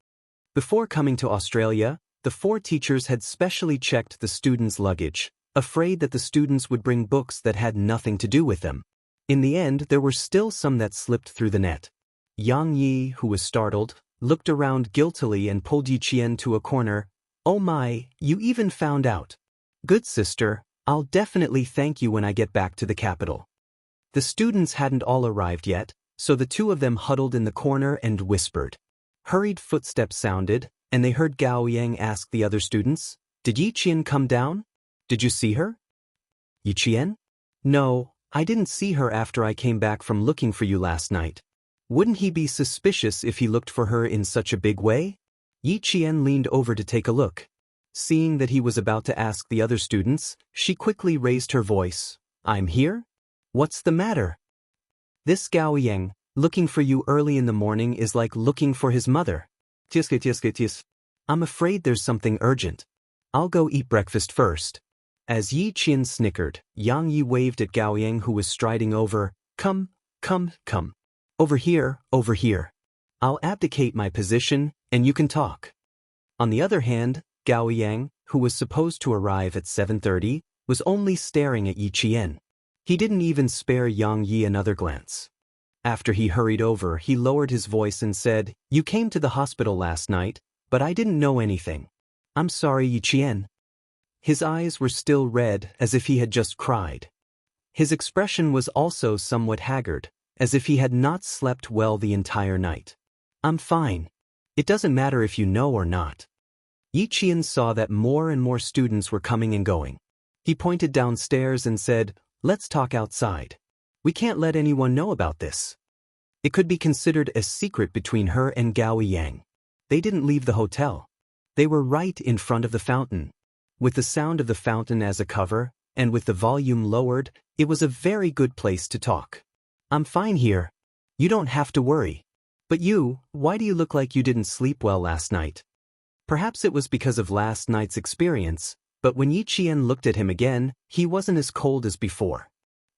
Before coming to Australia, the 4 teachers had specially checked the students' luggage, afraid that the students would bring books that had nothing to do with them. In the end, there were still some that slipped through the net. Yang Yi, who was startled, looked around guiltily and pulled Yi Qian to a corner. "Oh my, you even found out. Good sister, I'll definitely thank you when I get back to the capital." The students hadn't all arrived yet, so the 2 of them huddled in the corner and whispered. Hurried footsteps sounded, and they heard Gao Yang ask the other students, "Did Yi Qian come down? Did you see her?" "Yi Qian? No, I didn't see her after I came back from looking for you last night. Wouldn't he be suspicious if he looked for her in such a big way?" Yi Qian leaned over to take a look. Seeing that he was about to ask the other students, she quickly raised her voice. "I'm here? What's the matter?" "This Gao Yang, looking for you early in the morning is like looking for his mother. I'm afraid there's something urgent. I'll go eat breakfast first." As Yi Qian snickered, Yang Yi waved at Gao Yang, who was striding over. Come. Over here, over here. I'll abdicate my position, and you can talk." On the other hand, Gao Yang, who was supposed to arrive at 7:30, was only staring at Yi Qian. He didn't even spare Yang Yi another glance. After he hurried over, he lowered his voice and said, "You came to the hospital last night, but I didn't know anything. I'm sorry, Yi Qian." His eyes were still red, as if he had just cried. His expression was also somewhat haggard, as if he had not slept well the entire night. "I'm fine. It doesn't matter if you know or not." Yi Qian saw that more and more students were coming and going. He pointed downstairs and said, "Let's talk outside. We can't let anyone know about this." It could be considered a secret between her and Gao Yang. They didn't leave the hotel. They were right in front of the fountain. With the sound of the fountain as a cover, and with the volume lowered, it was a very good place to talk. "I'm fine here. You don't have to worry. But you, why do you look like you didn't sleep well last night?" Perhaps it was because of last night's experience, but when Yi Qian looked at him again, he wasn't as cold as before.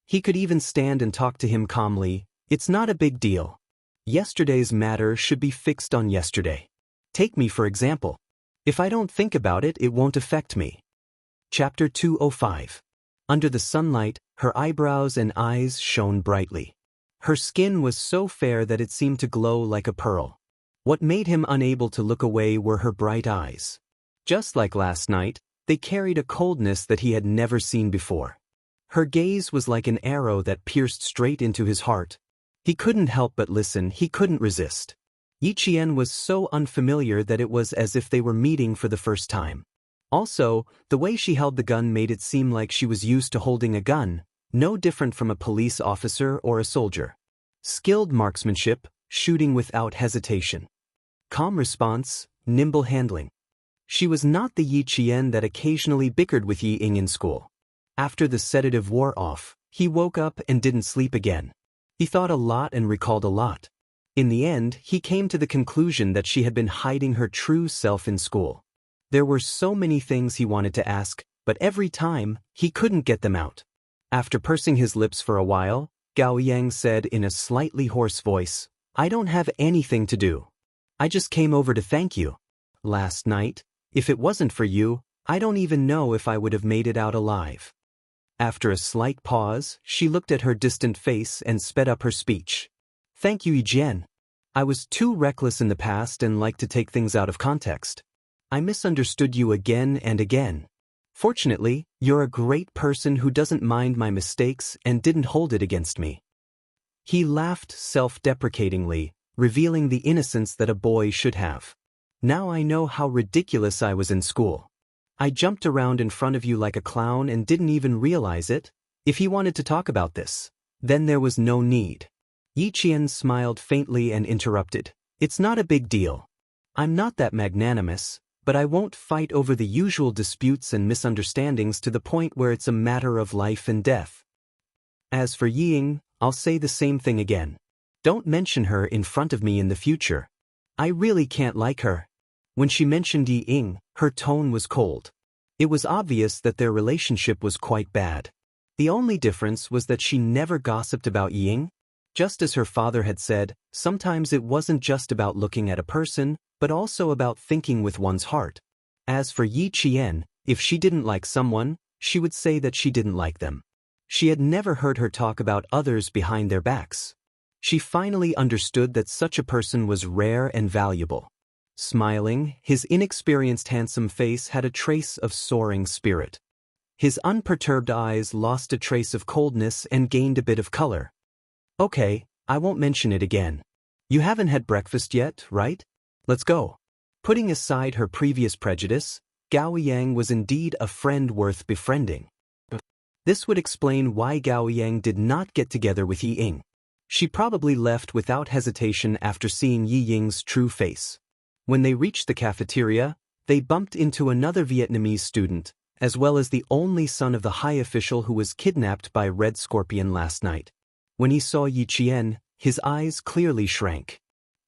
He could even stand and talk to him calmly. "It's not a big deal. Yesterday's matter should be fixed on yesterday. Take me for example. If I don't think about it, it won't affect me." Chapter 205. Under the sunlight, her eyebrows and eyes shone brightly. Her skin was so fair that it seemed to glow like a pearl. What made him unable to look away were her bright eyes. Just like last night, they carried a coldness that he had never seen before. Her gaze was like an arrow that pierced straight into his heart. He couldn't help but listen, he couldn't resist. Yi Qian was so unfamiliar that it was as if they were meeting for the first time. Also, the way she held the gun made it seem like she was used to holding a gun, no different from a police officer or a soldier. Skilled marksmanship, shooting without hesitation. Calm response, nimble handling. She was not the Yi Qian that occasionally bickered with Yi Ying in school. After the sedative wore off, he woke up and didn't sleep again. He thought a lot and recalled a lot. In the end, he came to the conclusion that she had been hiding her true self in school. There were so many things he wanted to ask, but every time, he couldn't get them out. After pursing his lips for a while, Gao Yang said in a slightly hoarse voice, "I don't have anything to do. I just came over to thank you. Last night, if it wasn't for you, I don't even know if I would have made it out alive." After a slight pause, she looked at her distant face and sped up her speech. "Thank you, Yi Jian. I was too reckless in the past and liked to take things out of context. I misunderstood you again and again. Fortunately, you're a great person who doesn't mind my mistakes and didn't hold it against me." He laughed self-deprecatingly, revealing the innocence that a boy should have. "Now I know how ridiculous I was in school. I jumped around in front of you like a clown and didn't even realize it. If he wanted to talk about this, then there was no need." Yi Qian smiled faintly and interrupted. "It's not a big deal. I'm not that magnanimous, but I won't fight over the usual disputes and misunderstandings to the point where it's a matter of life and death. As for Ying, I'll say the same thing again. Don't mention her in front of me in the future. I really can't like her." When she mentioned Yi Ying, her tone was cold. It was obvious that their relationship was quite bad. The only difference was that she never gossiped about Yi Ying. Just as her father had said, sometimes it wasn't just about looking at a person, but also about thinking with one's heart. As for Yi Qian, if she didn't like someone, she would say that she didn't like them. She had never heard her talk about others behind their backs. She finally understood that such a person was rare and valuable. Smiling, his inexperienced handsome face had a trace of soaring spirit. His unperturbed eyes lost a trace of coldness and gained a bit of color. "Okay, I won't mention it again. You haven't had breakfast yet, right? Let's go." Putting aside her previous prejudice, Gao Yang was indeed a friend worth befriending. This would explain why Gao Yang did not get together with Yi Ying. She probably left without hesitation after seeing Yi Ying's true face. When they reached the cafeteria, they bumped into another Vietnamese student, as well as the only son of the high official who was kidnapped by Red Scorpion last night. When he saw Yi Qian, his eyes clearly shrank.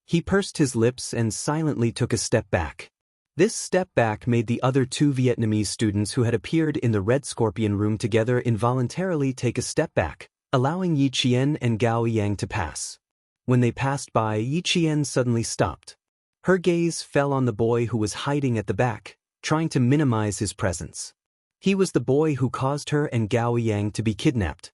He pursed his lips and silently took a step back. This step back made the other two Vietnamese students who had appeared in the Red Scorpion room together involuntarily take a step back, allowing Yi Qian and Gao Yang to pass. When they passed by, Yi Qian suddenly stopped. Her gaze fell on the boy who was hiding at the back, trying to minimize his presence. He was the boy who caused her and Gao Yang to be kidnapped.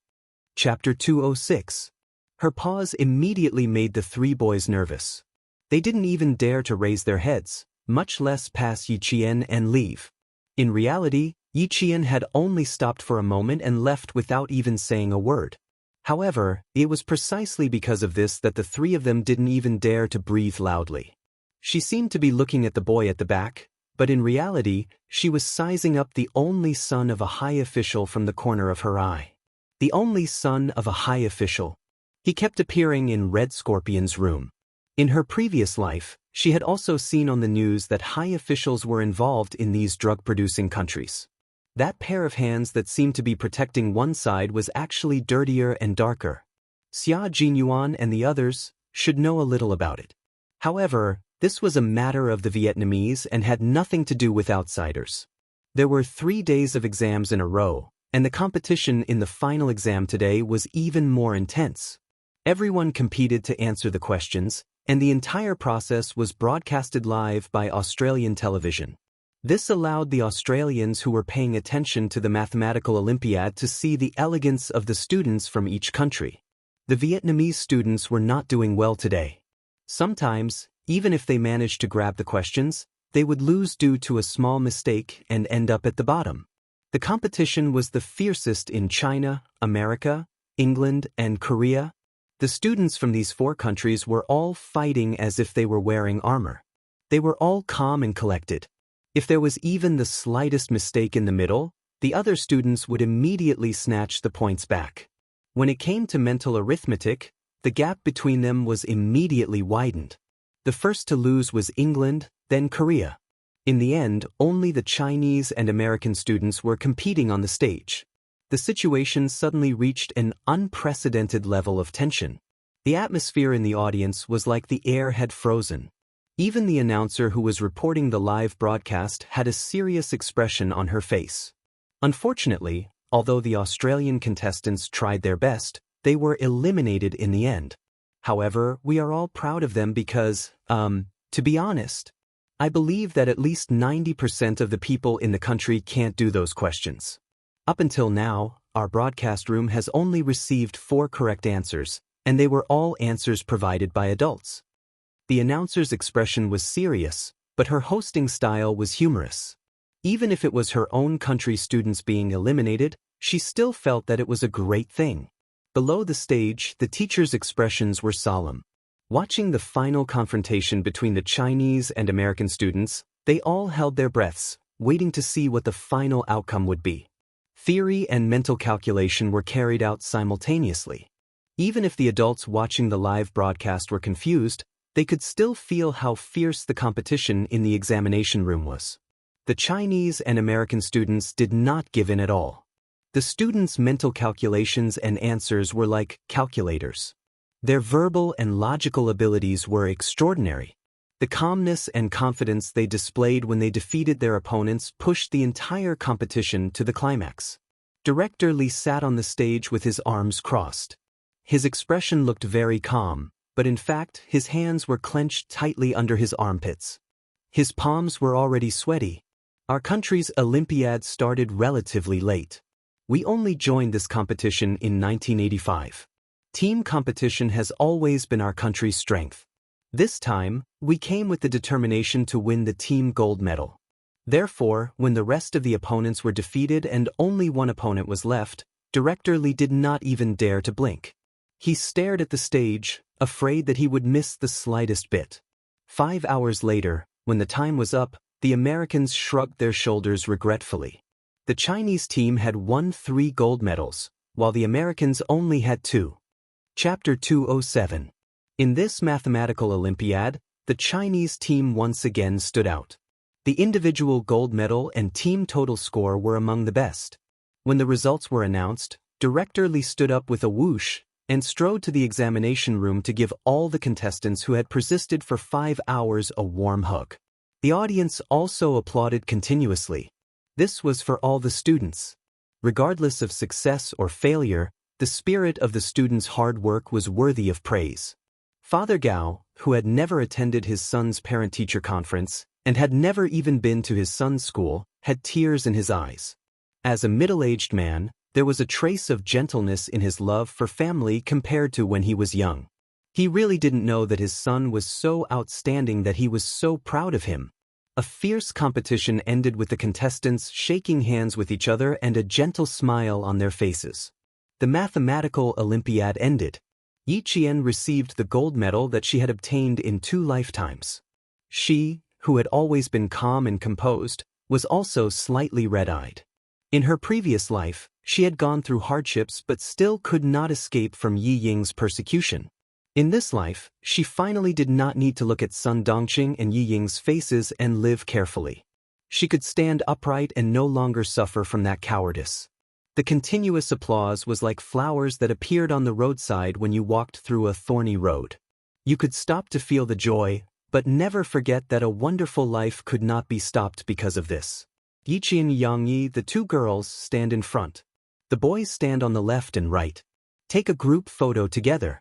Chapter 206. Her pause immediately made the three boys nervous. They didn't even dare to raise their heads, much less pass Yi Qian and leave. In reality, Yi Qian had only stopped for a moment and left without even saying a word. However, it was precisely because of this that the three of them didn't even dare to breathe loudly. She seemed to be looking at the boy at the back, but in reality, she was sizing up the only son of a high official from the corner of her eye. The only son of a high official. He kept appearing in Red Scorpion's room. In her previous life, she had also seen on the news that high officials were involved in these drug-producing countries. That pair of hands that seemed to be protecting one side was actually dirtier and darker. Xia Jinyuan and the others should know a little about it. However, this was a matter of the Vietnamese and had nothing to do with outsiders. There were 3 days of exams in a row, and the competition in the final exam today was even more intense. Everyone competed to answer the questions, and the entire process was broadcasted live by Australian television. This allowed the Australians who were paying attention to the mathematical Olympiad to see the elegance of the students from each country. The Vietnamese students were not doing well today. Sometimes, even if they managed to grab the questions, they would lose due to a small mistake and end up at the bottom. The competition was the fiercest in China, America, England, and Korea. The students from these 4 countries were all fighting as if they were wearing armor. They were all calm and collected. If there was even the slightest mistake in the middle, the other students would immediately snatch the points back. When it came to mental arithmetic, the gap between them was immediately widened. The first to lose was England, then Korea. In the end, only the Chinese and American students were competing on the stage. The situation suddenly reached an unprecedented level of tension. The atmosphere in the audience was like the air had frozen. Even the announcer who was reporting the live broadcast had a serious expression on her face. Unfortunately, although the Australian contestants tried their best, they were eliminated in the end. However, we are all proud of them because, to be honest, I believe that at least 90% of the people in the country can't do those questions. Up until now, our broadcast room has only received 4 correct answers, and they were all answers provided by adults. The announcer's expression was serious, but her hosting style was humorous. Even if it was her own country's students being eliminated, she still felt that it was a great thing. Below the stage, the teacher's expressions were solemn. Watching the final confrontation between the Chinese and American students, they all held their breaths, waiting to see what the final outcome would be. Theory and mental calculation were carried out simultaneously. Even if the adults watching the live broadcast were confused, they could still feel how fierce the competition in the examination room was. The Chinese and American students did not give in at all. The students' mental calculations and answers were like calculators. Their verbal and logical abilities were extraordinary. The calmness and confidence they displayed when they defeated their opponents pushed the entire competition to the climax. Director Li sat on the stage with his arms crossed. His expression looked very calm, but in fact his hands were clenched tightly under his armpits. His palms were already sweaty. Our country's Olympiad started relatively late. We only joined this competition in 1985. Team competition has always been our country's strength. This time, we came with the determination to win the team gold medal. Therefore, when the rest of the opponents were defeated and only one opponent was left, Director Li did not even dare to blink. He stared at the stage, afraid that he would miss the slightest bit. 5 hours later, when the time was up, the Americans shrugged their shoulders regretfully. The Chinese team had won 3 gold medals, while the Americans only had 2. Chapter 207. In this mathematical Olympiad, the Chinese team once again stood out. The individual gold medal and team total score were among the best. When the results were announced, Director Li stood up with a whoosh and strode to the examination room to give all the contestants who had persisted for 5 hours a warm hug. The audience also applauded continuously. This was for all the students. Regardless of success or failure, the spirit of the students' hard work was worthy of praise. Father Gao, who had never attended his son's parent-teacher conference and had never even been to his son's school, had tears in his eyes. As a middle-aged man, there was a trace of gentleness in his love for family compared to when he was young. He really didn't know that his son was so outstanding that he was so proud of him. A fierce competition ended with the contestants shaking hands with each other and a gentle smile on their faces. The mathematical Olympiad ended. Yi Qian received the gold medal that she had obtained in 2 lifetimes. She, who had always been calm and composed, was also slightly red-eyed. In her previous life, she had gone through hardships but still could not escape from Yi Ying's persecution. In this life, she finally did not need to look at Sun Dongqing and Yi Ying's faces and live carefully. She could stand upright and no longer suffer from that cowardice. The continuous applause was like flowers that appeared on the roadside when you walked through a thorny road. You could stop to feel the joy, but never forget that a wonderful life could not be stopped because of this. Yiqi and Yangyi, the 2 girls, stand in front. The boys stand on the left and right. Take a group photo together.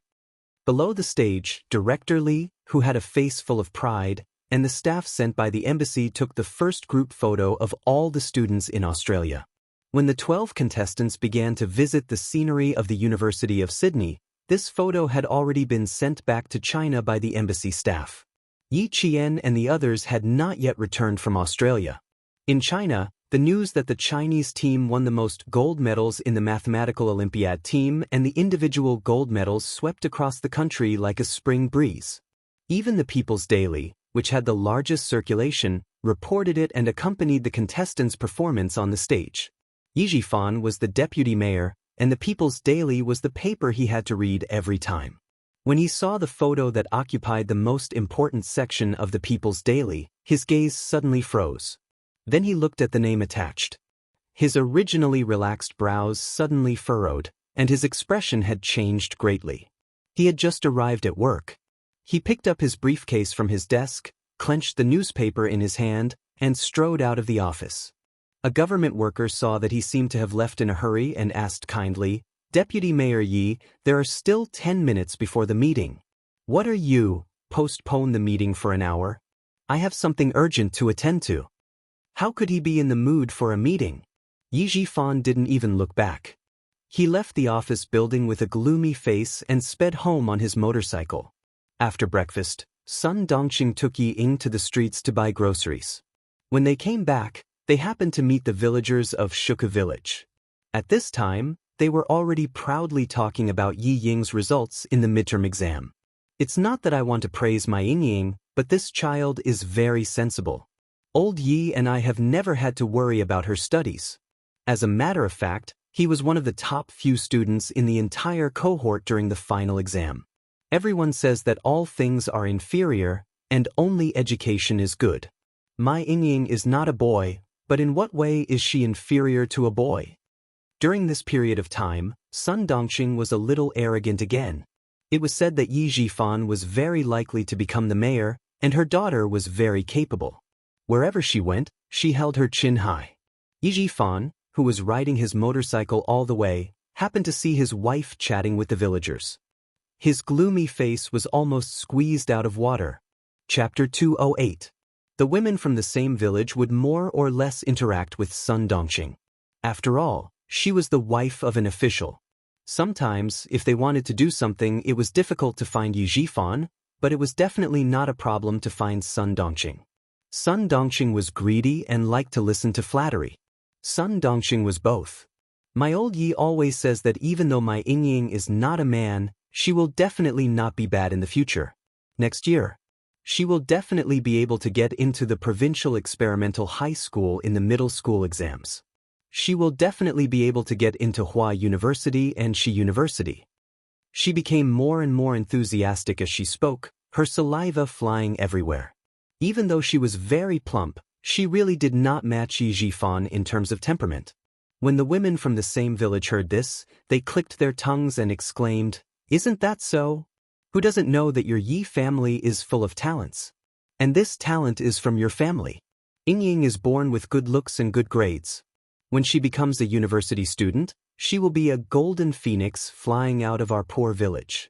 Below the stage, Director Li, who had a face full of pride, and the staff sent by the embassy took the first group photo of all the students in Australia. When the 12 contestants began to visit the scenery of the University of Sydney, this photo had already been sent back to China by the embassy staff. Yi Qian and the others had not yet returned from Australia. In China, the news that the Chinese team won the most gold medals in the mathematical Olympiad team and the individual gold medals swept across the country like a spring breeze. Even the People's Daily, which had the largest circulation, reported it and accompanied the contestants' performance on the stage. Yi Zhifan was the deputy mayor, and the People's Daily was the paper he had to read every time. When he saw the photo that occupied the most important section of the People's Daily, his gaze suddenly froze. Then he looked at the name attached. His originally relaxed brows suddenly furrowed, and his expression had changed greatly. He had just arrived at work. He picked up his briefcase from his desk, clenched the newspaper in his hand, and strode out of the office. A government worker saw that he seemed to have left in a hurry and asked kindly, "Deputy Mayor Yi, there are still 10 minutes before the meeting. What are you, postpone the meeting for an hour? I have something urgent to attend to." How could he be in the mood for a meeting? Yi Zhifan didn't even look back. He left the office building with a gloomy face and sped home on his motorcycle. After breakfast, Sun Dongqing took Yi Ying to the streets to buy groceries. When they came back, they happened to meet the villagers of Shuka village. At this time, they were already proudly talking about Yi Ying's results in the midterm exam. It's not that I want to praise my Ying, but this child is very sensible. Old Yi and I have never had to worry about her studies. As a matter of fact, he was one of the top few students in the entire cohort during the final exam. Everyone says that all things are inferior, and only education is good. My Ying is not a boy, but in what way is she inferior to a boy? During this period of time, Sun Dongqing was a little arrogant again. It was said that Yi Jifan was very likely to become the mayor, and her daughter was very capable. Wherever she went, she held her chin high. Yi Jifan, who was riding his motorcycle all the way, happened to see his wife chatting with the villagers. His gloomy face was almost squeezed out of water. Chapter 208. The women from the same village would more or less interact with Sun Dongqing. After all, she was the wife of an official. Sometimes, if they wanted to do something, it was difficult to find Yi Jifan, but it was definitely not a problem to find Sun Dongqing. Sun Dongqing was greedy and liked to listen to flattery. Sun Dongqing was both. My old Yi always says that even though my Ying is not a man, she will definitely not be bad in the future. Next year, she will definitely be able to get into the provincial experimental high school in the middle school exams. She will definitely be able to get into Hua University and Shi University. She became more and more enthusiastic as she spoke, her saliva flying everywhere. Even though she was very plump, she really did not match Yi Jifan in terms of temperament. When the women from the same village heard this, they clicked their tongues and exclaimed, "Isn't that so? Who doesn't know that your Yi family is full of talents? And this talent is from your family. Ying is born with good looks and good grades. When she becomes a university student, she will be a golden phoenix flying out of our poor village."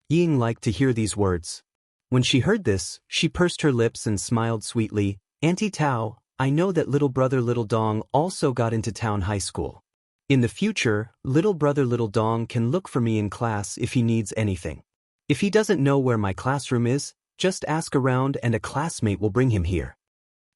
Ying liked to hear these words. When she heard this, she pursed her lips and smiled sweetly. "Auntie Tao, I know that little brother Little Dong also got into town high school. In the future, little brother Little Dong can look for me in class if he needs anything. If he doesn't know where my classroom is, just ask around and a classmate will bring him here."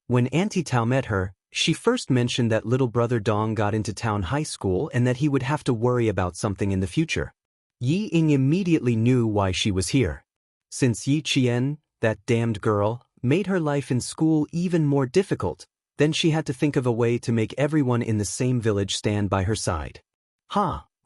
When Auntie Tao met her, she first mentioned that little brother Dong got into town high school and that he would have to worry about something in the future. Yi Ying immediately knew why she was here. Since Yi Qian, that damned girl, made her life in school even more difficult, then she had to think of a way to make everyone in the same village stand by her side.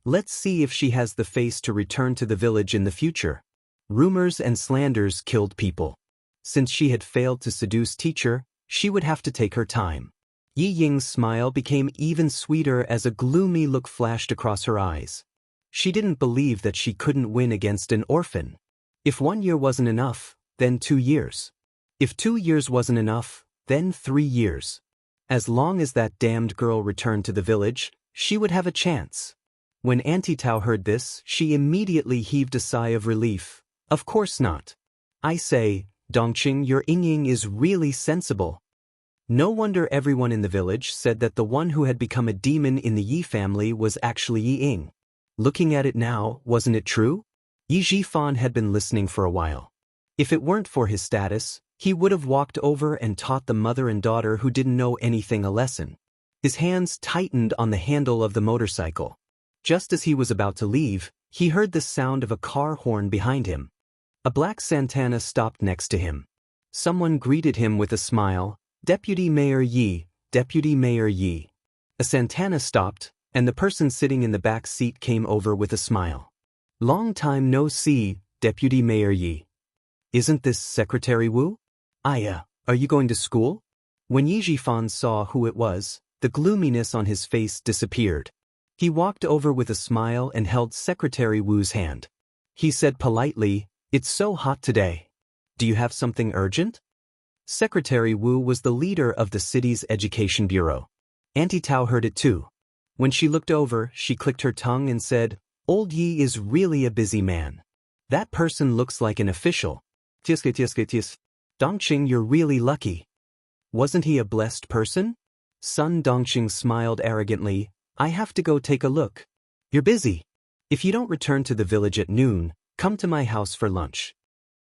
Let's see if she has the face to return to the village in the future. Rumors and slanders killed people. Since she had failed to seduce teacher, she would have to take her time. Yi Ying's smile became even sweeter as a gloomy look flashed across her eyes. She didn't believe that she couldn't win against an orphan. If 1 year wasn't enough, then 2 years. If 2 years wasn't enough, then 3 years. As long as that damned girl returned to the village, she would have a chance. When Auntie Tao heard this, she immediately heaved a sigh of relief. "Of course not. I say, Dongqing, your Ying is really sensible." No wonder everyone in the village said that the one who had become a demon in the Yi family was actually Yi Ying. Looking at it now, wasn't it true? Yi Jifan had been listening for a while. If it weren't for his status, he would have walked over and taught the mother and daughter who didn't know anything a lesson. His hands tightened on the handle of the motorcycle. Just as he was about to leave, he heard the sound of a car horn behind him. A black Santana stopped next to him. Someone greeted him with a smile. "Deputy Mayor Yi, Deputy Mayor Yi." A Santana stopped, and the person sitting in the back seat came over with a smile. "Long time no see, Deputy Mayor Yi. Isn't this Secretary Wu? Are you going to school?" When Yi Jifan saw who it was, the gloominess on his face disappeared. He walked over with a smile and held Secretary Wu's hand. He said politely, "It's so hot today. Do you have something urgent?" Secretary Wu was the leader of the city's education bureau. Auntie Tao heard it too. When she looked over, she clicked her tongue and said, "Old Yi is really a busy man. That person looks like an official. Dongqing, you're really lucky. Wasn't he a blessed person?" Sun Dongqing smiled arrogantly. "I have to go take a look. You're busy. If you don't return to the village at noon, come to my house for lunch."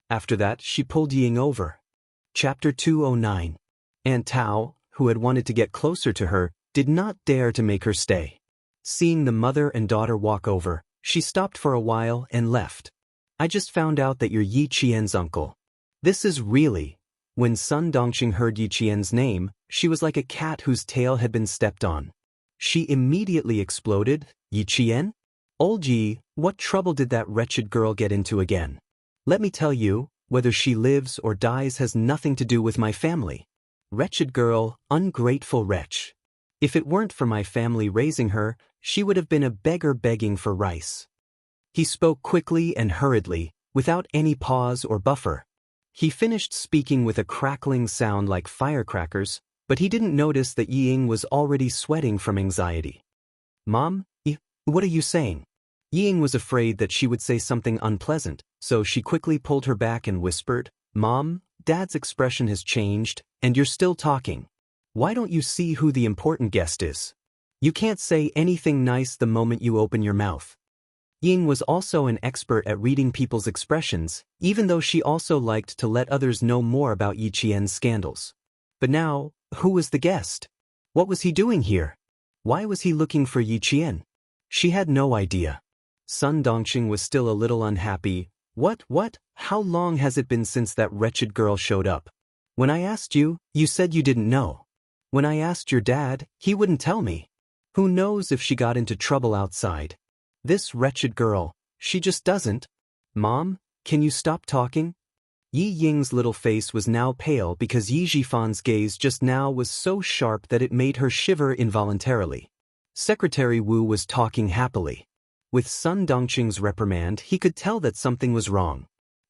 After that, she pulled Ying over. Chapter 209. Aunt Tao, who had wanted to get closer to her, did not dare to make her stay. Seeing the mother and daughter walk over, she stopped for a while and left. I just found out that you're Yi Qian's uncle. This is really... When Sun Dongqing heard Yi Qian's name, she was like a cat whose tail had been stepped on. She immediately exploded. Yi Qian? Old Yi, what trouble did that wretched girl get into again? Let me tell you, whether she lives or dies has nothing to do with my family. Wretched girl, ungrateful wretch. If it weren't for my family raising her, she would have been a beggar begging for rice. He spoke quickly and hurriedly, without any pause or buffer. He finished speaking with a crackling sound like firecrackers, but he didn't notice that Ying was already sweating from anxiety. Mom, what are you saying? Ying was afraid that she would say something unpleasant, so she quickly pulled her back and whispered, Mom, Dad's expression has changed, and you're still talking. Why don't you see who the important guest is? You can't say anything nice the moment you open your mouth. Ying was also an expert at reading people's expressions, even though she also liked to let others know more about Yi Qian's scandals. But now, who was the guest? What was he doing here? Why was he looking for Yi Qian? She had no idea. Sun Dongqing was still a little unhappy. What? How long has it been since that wretched girl showed up? When I asked you, you said you didn't know. When I asked your dad, he wouldn't tell me. Who knows if she got into trouble outside? This wretched girl, she just doesn't. Mom, can you stop talking? Yi Ying's little face was now pale because Yi Jifan's gaze just now was so sharp that it made her shiver involuntarily. Secretary Wu was talking happily. With Sun Dongqing's reprimand, he could tell that something was wrong.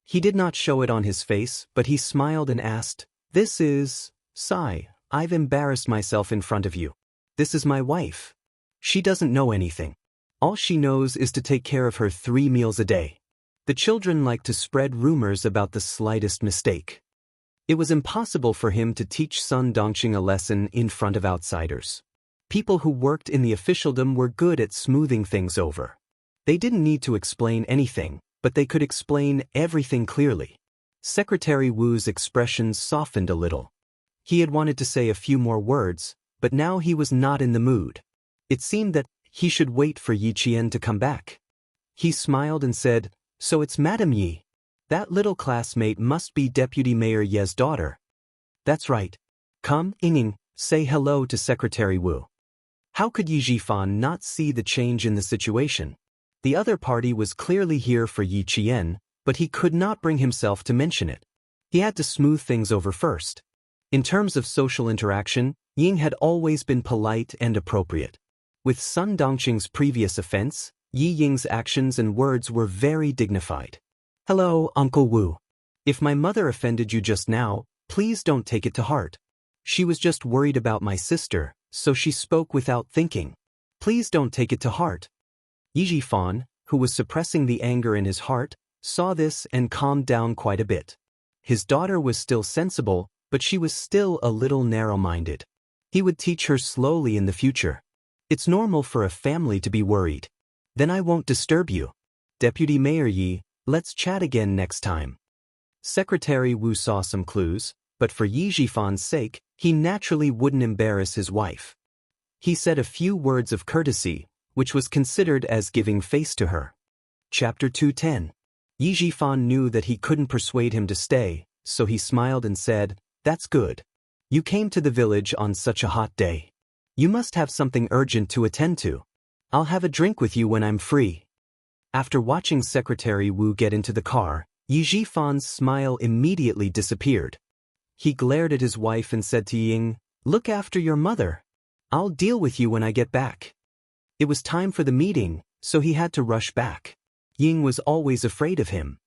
He did not show it on his face, but he smiled and asked, This is... Sigh, I've embarrassed myself in front of you. This is my wife. She doesn't know anything. All she knows is to take care of her 3 meals a day. The children like to spread rumors about the slightest mistake. It was impossible for him to teach Sun Dongqing a lesson in front of outsiders. People who worked in the officialdom were good at smoothing things over. They didn't need to explain anything, but they could explain everything clearly. Secretary Wu's expressions softened a little. He had wanted to say a few more words, but now he was not in the mood. It seemed that he should wait for Yi Qian to come back. He smiled and said, So it's Madame Yi. That little classmate must be Deputy Mayor Ye's daughter. That's right. Come, Ying, say hello to Secretary Wu. How could Yi Jifan not see the change in the situation? The other party was clearly here for Yi Qian, but he could not bring himself to mention it. He had to smooth things over first. In terms of social interaction, Ying had always been polite and appropriate. With Sun Dongqing's previous offense, Yi Ying's actions and words were very dignified. Hello, Uncle Wu. If my mother offended you just now, please don't take it to heart. She was just worried about my sister, so she spoke without thinking. Please don't take it to heart. Yi Jifan, who was suppressing the anger in his heart, saw this and calmed down quite a bit. His daughter was still sensible, but she was still a little narrow-minded. He would teach her slowly in the future. It's normal for a family to be worried. Then I won't disturb you. Deputy Mayor Yi, let's chat again next time. Secretary Wu saw some clues, but for Yi Jifan's sake, he naturally wouldn't embarrass his wife. He said a few words of courtesy, which was considered as giving face to her. Chapter 210. Yi Jifan knew that he couldn't persuade him to stay, so he smiled and said, That's good. You came to the village on such a hot day. You must have something urgent to attend to. I'll have a drink with you when I'm free. After watching Secretary Wu get into the car, Yi Jifan's smile immediately disappeared. He glared at his wife and said to Ying, Look after your mother. I'll deal with you when I get back. It was time for the meeting, so he had to rush back. Ying was always afraid of him.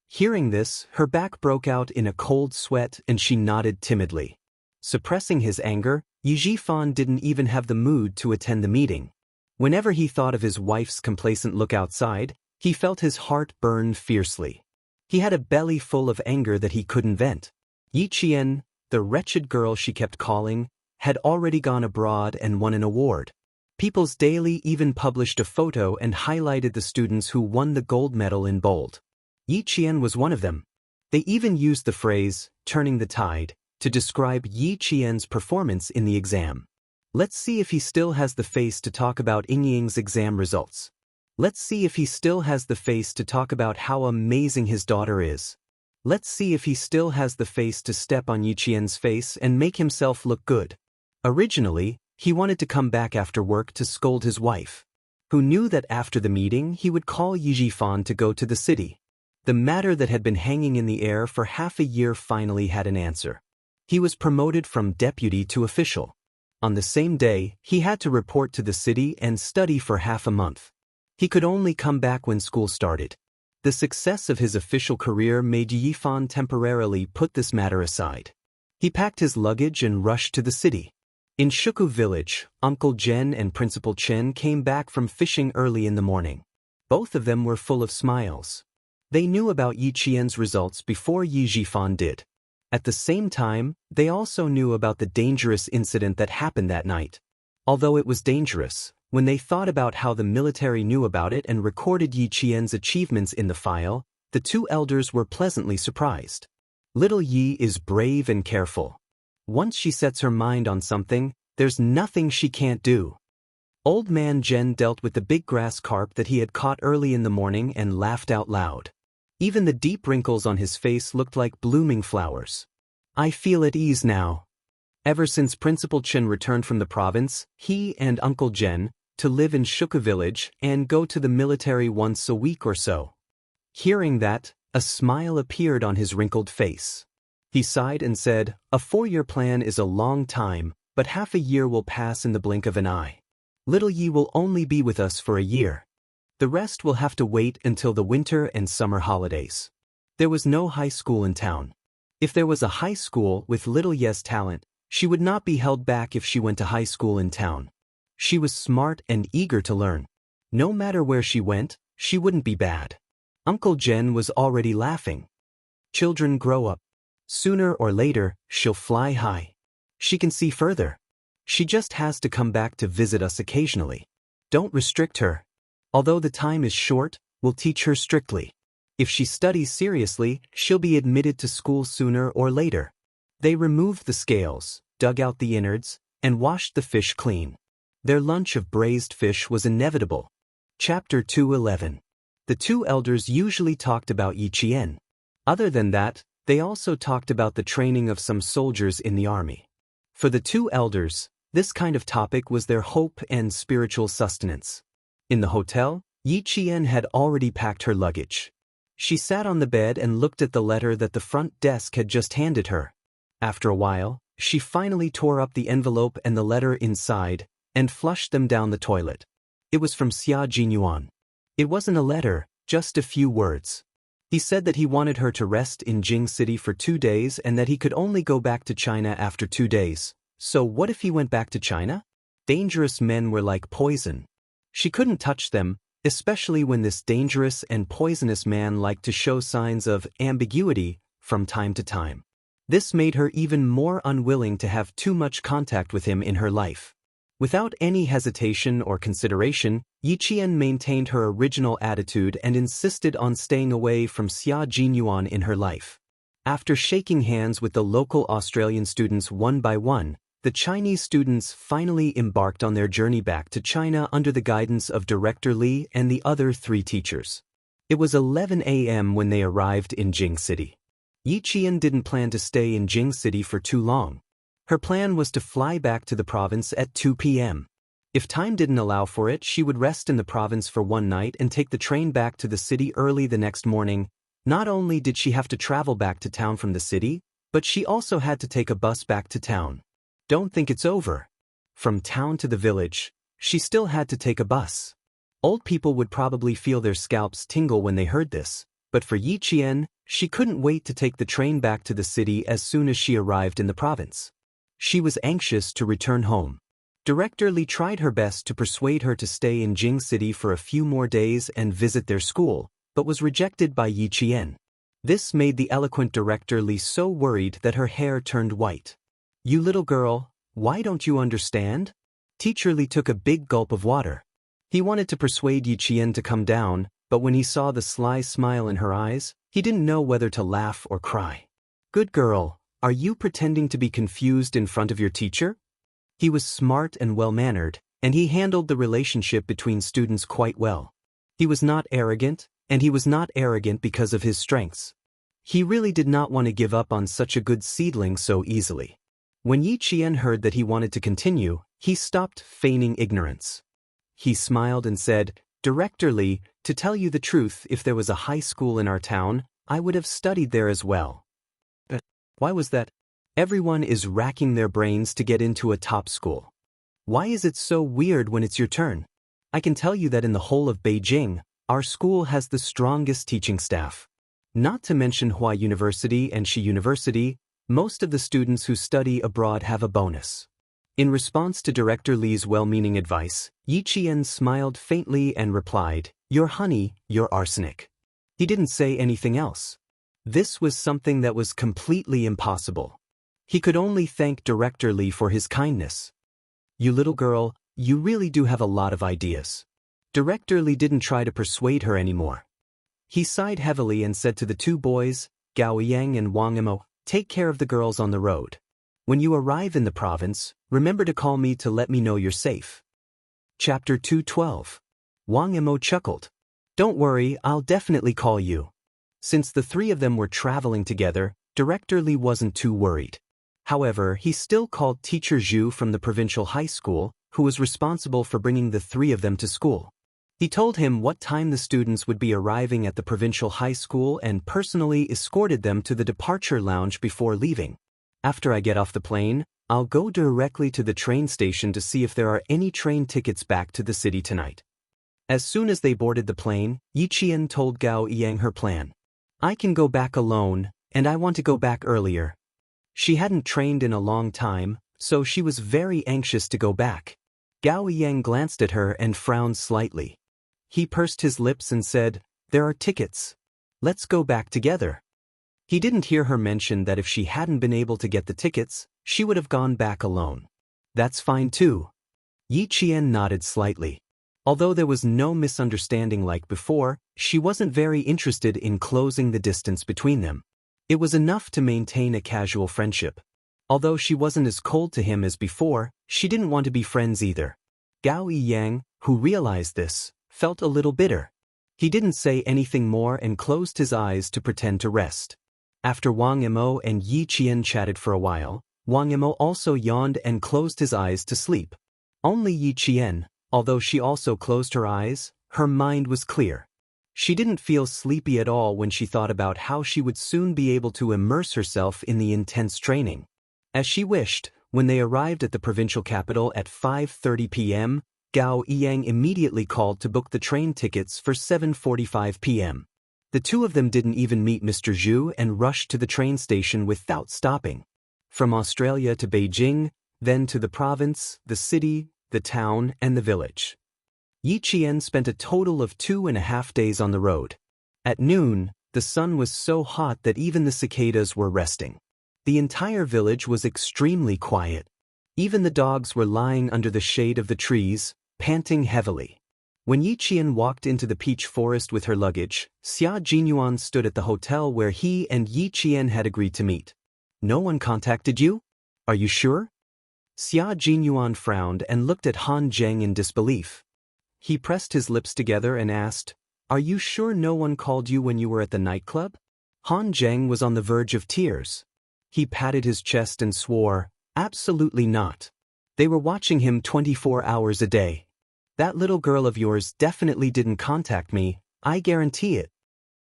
Hearing this, her back broke out in a cold sweat and she nodded timidly. Suppressing his anger, Yi Jifan didn't even have the mood to attend the meeting. Whenever he thought of his wife's complacent look outside, he felt his heart burn fiercely. He had a belly full of anger that he couldn't vent. Yi Qian, the wretched girl she kept calling, had already gone abroad and won an award. People's Daily even published a photo and highlighted the students who won the gold medal in bold. Yi Qian was one of them. They even used the phrase, turning the tide, to describe Yi Qian's performance in the exam. Let's see if he still has the face to talk about Yingying's exam results. Let's see if he still has the face to talk about how amazing his daughter is. Let's see if he still has the face to step on Yi Qian's face and make himself look good. Originally, he wanted to come back after work to scold his wife, who knew that after the meeting he would call Yi Jifan to go to the city. The matter that had been hanging in the air for half a year finally had an answer. He was promoted from deputy to official. On the same day, he had to report to the city and study for half a month. He could only come back when school started. The success of his official career made Yi Jifan temporarily put this matter aside. He packed his luggage and rushed to the city. In Shuku village, Uncle Zhen and Principal Chen came back from fishing early in the morning. Both of them were full of smiles. They knew about Yi Qian's results before Yi Jifan did. At the same time, they also knew about the dangerous incident that happened that night. Although it was dangerous, when they thought about how the military knew about it and recorded Yi Qian's achievements in the file, the two elders were pleasantly surprised. Little Yi is brave and careful. Once she sets her mind on something, there's nothing she can't do. Old man Zhen dealt with the big grass carp that he had caught early in the morning and laughed out loud. Even the deep wrinkles on his face looked like blooming flowers. I feel at ease now. Ever since Principal Chen returned from the province, he and Uncle Zhen, to live in Shuka village and go to the military once a week or so. Hearing that, a smile appeared on his wrinkled face. He sighed and said, "A 4-year plan is a long time, but half a year will pass in the blink of an eye. Little Yi will only be with us for a year. The rest will have to wait until the winter and summer holidays." There was no high school in town. If there was a high school with little Ye's talent, she would not be held back if she went to high school in town. She was smart and eager to learn. No matter where she went, she wouldn't be bad. Uncle Zhen was already laughing. Children grow up. Sooner or later, she'll fly high. She can see further. She just has to come back to visit us occasionally. Don't restrict her. Although the time is short, we'll teach her strictly. If she studies seriously, she'll be admitted to school sooner or later. They removed the scales, dug out the innards, and washed the fish clean. Their lunch of braised fish was inevitable. Chapter 211. The two elders usually talked about Yi Qian. Other than that, they also talked about the training of some soldiers in the army. For the two elders, this kind of topic was their hope and spiritual sustenance. In the hotel, Yi Qian had already packed her luggage. She sat on the bed and looked at the letter that the front desk had just handed her. After a while, she finally tore up the envelope and the letter inside, and flushed them down the toilet. It was from Xia Jinyuan. It wasn't a letter, just a few words. He said that he wanted her to rest in Jing City for 2 days and that he could only go back to China after 2 days. So what if he went back to China? Dangerous men were like poison. She couldn't touch them, especially when this dangerous and poisonous man liked to show signs of ambiguity from time to time. This made her even more unwilling to have too much contact with him in her life. Without any hesitation or consideration, Yi Qian maintained her original attitude and insisted on staying away from Xia Jinyuan in her life. After shaking hands with the local Australian students one by one, the Chinese students finally embarked on their journey back to China under the guidance of Director Li and the other 3 teachers. It was 11 a.m. when they arrived in Jing City. Yi Qian didn't plan to stay in Jing City for too long. Her plan was to fly back to the province at 2 p.m. If time didn't allow for it, she would rest in the province for one night and take the train back to the city early the next morning. Not only did she have to travel back to town from the city, but she also had to take a bus back to town. Don't think it's over. From town to the village, she still had to take a bus. Old people would probably feel their scalps tingle when they heard this, but for Yi Qian, she couldn't wait to take the train back to the city as soon as she arrived in the province. She was anxious to return home. Director Li tried her best to persuade her to stay in Jing City for a few more days and visit their school, but was rejected by Yi Qian. This made the eloquent Director Li so worried that her hair turned white. "You little girl, why don't you understand?" Teacher Li took a big gulp of water. He wanted to persuade Yi Qian to come down, but when he saw the sly smile in her eyes, he didn't know whether to laugh or cry. "Good girl, are you pretending to be confused in front of your teacher?" He was smart and well-mannered, and he handled the relationship between students quite well. He was not arrogant, and he was not arrogant because of his strengths. He really did not want to give up on such a good seedling so easily. When Yi Qian heard that he wanted to continue, he stopped feigning ignorance. He smiled and said, "Director Li, to tell you the truth, if there was a high school in our town, I would have studied there as well." "But why was that?" "Everyone is racking their brains to get into a top school. Why is it so weird when it's your turn? I can tell you that in the whole of Beijing, our school has the strongest teaching staff. Not to mention Hua University and Shi University, most of the students who study abroad have a bonus." In response to Director Li's well-meaning advice, Yi Qian smiled faintly and replied, "You're honey, you're arsenic." He didn't say anything else. This was something that was completely impossible. He could only thank Director Li for his kindness. "You little girl, you really do have a lot of ideas." Director Li didn't try to persuade her anymore. He sighed heavily and said to the two boys, Gao Yang and Wang Emo, "Take care of the girls on the road. When you arrive in the province, remember to call me to let me know you're safe." Chapter 212. Wang Emo chuckled. "Don't worry, I'll definitely call you." Since the three of them were traveling together, Director Li wasn't too worried. However, he still called Teacher Zhu from the provincial high school, who was responsible for bringing the three of them to school. He told him what time the students would be arriving at the provincial high school and personally escorted them to the departure lounge before leaving. "After I get off the plane, I'll go directly to the train station to see if there are any train tickets back to the city tonight." As soon as they boarded the plane, Yi Qian told Gao Yang her plan. "I can go back alone, and I want to go back earlier." She hadn't trained in a long time, so she was very anxious to go back. Gao Yang glanced at her and frowned slightly. He pursed his lips and said, "There are tickets. Let's go back together." He didn't hear her mention that if she hadn't been able to get the tickets, she would have gone back alone. "That's fine too." Yi Qian nodded slightly. Although there was no misunderstanding like before, she wasn't very interested in closing the distance between them. It was enough to maintain a casual friendship. Although she wasn't as cold to him as before, she didn't want to be friends either. Gao Yang, who realized this, felt a little bitter. He didn't say anything more and closed his eyes to pretend to rest. After Wang Emo and Yi Qian chatted for a while, Wang Emo also yawned and closed his eyes to sleep. Only Yi Qian, although she also closed her eyes, her mind was clear. She didn't feel sleepy at all when she thought about how she would soon be able to immerse herself in the intense training. As she wished, when they arrived at the provincial capital at 5:30 p.m., Gao Yang immediately called to book the train tickets for 7:45 p.m. The two of them didn't even meet Mr. Zhu and rushed to the train station without stopping. From Australia to Beijing, then to the province, the city, the town, and the village. Yi Qian spent a total of 2.5 days on the road. At noon, the sun was so hot that even the cicadas were resting. The entire village was extremely quiet. Even the dogs were lying under the shade of the trees, panting heavily. When Yi Qian walked into the peach forest with her luggage, Xia Jinyuan stood at the hotel where he and Yi Qian had agreed to meet. "No one contacted you? Are you sure?" Xia Jinyuan frowned and looked at Han Zheng in disbelief. He pressed his lips together and asked, "Are you sure no one called you when you were at the nightclub?" Han Zheng was on the verge of tears. He patted his chest and swore, "Absolutely not. They were watching him 24 hours a day. That little girl of yours definitely didn't contact me, I guarantee it."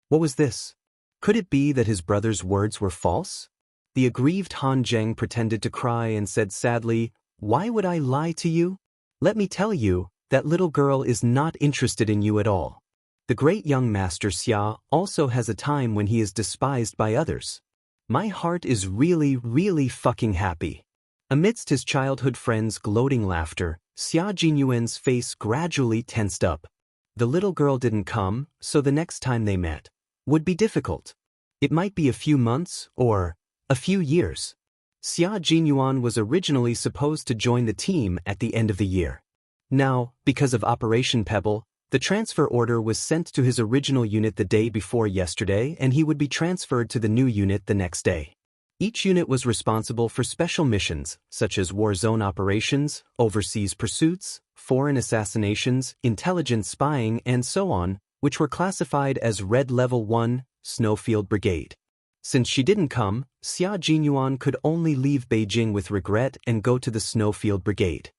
What was this? Could it be that his brother's words were false? The aggrieved Han Zheng pretended to cry and said sadly, "Why would I lie to you? Let me tell you, that little girl is not interested in you at all. The great young master Xia also has a time when he is despised by others. My heart is really, really fucking happy." Amidst his childhood friend's gloating laughter, Xia Jinyuan's face gradually tensed up. The little girl didn't come, so the next time they met would be difficult. It might be a few months, or a few years. Xia Jinyuan was originally supposed to join the team at the end of the year. Now, because of Operation Pebble, The transfer order was sent to his original unit the day before yesterday, and he would be transferred to the new unit the next day. Each unit was responsible for special missions, such as war zone operations, overseas pursuits, foreign assassinations, intelligence spying, and so on, which were classified as Red Level 1, Snowfield Brigade. Since she didn't come, Xia Jinyuan could only leave Beijing with regret and go to the Snowfield Brigade.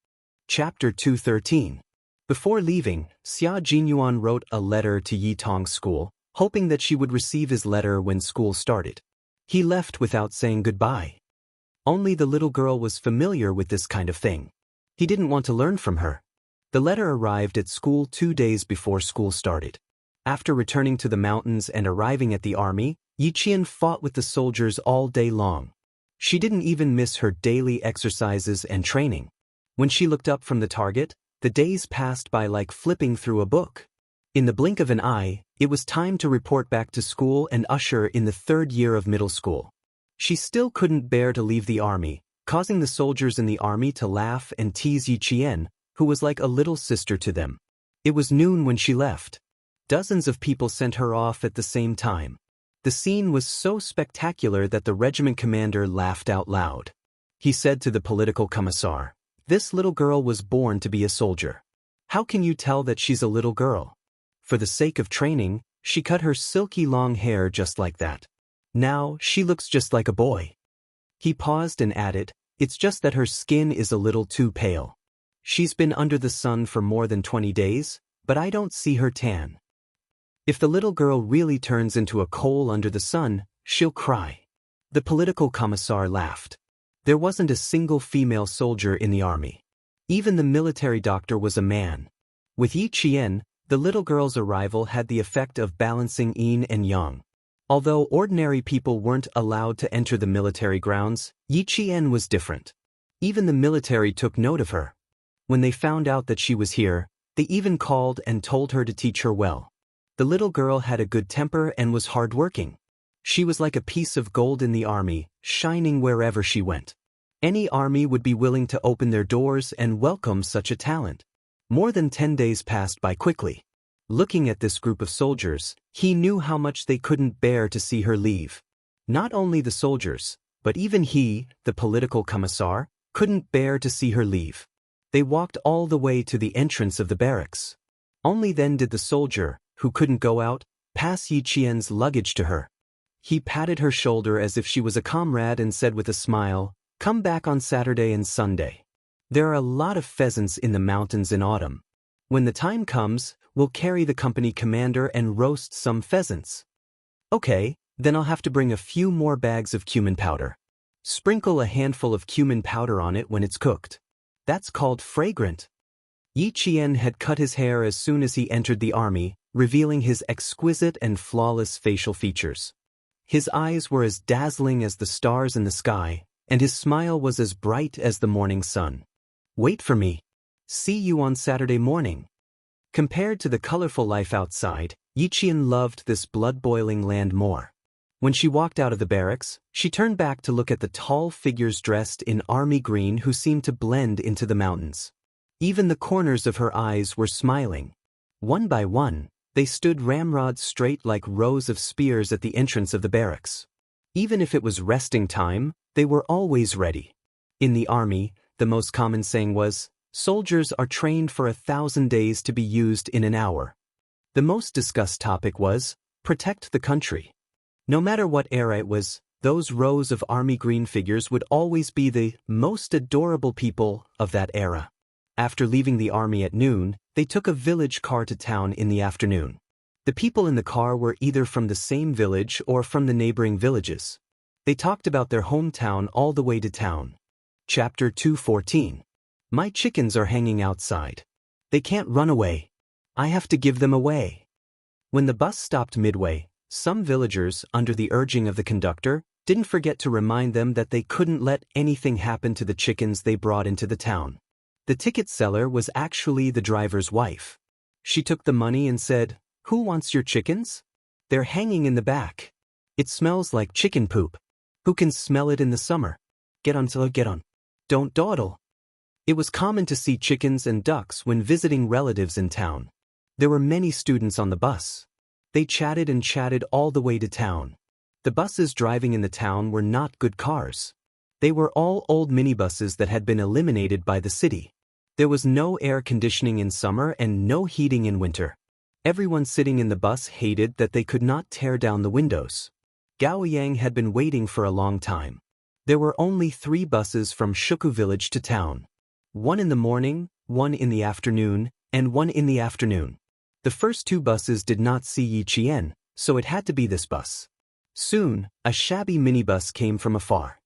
Chapter 213. Before leaving, Xia Jinyuan wrote a letter to Yi Tong's school, hoping that she would receive his letter when school started. He left without saying goodbye. Only the little girl was familiar with this kind of thing. He didn't want to learn from her. The letter arrived at school 2 days before school started. After returning to the mountains and arriving at the army, Yi Qian fought with the soldiers all day long. She didn't even miss her daily exercises and training. When she looked up from the target, the days passed by like flipping through a book. In the blink of an eye, it was time to report back to school and usher in the 3rd year of middle school. She still couldn't bear to leave the army, causing the soldiers in the army to laugh and tease Yi Qian, who was like a little sister to them. It was noon when she left. Dozens of people sent her off at the same time. The scene was so spectacular that the regiment commander laughed out loud. He said to the political commissar, "This little girl was born to be a soldier. How can you tell that she's a little girl? For the sake of training, she cut her silky long hair just like that. Now she looks just like a boy." He paused and added, "It's just that her skin is a little too pale. She's been under the sun for more than 20 days, but I don't see her tan. If the little girl really turns into a coal under the sun, she'll cry." The political commissar laughed. There wasn't a single female soldier in the army. Even the military doctor was a man. With Yi Qian, the little girl's arrival had the effect of balancing yin and yang. Although ordinary people weren't allowed to enter the military grounds, Yi Qian was different. Even the military took note of her. When they found out that she was here, they even called and told her to teach her well. The little girl had a good temper and was hardworking. She was like a piece of gold in the army, shining wherever she went. Any army would be willing to open their doors and welcome such a talent. More than 10 days passed by quickly. Looking at this group of soldiers, he knew how much they couldn't bear to see her leave. Not only the soldiers, but even he, the political commissar, couldn't bear to see her leave. They walked all the way to the entrance of the barracks. Only then did the soldier, who couldn't go out, pass Yi Qian's luggage to her. He patted her shoulder as if she was a comrade and said with a smile, "Come back on Saturday and Sunday. There are a lot of pheasants in the mountains in autumn. When the time comes, we'll carry the company commander and roast some pheasants." "Okay, then I'll have to bring a few more bags of cumin powder. Sprinkle a handful of cumin powder on it when it's cooked. That's called fragrant." Yi Qian had cut his hair as soon as he entered the army, revealing his exquisite and flawless facial features. His eyes were as dazzling as the stars in the sky, and his smile was as bright as the morning sun. "Wait for me. See you on Saturday morning." Compared to the colorful life outside, Yi Qian loved this blood-boiling land more. When she walked out of the barracks, she turned back to look at the tall figures dressed in army green who seemed to blend into the mountains. Even the corners of her eyes were smiling. One by one, they stood ramrods straight like rows of spears at the entrance of the barracks. Even if it was resting time, they were always ready. In the army, the most common saying was, "Soldiers are trained for 1,000 days to be used in an hour." The most discussed topic was, protect the country. No matter what era it was, those rows of army green figures would always be the most adorable people of that era. After leaving the army at noon, they took a village car to town in the afternoon. The people in the car were either from the same village or from the neighboring villages. They talked about their hometown all the way to town. Chapter 214. My chickens are hanging outside. They can't run away. I have to give them away. When the bus stopped midway, some villagers, under the urging of the conductor, didn't forget to remind them that they couldn't let anything happen to the chickens they brought into the town. The ticket seller was actually the driver's wife. She took the money and said, "Who wants your chickens? They're hanging in the back. It smells like chicken poop. Who can smell it in the summer? Get on, get on. Don't dawdle." It was common to see chickens and ducks when visiting relatives in town. There were many students on the bus. They chatted and chatted all the way to town. The buses driving in the town were not good cars. They were all old minibuses that had been eliminated by the city. There was no air conditioning in summer and no heating in winter. Everyone sitting in the bus hated that they could not tear down the windows. Gao Yang had been waiting for a long time. There were only 3 buses from Shuku village to town. One in the morning, one in the afternoon, and one in the afternoon. The first 2 buses did not see Yi Qian, so it had to be this bus. Soon, a shabby minibus came from afar.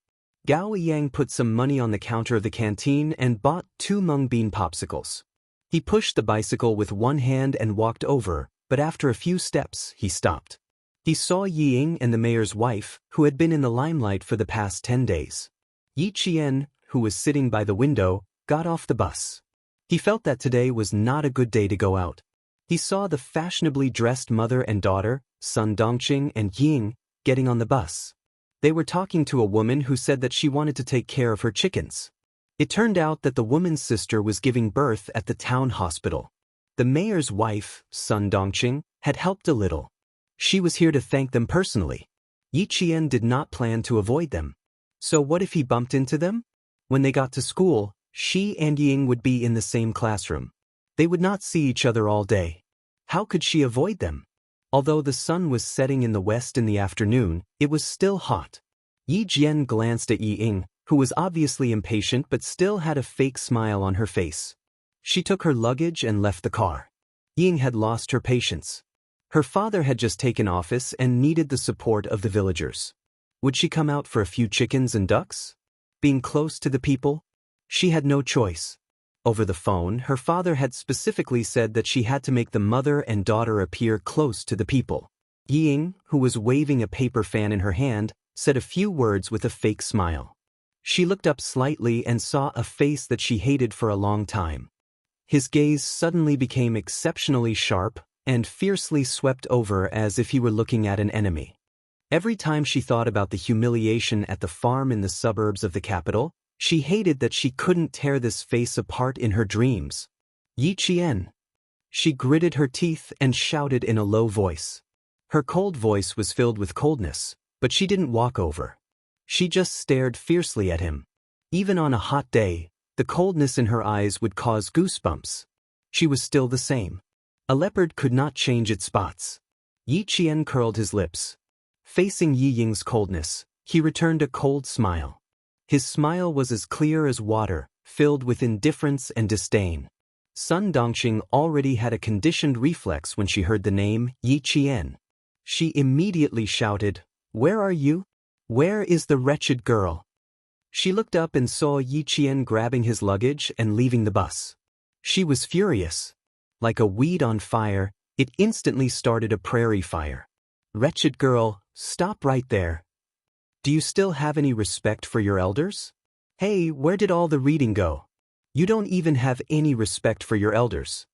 Gao Yang put some money on the counter of the canteen and bought 2 mung bean popsicles. He pushed the bicycle with one hand and walked over, but after a few steps, he stopped. He saw Yi Ying and the mayor's wife, who had been in the limelight for the past 10 days. Yi Qian, who was sitting by the window, got off the bus. He felt that today was not a good day to go out. He saw the fashionably dressed mother and daughter, Sun Dongqing and Ying, getting on the bus. They were talking to a woman who said that she wanted to take care of her chickens. It turned out that the woman's sister was giving birth at the town hospital. The mayor's wife, Sun Dongqing, had helped a little. She was here to thank them personally. Yi Qian did not plan to avoid them. So what if he bumped into them? When they got to school, she and Ying would be in the same classroom. They would not see each other all day. How could she avoid them? Although the sun was setting in the west in the afternoon, it was still hot. Yi Jian glanced at Yi Ying, who was obviously impatient but still had a fake smile on her face. She took her luggage and left the car. Ying had lost her patience. Her father had just taken office and needed the support of the villagers. Would she come out for a few chickens and ducks? Being close to the people? She had no choice. Over the phone, her father had specifically said that she had to make the mother and daughter appear close to the people. Yi Ying, who was waving a paper fan in her hand, said a few words with a fake smile. She looked up slightly and saw a face that she hated for a long time. His gaze suddenly became exceptionally sharp and fiercely swept over as if he were looking at an enemy. Every time she thought about the humiliation at the farm in the suburbs of the capital, she hated that she couldn't tear this face apart in her dreams. Yi Qian. She gritted her teeth and shouted in a low voice. Her cold voice was filled with coldness, but she didn't walk over. She just stared fiercely at him. Even on a hot day, the coldness in her eyes would cause goosebumps. She was still the same. A leopard could not change its spots. Yi Qian curled his lips. Facing Yi Ying's coldness, he returned a cold smile. His smile was as clear as water, filled with indifference and disdain. Sun Dongqing already had a conditioned reflex when she heard the name Yi Qian. She immediately shouted, "Where are you? Where is the wretched girl?" She looked up and saw Yi Qian grabbing his luggage and leaving the bus. She was furious. Like a weed on fire, it instantly started a prairie fire. "Wretched girl, stop right there. Do you still have any respect for your elders? Hey, where did all the reading go? You don't even have any respect for your elders."